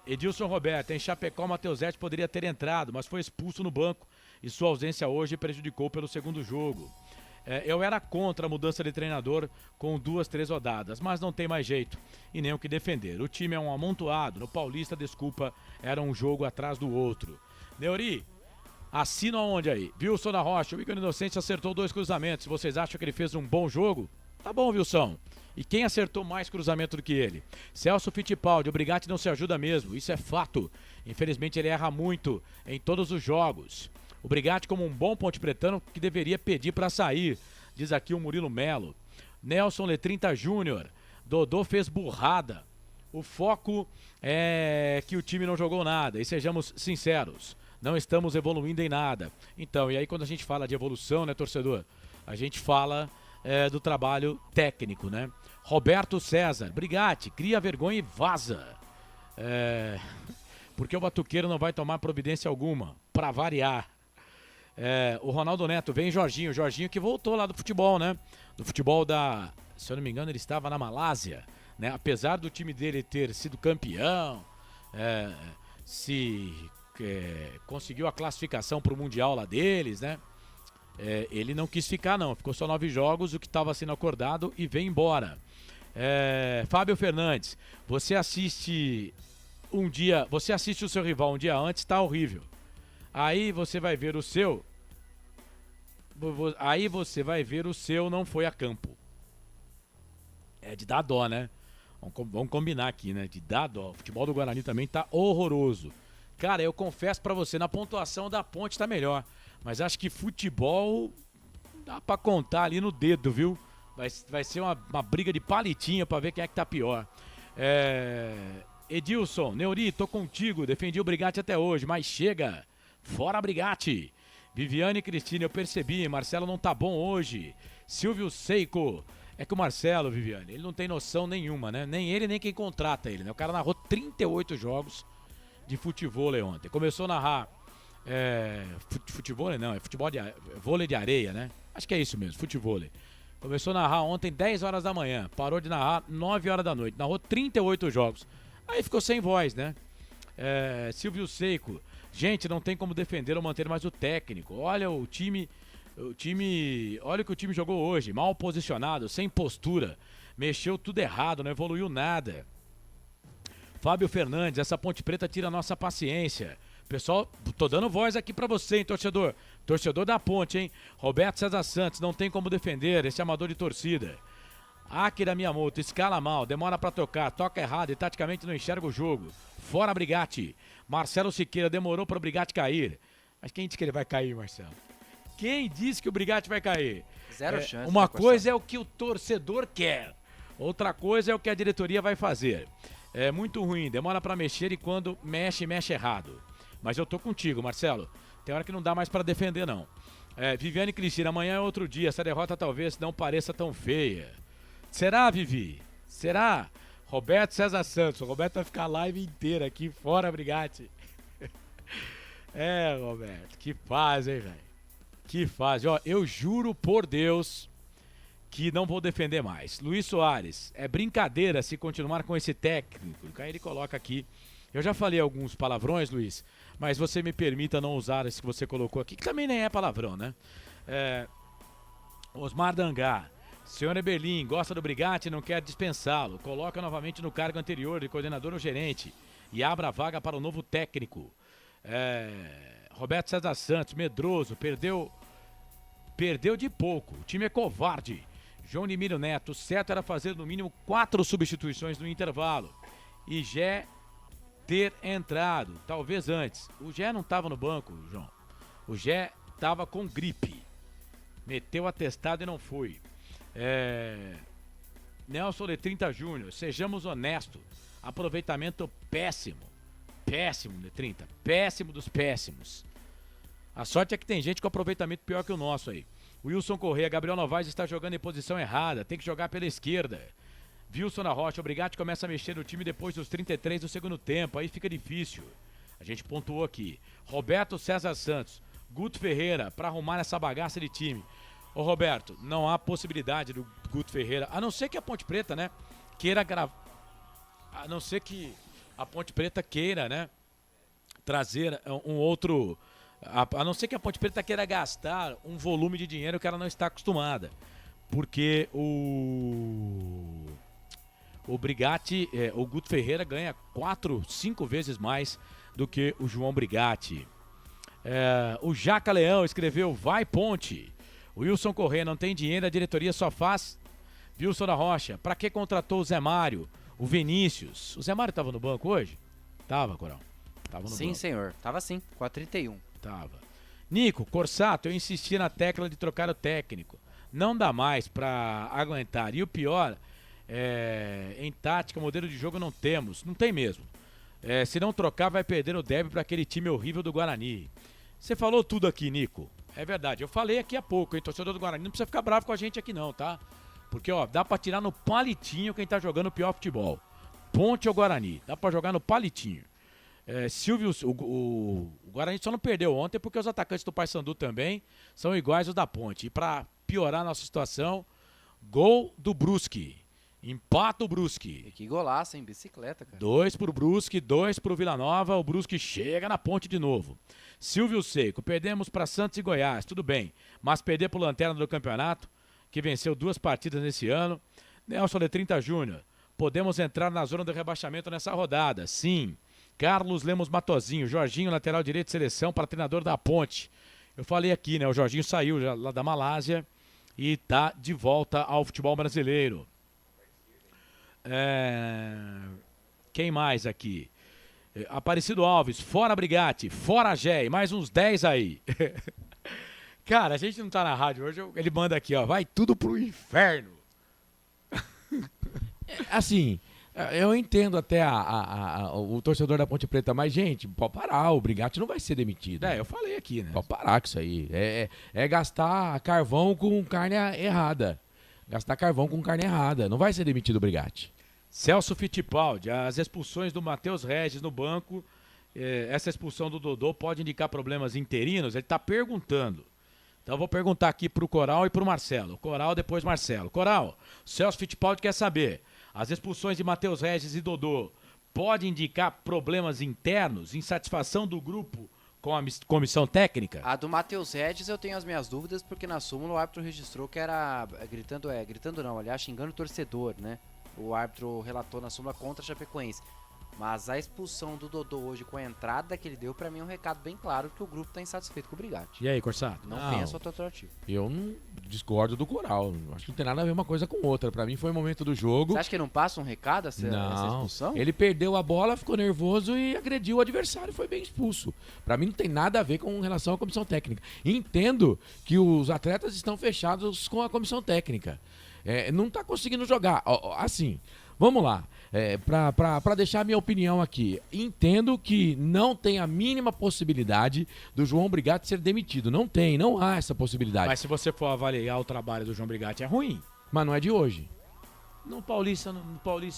Edilson Roberto, em Chapecó, o Mateusetti poderia ter entrado, mas foi expulso no banco. E sua ausência hoje prejudicou pelo segundo jogo. Eu era contra a mudança de treinador com 2, 3 rodadas, mas não tem mais jeito e nem o que defender. O time é um amontoado. No Paulista, desculpa, era um jogo atrás do outro. Neuri, assina onde aí? Wilson da Rocha, o Igor Inocente acertou 2 cruzamentos. Vocês acham que ele fez um bom jogo? Tá bom, Wilson. E quem acertou mais cruzamento do que ele? Celso Fittipaldi, o Brigatti não se ajuda mesmo, isso é fato. Infelizmente ele erra muito em todos os jogos. O Brigatti como um bom ponte-pretano que deveria pedir para sair, diz aqui o Murilo Melo. Nelson Letrinta Júnior, Dodô fez burrada. O foco é que o time não jogou nada, e sejamos sinceros, não estamos evoluindo em nada. Então, e aí quando a gente fala de evolução, né, torcedor? A gente fala do trabalho técnico, né? Roberto César, Brigatti, cria vergonha e vaza. Porque o batuqueiro não vai tomar providência alguma, para variar. O Ronaldo Neto, vem Jorginho. Jorginho que voltou lá do futebol, né? Do futebol se eu não me engano, ele estava na Malásia, né? Apesar do time dele ter sido campeão, conseguiu a classificação para o Mundial lá deles, né? Ele não quis ficar não, ficou só 9 jogos, o que estava sendo acordado e veio embora. Fábio Fernandes, você assiste o seu rival um dia antes, tá horrível. Aí você vai ver o seu não foi a campo. É de dar dó, né? Vamos combinar aqui, né? De dar dó. O futebol do Guarani também tá horroroso. Cara, eu confesso pra você, na pontuação da Ponte tá melhor. Mas acho que futebol dá pra contar ali no dedo, viu? Vai ser uma briga de palitinha pra ver quem é que tá pior. Edilson, Neuri, tô contigo. Defendi o Brigatti até hoje, mas chega. Fora Brigatti. Viviane Cristina, eu percebi, Marcelo não tá bom hoje. Silvio Seico. É que o Marcelo, Viviane, ele não tem noção nenhuma, né? Nem ele, nem quem contrata ele, né? O cara narrou 38 jogos de futevôlei ontem. Começou a narrar futevôlei não, vôlei de areia, né? Acho que é isso mesmo, futevôlei. Começou a narrar ontem 10 horas da manhã, parou de narrar 9 horas da noite, narrou 38 jogos. Aí ficou sem voz, né? Silvio Seico, gente, não tem como defender ou manter mais o técnico. Olha o time, olha o que o time jogou hoje, mal posicionado, sem postura, mexeu tudo errado, não evoluiu nada. Fábio Fernandes, essa Ponte Preta tira a nossa paciência. Pessoal, tô dando voz aqui pra você, hein, torcedor. Torcedor da Ponte, hein. Roberto César Santos, não tem como defender esse amador de torcida. Akira Miyamoto, escala mal, demora pra tocar, toca errado e taticamente não enxerga o jogo. Fora Brigatti. Marcelo Siqueira, demorou pro Brigatti cair. Mas quem disse que ele vai cair, Marcelo? Quem disse que o Brigatti vai cair? Zero chance. Uma coisa é o que o torcedor quer. Outra coisa é o que a diretoria vai fazer. É muito ruim, demora pra mexer e quando mexe errado. Mas eu tô contigo, Marcelo. Tem hora que não dá mais pra defender, não. Viviane Cristina, amanhã é outro dia. Essa derrota talvez não pareça tão feia. Será, Vivi? Será? Roberto César Santos. O Roberto vai ficar a live inteira aqui, fora Brigatti. Roberto, que fase, hein, velho? Que fase. Ó, eu juro por Deus que não vou defender mais. Luiz Soares, é brincadeira se continuar com esse técnico. Aí ele coloca aqui. Eu já falei alguns palavrões, Luiz, mas você me permita não usar esse que você colocou aqui, que também nem é palavrão, né? Osmar Dangá. Senhor Eberlin, gosta do Brigatti e não quer dispensá-lo. Coloca novamente no cargo anterior de coordenador ou gerente e abra a vaga para o novo técnico. Roberto César Santos, medroso, perdeu de pouco. O time é covarde. João Nimírio Neto, certo era fazer no mínimo 4 substituições no intervalo. E Gé ter entrado, talvez antes. O Gé não estava no banco, João. O Gé estava com gripe. Meteu atestado e não foi. Nelson Letrinta Júnior, sejamos honestos. Aproveitamento péssimo. Péssimo, Letrinta. Péssimo dos péssimos. A sorte é que tem gente com aproveitamento pior que o nosso aí. Wilson Corrêa, Gabriel Novaes está jogando em posição errada. Tem que jogar pela esquerda. Wilson na Rocha, o Brigatti começa a mexer no time depois dos 33 do segundo tempo. Aí fica difícil. A gente pontuou aqui. Roberto César Santos, Guto Ferreira, para arrumar essa bagaça de time. Ô Roberto, não há possibilidade do Guto Ferreira, a não ser que a Ponte Preta, né, queira gravar. A não ser que a Ponte Preta queira, né, trazer um outro. A não ser que a Ponte Preta queira gastar um volume de dinheiro que ela não está acostumada. Porque o Brigatti, o Guto Ferreira ganha 4, 5 vezes mais do que o João Brigatti. O Jaca Leão escreveu: vai Ponte. O Wilson Corrêa, não tem dinheiro, a diretoria só faz. Wilson da Rocha, pra que contratou o Zé Mário? O Vinícius. O Zé Mário tava no banco hoje? Tava, Coral. Tava no sim, banco. Senhor. Tava sim, com a 31. Tava. Nico, Corsato, eu insisti na tecla de trocar o técnico. Não dá mais pra aguentar. E o pior, em tática, modelo de jogo não temos. Não tem mesmo. Se não trocar, vai perder o derby pra aquele time horrível do Guarani. Você falou tudo aqui, Nico. É verdade, eu falei aqui há pouco, hein, torcedor do Guarani, não precisa ficar bravo com a gente aqui não, tá? Porque, ó, dá pra tirar no palitinho quem tá jogando o pior futebol. Ponte ou Guarani, dá pra jogar no palitinho. Silvio, o Guarani só não perdeu ontem porque os atacantes do Paysandu também são iguais aos da Ponte. E pra piorar a nossa situação, gol do Brusque. Empata o Brusque. E que golaço, hein? Bicicleta, cara. 2 pro Brusque, 2 pro Vila Nova. O Brusque chega na Ponte de novo. Silvio Seco, perdemos para Santos e Goiás, tudo bem. Mas perder pro Lanterna do campeonato, que venceu 2 partidas nesse ano. Nelson Letrinta Júnior, podemos entrar na zona do rebaixamento nessa rodada, sim. Carlos Lemos Matozinho, Jorginho, lateral direito de seleção para treinador da Ponte. Eu falei aqui, né? O Jorginho saiu já lá da Malásia e tá de volta ao futebol brasileiro. Quem mais aqui? Aparecido Alves, fora Brigatti, fora Gé, mais uns 10 aí. Cara, a gente não tá na rádio hoje, ele manda aqui, ó, vai tudo pro inferno. Assim, eu entendo até o torcedor da Ponte Preta, mas, gente, pode parar, o Brigatti não vai ser demitido. Eu falei aqui, né? Pode parar com isso aí. É gastar carvão com carne errada. Gastar carvão com carne errada. Não vai ser demitido o Brigatti. Celso Fittipaldi, as expulsões do Matheus Regis no banco, essa expulsão do Dodô pode indicar problemas interinos? Ele está perguntando. Então eu vou perguntar aqui para o Coral e para o Marcelo. Coral, depois Marcelo. Coral, Celso Fittipaldi quer saber, as expulsões de Matheus Regis e Dodô pode indicar problemas internos, insatisfação do grupo com a comissão técnica? A do Matheus Regis eu tenho as minhas dúvidas, porque na súmula o árbitro registrou que era gritando não, aliás, xingando o torcedor, né? O árbitro relatou na súmula contra a Chapecoense. Mas a expulsão do Dodô hoje com a entrada que ele deu, pra mim é um recado bem claro que o grupo tá insatisfeito com o Brigatti. E aí, Corsato? Não penso alternativo. Eu não discordo do Coral. Acho que não tem nada a ver uma coisa com outra. Pra mim foi o momento do jogo. Você acha que não passa um recado essa expulsão? Ele perdeu a bola, ficou nervoso e agrediu o adversário, foi bem expulso. Pra mim não tem nada a ver com relação à comissão técnica. Entendo que os atletas estão fechados com a comissão técnica. Não tá conseguindo jogar. Assim, vamos lá. Para deixar a minha opinião aqui, entendo que não tem a mínima possibilidade do João Brigatti ser demitido. Não há essa possibilidade. Mas se você for avaliar o trabalho do João Brigatti, é ruim. Mas não é de hoje. No Paulista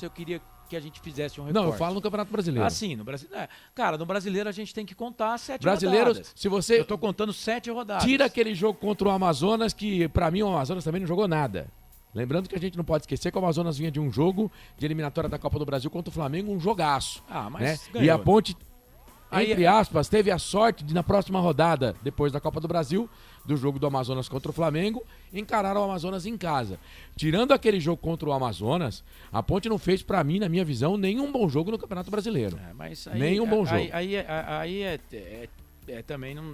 eu queria que a gente fizesse um recorte. Não, eu falo no Campeonato Brasileiro. Assim, no Brasileiro. Cara, no Brasileiro a gente tem que contar 7 Brasileiros, rodadas. se você... Eu tô contando 7 rodadas. Tira aquele jogo contra o Amazonas, que pra mim o Amazonas também não jogou nada. Lembrando que a gente não pode esquecer que o Amazonas vinha de um jogo de eliminatória da Copa do Brasil contra o Flamengo, um jogaço. Mas né? ganhou. E a Ponte, entre aspas, teve a sorte de na próxima rodada, depois da Copa do Brasil, do jogo do Amazonas contra o Flamengo, encarar o Amazonas em casa. Tirando aquele jogo contra o Amazonas, a Ponte não fez, pra mim, na minha visão, nenhum bom jogo no Campeonato Brasileiro. Mas aí, nenhum bom jogo. Aí é também não.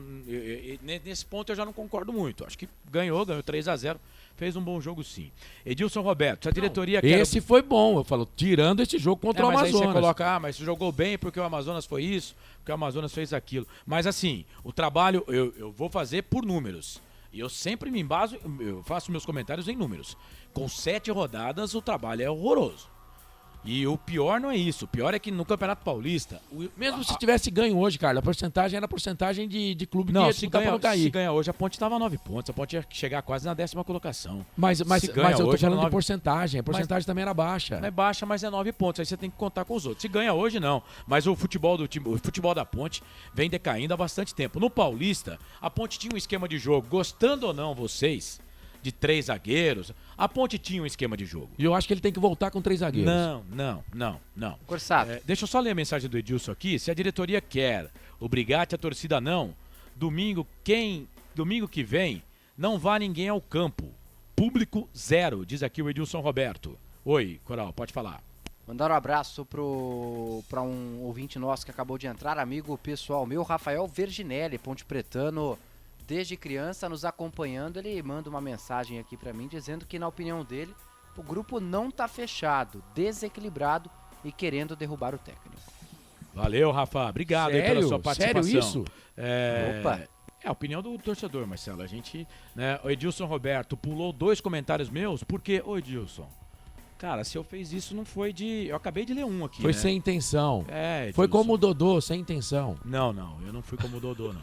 Nesse ponto eu já não concordo muito. Acho que ganhou 3-0. Fez um bom jogo, sim. Edilson Roberto, se a diretoria quer... Esse foi bom, eu falo, tirando esse jogo contra o mas Amazonas. Aí você coloca, mas jogou bem porque o Amazonas foi isso, porque o Amazonas fez aquilo. Mas assim, o trabalho eu vou fazer por números. E eu sempre me embaso, eu faço meus comentários em números. Com 7 rodadas, o trabalho é horroroso. E o pior não é isso. O pior é que no Campeonato Paulista... Mesmo se tivesse ganho hoje, Carlos, a porcentagem era a porcentagem de clube que se tá pra não cair. Se ganha hoje, a Ponte estava a 9 pontos. A Ponte ia chegar quase na 10ª colocação. Mas eu tô falando de porcentagem. A porcentagem mas, também era baixa. É baixa, mas é 9 pontos. Aí você tem que contar com os outros. Se ganha hoje, não. Mas o futebol da Ponte vem decaindo há bastante tempo. No Paulista, a Ponte tinha um esquema de jogo. Gostando ou não vocês... de 3 zagueiros, a Ponte tinha um esquema de jogo. E eu acho que ele tem que voltar com 3 zagueiros. Não. Corçado. Deixa eu só ler a mensagem do Edilson aqui. Se a diretoria quer o Brigatti, a torcida não, domingo que vem, não vá ninguém ao campo. Público 0, diz aqui o Edilson Roberto. Oi, Coral, pode falar. Mandar um abraço para um ouvinte nosso que acabou de entrar, amigo pessoal meu, Rafael Verginelli, Ponte Pretano. Desde criança nos acompanhando, ele manda uma mensagem aqui pra mim dizendo que, na opinião dele, o grupo não tá fechado, desequilibrado e querendo derrubar o técnico. Valeu, Rafa. Obrigado aí pela sua participação. Sério isso? Opa. É a opinião do torcedor, Marcelo. A gente, né, o Edilson Roberto pulou 2 comentários meus, porque, ô Edilson, cara, se eu fiz isso não foi de... Eu acabei de ler um aqui, Foi né? sem intenção. Edilson. Foi como o Dodô, sem intenção. Não, eu não fui como o Dodô, não.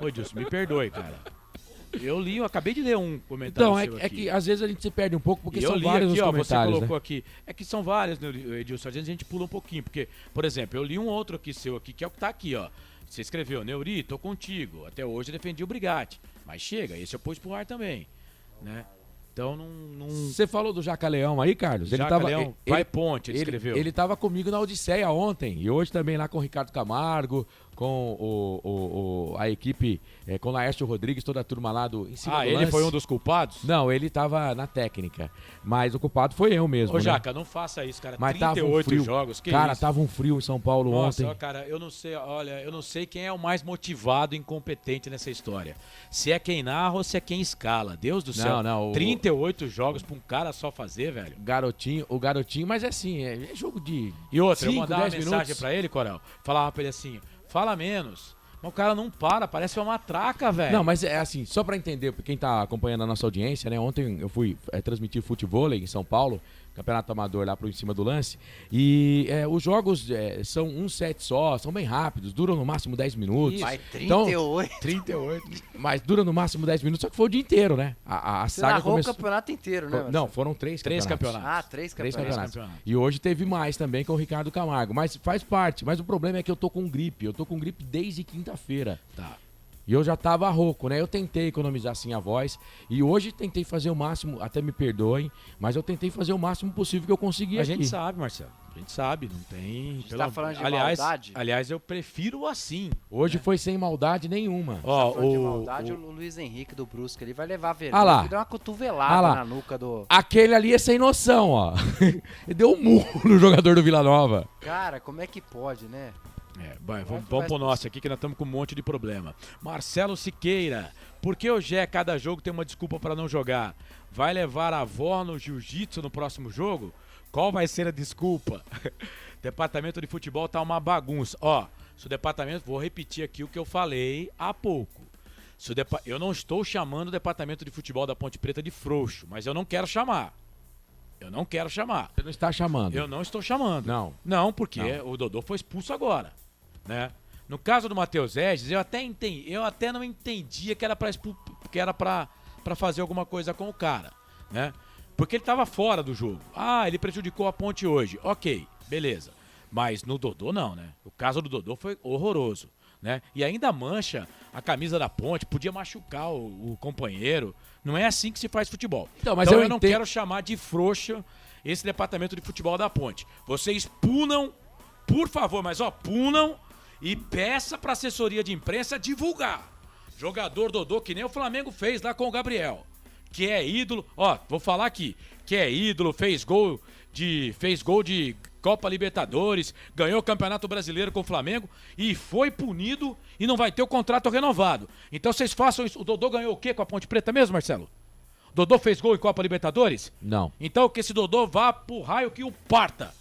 Ô, Edilson, me perdoe, cara. Eu acabei de ler um comentário seu aqui. É que às vezes a gente se perde um pouco, porque são vários aqui, os comentários, você colocou né? aqui. É que são vários, né, Edilson? Às vezes a gente pula um pouquinho, porque, por exemplo, eu li um outro aqui seu aqui, que é o que tá aqui, ó. Você escreveu, Neuri, tô contigo. Até hoje eu defendi o Brigatti. Mas chega, esse eu pus pro ar também, né? Então não... Você falou do Jacaleão aí, Carlos? Jacaleão, vai Ponte, ele escreveu. Ele tava comigo na Odisseia ontem, e hoje também lá com o Ricardo Camargo, com a equipe, com o Laércio Rodrigues, toda a turma lá em cima do ele lance. foi um dos culpados? Não, ele tava na técnica, mas o culpado foi eu mesmo. Ô, Jaca, não faça isso, cara. Mas 38 jogos, que cara, isso? Tava um frio em São Paulo ontem. Nossa, cara, eu não sei, olha, eu não sei quem é o mais motivado e incompetente nessa história. Se é quem narra ou se é quem escala. Deus do céu. Não, 38 jogos pra um cara só fazer, velho. O garotinho, mas é assim, é jogo de E outra, 5, eu mandava uma 10 mensagem minutos. pra ele, Coral, falava pra ele assim, fala menos. Mas o cara não para, parece uma matraca, velho. Não, mas é assim, só pra entender, quem tá acompanhando a nossa audiência, né? Ontem eu fui transmitir futebol em São Paulo, campeonato amador lá pro Em Cima do Lance, e os jogos são um set só, são bem rápidos, duram no máximo 10 minutos. Vai 38. Então, 38. Mas dura no máximo 10 minutos, só que foi o dia inteiro, né? A Você saga narrou começou... o campeonato inteiro, né? Não, foram 3 campeonatos. Ah, 3 campeonatos. E hoje teve mais também com o Ricardo Camargo, mas faz parte. Mas o problema é que eu tô com gripe, desde quinta-feira. Tá. E eu já tava rouco, né? Eu tentei economizar assim a voz. E hoje tentei fazer o máximo, até me perdoem, mas eu tentei fazer o máximo possível que eu consegui A aqui. gente sabe, Marcelo. A gente sabe, não tem... Você tá falando de maldade? Aliás, eu prefiro assim. Hoje foi sem maldade nenhuma. Ó, Falando de maldade, o Luiz Henrique do Brusque, ele vai levar a vergonha. Ah lá. Ele deu uma cotovelada na nuca do... Aquele ali é sem noção, ó. Ele deu um murro no jogador do Vila Nova. Cara, como é que pode, né? Vamos pro nosso aqui, que nós estamos com um monte de problema. Marcelo Siqueira, por que o Gé, cada jogo, tem uma desculpa para não jogar? Vai levar a avó no jiu-jitsu no próximo jogo? Qual vai ser a desculpa? Departamento de futebol tá uma bagunça. Ó, se o departamento... Vou repetir aqui o que eu falei há pouco. Eu não estou chamando o departamento de futebol da Ponte Preta de frouxo, mas eu não quero chamar. Você não está chamando? Eu não estou chamando. Não, porque o Dodô foi expulso agora, né? No caso do Matheus Regis, eu até não entendia que era para fazer alguma coisa com o cara, né? Porque ele estava fora do jogo. Ele prejudicou a Ponte hoje. Ok, beleza. Mas no Dodô não, né? O caso do Dodô foi horroroso, né? E ainda mancha a camisa da Ponte, podia machucar o companheiro. Não é assim que se faz futebol. Então eu não quero chamar de frouxo esse departamento de futebol da Ponte. Vocês punam, por favor, mas punam e peça para a assessoria de imprensa divulgar. Jogador Dodô, que nem o Flamengo fez lá com o Gabriel, que é ídolo, vou falar aqui, que é ídolo, fez gol de Copa Libertadores, ganhou o Campeonato Brasileiro com o Flamengo e foi punido e não vai ter o contrato renovado. Então vocês façam isso. O Dodô ganhou o quê com a Ponte Preta mesmo, Marcelo? Dodô fez gol em Copa Libertadores? Não. Então que esse Dodô vá pro raio que o parta.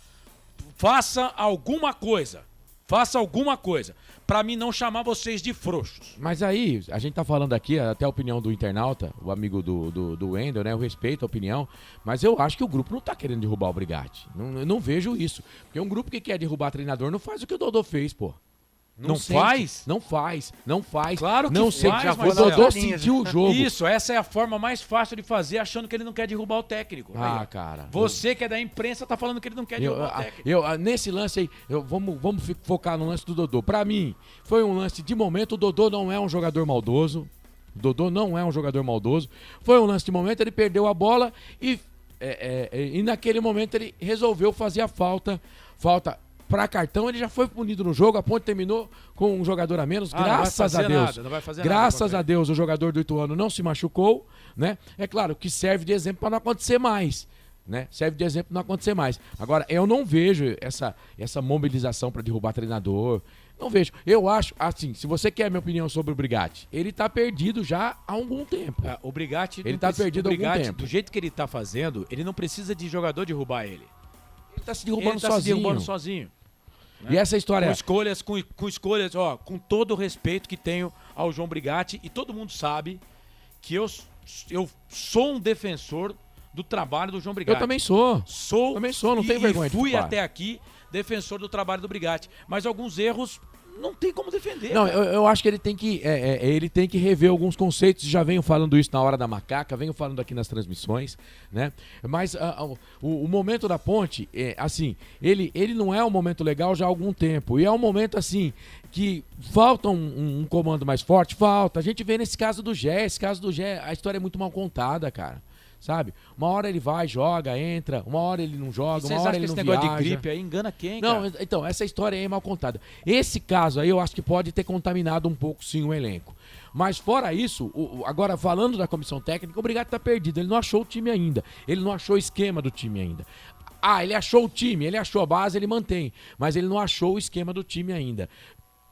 Faça alguma coisa. Faça alguma coisa. Pra mim não chamar vocês de frouxos. Mas aí, a gente tá falando aqui, até a opinião do internauta, o amigo do Wendel, né? Eu respeito a opinião, mas eu acho que o grupo não tá querendo derrubar o Brigatti. Eu não vejo isso. Porque um grupo que quer derrubar treinador não faz o que o Dodô fez, pô. Não faz? Não faz. Claro que não faz, já mas o Dodô sentiu o jogo. Isso, essa é a forma mais fácil de fazer, achando que ele não quer derrubar o técnico. Ah, Aí, cara. Você que é da imprensa tá falando que ele não quer derrubar o técnico. Nesse lance aí, vamos focar no lance do Dodô. Pra mim, foi um lance de momento. O Dodô não é um jogador maldoso. Foi um lance de momento, ele perdeu a bola e naquele momento ele resolveu fazer a falta para cartão, ele já foi punido no jogo, a Ponte terminou com um jogador a menos, graças a Deus. Não vai fazer graças a Deus o jogador do Ituano não se machucou, né? É claro que serve de exemplo para não acontecer mais, né? Agora, eu não vejo essa mobilização para derrubar treinador. Não vejo. Eu acho, assim, se você quer a minha opinião sobre o Brigatti, ele tá perdido já há algum tempo. O Brigatti ele tá perdido há algum tempo. Do jeito que ele tá fazendo, ele não precisa de jogador derrubar ele. Ele tá se derrubando sozinho. Né? E essa história... Com escolhas, ó, com todo o respeito que tenho ao João Brigatti, e todo mundo sabe que eu sou um defensor do trabalho do João Brigatti. Eu também sou. Não tenho vergonha de fui falar. até aqui defensor do trabalho do Brigatti, mas alguns erros não tem como defender. Não, eu acho que ele tem que rever alguns conceitos. Já venho falando isso na hora da macaca, venho falando aqui nas transmissões, né? Mas o momento da Ponte, assim, ele não é um momento legal já há algum tempo. E é um momento, assim, que falta um comando mais forte, falta. A gente vê nesse caso do Gé, a história é muito mal contada, cara. Sabe? Uma hora ele vai, joga, entra, uma hora ele não joga, uma hora ele não viaja. Esse negócio de gripe aí engana quem, não, cara? Então, essa história aí é mal contada. Esse caso aí eu acho que pode ter contaminado um pouco sim o elenco. Mas fora isso, agora falando da comissão técnica, o Brigatti tá perdido, ele não achou o time ainda, ele não achou o esquema do time ainda. Ele achou o time, ele achou a base, ele mantém, mas ele não achou o esquema do time ainda.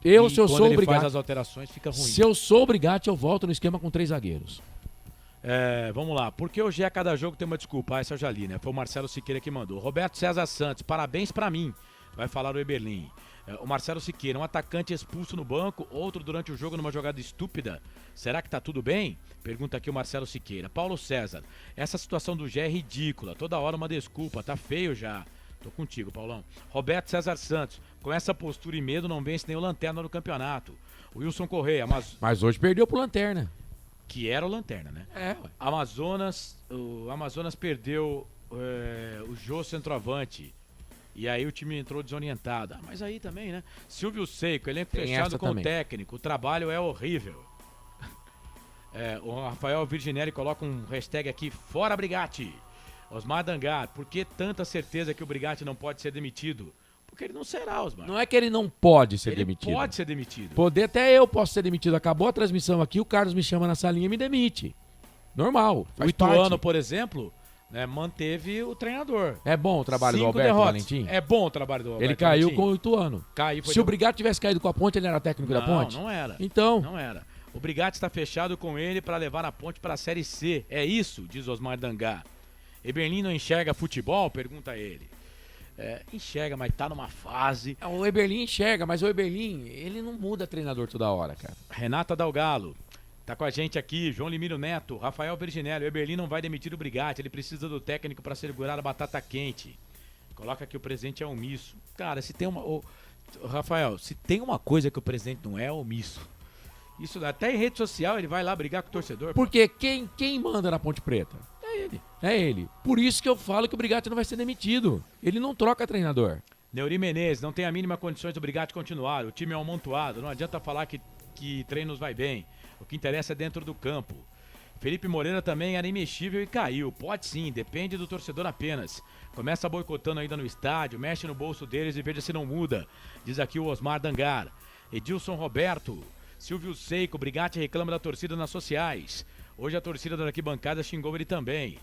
Se eu sou o Brigatti, faz as alterações, fica ruim. Se eu sou o Brigatti, eu volto no esquema com 3 zagueiros. Vamos lá, porque hoje a cada jogo tem uma desculpa, essa eu já li, né? Foi o Marcelo Siqueira que mandou. Roberto César Santos, parabéns pra mim, vai falar o Eberlin. O Marcelo Siqueira, um atacante expulso no banco, outro durante o jogo numa jogada estúpida. Será que tá tudo bem? Pergunta aqui o Marcelo Siqueira. Paulo César, essa situação do Gé é ridícula, toda hora uma desculpa, tá feio já. Tô contigo, Paulão. Roberto César Santos, com essa postura e medo não vence nem o Lanterna no campeonato. Wilson Correia, mas hoje perdeu pro Lanterna. Que era o Lanterna, né? O Amazonas perdeu o Jô centroavante. E aí o time entrou desorientado. Mas aí também, né? Silvio Seiko, elenco fechado com o técnico. O trabalho é horrível. O Rafael Virginelli coloca um hashtag aqui, fora Brigatti. Osmar Dangar, por que tanta certeza que o Brigatti não pode ser demitido? Porque ele não será, Osmar. Não é que ele não pode ser demitido. Ele pode ser demitido. Poder até eu posso ser demitido. Acabou a transmissão aqui, o Carlos me chama na salinha e me demite. Normal. O Ituano, por exemplo, né, manteve o treinador. É bom o trabalho do Alberto Valentim? É bom o trabalho do Alberto Ele caiu com o Ituano. Se o Brigatti tivesse caído com a Ponte, ele era técnico da Ponte? Não era. Então. Não era. O Brigatti está fechado com ele para levar a Ponte para a Série C. É isso, diz Osmar Dangar. Eberlin não enxerga futebol? Pergunta ele. Enxerga, mas tá numa fase. O Eberlin enxerga, mas o Eberlin, ele não muda treinador toda hora, cara. Renata Dalgalo, tá com a gente aqui. João Limiro Neto, Rafael Virginelli. O Eberlin não vai demitir o Brigatti, ele precisa do técnico para segurar a batata quente. Coloca que o presidente é omisso. Cara, se tem uma... Rafael, se tem uma coisa que o presidente não é omisso. Isso até em rede social ele vai lá brigar com o torcedor. Porque quem manda na Ponte Preta? É ele. Por isso que eu falo que o Brigatti não vai ser demitido. Ele não troca treinador. Neuri Menezes, não tem a mínima condições do Brigatti continuar. O time é um amontoado. Não adianta falar que treinos vai bem. O que interessa é dentro do campo. Felipe Moreira também era imexível e caiu. Pode sim, depende do torcedor apenas. Começa boicotando ainda no estádio, mexe no bolso deles e veja se não muda. Diz aqui o Osmar Dangar. Edilson Roberto. Silvio Seiko, Brigatti reclama da torcida nas sociais. Hoje a torcida da arquibancada xingou ele também.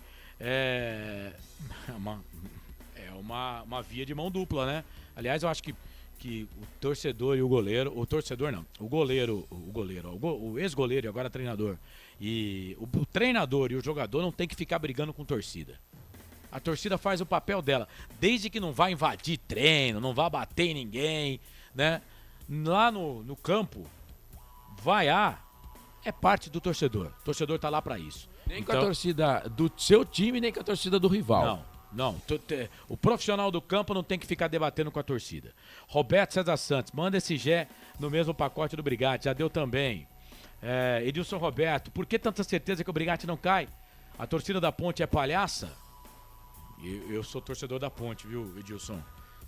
uma via de mão dupla, né? Aliás, eu acho que o torcedor e o goleiro, o torcedor não, o ex-goleiro e agora treinador, e o treinador e o jogador não tem que ficar brigando com torcida. A torcida faz o papel dela, desde que não vá invadir treino, não vá bater em ninguém, né? Lá no campo, vaiar é parte do torcedor. O torcedor tá lá para isso. Nem com a torcida do seu time, nem com a torcida do rival. Não. O profissional do campo não tem que ficar debatendo com a torcida. Roberto César Santos, manda esse Gé no mesmo pacote do Brigatti, já deu também. Edilson Roberto, por que tanta certeza que o Brigatti não cai? A torcida da Ponte é palhaça? Eu sou torcedor da Ponte, viu, Edilson?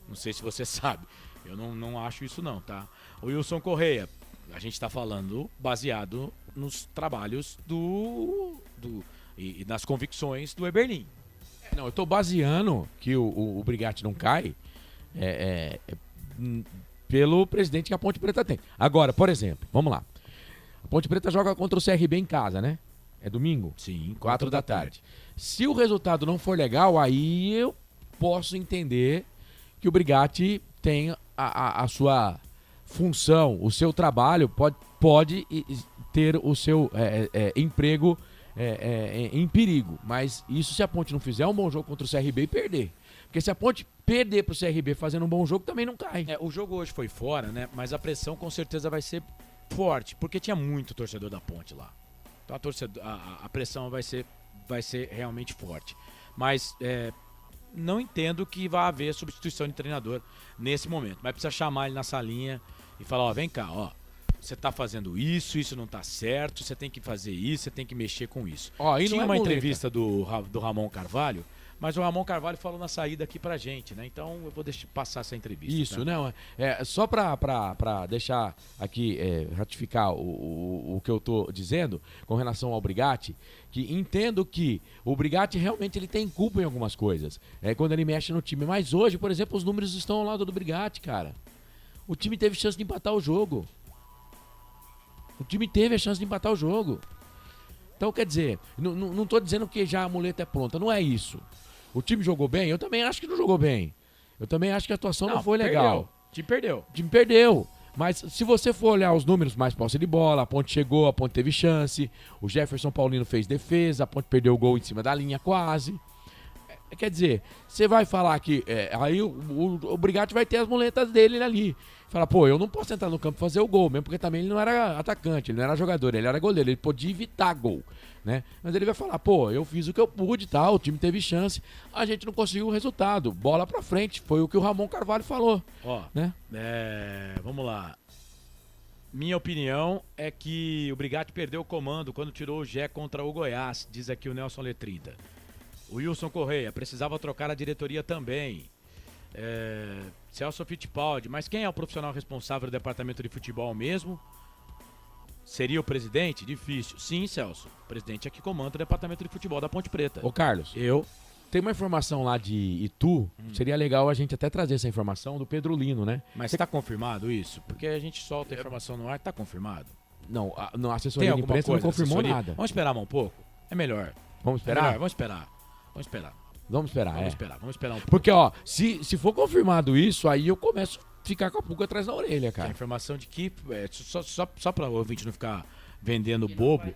Não sei se você sabe. Eu não acho isso não, tá? O Wilson Correia, a gente tá falando baseado nos trabalhos e nas convicções do Eberlin. Não, eu tô baseando que o Brigatti não cai pelo presidente que a Ponte Preta tem. Agora, por exemplo, vamos lá. A Ponte Preta joga contra o CRB em casa, né? É domingo? Sim, 4 da tarde. Se o resultado não for legal, aí eu posso entender que o Brigatti tem a sua função, o seu trabalho pode ter o seu emprego em perigo. Mas isso se a Ponte não fizer um bom jogo contra o CRB e perder. Porque se a Ponte perder pro CRB fazendo um bom jogo, também não cai. O jogo hoje foi fora, né? Mas a pressão com certeza vai ser forte, porque tinha muito torcedor da Ponte lá. Então a pressão vai ser realmente forte. Mas não entendo que vá haver substituição de treinador nesse momento. Mas precisa chamar ele na salinha e falar, vem cá, você tá fazendo isso não tá certo, você tem que fazer isso, você tem que mexer com isso. Tinha uma entrevista do Ramon Carvalho, mas o Ramon Carvalho falou na saída aqui pra gente, né? Então eu vou passar essa entrevista. Isso, tá? não, só pra deixar aqui, ratificar o que eu tô dizendo com relação ao Brigatti, que entendo que o Brigatti realmente ele tem culpa em algumas coisas, quando ele mexe no time. Mas hoje, por exemplo, os números estão ao lado do Brigatti, cara. O time teve chance de empatar o jogo. Então, quer dizer, não tô dizendo que já a muleta é pronta, não é isso. O time jogou bem? Eu também acho que não jogou bem. Eu também acho que a atuação não foi legal. O time perdeu. Mas se você for olhar os números, mais posse de bola, a Ponte chegou, a Ponte teve chance, o Jefferson Paulino fez defesa, a Ponte perdeu o gol em cima da linha quase. Quer dizer, você vai falar que aí o Brigatti vai ter as muletas dele ali. Fala, eu não posso entrar no campo e fazer o gol, mesmo porque também ele não era atacante, ele não era jogador, ele era goleiro, ele podia evitar gol, né? Mas ele vai falar, eu fiz o que eu pude e tal, o time teve chance, a gente não conseguiu o resultado, bola pra frente, foi o que o Ramon Carvalho falou. Né? Vamos lá. Minha opinião é que o Brigatti perdeu o comando quando tirou o Gé contra o Goiás, diz aqui o Nelson Letrida. O Wilson Correia, precisava trocar a diretoria também. Celso Fittipaldi, mas quem é o profissional responsável do departamento de futebol mesmo? Seria o presidente? Difícil. Sim, Celso. O presidente é que comanda o departamento de futebol da Ponte Preta. Ô, Carlos. Tem uma informação lá de Itu, seria legal a gente até trazer essa informação do Pedro Lino, né? Mas tá confirmado isso? Porque a gente solta a informação no ar, tá confirmado? Não, a assessoria de imprensa não confirmou nada. Vamos esperar um pouco? É melhor. Vamos esperar? Vamos esperar. Vamos esperar um pouco. Porque, se for confirmado isso, aí eu começo a ficar com a pulga atrás da orelha, cara. A informação de que, só pra o ouvinte não ficar vendendo bobo,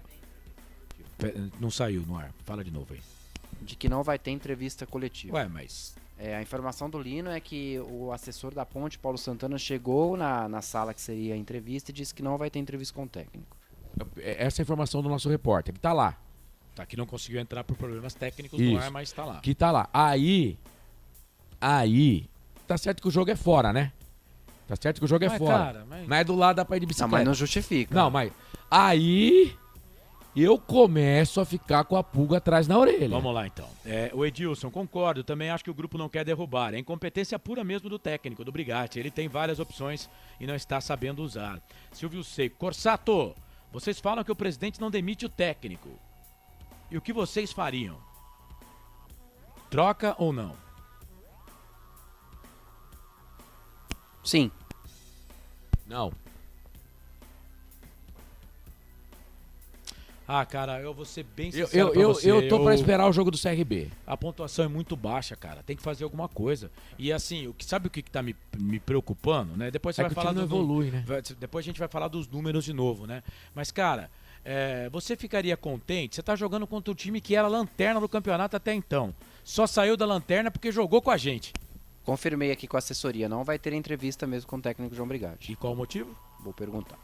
não saiu no ar. Fala de novo aí. De que não vai ter entrevista coletiva. Ué, mas... A informação do Lino é que o assessor da Ponte, Paulo Santana, chegou na sala que seria a entrevista e disse que não vai ter entrevista com o técnico. Essa é a informação do nosso repórter, que tá lá. Tá, que não conseguiu entrar por problemas técnicos no ar, mas tá lá. Que tá lá. Aí, tá certo que o jogo é fora, né? Tá certo que o jogo é fora. Cara, mas é do lado da parte de bicicleta. Não, mas não justifica. Não, mas aí eu começo a ficar com a pulga atrás na orelha. Vamos lá, então. O Edilson, concordo. Também acho que o grupo não quer derrubar. É incompetência pura mesmo do técnico, do Brigatti. Ele tem várias opções e não está sabendo usar. Silvio Seco. Corsato, vocês falam que o presidente não demite o técnico. E o que vocês fariam? Troca ou não? Sim. Não. Ah, cara, eu vou ser bem sincero pra você. Eu tô pra esperar o jogo do CRB. A pontuação é muito baixa, cara. Tem que fazer alguma coisa. E assim, sabe o que tá me preocupando, né? Depois você vai falar não evolui, né? Depois a gente vai falar dos números de novo, né? Mas, cara, você ficaria contente? Você tá jogando contra o time que era lanterna do campeonato até então. Só saiu da lanterna porque jogou com a gente. Confirmei aqui com a assessoria, não vai ter entrevista mesmo com o técnico João Brigatti. E qual o motivo? Vou perguntar.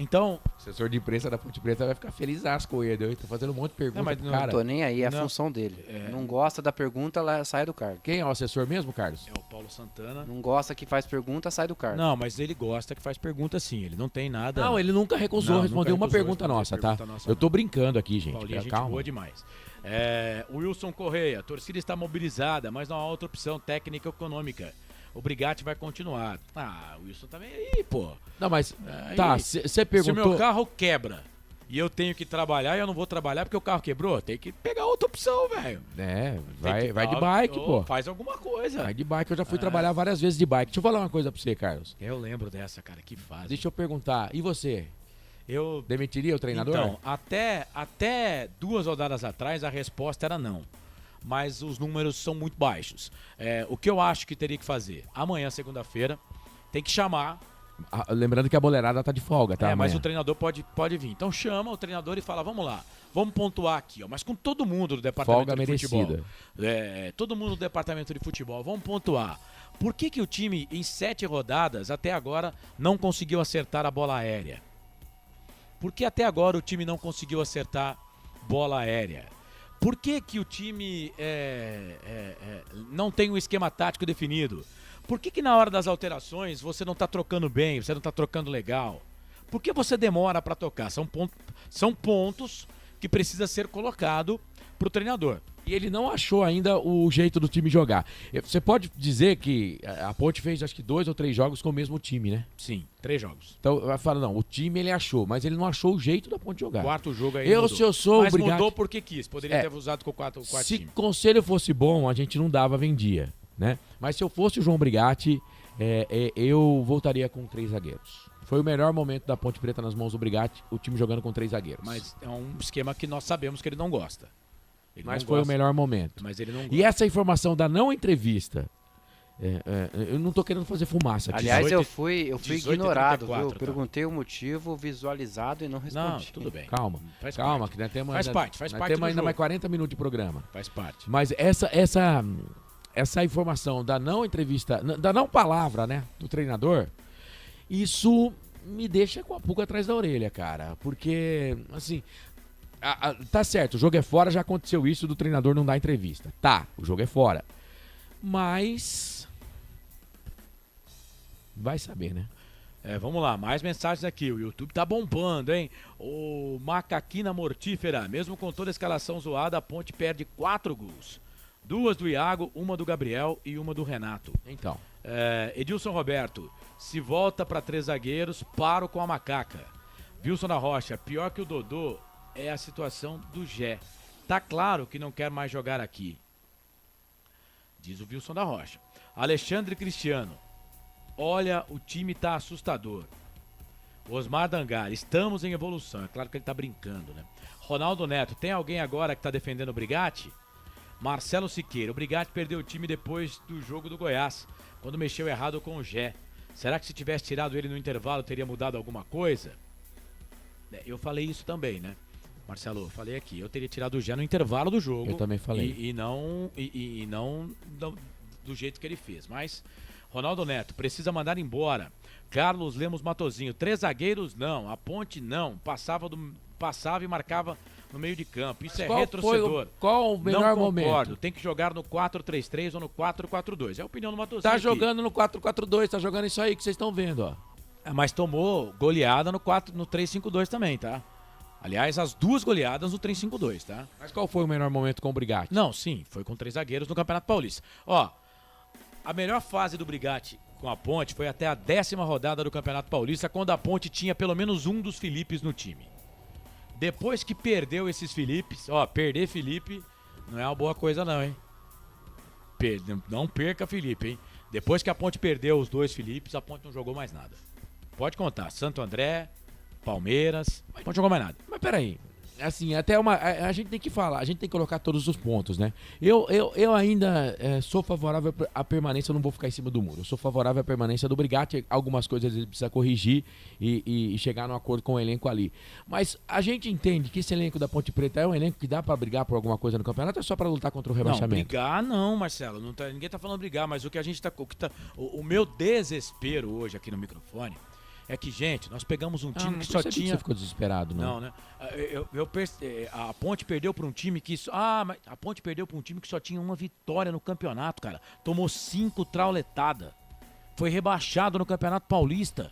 Então... O assessor de imprensa da Ponte Preta vai ficar feliz com ele. Eu tô fazendo um monte de perguntas pro cara. Não tô nem aí, é a função dele. Não gosta da pergunta, ela sai do cargo. Quem é o assessor mesmo, Carlos? É o Paulo Santana. Não gosta que faz pergunta, sai do cargo. Não, mas ele gosta que faz pergunta sim. Ele não tem nada... Não, ele nunca recusou responder uma pergunta nossa, tá? Eu tô brincando aqui, gente. Paulinho, gente calma. boa demais. Wilson Correia, a torcida está mobilizada, mas não há outra opção técnica e econômica. O Brigatti vai continuar. Ah, o Wilson também aí, pô. Não, mas tá, você perguntou... Se o meu carro quebra e eu tenho que trabalhar e eu não vou trabalhar porque o carro quebrou, tem que pegar outra opção, velho. Vai de bike, pô. Faz alguma coisa. Vai de bike, eu já fui trabalhar várias vezes de bike. Deixa eu falar uma coisa pra você, Carlos. Eu lembro dessa, cara, que fase. Deixa eu perguntar, e você? Eu demitiria o treinador? Então, até 2 rodadas atrás a resposta era não. Mas os números são muito baixos. O que eu acho que teria que fazer? Amanhã, segunda-feira, tem que chamar. Lembrando que a boleirada tá de folga, tá? Mas o treinador pode vir. Então chama o treinador e fala, vamos lá, vamos pontuar aqui, ó. Mas com todo mundo do departamento folga de merecida. Futebol. Todo mundo do departamento de futebol, vamos pontuar. Por que o time, em 7 rodadas, até agora, não conseguiu acertar a bola aérea? Por que até agora o time não conseguiu acertar bola aérea? Por que o time não tem um esquema tático definido? Por que na hora das alterações você não está trocando bem, você não está trocando legal? Por que você demora para tocar? São pontos que precisa ser colocado para o treinador. E ele não achou ainda o jeito do time jogar. Você pode dizer que a Ponte fez acho que 2 ou 3 jogos com o mesmo time, né? Sim, 3 jogos. Então vai falar, não, o time ele achou, mas ele não achou o jeito da Ponte jogar. 4 jogo aí se eu sou mas obrigado... mudou porque quis, poderia ter usado com o 4 Se time. conselho fosse bom, a gente não dava, vendia, né? Mas se eu fosse o João Brigatti, eu voltaria com 3 zagueiros. Foi o melhor momento da Ponte Preta nas mãos do Brigatti, o time jogando com 3 zagueiros. Mas é um esquema que nós sabemos que ele não gosta. Mas foi o melhor momento. Mas ele não gosta. E essa informação da não entrevista, eu não tô querendo fazer fumaça aqui. Aliás, eu fui ignorado, viu? Tá? Perguntei o motivo, visualizado e não respondi. Não, tudo bem. Calma, faz calma, parte. que nós temos, faz parte nós temos ainda jogo. mais 40 minutos de programa. Faz parte. Mas essa informação da não entrevista, da não palavra, né, do treinador, isso me deixa com a pulga atrás da orelha, cara. Porque, assim... tá certo, o jogo é fora, já aconteceu isso do treinador não dar entrevista. Tá, o jogo é fora. Mas... vai saber, né? Vamos lá, mais mensagens aqui. O YouTube tá bombando, hein? O Macaquina Mortífera, mesmo com toda a escalação zoada, a Ponte perde 4 gols. 2 do Iago, 1 do Gabriel e 1 do Renato. Então. Edilson Roberto, se volta para 3 zagueiros, paro com a macaca. Wilson da Rocha, pior que o Dodô é a situação do Gé. Tá claro que não quer mais jogar aqui, diz o Wilson da Rocha. Alexandre Cristiano, olha, o time tá assustador. Osmar Dangar, estamos em evolução. É claro que ele tá brincando, né? Ronaldo Neto, tem alguém agora que tá defendendo o Brigatti? Marcelo Siqueira, o Brigatti perdeu o time depois do jogo do Goiás, quando mexeu errado com o Gé. Será que se tivesse tirado ele no intervalo teria mudado alguma coisa? Eu falei isso também, né? Marcelo, eu falei aqui, eu teria tirado o Gé no intervalo do jogo. Eu também falei. E não do jeito que ele fez. Mas, Ronaldo Neto, precisa mandar embora. Carlos Lemos Matozinho, 3 zagueiros não, a Ponte não, passava e marcava no meio de campo. Isso qual retrocedor. Qual o melhor momento? Tem que jogar no 4-3-3 ou no 4-4-2. É a opinião do Matozinho. Tá jogando no 4-4-2, tá jogando isso aí que vocês estão vendo, ó. Mas tomou goleada no 3-5-2 também, tá? Aliás, as 2 goleadas no 3-5-2, tá? Mas qual foi o melhor momento com o Brigatti? Não, sim, foi com 3 zagueiros no Campeonato Paulista. Ó, a melhor fase do Brigatti com a Ponte foi até a 10ª rodada do Campeonato Paulista, quando a Ponte tinha pelo menos um dos Filipes no time. Depois que perdeu esses Filipes, perder Felipe não é uma boa coisa não, hein? Não perca Felipe, hein? Depois que a Ponte perdeu os 2 Filipes, a Ponte não jogou mais nada. Pode contar, Santo André, Palmeiras, mas não jogou mais nada. Mas peraí, assim, a gente tem que falar, a gente tem que colocar todos os pontos, né? Eu ainda sou favorável à permanência, eu não vou ficar em cima do muro. Eu sou favorável à permanência do Brigatti, algumas coisas ele precisa corrigir e chegar num acordo com o elenco ali. Mas a gente entende que esse elenco da Ponte Preta é um elenco que dá pra brigar por alguma coisa no campeonato ou é só pra lutar contra o rebaixamento? Não, brigar não, Marcelo, ninguém tá falando brigar, mas o que a gente o meu desespero hoje aqui no microfone é que, gente, nós pegamos um time que só tinha... Que você ficou desesperado, não? Não, né? A Ponte perdeu para um time que... mas a Ponte perdeu para um time que só tinha uma vitória no campeonato, cara. Tomou 5 trauletadas. Foi rebaixado no Campeonato Paulista.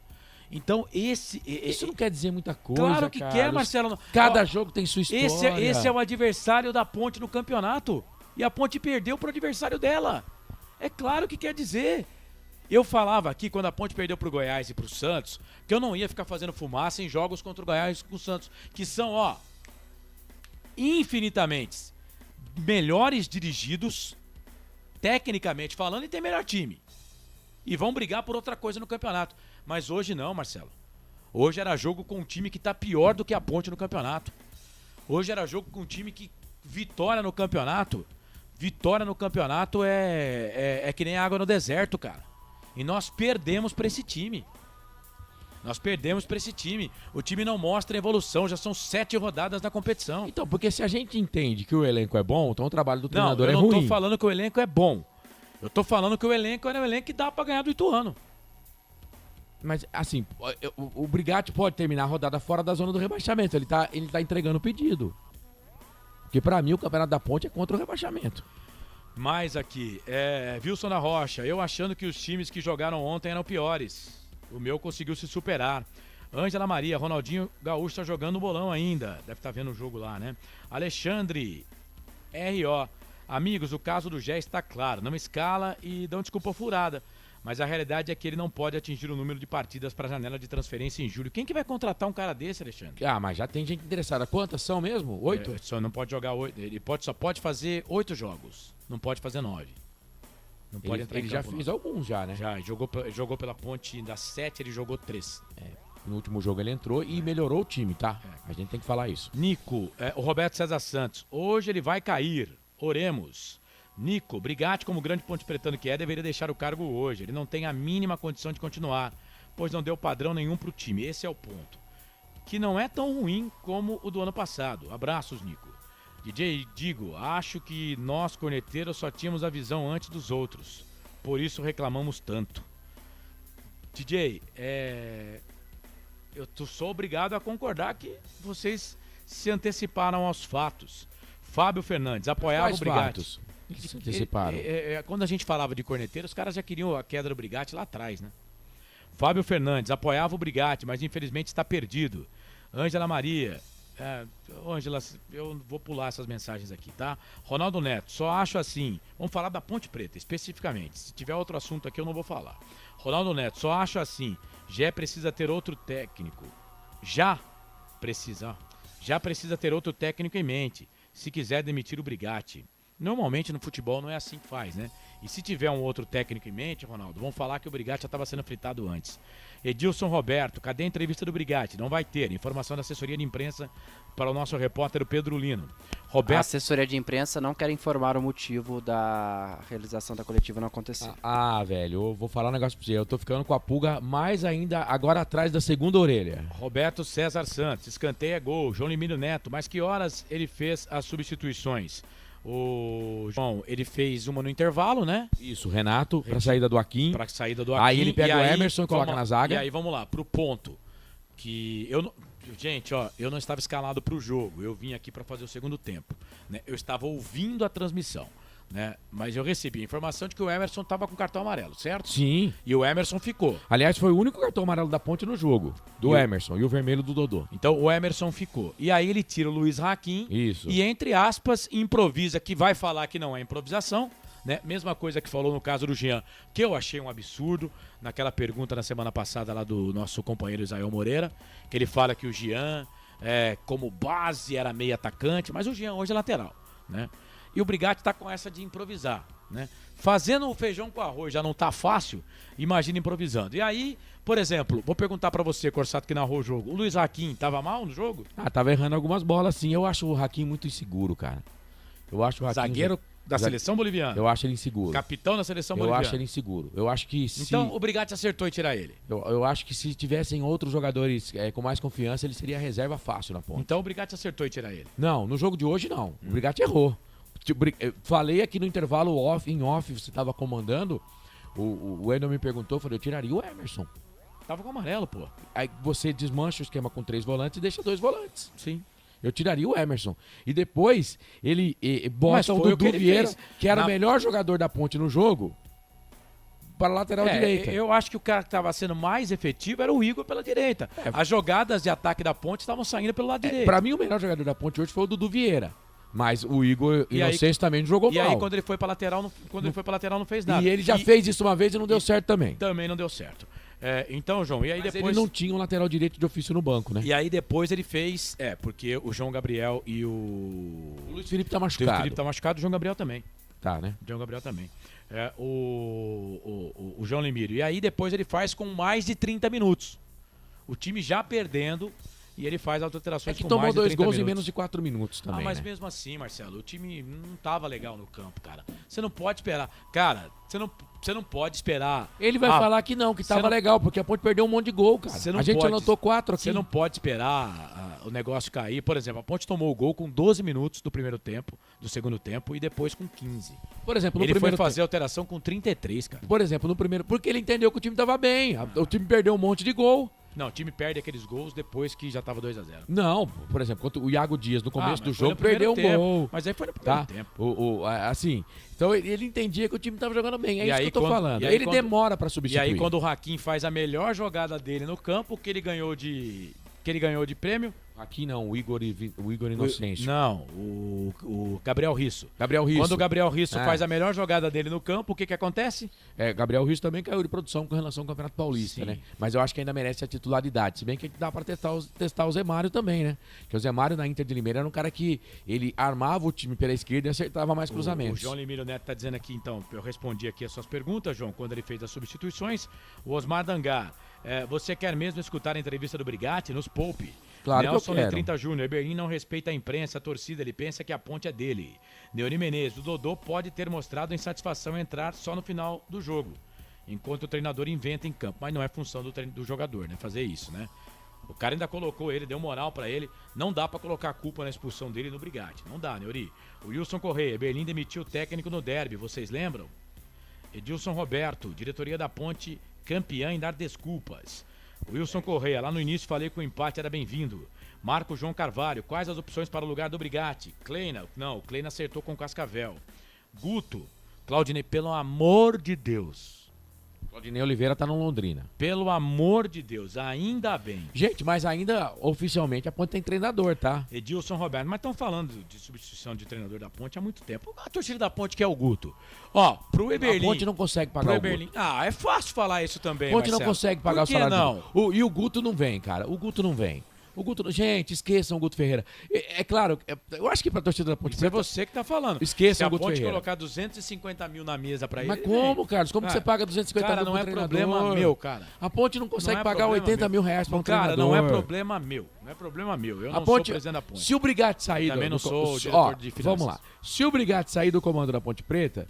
Então, Isso não quer dizer muita coisa, claro que cara. quer, Marcelo. Cada jogo tem sua história. Esse é o adversário da Ponte no campeonato. E a Ponte perdeu pro adversário dela. É claro que quer dizer... Eu falava aqui, quando a Ponte perdeu pro Goiás e pro Santos, que eu não ia ficar fazendo fumaça em jogos contra o Goiás e com o Santos, que são, infinitamente melhores dirigidos, tecnicamente falando, e tem melhor time. E vão brigar por outra coisa no campeonato. Mas hoje não, Marcelo. Hoje era jogo com um time que tá pior do que a Ponte no campeonato. Hoje era jogo com um time que vitória no campeonato é que nem água no deserto, cara. E nós perdemos pra esse time. O time não mostra evolução. Já são 7 rodadas da competição. Então, porque se a gente entende que o elenco é bom, então o trabalho do treinador é ruim. Eu não tô falando que o elenco é bom. Eu tô falando que o elenco era um elenco que dá pra ganhar do Ituano. Mas, assim, o Brigatti pode terminar a rodada fora da zona do rebaixamento. Ele tá entregando o pedido. Porque pra mim o Campeonato da Ponte é contra o rebaixamento. Mais aqui, Wilson da Rocha, eu achando que os times que jogaram ontem eram piores. O meu conseguiu se superar. Ângela Maria, Ronaldinho Gaúcho tá jogando bolão ainda. Deve estar vendo o jogo lá, né? Alexandre, R.O. Amigos, o caso do Gé está claro. Não escala e dão desculpa furada. Mas a realidade é que ele não pode atingir o número de partidas para a janela de transferência em julho. Quem que vai contratar um cara desse, Alexandre? Mas já tem gente interessada. Quantas são mesmo? 8? Só não pode jogar 8. Ele só pode fazer 8 jogos. Não pode fazer 9. Não pode entrar ele já fez alguns já, né? Já, jogou pela Ponte das 7, ele jogou 3. No último jogo ele entrou e melhorou o time, tá? A gente tem que falar isso. Nico, o Roberto César Santos. Hoje ele vai cair. Oremos. Nico, Brigatti, como grande ponte pretano que é, deveria deixar o cargo hoje. Ele não tem a mínima condição de continuar, pois não deu padrão nenhum pro time. Esse é o ponto. Que não é tão ruim como o do ano passado. Abraços, Nico. DJ, digo, acho que nós, corneteiros, só tínhamos a visão antes dos outros. Por isso reclamamos tanto. DJ, eu sou obrigado a concordar que vocês se anteciparam aos fatos. Fábio Fernandes, apoiava o Brigatti. Se anteciparam. Quando a gente falava de corneteiro, os caras já queriam a queda do Brigatti lá atrás, né? Fábio Fernandes, apoiava o Brigatti, mas infelizmente está perdido. Ângela Maria, Ângela, eu vou pular essas mensagens aqui, tá? Ronaldo Neto, só acho assim, vamos falar da Ponte Preta, especificamente. Se tiver outro assunto aqui, eu não vou falar. Ronaldo Neto, só acho assim, Gé precisa ter outro técnico. Já precisa ter outro técnico em mente, se quiser demitir o Brigatti. Normalmente no futebol não é assim que faz, né? E se tiver um outro técnico em mente, Ronaldo, vamos falar que o Brigatti já estava sendo fritado antes. Edilson Roberto, cadê a entrevista do Brigatti? Não vai ter. Informação da assessoria de imprensa para o nosso repórter Pedro Lino. A assessoria de imprensa não quer informar o motivo da realização da coletiva não acontecer. Velho, eu vou falar um negócio pra você. Eu tô ficando com a pulga mais ainda agora atrás da segunda orelha. Roberto César Santos, escanteio é gol. João Limírio Neto, mas que horas ele fez as substituições? O João, ele fez uma no intervalo, né? Isso, Renato, pra saída do Akin. Pra saída do Akin. Aí ele pega o Emerson e coloca na zaga. E aí vamos lá, pro ponto. Que eu não... Gente, eu não estava escalado pro jogo. Eu vim aqui pra fazer o segundo tempo, né? Eu estava ouvindo a transmissão, né? Mas eu recebi a informação de que o Emerson estava com cartão amarelo, certo? Sim. E o Emerson ficou. Aliás, foi o único cartão amarelo da Ponte no jogo, do Emerson, e o vermelho do Dodô. Então o Emerson ficou. E aí ele tira o Luiz Hakim. Isso. E entre aspas, improvisa, que vai falar que não é improvisação, né? Mesma coisa que falou no caso do Jean, que eu achei um absurdo, naquela pergunta na semana passada lá do nosso companheiro Isael Moreira, que ele fala que o Jean, como base, era meio atacante, mas o Jean hoje é lateral, né? E o Brigatti tá com essa de improvisar. né? Fazendo o feijão com arroz já não tá fácil, imagina improvisando. E aí, por exemplo, vou perguntar pra você, Corsato, que narrou o jogo. O Luiz Hakim tava mal no jogo? Tava errando algumas bolas, sim. Eu acho o Hakim muito inseguro, cara. Eu acho o Hakim... Zagueiro da seleção boliviana. Eu acho ele inseguro. Capitão da seleção boliviana. Eu acho ele inseguro. Eu acho que se... Então o Brigatti acertou em tirar ele. Eu acho que se tivessem outros jogadores com mais confiança, ele seria reserva fácil na ponta. Então o Brigatti acertou em tirar ele. Não, no jogo de hoje não. O Brigatti errou. Eu falei aqui no intervalo em off, você estava comandando, o Wendel me perguntou, eu falei, eu tiraria o Emerson. Tava com amarelo, pô. Aí você desmancha o esquema com 3 volantes e deixa 2 volantes. Sim. Eu tiraria o Emerson. E depois ele bota o Dudu Vieira, que era o melhor jogador da Ponte no jogo, para a lateral direita. Eu acho que o cara que estava sendo mais efetivo era o Igor pela direita. As jogadas de ataque da Ponte estavam saindo pelo lado direito. Para mim, o melhor jogador da Ponte hoje foi o Dudu Vieira. Mas o Igor Inocêncio também não jogou mal. E aí, quando ele foi pra lateral, não fez nada. E ele já fez isso uma vez e não deu certo também. Também não deu certo. Então, João, e aí mas depois... ele não tinha um lateral direito de ofício no banco, né? E aí depois ele fez... porque o João Gabriel e o Luiz Felipe tá machucado. O Luiz Felipe tá machucado, o João Gabriel também. Tá, né? O João Gabriel também. O João Lemírio. E aí depois ele faz com mais de 30 minutos. O time já perdendo... E ele faz alterações que com tomou mais de 2 30 gols minutos. em menos de 4 minutos também. Mas né? mesmo assim, Marcelo, o time não tava legal no campo, cara. Você não pode esperar. Cara, você não pode esperar. Ele vai falar que não, que tava legal, porque a Ponte perdeu um monte de gol, cara. A gente anotou 4 aqui. Você não pode esperar o negócio cair. Por exemplo, a Ponte tomou o gol com 12 minutos do primeiro tempo, do segundo tempo, e depois com 15. Por exemplo, no ele primeiro foi fazer alteração com 33, cara. Por exemplo, no primeiro. Porque ele entendeu que o time tava bem. O time perdeu um monte de gol. Não, o time perde aqueles gols depois que já tava 2-0. Não, por exemplo, quando o Iago Dias no começo do jogo no perdeu um gol. Mas aí foi no primeiro tempo. Assim, então ele entendia que o time tava jogando bem. É isso que eu tô falando. Ele demora pra substituir. E aí quando o Hakim faz a melhor jogada dele no campo, que ele ganhou de prêmio... Aqui não, o Igor Inocêncio. Não, o Gabriel Risso. Gabriel Risso. Quando o Gabriel Risso faz a melhor jogada dele no campo, o que acontece? Gabriel Risso também caiu de produção com relação ao Campeonato Paulista, né? Mas eu acho que ainda merece a titularidade. Se bem que dá pra testar o Zé Mário também, né? Porque o Zé Mário na Inter de Limeira era um cara que ele armava o time pela esquerda e acertava mais cruzamentos. O João Lemírio Neto tá dizendo aqui, então, eu respondi aqui as suas perguntas, João, quando ele fez as substituições. O Osmar Dangar, você quer mesmo escutar a entrevista do Brigatti? Nos poupe. Claro Nelson que eu quero. 30 Júnior, Eberlin não respeita a imprensa, a torcida, ele pensa que a Ponte é dele. Neuri Menezes, o Dodô pode ter mostrado insatisfação em entrar só no final do jogo, enquanto o treinador inventa em campo, mas não é função do jogador, né, fazer isso, né? O cara ainda colocou ele, deu moral pra ele, não dá pra colocar a culpa na expulsão dele no Brigatti, não dá, Neuri. O Wilson Correia, Eberlin demitiu o técnico no derby, vocês lembram? Edilson Roberto, diretoria da Ponte, campeã em dar desculpas. Wilson Correia, lá no início falei que o empate era bem-vindo. Marco João Carvalho, quais as opções para o lugar do Brigatti? Kleina, não, o Kleina acertou com o Cascavel. Guto, Claudinei, pelo amor de Deus. Claudinei Oliveira tá no Londrina. Pelo amor de Deus, ainda bem. Gente, mas ainda oficialmente a Ponte tem treinador, tá? Edilson Roberto, mas estão falando de substituição de treinador da Ponte há muito tempo. A torcida da Ponte quer o Guto. Ó, pro Eberlin. A Ponte não consegue pagar o Guto. É fácil falar isso também, A Ponte Marcelo. não consegue pagar o salário não? E o Guto não vem, cara. O Guto não vem. Gente, esqueçam o Guto Ferreira. É claro, eu acho que pra torcida da Ponte Preta... é você que tá falando. Esqueçam o Guto Ferreira. Se a Ferreira. Ponte colocar 250 mil na mesa pra ele... Mas como, Carlos? Como que você paga 250 mil não é problema meu, cara. A Ponte não consegue pagar 80 mil reais pra um treinador. Cara, não é problema meu. Não é problema meu. Eu não sou presidente da Ponte. Se o Brigatti sair... Também não sou o diretor de finanças. Vamos lá. Se o Brigatti sair do comando da Ponte Preta,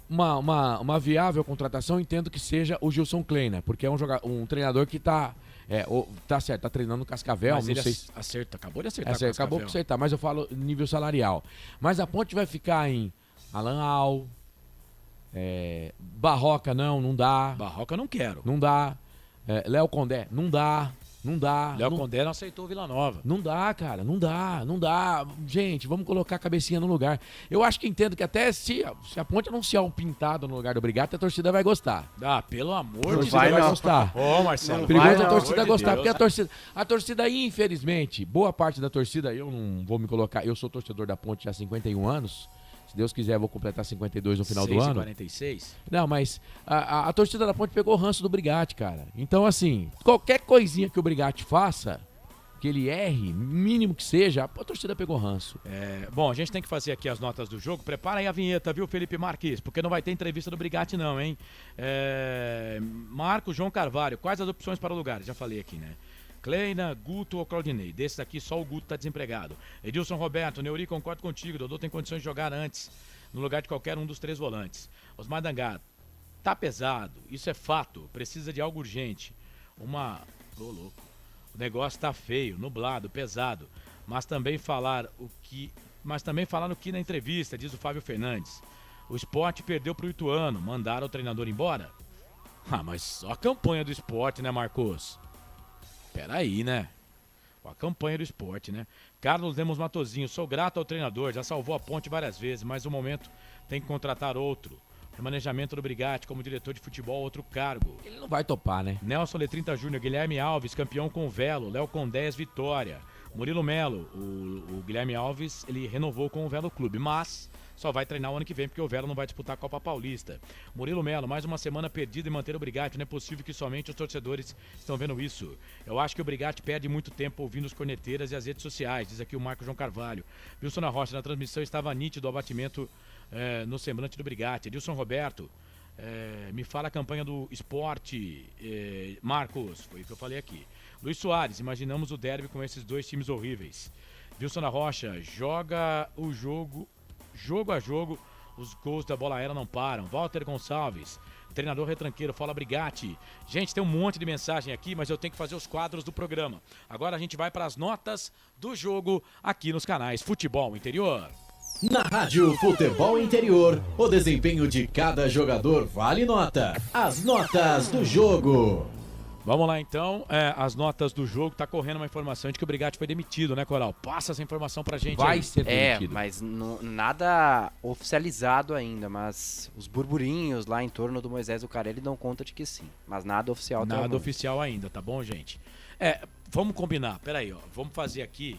uma viável contratação, entendo que seja o Gilson Kleina, porque é um treinador que tá certo, tá treinando no Cascavel. Mas não ele sei. acabou de acertar. Acabou de acertar, mas eu falo nível salarial. Mas a Ponte vai ficar em Alan Al, Barroca não dá. Barroca não quero. Não dá. Léo Condé, não dá. Léo Condé não aceitou o Vila Nova. Não dá, cara, não dá. Gente, vamos colocar a cabecinha no lugar. Eu acho que entendo que até se a Ponte anunciar um pintado no lugar do Brigatti, a torcida vai gostar. Pelo amor de Deus. Vai gostar. Ô, Marcelo. Perigoso a torcida gostar, porque a torcida, infelizmente, boa parte da torcida, eu não vou me colocar, eu sou torcedor da Ponte há 51 anos. Se Deus quiser, eu vou completar 52 no final do ano. 46? Não, mas a torcida da Ponte pegou o ranço do Brigatti, cara. Então, assim, qualquer coisinha que o Brigatti faça, que ele erre, mínimo que seja, a torcida pegou ranço. Bom, a gente tem que fazer aqui as notas do jogo. Prepara aí a vinheta, viu, Felipe Marques? Porque não vai ter entrevista do Brigatti não, hein? Marcos João Carvalho, quais as opções para lugares? Já falei aqui, né? Kleina, Guto ou Claudinei? Desses aqui, só o Guto tá desempregado. Edilson Roberto, Neuri, concordo contigo. Dodô tem condições de jogar antes, no lugar de qualquer um dos 3 volantes. Osmar Dangar, tá pesado, isso é fato. Precisa de algo urgente. Ô, louco. O negócio tá feio, nublado, pesado. Mas também falar no que na entrevista, diz o Fábio Fernandes. O Sport perdeu pro Ituano, mandaram o treinador embora? Mas só a campanha do Sport, né, Marcos? Peraí, né? A campanha do Sport, né? Carlos Lemos Matozinho, sou grato ao treinador, já salvou a Ponte várias vezes, mas no momento tem que contratar outro. Remanejamento do Brigatti como diretor de futebol, outro cargo. Ele não vai topar, né? Nelson Letrinta Júnior, Guilherme Alves, campeão com o Velo, Léo Condés, Vitória. Murilo Melo, o Guilherme Alves, ele renovou com o Velo Clube, mas só vai treinar o ano que vem, porque o Velo não vai disputar a Copa Paulista. Murilo Melo, mais uma semana perdida em manter o Brigatti, não é possível que somente os torcedores estão vendo isso. Eu acho que o Brigatti perde muito tempo ouvindo os corneteiras e as redes sociais, diz aqui o Marcos João Carvalho. Wilson na Rocha, na transmissão estava nítido o abatimento no semblante do Brigatti. Edilson Roberto, me fala a campanha do Esporte, Marcos, foi o que eu falei aqui. Luiz Soares, imaginamos o derby com esses 2 times horríveis. Wilson na Rocha, joga o jogo a jogo, os gols da bola aérea não param. Walter Gonçalves, treinador retranqueiro, fala Brigatti. Gente, tem um monte de mensagem aqui, mas eu tenho que fazer os quadros do programa. Agora a gente vai para as notas do jogo aqui nos canais Futebol Interior. Na Rádio Futebol Interior, o desempenho de cada jogador vale nota. As notas do jogo. Vamos lá então, as notas do jogo. Tá correndo uma informação de que o Brigatti foi demitido, né, Coral? Passa essa informação pra gente. Vai aí. ser demitido. Mas nada oficializado ainda, mas os burburinhos lá em torno do Moisés Zucarelli dão conta de que sim, mas nada oficial. Nada oficial ainda, tá bom, gente? Vamos combinar, peraí, ó, vamos fazer aqui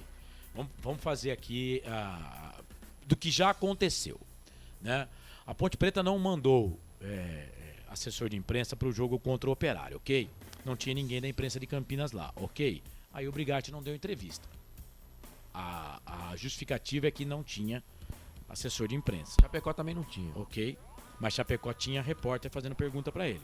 do que já aconteceu, né? A Ponte Preta não mandou assessor de imprensa pro jogo contra o Operário, ok? Não tinha ninguém da imprensa de Campinas lá, ok? Aí o Brigatti não deu entrevista. A justificativa é que não tinha assessor de imprensa. Chapecó também não tinha. Ok? Mas Chapecó tinha repórter fazendo pergunta pra ele.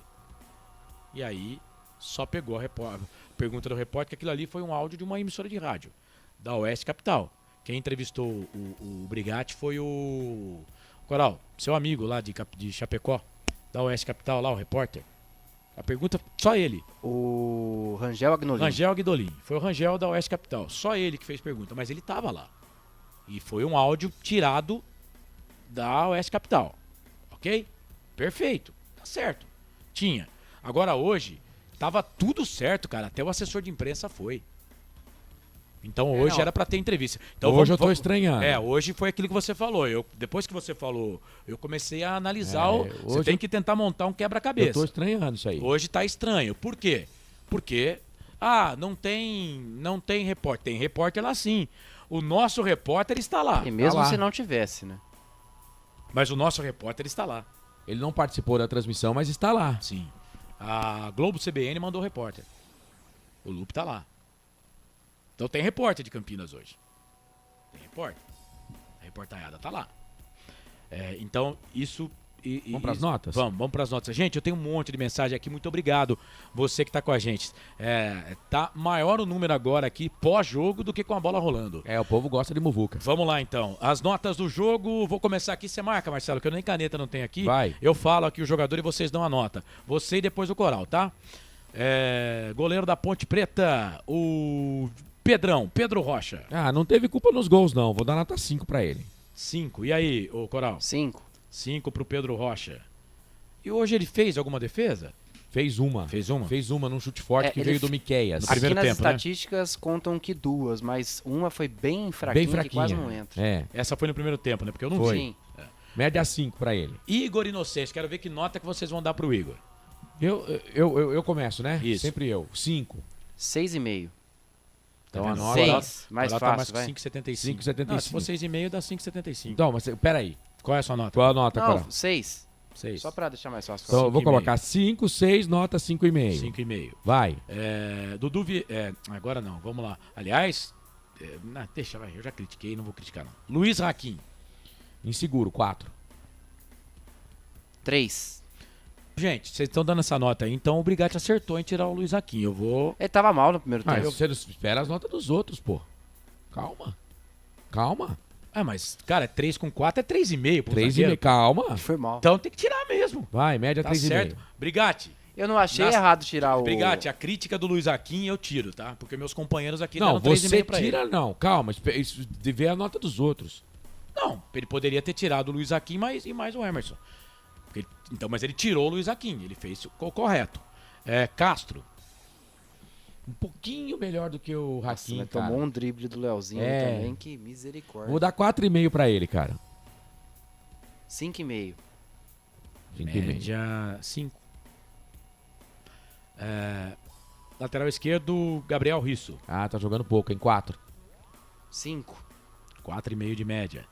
E aí só pegou a pergunta do repórter, que aquilo ali foi um áudio de uma emissora de rádio, da Oeste Capital. Quem entrevistou o Brigatti foi o Coral, seu amigo lá de Chapecó, da Oeste Capital lá, o repórter. A pergunta, só ele. O Rangel Agnolin. Rangel Agnolin. Foi o Rangel da Oeste Capital. Só ele que fez pergunta, mas ele tava lá. E foi um áudio tirado da Oeste Capital. Ok? Perfeito. Tá certo. Tinha. Agora hoje, tava tudo certo, cara. Até o assessor de imprensa foi. Então hoje era pra ter entrevista. Então, hoje eu tô estranhando. Hoje foi aquilo que você falou. Depois que você falou, eu comecei a analisar. Você tem que tentar montar um quebra-cabeça. Eu tô estranhando isso aí. Hoje tá estranho. Por quê? Porque, não tem repórter. Tem repórter lá sim. O nosso repórter está lá. E mesmo tá lá. se não tivesse, né? Mas o nosso repórter está lá. Ele não participou da transmissão, mas está lá. Sim. A Globo CBN mandou o repórter. O Lupe tá lá. Então tem repórter de Campinas hoje. Tem repórter. A reportaiada tá lá. Então, isso... Vamos para as notas? Vamos para as notas. Gente, eu tenho um monte de mensagem aqui. Muito obrigado você que tá com a gente. Tá maior o número agora aqui pós-jogo do que com a bola rolando. O povo gosta de muvuca. Vamos lá, então. As notas do jogo. Vou começar aqui. Você marca, Marcelo, que eu nem caneta não tenho aqui. Vai. Eu falo aqui o jogador e vocês dão a nota. Você e depois o Coral, tá? Goleiro da Ponte Preta, o... Pedro Rocha. Não teve culpa nos gols, não. Vou dar nota 5 pra ele. 5. E aí, ô Coral? 5. 5 pro Pedro Rocha. E hoje ele fez alguma defesa? Fez uma. Fez uma? Fez uma num chute forte que veio do Miqueias. No primeiro nas tempo, estatísticas contam que 2, mas uma foi bem fraquinha, que quase não entra. Essa foi no primeiro tempo, né? Porque eu não vi. Sim. Média 5 pra ele. Igor Inocente, quero ver que nota que vocês vão dar pro Igor. Eu começo, né? Isso. Sempre eu. 5. 6,5. Então a nota 6, mais fácil, vai. 5,75. 5,75. Se for 6,5, dá 5,75. Então, mas peraí. Qual é a sua nota? Qual a nota, Não, Coral? 6. 6. Só pra deixar mais fácil. Então eu vou colocar 5, 6, nota 5,5. 5,5. Vai. Dudu, agora não, vamos lá. Aliás, deixa, vai, eu já critiquei, não vou criticar não. Luiz Raquim. Inseguro, 4. 3. Gente, vocês estão dando essa nota aí, então o Brigatti acertou em tirar o Luiz Raquim. Eu vou... Ele tava mal no primeiro tempo. Você não espera as notas dos outros, pô. Calma. Mas, cara, 3 com 4 é 3,5. 3,5, calma. Foi mal. Então tem que tirar mesmo. Vai, média 3,5. Certo. Brigatti. Eu não achei errado tirar o... Brigatti, a crítica do Luiz Raquim eu tiro, tá? Porque meus companheiros aqui não, deram 3,5 você pra tira ele. não. Calma, isso de ver a nota dos outros. Não, ele poderia ter tirado o Luiz Raquim e mais o Emerson. Mas ele tirou o Luiz Raquim, ele fez o correto. Castro. Um pouquinho melhor do que o Raquim, Nossa, cara. Tomou um drible do Leozinho também, que misericórdia. Vou dar 4,5 pra ele, cara. 5,5. Média 5. Lateral esquerdo, Gabriel Risso. Tá jogando pouco, em 4. 5. 4,5 de média.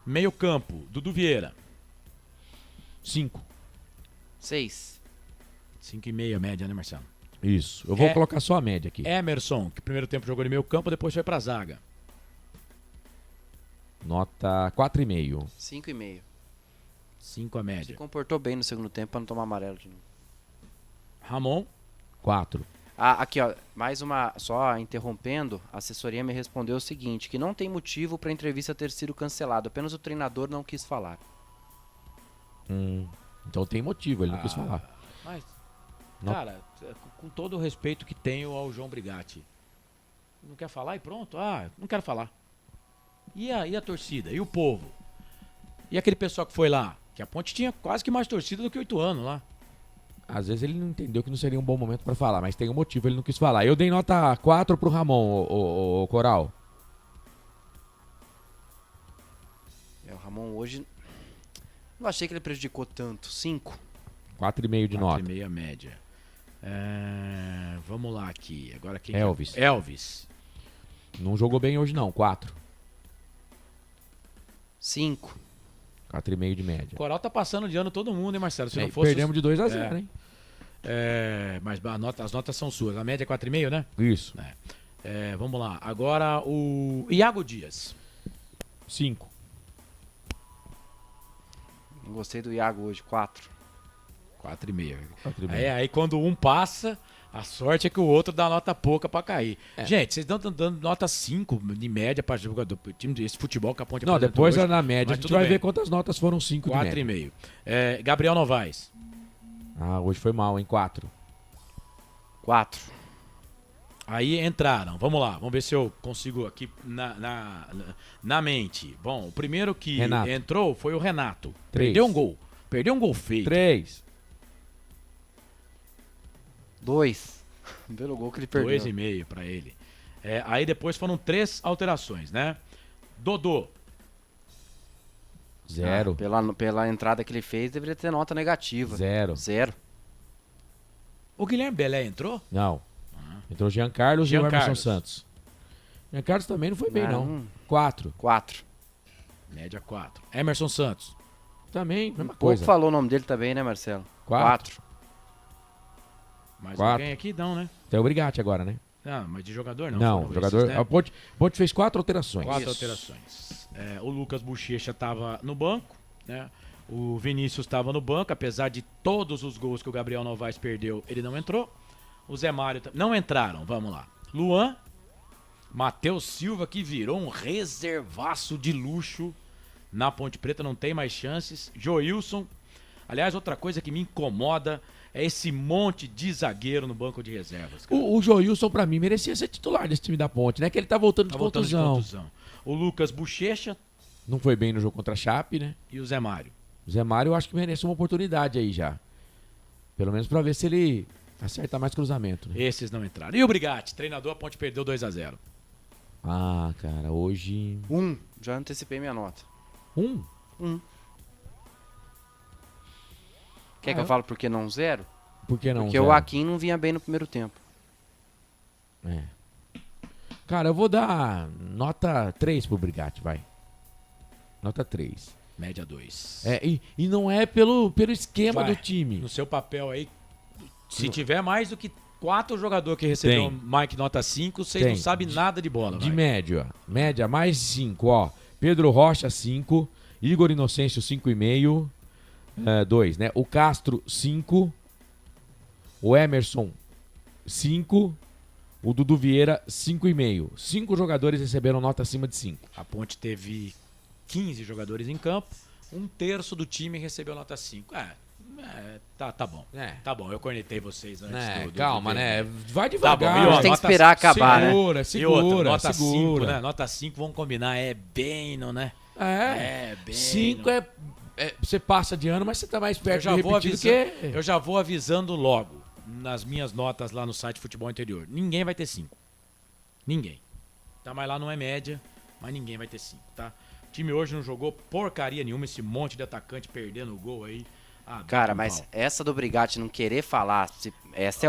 Meio campo, Dudu Vieira. 5. 6. 5,5 média, né, Marcelo? Isso. Eu vou colocar só a média aqui. Emerson, que primeiro tempo jogou no meio campo, depois foi pra zaga. Nota 4,5. 5,5. 5 a média. Se comportou bem no segundo tempo pra não tomar amarelo de novo. Ramon. 4. Aqui, ó, mais uma, só interrompendo, a assessoria me respondeu o seguinte, que não tem motivo pra entrevista ter sido cancelada, apenas o treinador não quis falar. Então tem motivo, ele não quis falar. Mas, cara, com todo o respeito que tenho ao João Brigatti, não quer falar e pronto? Não quero falar. E a torcida? E o povo? E aquele pessoal que foi lá? Que a Ponte tinha quase que mais torcida do que 8 anos lá. Às vezes ele não entendeu que não seria um bom momento pra falar, mas tem um motivo, ele não quis falar. Eu dei nota 4 pro Ramon, o Coral. O Ramon hoje... Não achei que ele prejudicou tanto. 5. 4,5 de nota. 4,5 a média. Vamos lá aqui. Agora quem Elvis. Elvis. Não jogou bem hoje não, 4. 5. 4,5 de média. O Coral tá passando de ano todo mundo, hein, Marcelo? Se não fosse perdemos de 2-0, hein? Mas as notas são suas. A média é 4,5, né? Isso. Vamos lá. Agora o Iago Dias. 5. Não gostei do Iago hoje, 4. 4,5. Aí quando um passa, a sorte é que o outro dá nota pouca pra cair. Gente, vocês estão dando nota 5 de média para jogador, time desse futebol que a Ponte não, depois hoje, na média a gente vai ver quantas notas foram 5 de média. 4,5. Gabriel Novaes. Hoje foi mal, hein? 4. 4. Aí entraram, vamos lá, vamos ver se eu consigo aqui na mente. Bom, o primeiro que entrou foi o Renato. 3. Perdeu um gol feito. 3. 2. Pelo gol que ele perdeu. 2,5 pra ele. Aí depois foram 3 alterações, né? Dodô. 0. Pela entrada que ele fez, deveria ter nota negativa. 0. O Guilherme Belé entrou? Não. Entrou Jean Carlos e o Emerson Santos. Jean Carlos também não foi bem, não. 4. 4. Média 4. Emerson Santos. Também, mesma coisa. coisa. Falou o nome dele também, né, Marcelo? 4. Mais alguém aqui? Não, né? Tem o Brigatti agora, né? Mas de jogador não. Não, jogador... Esses, né? A Ponte fez 4 alterações. 4 alterações. O Lucas Bochecha estava no banco, né? O Vinícius estava no banco, apesar de todos os gols que o Gabriel Novaes perdeu, ele não entrou. O Zé Mário não entraram, vamos lá. Luan, Matheus Silva, que virou um reservaço de luxo na Ponte Preta, não tem mais chances. Joilson. Aliás, outra coisa que me incomoda é esse monte de zagueiro no banco de reservas. O Joilson, pra mim, merecia ser titular desse time da Ponte, né? Que ele tá voltando de contusão. O Lucas Bochecha. Não foi bem no jogo contra a Chape, né? E o Zé Mário. O Zé Mário eu acho que merece uma oportunidade aí já. Pelo menos pra ver se ele acerta mais cruzamento. Né? Esses não entraram. E o Brigatti, treinador, a Ponte perdeu 2-0. Cara, hoje... 1. Já antecipei minha nota. 1? 1. Quer que eu fale por que não 0? Por que não Porque 0? o Akin não vinha bem no primeiro tempo. Cara, eu vou dar nota 3 pro Brigatti, vai. Nota 3. Média 2. E não é pelo esquema Vai, do time. No seu papel aí, se tiver mais do que 4 jogadores que receberam Mike nota 5, vocês não sabem nada de bola. De média. Média mais 5, ó. Pedro Rocha, 5. Igor Inocêncio, 5,5. 2, né? O Castro, 5. O Emerson, 5. O Dudu Vieira, 5,5. 5 jogadores receberam nota acima de 5. A Ponte teve 15 jogadores em campo. 1/3 do time recebeu nota 5. Tá bom. Tá bom, eu cornetei vocês antes calma, né? Vai Tá devagar. bom. Tem que esperar acabar, segura, né? Segura, nota segura. 5, né? Nota 5, vamos combinar, é bem, não, né? Bem. 5 você passa de ano, mas você tá mais perto de repetir que... Eu já vou avisando logo nas minhas notas lá no site Futebol Interior. Ninguém vai ter 5. Ninguém. Tá, mas lá não é média, mas ninguém vai ter 5, tá? O time hoje não jogou porcaria nenhuma, esse monte de atacante perdendo o gol aí. Cara, mas essa do Brigatti não querer falar, essa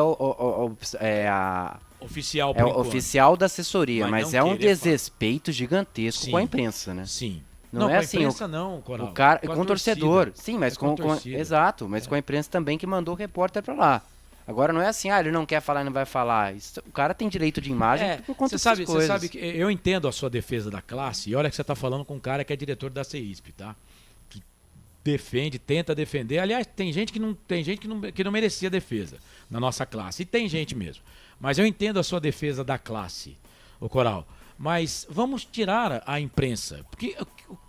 é a... Oficial, é o oficial da assessoria, mas é um desrespeito gigantesco Sim. Com a imprensa, né? Sim. Não é com a assim, imprensa não, Coral. O cara, com o torcedor. torcida. Sim, mas com torcida. exato, mas com a imprensa também que mandou o repórter pra lá. Agora não é assim, ele não quer falar e não vai falar. O cara tem direito de imagem por conta dessas coisas. Você sabe que eu entendo a sua defesa da classe, e olha que você tá falando com um cara que é diretor da CEISP, tá? Que defende, tenta defender. Aliás, tem gente que não merecia defesa na nossa classe. E tem gente mesmo. Mas eu entendo a sua defesa da classe, o Coral. Mas vamos tirar a imprensa. Porque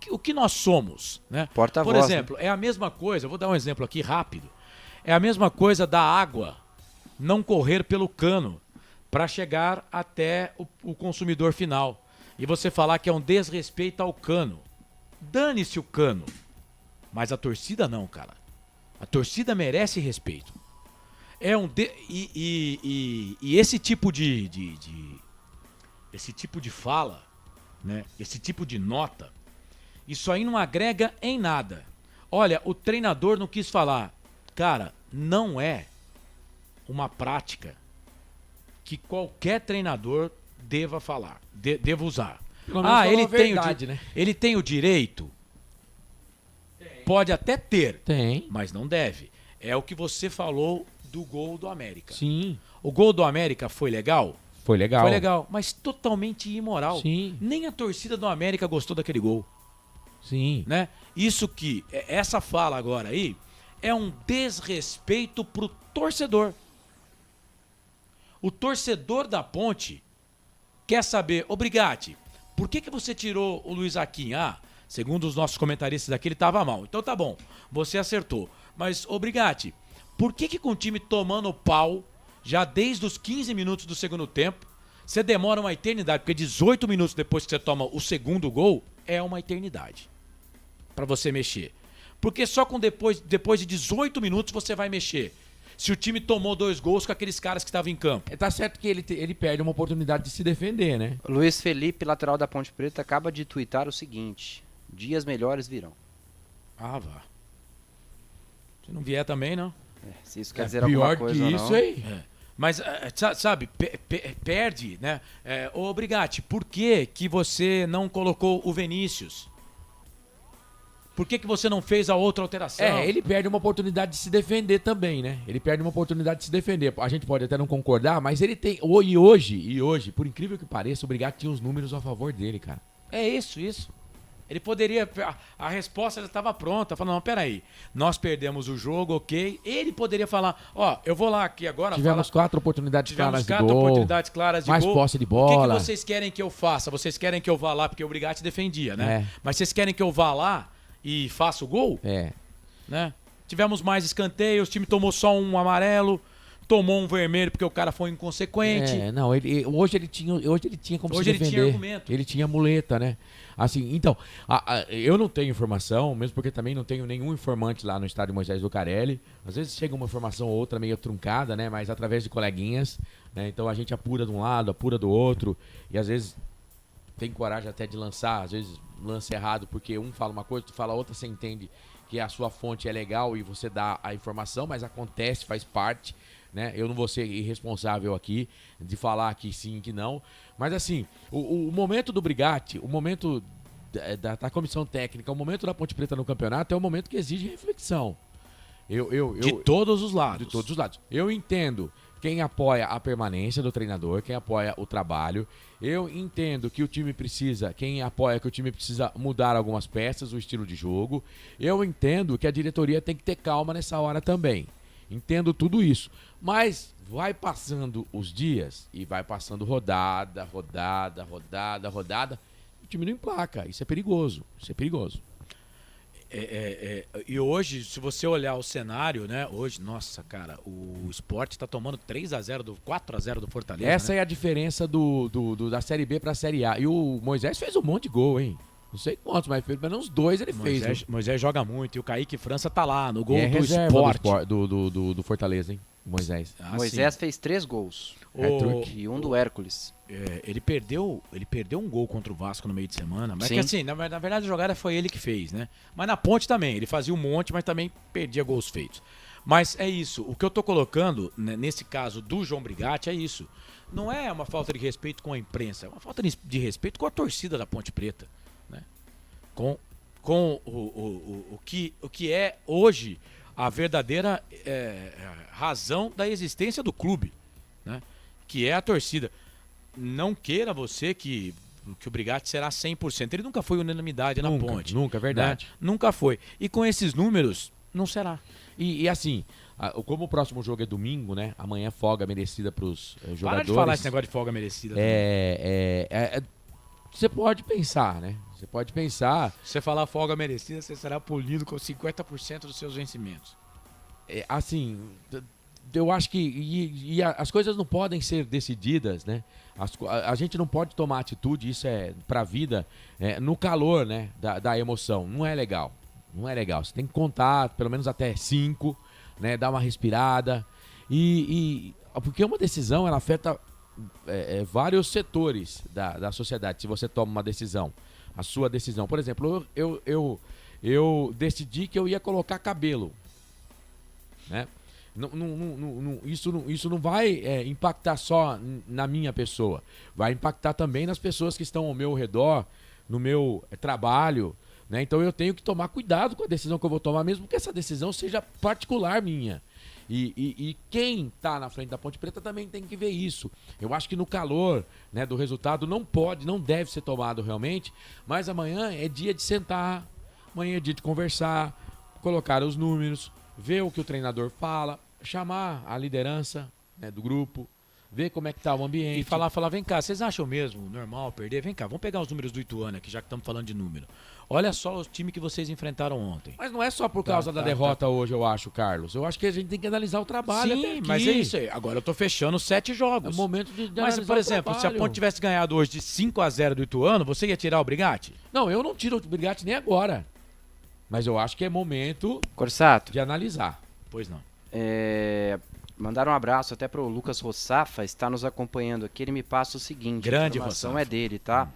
o que nós somos, né? Porta-voz, por exemplo, é a mesma coisa, eu vou dar um exemplo aqui rápido. É a mesma coisa da água não correr pelo cano para chegar até o consumidor final. E você falar que é um desrespeito ao cano. Dane-se o cano. Mas a torcida não, cara. A torcida merece respeito. E esse tipo esse tipo de fala, né? Esse tipo de nota, isso aí não agrega em nada. Olha, o treinador não quis falar. Cara, não é uma prática que qualquer treinador deva falar, deva usar. Ele tem verdade, né? Ele tem o direito? Pode até ter, mas não deve. É o que você falou do gol do América. Sim. O gol do América foi legal? Foi legal. Foi legal, mas totalmente imoral. Sim. Nem a torcida do América gostou daquele gol. Sim. Né? Essa fala agora aí é um desrespeito pro torcedor. O torcedor da Ponte quer saber, Brigatti, por que você tirou o Luiz Aquim? Segundo os nossos comentaristas aqui, ele estava mal. Então tá bom, você acertou. Mas, Brigatti, por que com o time tomando pau, já desde os 15 minutos do segundo tempo, você demora uma eternidade? Porque 18 minutos depois que você toma o segundo gol, é uma eternidade para você mexer. Porque só depois de 18 minutos você vai mexer. Se o time tomou 2 gols com aqueles caras que estavam em campo. Tá certo que ele perde uma oportunidade de se defender, né? Luiz Felipe, lateral da Ponte Preta, acaba de twittar o seguinte: dias melhores virão. Vá. Se não vier também, não. Se isso quer dizer alguma coisa pior que isso aí. Mas, sabe, perde, né? Brigatti, por que você não colocou o Vinícius? Por que você não fez a outra alteração? Ele perde uma oportunidade de se defender também, né? Ele perde uma oportunidade de se defender. A gente pode até não concordar, mas ele tem... E hoje, por incrível que pareça, o Brigatti tinha os números a favor dele, cara. É isso. Ele poderia... A resposta já estava pronta. Falando, não, peraí. Nós perdemos o jogo, ok. Ele poderia falar, eu vou lá aqui agora... Tivemos 4 oportunidades claras de gol. Oportunidades claras de mais gol. posse de bola. O que vocês querem que eu faça? Vocês querem que eu vá lá, porque o Brigatti defendia, né? Mas vocês querem que eu vá lá e faça o gol? Né? Tivemos mais escanteios, o time tomou só um amarelo, tomou um vermelho porque o cara foi inconsequente. Hoje ele tinha como se defender. Hoje ele tinha argumento. Ele tinha muleta, né? Assim, então, eu não tenho informação, mesmo porque também não tenho nenhum informante lá no estádio Moisés Lucarelli. Às vezes chega uma informação ou outra meio truncada, né? Mas através de coleguinhas, né? Então a gente apura de um lado, apura do outro, e às vezes tem coragem até de lançar, às vezes lance errado, porque um fala uma coisa, tu fala outra, você entende que a sua fonte é legal e você dá a informação, mas acontece, faz parte, né? Eu não vou ser irresponsável aqui de falar que sim, que não, mas assim, o momento do Brigatti, o momento da comissão técnica, o momento da Ponte Preta no campeonato é um momento que exige reflexão. De todos os lados. De todos os lados. Eu entendo quem apoia a permanência do treinador, quem apoia o trabalho. Eu entendo que o time precisa, quem apoia que o time precisa mudar algumas peças, o estilo de jogo. Eu entendo que a diretoria tem que ter calma nessa hora também. Entendo tudo isso. Mas vai passando os dias e vai passando rodada. O time não emplaca. Isso é perigoso. E hoje, se você olhar o cenário, né? Hoje, nossa, cara, o Sport tá tomando 3-0, 4-0 do Fortaleza. Essa é a diferença da Série B pra Série A. E o Moisés fez um monte de gol, hein? Não sei quantos, mas pelo menos 2 ele fez. Moisés joga muito. E o Kaique França tá lá, no gol do reserva Sport. do Fortaleza, hein? Moisés. Moisés fez 3 gols. E um do Hércules. Ele perdeu um gol contra o Vasco no meio de semana. Mas que, assim, na verdade a jogada foi ele que fez, né? Mas na Ponte também. Ele fazia um monte, mas também perdia gols feitos. Mas é isso. O que eu tô colocando, né, nesse caso do João Brigatti, é isso. Não é uma falta de respeito com a imprensa. É uma falta de respeito com a torcida da Ponte Preta. Né? Com o que é hoje a verdadeira razão da existência do clube, né? Que é a torcida. Não queira você que o Brigatti será 100%. Ele nunca foi unanimidade na Ponte. Nunca, é verdade. Né? Nunca foi. E com esses números, não será. E assim, como o próximo jogo é domingo, né? Amanhã folga merecida para os jogadores. Para de falar esse negócio de folga merecida. Você pode pensar, né? Você pode pensar... Se você falar folga merecida, você será punido com 50% dos seus vencimentos. Assim, eu acho que as coisas não podem ser decididas, né? A gente não pode tomar atitude, isso é pra vida, no calor, né? Da emoção. Não é legal. Não é legal. Você tem que contar pelo menos até 5, né? Dar uma respirada. Porque uma decisão, ela afeta vários setores da sociedade. Se você toma uma decisão, a sua decisão. Por exemplo, eu decidi que eu ia colocar cabelo, né? Isso não vai impactar só na minha pessoa. Vai impactar também nas pessoas que estão ao meu redor, no meu trabalho, né? Então eu tenho que tomar cuidado com a decisão que eu vou tomar, mesmo que essa decisão seja particular minha. E quem está na frente da Ponte Preta também tem que ver isso. Eu acho que no calor, né, do resultado não deve ser tomado realmente, mas amanhã é dia de sentar, amanhã é dia de conversar, colocar os números, ver o que o treinador fala, chamar a liderança, né, do grupo, ver como é que tá o ambiente. E falar, vem cá, vocês acham mesmo normal perder? Vem cá, vamos pegar os números do Ituano aqui, já que estamos falando de número. Olha só o time que vocês enfrentaram ontem. Mas não é só por causa da derrota hoje, eu acho, Carlos. Eu acho que a gente tem que analisar o trabalho. Sim, até aqui. Mas é isso aí. Agora eu tô fechando 7 jogos. É o momento de Mas, por exemplo, se a Ponte tivesse ganhado hoje de 5-0 do Ituano, você ia tirar o Brigatti? Não, eu não tiro o Brigatti nem agora. Mas eu acho que é momento Corsato, de analisar. Pois não. Mandaram um abraço até pro Lucas Rossafa, está nos acompanhando aqui. Ele me passa o seguinte: grande a informação Rossafa. É dele, tá?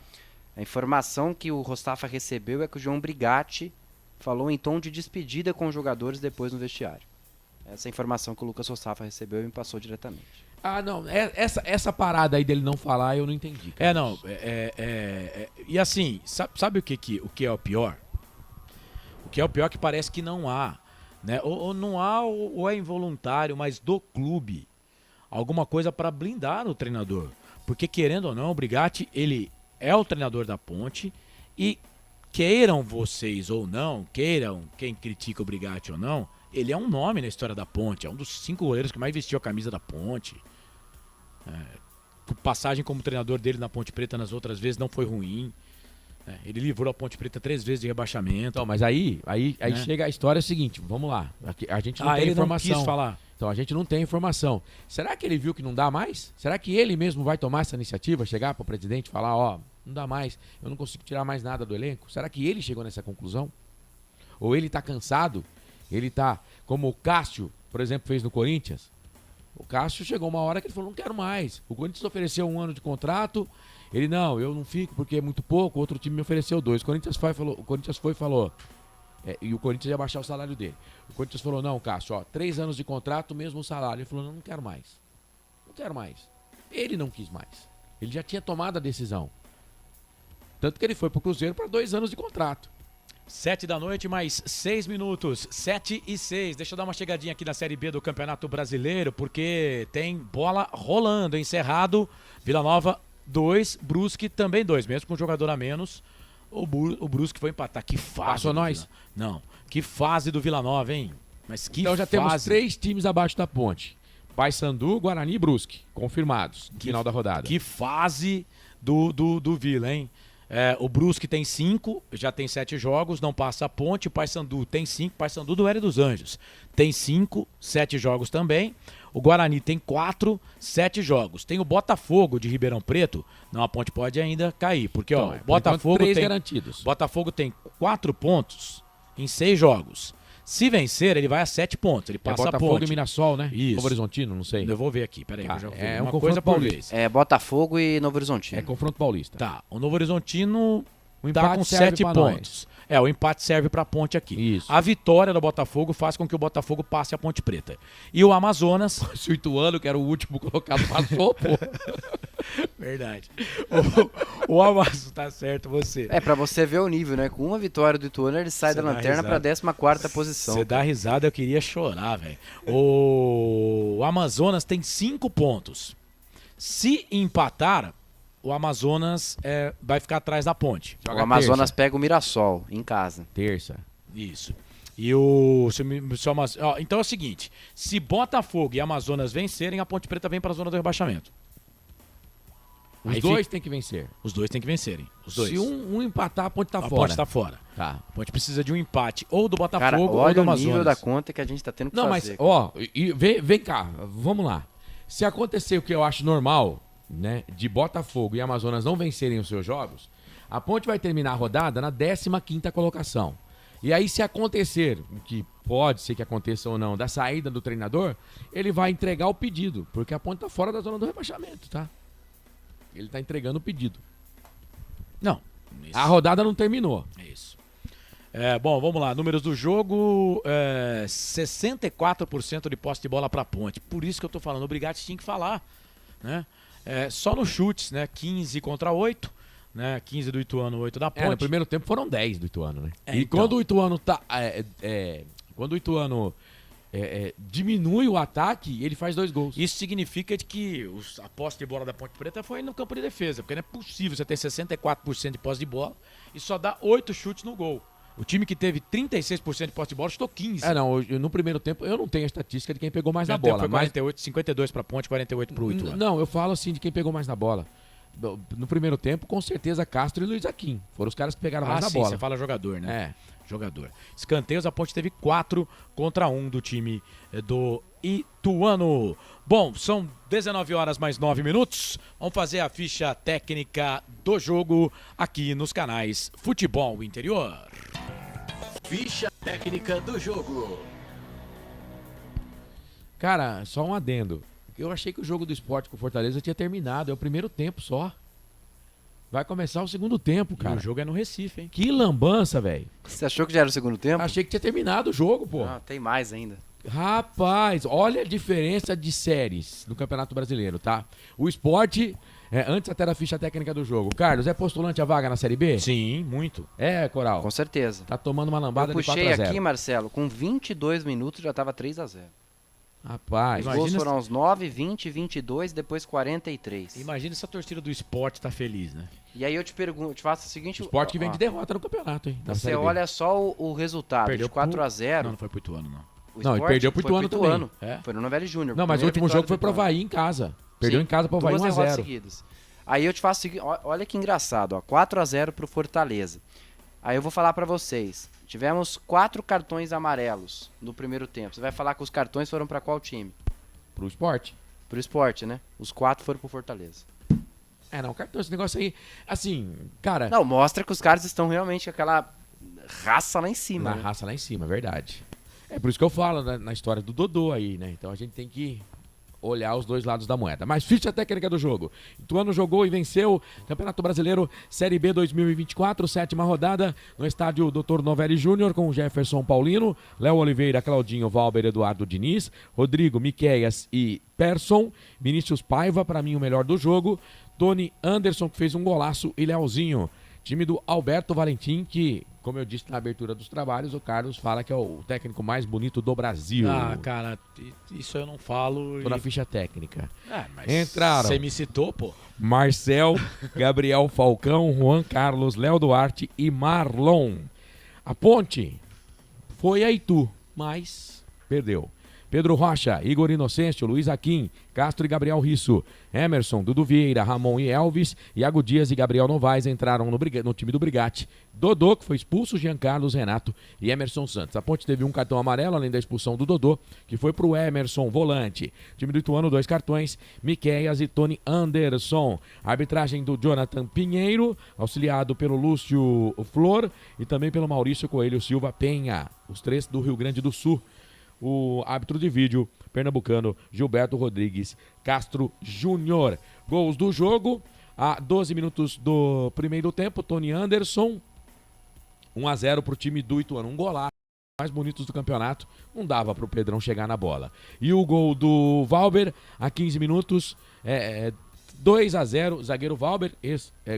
A informação que o Rossafa recebeu é que o João Brigatti falou em tom de despedida com os jogadores depois no vestiário. Essa informação que o Lucas Rossafa recebeu e me passou diretamente. Ah, não. Essa parada aí dele não falar, eu não entendi. Não. E assim, sabe o que é o pior? O que é o pior é que parece que não há, né? Ou não há, ou é involuntário, mas do clube, alguma coisa para blindar o treinador. Porque, querendo ou não, o Brigatti, ele é o treinador da Ponte e, queiram vocês ou não, queiram quem critica o Brigatti ou não, ele é um nome na história da Ponte, é um dos 5 goleiros que mais vestiu a camisa da Ponte. Passagem como treinador dele na Ponte Preta nas outras vezes não foi ruim. Ele livrou a Ponte Preta 3 vezes de rebaixamento. Então, mas aí né? Chega a história seguinte, vamos lá. A gente não tem informação. Não quis falar. Então a gente não tem informação. Será que ele viu que não dá mais? Será que ele mesmo vai tomar essa iniciativa, chegar para o presidente e falar, não dá mais, eu não consigo tirar mais nada do elenco? Será que ele chegou nessa conclusão? Ou ele está cansado? Ele está, como o Cássio, por exemplo, fez no Corinthians. O Cássio chegou uma hora que ele falou, não quero mais. O Corinthians ofereceu 1 ano de contrato, ele, não, eu não fico porque é muito pouco, outro time me ofereceu 2. O Corinthians foi e falou, e o Corinthians ia baixar o salário dele. O Corinthians falou, não, Cássio, 3 anos de contrato, mesmo salário. Ele falou, não quero mais. Não quero mais. Ele não quis mais. Ele já tinha tomado a decisão. Tanto que ele foi pro Cruzeiro para 2 anos de contrato. 7 da noite, mais 6 minutos. 7:06. Deixa eu dar uma chegadinha aqui na Série B do Campeonato Brasileiro, porque tem bola rolando. Encerrado, Vila Nova 2, Brusque também 2, mesmo com um jogador a menos. O Brusque foi empatar. Que fase. Passou nós? Não. Que fase do Vila Nova, hein? Mas que então já fase. temos 3 times abaixo da ponte. Paysandu, Guarani e Brusque, confirmados no final da rodada. Que fase do Vila, hein? O Brusque tem 5, já tem 7 jogos, não passa a ponte. O Paysandu tem 5, Paysandu do Hélio dos Anjos tem 5, 7 jogos também. O Guarani tem 4, 7 jogos. Tem o Botafogo de Ribeirão Preto. Não, a ponte pode ainda cair, porque ó, Botafogo 3 tem garantidos. Botafogo tem 4 pontos em 6 jogos. Se vencer, ele vai a 7 pontos. Ele passa a Botafogo ponte. e Mirassol, né? Isso. Novo Horizontino, não sei. Eu vou ver aqui, peraí. Tá, Eu já vou é ver. um Uma confronto coisa por vez. paulista. É Botafogo e Novo Horizontino. É confronto paulista. Tá, o Novo Horizontino O tá empate com serve 7 pra pontos. O empate serve pra ponte aqui. Isso. A vitória do Botafogo faz com que o Botafogo passe a Ponte Preta. E o Amazonas... Se o Ituano, que era o último colocado, passou, pô. Verdade. O Amazonas, tá certo, você. Pra você ver o nível, né? Com uma vitória do Ituano, ele sai da lanterna pra 14ª posição. Você dá risada, eu queria chorar, velho. O Amazonas tem 5 pontos. Se empatar, o Amazonas vai ficar atrás da ponte. O Amazonas pega o Mirassol em casa. Terça. Isso. E então é o seguinte, se Botafogo e Amazonas vencerem, a Ponte Preta vem para a zona do rebaixamento. Os dois têm que vencer. Os dois têm que vencerem. Os dois. Se um empatar, a ponte tá a fora. Ponte está fora. Tá. A Ponte precisa de um empate ou do Botafogo Cara, ou do olha o Amazonas. nível da conta que a gente tá tendo que Não, fazer. mas, ó, vem cá, vamos lá. Se acontecer o que eu acho normal, né, de Botafogo e Amazonas não vencerem os seus jogos, a Ponte vai terminar a rodada na 15ª colocação. E aí, se acontecer, o que pode ser que aconteça ou não, da saída do treinador, ele vai entregar o pedido, porque a Ponte tá fora da zona do rebaixamento, tá? Ele tá entregando o pedido. Não. A rodada não terminou. É isso. Bom, vamos lá. Números do jogo: 64% de posse de bola para Ponte. Por isso que eu tô falando. O Brigatti tinha que falar, né? Só nos chutes, né? 15 contra 8, né? 15 do Ituano, 8 da Ponte. No primeiro tempo foram 10 do Ituano, né? E então. quando o Ituano tá. Quando o Ituano diminui o ataque, ele faz 2 gols. Isso significa que a posse de bola da Ponte Preta foi no campo de defesa, porque não é possível você ter 64% de posse de bola e só dar 8 chutes no gol. O time que teve 36% de posse de bola chutou 15. No primeiro tempo, eu não tenho a estatística de quem pegou mais na bola. Foi 48, 52 para Ponte, 48 para o Ituano. Não, eu falo assim de quem pegou mais na bola. No primeiro tempo, com certeza, Castro e Luiz Aquim. Foram os caras que pegaram mais na bola. Você fala jogador, né? Jogador. Escanteios, a Ponte teve 4 contra 1 do time do Ituano. Bom, são 19 horas mais 9 minutos. Vamos fazer a ficha técnica do jogo aqui nos canais Futebol Interior. Ficha técnica do jogo. Cara, só um adendo. Eu achei que o jogo do Sport com o Fortaleza tinha terminado. É o primeiro tempo só. Vai começar o segundo tempo, cara. E o jogo é no Recife, hein? Que lambança, velho. Você achou que já era o segundo tempo? Achei que tinha terminado o jogo, pô. Não, tem mais ainda. Rapaz, olha a diferença de séries no Campeonato Brasileiro, tá? O Sport, antes até da ficha técnica do jogo. Carlos, é postulante a vaga na Série B? Sim, muito. Coral? Com certeza. Tá tomando uma lambada de 4-0. Eu puxei aqui, Marcelo, com 22 minutos já tava 3-0. Rapaz, os gols foram uns 9, 20, 22, depois 43. Imagina se a torcida do Sport tá feliz, né? E aí eu te pergunto, te faço o seguinte... O Sport que vem de derrota no campeonato, hein? Você olha só o resultado, perdeu de 4-0... Não foi pro Ituano, não. Não, ele perdeu pro Ituano também. Foi no Novelli Júnior. Não, mas o último jogo foi pro Avaí em casa. Perdeu em casa pro Avaí 1-0. Seguidas. Aí eu te faço o seguinte, olha que engraçado, ó, 4-0 pro Fortaleza. Aí eu vou falar pra vocês, tivemos 4 cartões amarelos no primeiro tempo. Você vai falar que os cartões foram pra qual time? Pro Sport. Pro Sport, né? Os 4 foram pro Fortaleza. Não, cartão, esse negócio aí, assim, cara... Não, mostra que os caras estão realmente com aquela raça lá em cima. Na raça lá em cima, verdade. É por isso que eu falo na história do Dodô aí, né? Então a gente tem que olhar os dois lados da moeda. Mas ficha técnica do jogo. Ituano jogou e venceu Campeonato Brasileiro Série B 2024, 7ª rodada, no estádio Dr. Novelli Júnior, com Jefferson Paulino, Léo Oliveira, Claudinho, Valber, Eduardo Diniz, Rodrigo, Miqueias e Persson, Vinícius Paiva, para mim o melhor do jogo, Tony Anderson, que fez um golaço, e Leozinho. Time do Alberto Valentim, que, como eu disse na abertura dos trabalhos, o Carlos fala que é o técnico mais bonito do Brasil. Ah, cara, isso eu não falo. Tô na ficha técnica. Mas Entraram. você me citou, pô. Marcel, Gabriel Falcão, Juan Carlos, Léo Duarte e Marlon. A Ponte foi a Itu, mas perdeu. Pedro Rocha, Igor Inocêncio, Luiz Aquim, Castro e Gabriel Risso, Emerson, Dudu Vieira, Ramon e Elvis, Iago Dias e Gabriel Novaes entraram no time do Brigatti. Dodô, que foi expulso, Jean Carlos, Renato e Emerson Santos. A Ponte teve um cartão amarelo, além da expulsão do Dodô, que foi pro Emerson, volante. Time do Ituano, 2 cartões, Miqueias e Tony Anderson. Arbitragem do Jonathan Pinheiro, auxiliado pelo Lúcio Flor e também pelo Maurício Coelho Silva Penha, os 3 do Rio Grande do Sul. O árbitro de vídeo, pernambucano, Gilberto Rodrigues Castro Júnior. Gols do jogo, a 12 minutos do primeiro tempo, Tony Anderson, 1-0 pro time do Ituano. Um golaço, mais bonitos do campeonato, não dava pro Pedrão chegar na bola. E o gol do Valber, a 15 minutos, 2-0, zagueiro Valber,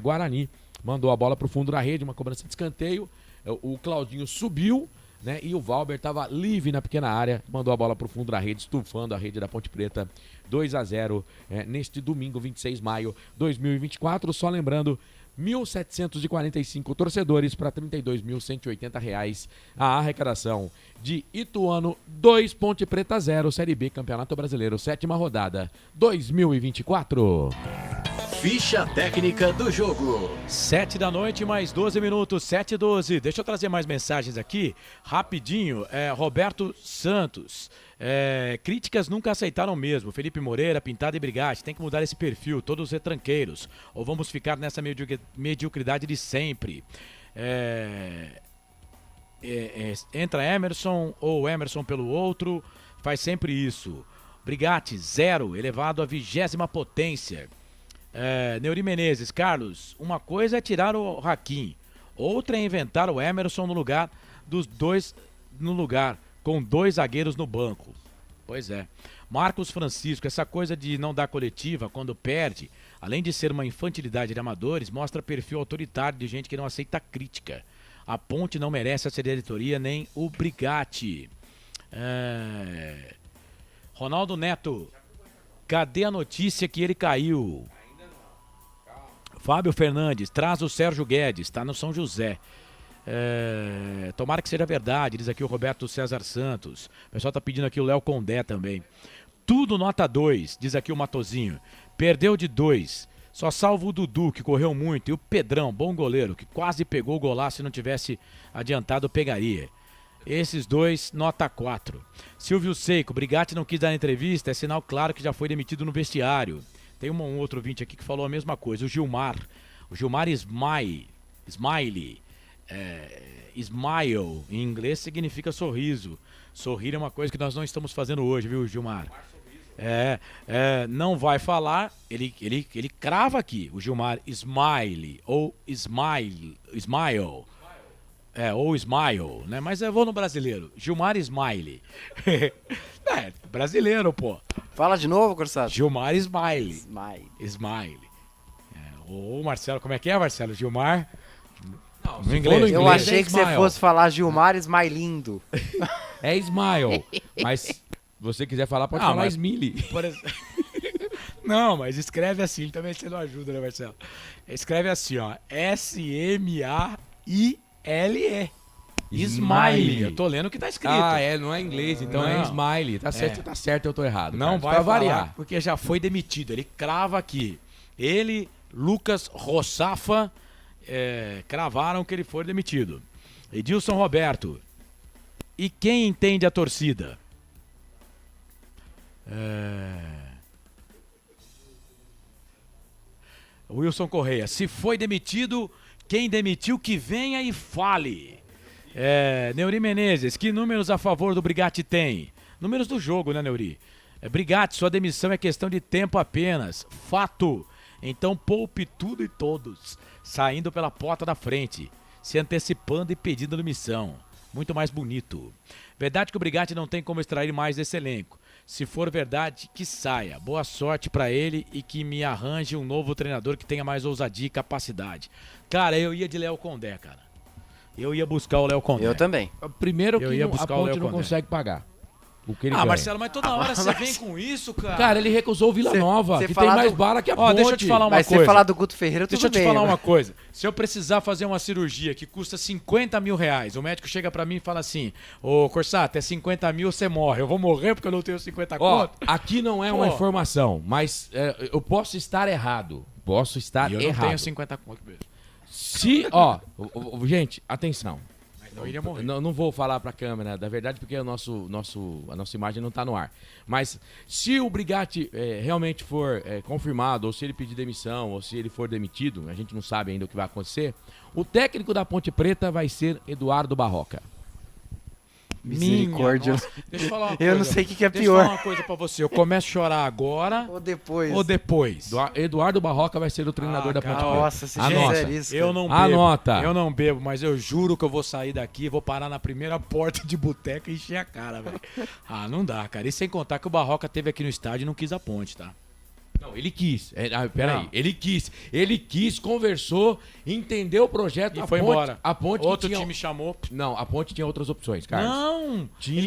Guarani, mandou a bola pro fundo da rede, uma cobrança de escanteio, o Claudinho subiu, né? E o Valber estava livre na pequena área, mandou a bola para o fundo da rede, estufando a rede da Ponte Preta. 2-0 neste domingo, 26 de maio de 2024. Só lembrando, 1.745 torcedores para R$ 32.180 a arrecadação de Ituano 2, Ponte Preta 0, Série B, Campeonato Brasileiro, 7ª rodada, 2024. Ficha técnica do jogo. 7 da noite, mais 12 minutos, 7h12. Deixa eu trazer mais mensagens aqui, rapidinho. Roberto Santos. Críticas nunca aceitaram mesmo. Felipe Moreira, Pintado e Brigatti. Tem que mudar esse perfil, todos retranqueiros. Ou vamos ficar nessa mediocridade de sempre. Entra Emerson ou Emerson pelo outro. Faz sempre isso. Brigatti, 0, elevado à 20ª potência. Neuri Menezes, Carlos, uma coisa é tirar o Hakim, outra é inventar o Emerson no lugar dos dois, com 2 zagueiros no banco. Pois é. Marcos Francisco, essa coisa de não dar coletiva quando perde, além de ser uma infantilidade de amadores, mostra perfil autoritário de gente que não aceita crítica. A Ponte não merece essa diretoria nem o Brigatti. Ronaldo Neto, cadê a notícia que ele caiu? Fábio Fernandes, traz o Sérgio Guedes, está no São José. Tomara que seja verdade, diz aqui o Roberto César Santos. O pessoal está pedindo aqui o Léo Condé também. Tudo nota 2, diz aqui o Matozinho. Perdeu de 2, só salvo o Dudu, que correu muito, e o Pedrão, bom goleiro, que quase pegou o golaço, se não tivesse adiantado, pegaria. Esses 2, nota 4. Silvio Seiko, Brigatti não quis dar entrevista, é sinal claro que já foi demitido no vestiário. Tem um outro ouvinte aqui que falou a mesma coisa. O Gilmar Smiley. Smile, em inglês significa sorriso. Sorrir é uma coisa que nós não estamos fazendo hoje, viu, Gilmar? Não vai falar, ele crava aqui, o Gilmar Smiley, ou Smile, ou Smile, né? Mas eu vou no brasileiro, Gilmar Smiley. Brasileiro, pô. Fala de novo, Corsato. Gilmar Smiley. Ô, Marcelo, como é que é, Marcelo? Gilmar? Não, no inglês. Eu achei que você fosse falar Gilmar Smilindo. É Smile. Mas se você quiser falar, pode falar Smiley. Não, mas escreve assim, também você não ajuda, né, Marcelo? Escreve assim, ó. S-M-A-I-L-E. Smiley. Eu tô lendo o que tá escrito. Não é inglês, então é Smiley. Tá certo, eu tô errado. Não vai variar, porque já foi demitido. Ele crava aqui. Ele, Lucas Rossafa, cravaram que ele foi demitido. Edilson Roberto. E quem entende a torcida? Wilson Correia. Se foi demitido, quem demitiu que venha e fale. Neuri Menezes, que números a favor do Brigatti tem? Números do jogo, né, Neuri? Brigatti, sua demissão é questão de tempo apenas. Fato. Então poupe tudo e todos, saindo pela porta da frente, se antecipando e pedindo demissão. Muito mais bonito. Verdade que o Brigatti não tem como extrair mais desse elenco. Se for verdade, que saia. Boa sorte pra ele e que me arranje um novo treinador que tenha mais ousadia e capacidade. Cara, eu ia de Léo Condé, cara. Eu ia buscar o Léo Condé. Eu também. Primeiro Eu que ia a buscar o Ponte Léo não Condé. consegue pagar. O que ele ganha. Marcelo, mas toda hora você vem com isso, cara. Cara, ele recusou o Vila Nova, que tem mais bala que a Ponte. Deixa eu te falar uma coisa. Mas você falar do Guto Ferreira, tudo Deixa eu te bem, falar né? uma coisa. Se eu precisar fazer uma cirurgia que custa 50 mil reais, o médico chega pra mim e fala assim, ô Corsato, é 50 mil, você morre. Eu vou morrer porque eu não tenho 50 Ó, conto? aqui não é uma informação, mas eu posso estar errado. Posso estar eu errado. não tenho 50 conto mesmo. Se, gente, atenção. Eu iria morrer. Não vou falar pra câmera da verdade porque a nossa imagem não tá no ar. Mas se o Brigatti realmente for confirmado, ou se ele pedir demissão, ou se ele for demitido, a gente não sabe ainda o que vai acontecer, o técnico da Ponte Preta vai ser Eduardo Barroca. Misericórdia. Deixa eu falar uma coisa. Eu não sei o que é Deixa eu pior. falar uma coisa pra você. Eu começo a chorar agora Ou depois. ou depois? Eduardo Barroca vai ser o treinador da Ponte Preta. Nossa, se Anota. fizer isso, Eu não bebo. Anota. Eu não bebo, mas eu juro que eu vou sair daqui e vou parar na primeira porta de boteca e encher a cara, velho. Ah, não dá, cara. E sem contar que o Barroca teve aqui no estádio e não quis a Ponte, tá? Não, ele quis. Peraí, Não. ele quis. Ele quis, conversou, entendeu o projeto E a foi Ponte, embora. A Ponte Outro tinha... time chamou. Não, a Ponte tinha outras opções, Carlos. Não! Tinha.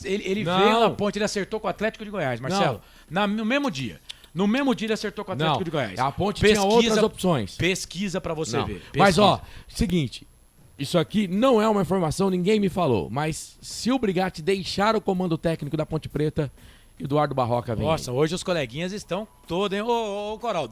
Ele Não. veio na Ponte, ele acertou com o Atlético de Goiás, Marcelo. No mesmo dia. No mesmo dia ele acertou com o Atlético Não, de Goiás. a Ponte tinha outras opções. Pesquisa pra você Não. ver. Mas, Pesquisa. seguinte. Isso aqui não é uma informação, ninguém me falou. Mas se o Brigatti deixar o comando técnico da Ponte Preta, Eduardo Barroca vem. Nossa, hoje os coleguinhas estão todos, hein? Ô, Coral,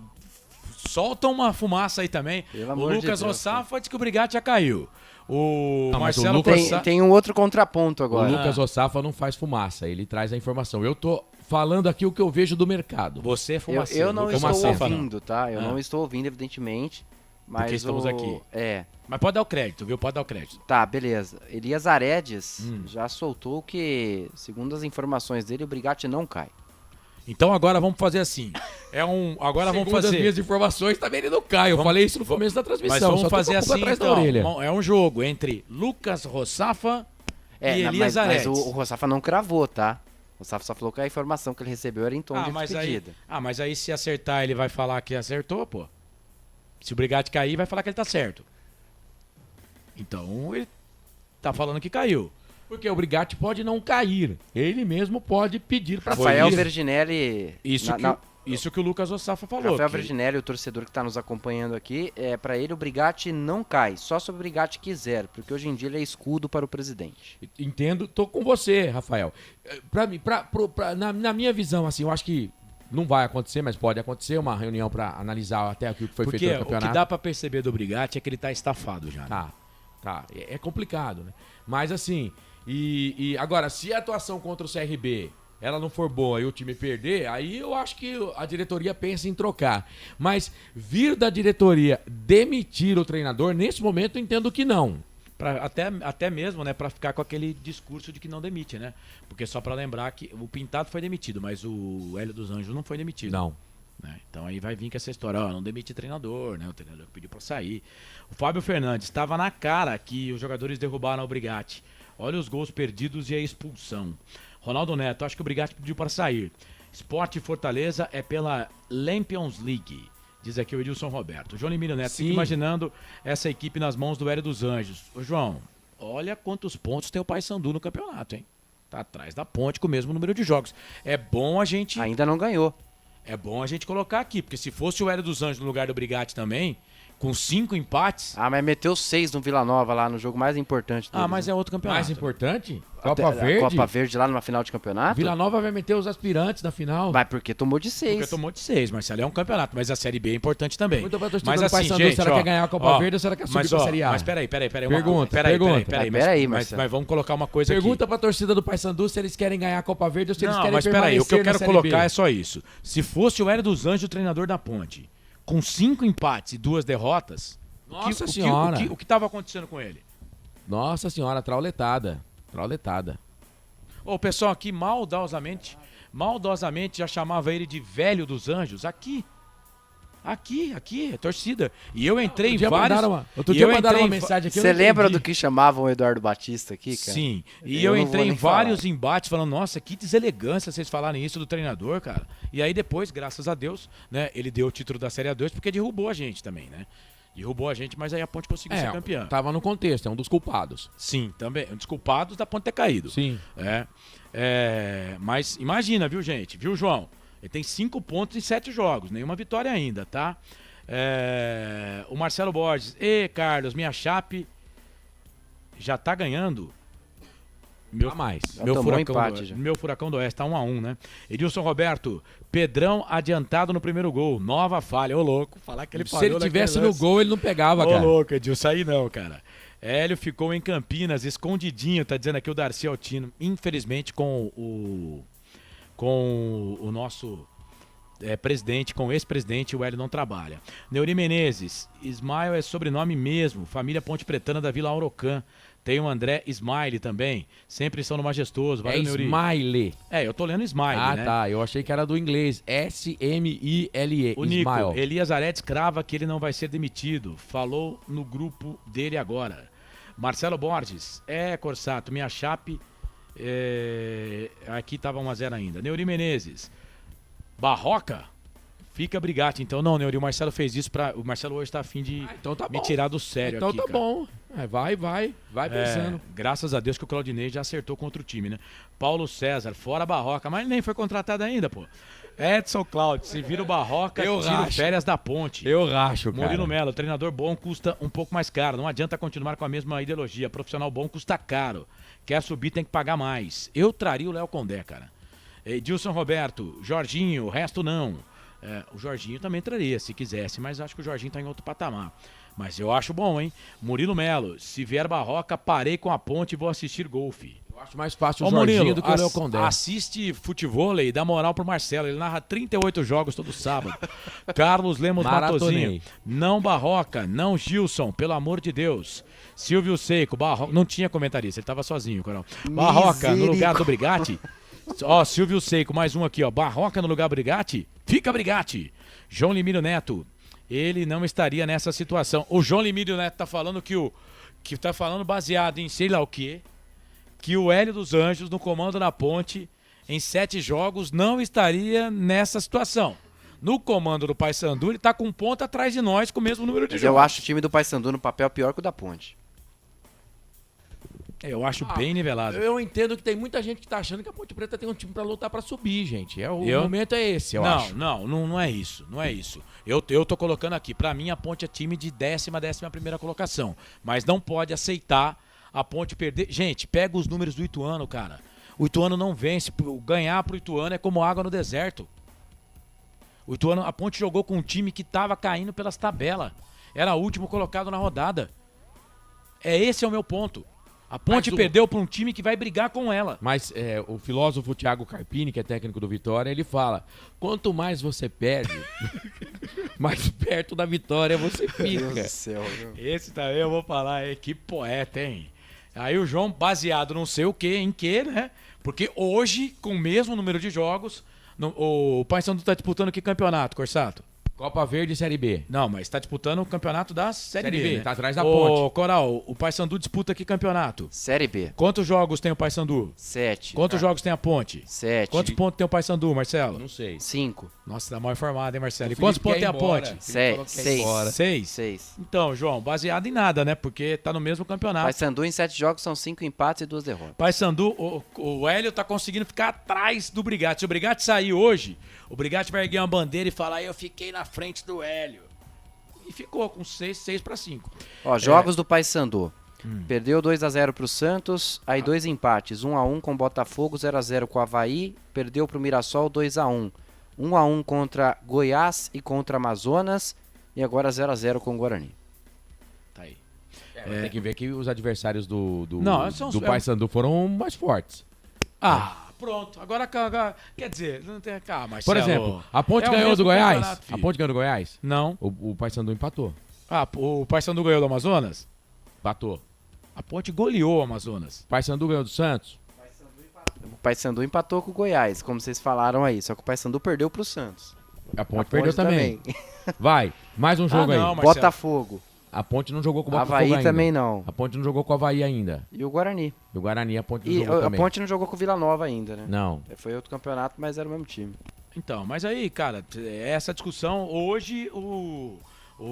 solta uma fumaça aí também. Pelo O amor de Lucas Deus, Rossafa disse que o Brigatti já caiu. O Não, mas o Marcelo Lucas- Cossá- Tem um outro contraponto agora. O Lucas Ossafa não faz fumaça, ele traz a informação. Eu tô falando aqui o que eu vejo do mercado. Você é fumaceiro. Eu não Lucas estou Rossafa, ouvindo, tá? Eu Ah. não estou ouvindo, evidentemente. Mas Porque estamos aqui. É. Mas pode dar o crédito, viu? Pode dar o crédito. Tá, beleza. Elias Aredes já soltou que, segundo as informações dele, o Brigatti não cai. Então agora vamos fazer assim. Agora vamos Segundo fazer. as minhas informações, também ele não cai. Eu falei isso no começo da transmissão. Mas vamos só tô fazer com a pulga assim, atrás da então. orelha. É um jogo entre Lucas Rossafa e Elias mas Aredes. o Rossafa não cravou, tá? O Rossafa só falou que a informação que ele recebeu era em tom de despedida. Mas aí se acertar ele vai falar que acertou, pô. Se o Brigatti cair, vai falar que ele tá certo. Então ele tá falando que caiu. Porque o Brigatti pode não cair. Ele mesmo pode pedir para Rafael sair. Verginelli... Isso que o Lucas Ossafa falou. Rafael que- Verginelli, o torcedor que está nos acompanhando aqui, pra ele o Brigatti não cai, só se o Brigatti quiser, porque hoje em dia ele é escudo para o presidente. Entendo, tô com você, Rafael. Na minha visão, assim, eu acho que não vai acontecer, mas pode acontecer uma reunião para analisar até aquilo que foi Porque feito no o campeonato. que dá pra perceber do Brigatti é que ele tá estafado já. né? Tá. É complicado, né? Mas assim, e agora, se a atuação contra o CRB ela não for boa e o time perder, aí eu acho que a diretoria pensa em trocar. Mas vir da diretoria demitir o treinador, nesse momento eu entendo que não. Até mesmo, né, pra ficar com aquele discurso de que não demite, né? Porque só pra lembrar que o Pintado foi demitido, mas o Hélio dos Anjos não foi demitido. Não. Né? Então aí vai vir com essa história, ó, não demite treinador, né? O treinador pediu pra sair. O Fábio Fernandes, estava na cara que os jogadores derrubaram o Brigatti. Olha os gols perdidos e a expulsão. Ronaldo Neto, acho que o Brigatti pediu para sair. Sport Fortaleza é pela Champions League, diz aqui o Edilson Roberto. João Emílio Neto, fica imaginando essa equipe nas mãos do Hélio dos Anjos. Ô João, olha quantos pontos tem o Paysandu no campeonato, hein? Tá atrás da Ponte com o mesmo número de jogos. É bom a gente... Ainda não ganhou. É bom a gente colocar aqui, porque se fosse o Hélio dos Anjos no lugar do Brigatti também, com 5 empates... Ah, mas meteu 6 no Vila Nova lá, no jogo mais importante deles. mas é outro campeonato. Mais importante? Até- Copa Verde? Copa Verde lá numa final de campeonato? Vila Nova vai meter os aspirantes na final. Vai, porque tomou de 6. Porque tomou de 6, Marcelo, é um campeonato, mas a Série B é importante também. Muito pra torcida Mas do assim, Paysandu, gente, será que ó, quer ganhar a Copa ó, Verde ou será que quer subir mas, pra ó, Série A? Mas peraí. Pergunta. Mas vamos colocar uma coisa Pergunta aqui. pra torcida do Paysandu se eles querem ganhar a Copa Verde ou se eles Não, querem mas peraí, o que eu permanecer quero na Série colocar B. é só isso. Se fosse o Hélio dos Anjos o treinador da Ponte, com 5 empates e 2 derrotas, Nossa Senhora. o que estava acontecendo com ele? Nossa Senhora, trauletada. O pessoal aqui maldosamente já chamava ele de velho dos anjos. Aqui Aqui, é torcida. E eu entrei em dia vários... Outro dia mandaram uma mensagem aqui. Você lembra do que chamavam o Eduardo Batista aqui, cara? Sim. E eu entrei em vários embates falando, nossa, que deselegância vocês falarem isso do treinador, cara. E aí depois, graças a Deus, né, ele deu o título da Série A2 porque derrubou a gente também, né? Derrubou a gente, mas aí a Ponte conseguiu ser campeã. Tava no contexto, é um dos culpados. Sim, também. Um dos culpados da Ponte ter caído. Sim. Mas imagina, viu, gente? Viu, João? Ele tem 5 pontos em 7 jogos, nenhuma vitória ainda, tá? O Marcelo Borges. Carlos, minha Chape já tá ganhando. Meu Furacão do Oeste tá 1-1, né? Edilson Roberto, Pedrão adiantado no primeiro gol. Nova falha. Ô, louco, falar que ele Se ele tivesse no gol, ele não pegava, cara. Ô, louco, Edilson, aí não, cara. Hélio ficou em Campinas, escondidinho, tá dizendo aqui o Darcy Altino. Infelizmente, com o nosso presidente, com o ex-presidente, o Hélio não trabalha. Neuri Menezes, Ismael é sobrenome mesmo, família Ponte Pretana da Vila Aurocã. Tem o André Smiley também, sempre estão no Majestoso. Valeu, Neuri. Smiley. Eu tô lendo Smiley, né? Tá, eu achei que era do inglês, S-M-I-L-E, o Nico, Elias Aredes crava que ele não vai ser demitido, falou no grupo dele agora. Marcelo Borges, Corsato, minha Chape, aqui tava 1-0 ainda. Neuri Menezes, Barroca, fica Brigatti. Então não, Neuri, o Marcelo fez isso o Marcelo hoje tá afim de me tirar do sério então aqui, tá cara. bom, vai pensando. Graças a Deus que o Claudinei já acertou contra o time, né? Paulo César, fora Barroca, mas nem foi contratado ainda, pô. Edson Cláudio, se vira o Barroca, tira férias da Ponte. Eu racho, cara. Murilo Melo, treinador bom custa um pouco mais caro. Não adianta continuar com a mesma ideologia. Profissional bom custa caro. Quer subir, tem que pagar mais. Eu traria o Léo Condé, cara. Edilson Roberto, Jorginho, o resto não. O Jorginho também traria, se quisesse, mas acho que o Jorginho tá em outro patamar. Mas eu acho bom, hein? Murilo Melo, se vier Barroca, parei com a Ponte e vou assistir golfe. Eu acho mais fácil o Jorginho Murilo, do que o Léo Condé. Assiste futevôlei e dá moral pro Marcelo. Ele narra 38 jogos todo sábado. Carlos Lemos Matozinho. Não Barroca, não Gilson, pelo amor de Deus. Silvio Seco, Barroca. Não tinha comentarista, ele tava sozinho, Coral. Barroca no lugar do Brigatti. Silvio Seco, mais um aqui, ó. Barroca no lugar do Brigatti? Fica Brigatti. João Limírio Neto. Ele não estaria nessa situação. O João Limírio Neto tá falando que tá falando baseado em sei lá o quê. Que o Hélio dos Anjos, no comando na Ponte, em 7 jogos, não estaria nessa situação. No comando do Paysandu, ele tá com um ponto atrás de nós, com o mesmo número de jogos. Eu acho o time do Paysandu no papel pior que o da Ponte. Eu acho bem nivelado. Eu entendo que tem muita gente que tá achando que a Ponte Preta tem um time pra lutar pra subir, gente. O momento é esse, eu acho. Não é isso. Não é isso. Eu tô colocando aqui, pra mim a Ponte é time de 11ª colocação. Mas não pode aceitar a Ponte perder. Gente, pega os números do Ituano, cara. O Ituano não vence. Ganhar pro Ituano é como água no deserto. O Ituano, a Ponte jogou com um time que tava caindo pelas tabelas. Era o último colocado na rodada. Esse é o meu ponto. A Ponte perdeu para um time que vai brigar com ela. Mas o filósofo Thiago Carpini, que é técnico do Vitória, ele fala: quanto mais você perde, mais perto da vitória você fica. Meu Deus do céu, esse também eu vou falar, que poeta, hein? Aí o João, baseado não sei o que, em que, né? Porque hoje, com o mesmo número de jogos, o Paysandu tá disputando que campeonato, Corsato? Copa Verde e Série B. Não, mas tá disputando o campeonato da Série B, né? Tá atrás da Ponte. Coral, o Paysandu disputa que campeonato? Série B. Quantos jogos tem o Paysandu? 7. Quantos jogos tem a Ponte? 7. Quantos pontos tem o Paysandu, Marcelo? Não sei. 5. Nossa, tá mal informado, hein, Marcelo? E quantos pontos tem a Ponte? 6. 6. Então, João, baseado em nada, né? Porque tá no mesmo campeonato. Paysandu em 7 jogos são 5 empates e 2 derrotas. Paysandu, o Hélio tá conseguindo ficar atrás do Brigatti. Se o Brigatti sair hoje, o Brigatti vai erguer uma bandeira e falar: eu fiquei na frente do Hélio. E ficou com 6-5. Jogos do Paysandu. Perdeu 2-0 pro Santos, aí 2 empates, 1-1 com o Botafogo, 0-0 com o Avaí, perdeu pro Mirassol 2-1. 1-1 contra Goiás e contra Amazonas, e agora 0-0 com o Guarani. Tá aí. Tem que ver que os adversários do Paysandu foram mais fortes. Pronto. Agora, quer dizer, não tem... Marcelo, por exemplo, a Ponte ganhou do Goiás? A Ponte ganhou do Goiás? Não. O Paysandu empatou. O Paysandu ganhou do Amazonas? Empatou. A Ponte goleou o Amazonas. Paysandu ganhou do Santos? O Paysandu empatou com o Goiás, como vocês falaram aí, só que o Paysandu perdeu pro Santos. A Ponte perdeu também. Vai, mais um jogo aí. Botafogo. A Ponte não jogou com o Botafogo Avaí ainda. também não. A Ponte não jogou com o Avaí ainda. E o Guarani. E o Guarani, a Ponte não jogou também. A Ponte não jogou com o Vila Nova ainda, né? Não. Foi outro campeonato, mas era o mesmo time. Então, mas aí, cara, essa discussão, hoje o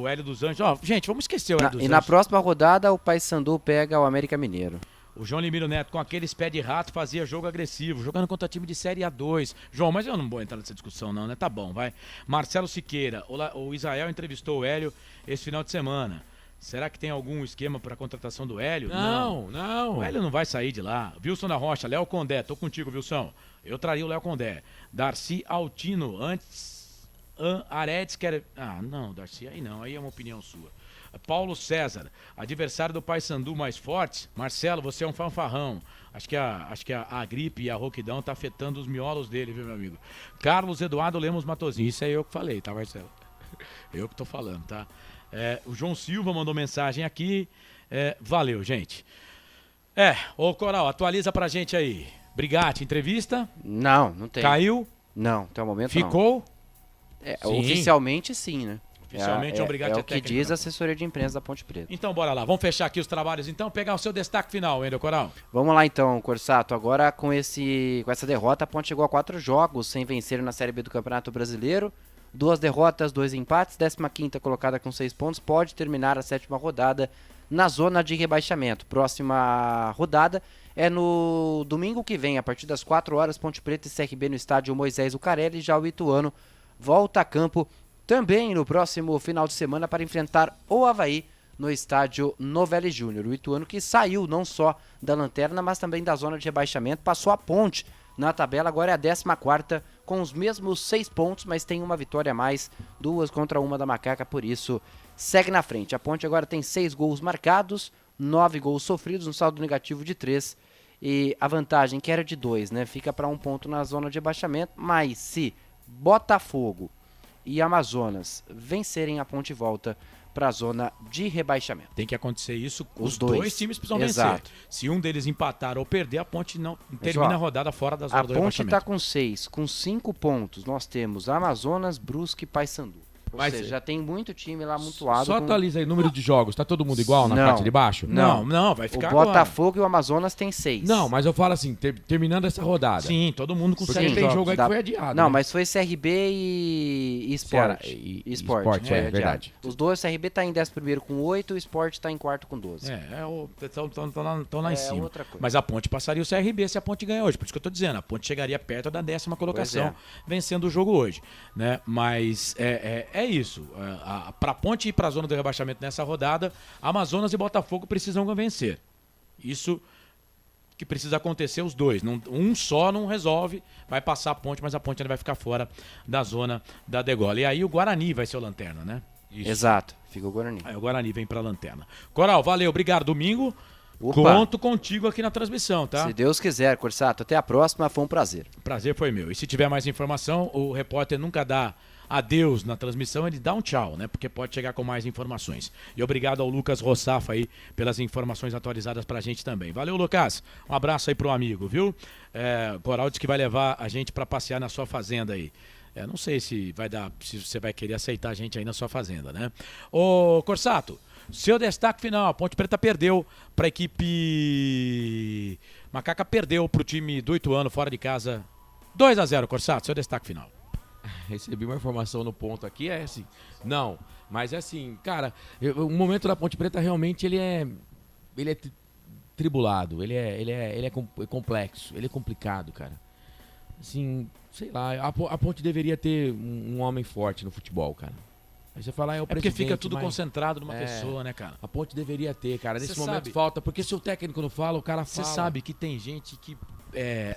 Hélio dos Anjos... Ó, gente, vamos esquecer o Hélio dos Anjos. E na próxima rodada, o Paysandu pega o América Mineiro. O João Limiro Neto, com aqueles pés de rato, fazia jogo agressivo, jogando contra time de Série A2. João, mas eu não vou entrar nessa discussão não, né? Tá bom, vai. Marcelo Siqueira, o Israel entrevistou o Hélio esse final de semana. Será que tem algum esquema para a contratação do Hélio? Não. O Hélio não vai sair de lá. Wilson da Rocha, Léo Condé, tô contigo, Wilson. Eu traria o Léo Condé. Darcy Altino, antes... Aredes quer... Ah, não, Darcy, aí não, aí é uma opinião sua. Paulo César, adversário do Paysandu mais forte. Marcelo, você é um fanfarrão. Acho que a gripe e a rouquidão tá afetando os miolos dele, viu, meu amigo? Carlos Eduardo Lemos Matosinho, isso é eu que falei, tá, Marcelo? Eu que tô falando, tá? O João Silva mandou mensagem aqui. Valeu, gente. Ô Coral, atualiza pra gente aí. Brigatti, entrevista? Não tem. Caiu? Não, até o momento Ficou? não. Oficialmente sim, né? Oficialmente, obrigado. É o que diz a assessoria de imprensa da Ponte Preta. Então, bora lá. Vamos fechar aqui os trabalhos, então. Pegar o seu destaque final, Ender Coral. Vamos lá, então, Corsato. Agora, com essa derrota, a Ponte chegou a 4 jogos sem vencer na Série B do Campeonato Brasileiro. 2 derrotas, 2 empates. 15ª colocada com 6 pontos. Pode terminar a 7ª rodada na zona de rebaixamento. Próxima rodada é no domingo que vem, a partir das 4 horas, Ponte Preta e CRB no estádio Moisés Lucarelli. Já o Ituano volta a campo também no próximo final de semana para enfrentar o Avaí no estádio Novelli Júnior. O Ituano que saiu não só da lanterna, mas também da zona de rebaixamento, passou a Ponte na tabela, agora é a 14ª com os mesmos 6 pontos, mas tem uma vitória a mais, 2 contra 1 da Macaca, por isso segue na frente. A Ponte agora tem 6 gols marcados, 9 gols sofridos, um saldo negativo de 3, e a vantagem, que era de 2, né, fica para 1 ponto na zona de rebaixamento, mas se Botafogo e Amazonas vencerem, a Ponte volta para a zona de rebaixamento. Tem que acontecer isso, Os os dois. dois times precisam Exato. vencer. Se um deles empatar ou perder, a Ponte não termina a rodada fora da zona do A Ponte rebaixamento. está com 6, com 5 pontos. Nós temos Amazonas, Brusque e Paysandu. Ou seja, já tem muito time lá amontoado. Só atualiza aí, número de jogos. Tá todo mundo igual na parte de baixo? Não, vai ficar O Botafogo e o Amazonas tem 6. Não, mas eu falo assim, terminando essa rodada. Sim, todo mundo com 6 tem jogo aí que foi adiado. Não, né? mas foi CRB e Sport. Sport, foi é adiado. verdade. Os dois, CRB tá em 11º com 8, o Sport tá em 4º com 12. Estão lá em cima. outra coisa. Mas a Ponte passaria o CRB se a Ponte ganhar hoje. Por isso que eu tô dizendo, a Ponte chegaria perto da 10ª colocação, vencendo o jogo hoje, né? Mas é isso. Para a Ponte ir para a zona do rebaixamento nessa rodada, Amazonas e Botafogo precisam vencer. Isso que precisa acontecer os dois. Um só não resolve, vai passar a Ponte, mas a Ponte ainda vai ficar fora da zona da degola. E aí o Guarani vai ser o lanterna, né? Isso. Exato, fica o Guarani. Aí o Guarani vem para a lanterna. Coral, valeu, obrigado. Domingo, Opa. conto contigo aqui na transmissão, tá? Se Deus quiser, Corsato. Até a próxima, foi um prazer. Prazer foi meu. E se tiver mais informação, o repórter nunca dá adeus na transmissão, ele dá um tchau, né? Porque pode chegar com mais informações. E obrigado ao Lucas Rossafa aí pelas informações atualizadas pra gente também. Valeu, Lucas. Um abraço aí pro amigo, viu? Coral disse que vai levar a gente pra passear na sua fazenda aí. Não sei se você vai querer aceitar a gente aí na sua fazenda, né? Ô, Corsato, seu destaque final. A Ponte Preta perdeu pra equipe... Macaca perdeu pro time do Ituano fora de casa. 2-0, Corsato, seu destaque final. Recebi uma informação no ponto aqui, assim, não, mas é assim, cara, o momento da Ponte Preta realmente ele é tribulado, ele é complexo, ele é complicado, cara. Assim, sei lá, a Ponte deveria ter um homem forte no futebol, cara. Aí você fala, o porque presidente, fica tudo concentrado numa pessoa, né, cara? A Ponte deveria ter, cara, nesse momento sabe, falta, porque se o técnico não fala, o cara fala. Você sabe que tem gente que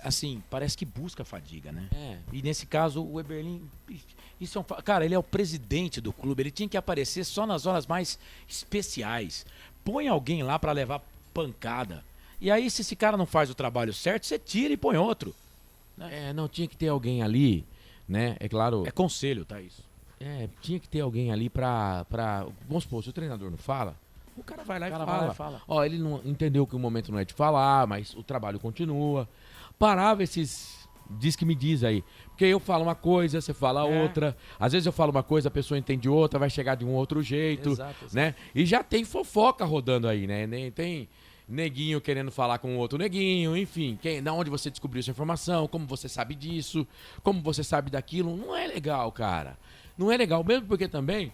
assim, parece que busca fadiga, né? E nesse caso, o Eberlin, isso cara, ele é o presidente do clube, ele tinha que aparecer só nas horas mais especiais. Põe alguém lá pra levar pancada. E aí, se esse cara não faz o trabalho certo, você tira e põe outro. Não, tinha que ter alguém ali, né? É claro. É conselho, tá isso. Tinha que ter alguém ali pra... Vamos supor, se o treinador não fala, o cara vai lá e fala. Ele não entendeu que o momento não é de falar, mas o trabalho continua. Parava esses diz que me diz aí. Porque eu falo uma coisa, você fala outra. Às vezes eu falo uma coisa, a pessoa entende outra, vai chegar de um outro jeito. Exato. Né? E já tem fofoca rodando aí, né? Tem neguinho querendo falar com outro neguinho, enfim. Da onde você descobriu essa informação, como você sabe disso, como você sabe daquilo. Não é legal, cara. Não é legal, mesmo porque também...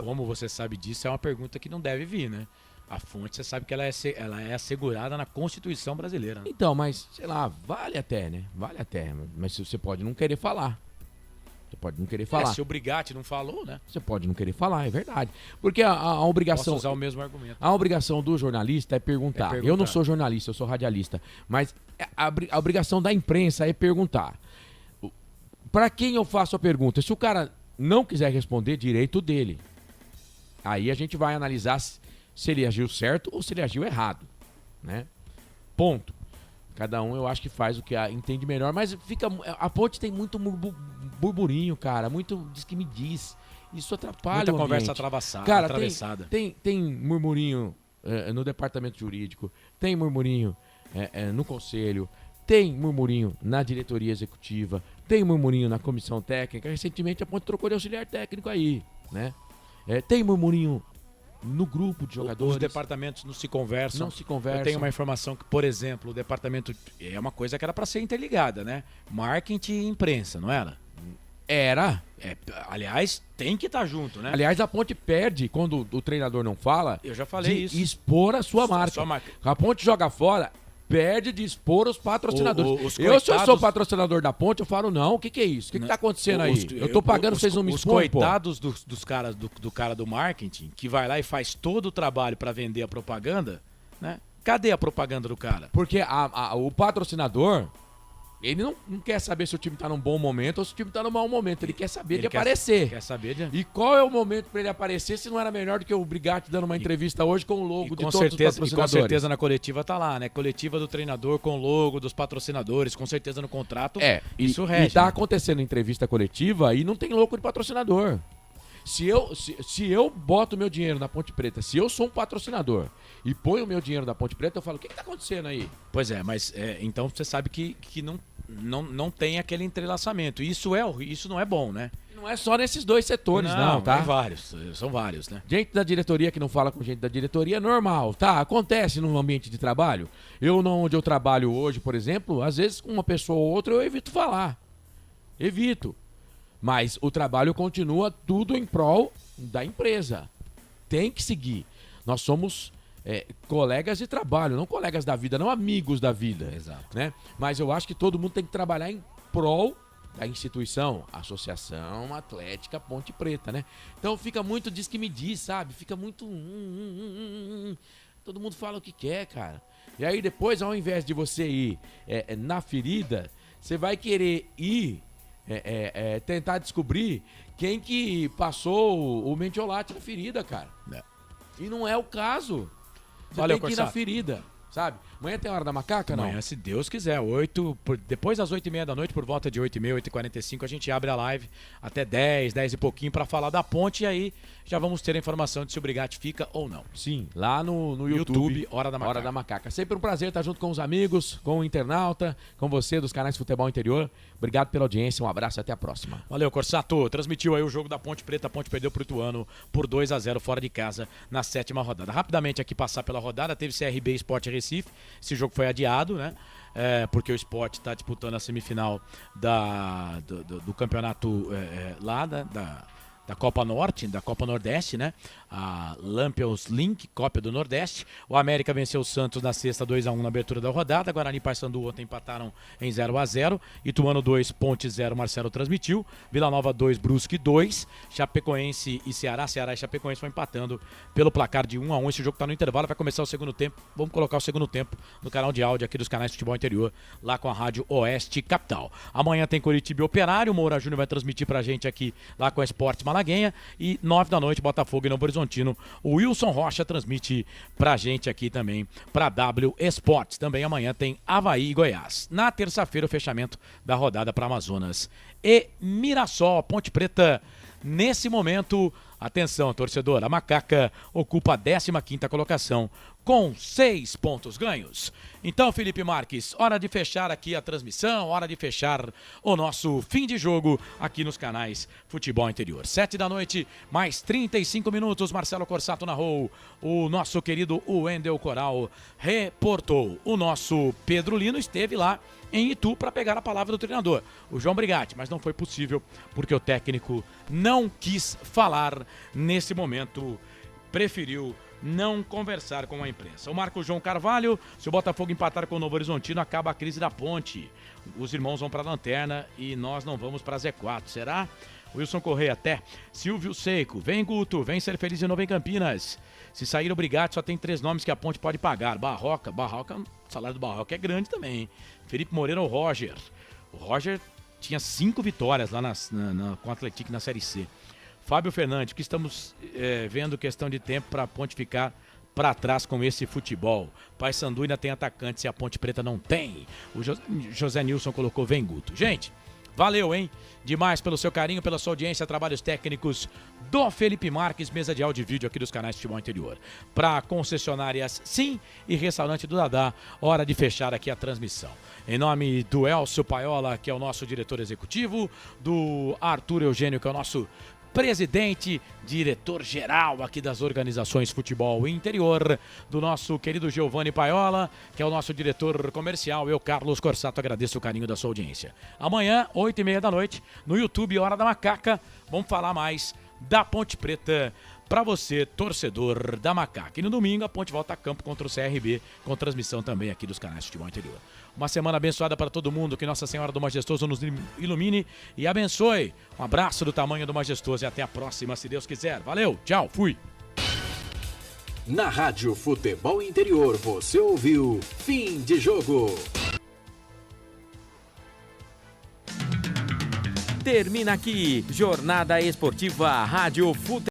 Como você sabe disso, é uma pergunta que não deve vir, né? A fonte, você sabe que ela é assegurada na Constituição brasileira. Né? Então, mas, sei lá, vale até, né? Vale até. Mas você pode não querer falar. Você pode não querer falar. Se o Brigatti não falou, né? Você pode não querer falar, é verdade. Porque a obrigação... Posso usar o mesmo argumento. A obrigação do jornalista é perguntar. Eu não sou jornalista, eu sou radialista. Mas a obrigação da imprensa é perguntar. Para quem eu faço a pergunta? Se o cara não quiser responder, direito dele. Aí a gente vai analisar se ele agiu certo ou se ele agiu errado, né? Ponto. Cada um eu acho que faz o que entende melhor, mas a ponte tem muito burburinho, cara, muito diz que me diz. Isso atrapalha muita o conversa atravessada. Tem murmurinho no departamento jurídico, tem murmurinho no conselho, tem murmurinho na diretoria executiva, tem murmurinho na comissão técnica. Recentemente a ponte trocou de auxiliar técnico aí, né? Tem murmurinho no grupo de jogadores. Os departamentos não se conversam. Eu tenho uma informação que, por exemplo, o departamento é uma coisa que era para ser interligada, né? Marketing e imprensa, não era? Era. Aliás, tem que estar junto, né? Aliás, a ponte perde quando o treinador não fala. Eu já falei isso. Expor a sua marca. A ponte joga fora, perde de expor os patrocinadores. Se eu sou patrocinador da ponte, eu falo, não, o que é isso? O que tá acontecendo aí? Eu tô pagando, vocês não me expõem, Os coitados dos caras, do cara do marketing, que vai lá e faz todo o trabalho para vender a propaganda, né? Cadê a propaganda do cara? Porque o patrocinador, ele não quer saber se o time tá num bom momento ou se o time tá num mau momento. Ele quer saber de aparecer. Quer saber de... E qual é o momento para ele aparecer se não era melhor do que o Brigatti dando uma entrevista hoje com o logo de todos os patrocinadores? E com certeza na coletiva tá lá, né? Coletiva do treinador com o logo dos patrocinadores, com certeza no contrato. Isso rege. E tá acontecendo entrevista coletiva e não tem logo de patrocinador. Se eu boto meu dinheiro na Ponte Preta, se eu sou um patrocinador e ponho o meu dinheiro na Ponte Preta, eu falo, o que tá acontecendo aí? Pois é, mas então você sabe que não tem aquele entrelaçamento. Isso não é bom, né? Não é só nesses dois setores, não, tá? São vários, né? Gente da diretoria que não fala com gente da diretoria é normal, tá? Acontece no ambiente de trabalho. Onde eu trabalho hoje, por exemplo, às vezes com uma pessoa ou outra eu evito falar. Evito. Mas o trabalho continua tudo em prol da empresa. Tem que seguir. Nós somos colegas de trabalho, não colegas da vida, não amigos da vida. Exato. Né? Mas eu acho que todo mundo tem que trabalhar em prol da instituição, Associação Atlética Ponte Preta, né? Então fica muito diz que me diz, sabe? Fica muito... Todo mundo fala o que quer, cara. E aí depois, ao invés de você ir na ferida, você vai querer ir... tentar descobrir quem que passou o mentiolate na ferida, cara. E não é o caso. Você tem que ir na ferida, sabe? Amanhã tem Hora da Macaca, não? Amanhã, se Deus quiser, depois das 8h30 da noite, por volta de 8h30, 8h45, a gente abre a live até 10 e pouquinho pra falar da ponte, e aí já vamos ter a informação de se o Brigatti fica ou não. Sim, lá no YouTube, Hora da Macaca. Hora da Macaca. Sempre um prazer estar junto com os amigos, com o internauta, com você dos canais Futebol Interior. Obrigado pela audiência, um abraço e até a próxima. Valeu, Corsato. Transmitiu aí o jogo da Ponte Preta. A Ponte perdeu pro Ituano por 2-0 fora de casa na 7ª rodada. Rapidamente aqui passar pela rodada, teve CRB Sport Recife. Esse jogo foi adiado, né? Porque o Sport está disputando a semifinal do campeonato lá da Copa Norte, da Copa Nordeste, né? A Lampions Link, Copa do Nordeste. O América venceu o Santos na sexta 2-1 na abertura da rodada. Guarani e Paysandu ontem empataram em 0-0. Ituano 2, Ponte 0, Marcelo transmitiu. Vila Nova 2, Brusque 2. Chapecoense e Ceará e Chapecoense vão empatando pelo placar de 1-1. Esse jogo está no intervalo, vai começar o segundo tempo. Vamos colocar o segundo tempo no canal de áudio aqui dos canais Futebol Interior, lá com a Rádio Oeste Capital. Amanhã tem Coritiba e Operário. O Moura Júnior vai transmitir pra gente aqui lá com a Esporte Malaguenha. E 9 da noite, Botafogo e Novo Horizontino. O Wilson Rocha transmite pra gente aqui também, pra W Esportes. Também amanhã tem Avaí e Goiás. Na terça-feira, o fechamento da rodada para Amazonas e Mirassol. Ponte Preta, nesse momento, Atenção, torcedor, a Macaca ocupa a 15ª colocação com 6 pontos ganhos. Então, Felipe Marques, hora de fechar aqui a transmissão, hora de fechar o nosso fim de jogo aqui nos canais Futebol Interior. 7 da noite, mais 35 minutos, Marcelo Corsato narrou, o nosso querido Wendel Coral reportou. O nosso Pedro Lino esteve lá em Itu para pegar a palavra do treinador, o João Brigatti, mas não foi possível porque o técnico não quis falar nesse momento, preferiu não conversar com a imprensa. O Marco João Carvalho, se o Botafogo empatar com o Novo Horizontino, acaba a crise da ponte. Os irmãos vão para a lanterna e nós não vamos para Z4, será? Wilson Correia até. Silvio Seco, vem Guto, vem ser feliz de novo em Campinas. Se sair o Brigatti, só tem 3 nomes que a ponte pode pagar. Barroca, o salário do Barroca é grande também, hein? Felipe Moreira ou Roger. O Roger tinha 5 vitórias lá com o Atlético na Série C. Fábio Fernandes, que estamos vendo questão de tempo para a ponte ficar para trás com esse futebol. Paysandu ainda tem atacante, se a Ponte Preta não tem. O José Nilson colocou vem Guto. Gente, valeu, hein? Demais pelo seu carinho, pela sua audiência, trabalhos técnicos do Felipe Marques, mesa de áudio e vídeo aqui dos canais Futebol Interior. Para concessionárias Sim e restaurante do Dadá, hora de fechar aqui a transmissão. Em nome do Elcio Paiola, que é o nosso diretor executivo, do Arthur Eugênio, que é o nosso presidente, diretor-geral aqui das organizações Futebol Interior, do nosso querido Giovanni Paiola, que é o nosso diretor comercial, eu, Carlos Corsato, agradeço o carinho da sua audiência. Amanhã, 8h30 da noite, no YouTube Hora da Macaca, vamos falar mais da Ponte Preta para você, torcedor da Macaca. E no domingo, a Ponte volta a campo contra o CRB, com transmissão também aqui dos canais Futebol Interior. Uma semana abençoada para todo mundo, que Nossa Senhora do Majestoso nos ilumine e abençoe. Um abraço do tamanho do Majestoso e até a próxima, se Deus quiser. Valeu, tchau, fui. Na Rádio Futebol Interior, você ouviu Fim de Jogo. Termina aqui, Jornada Esportiva Rádio Futebol.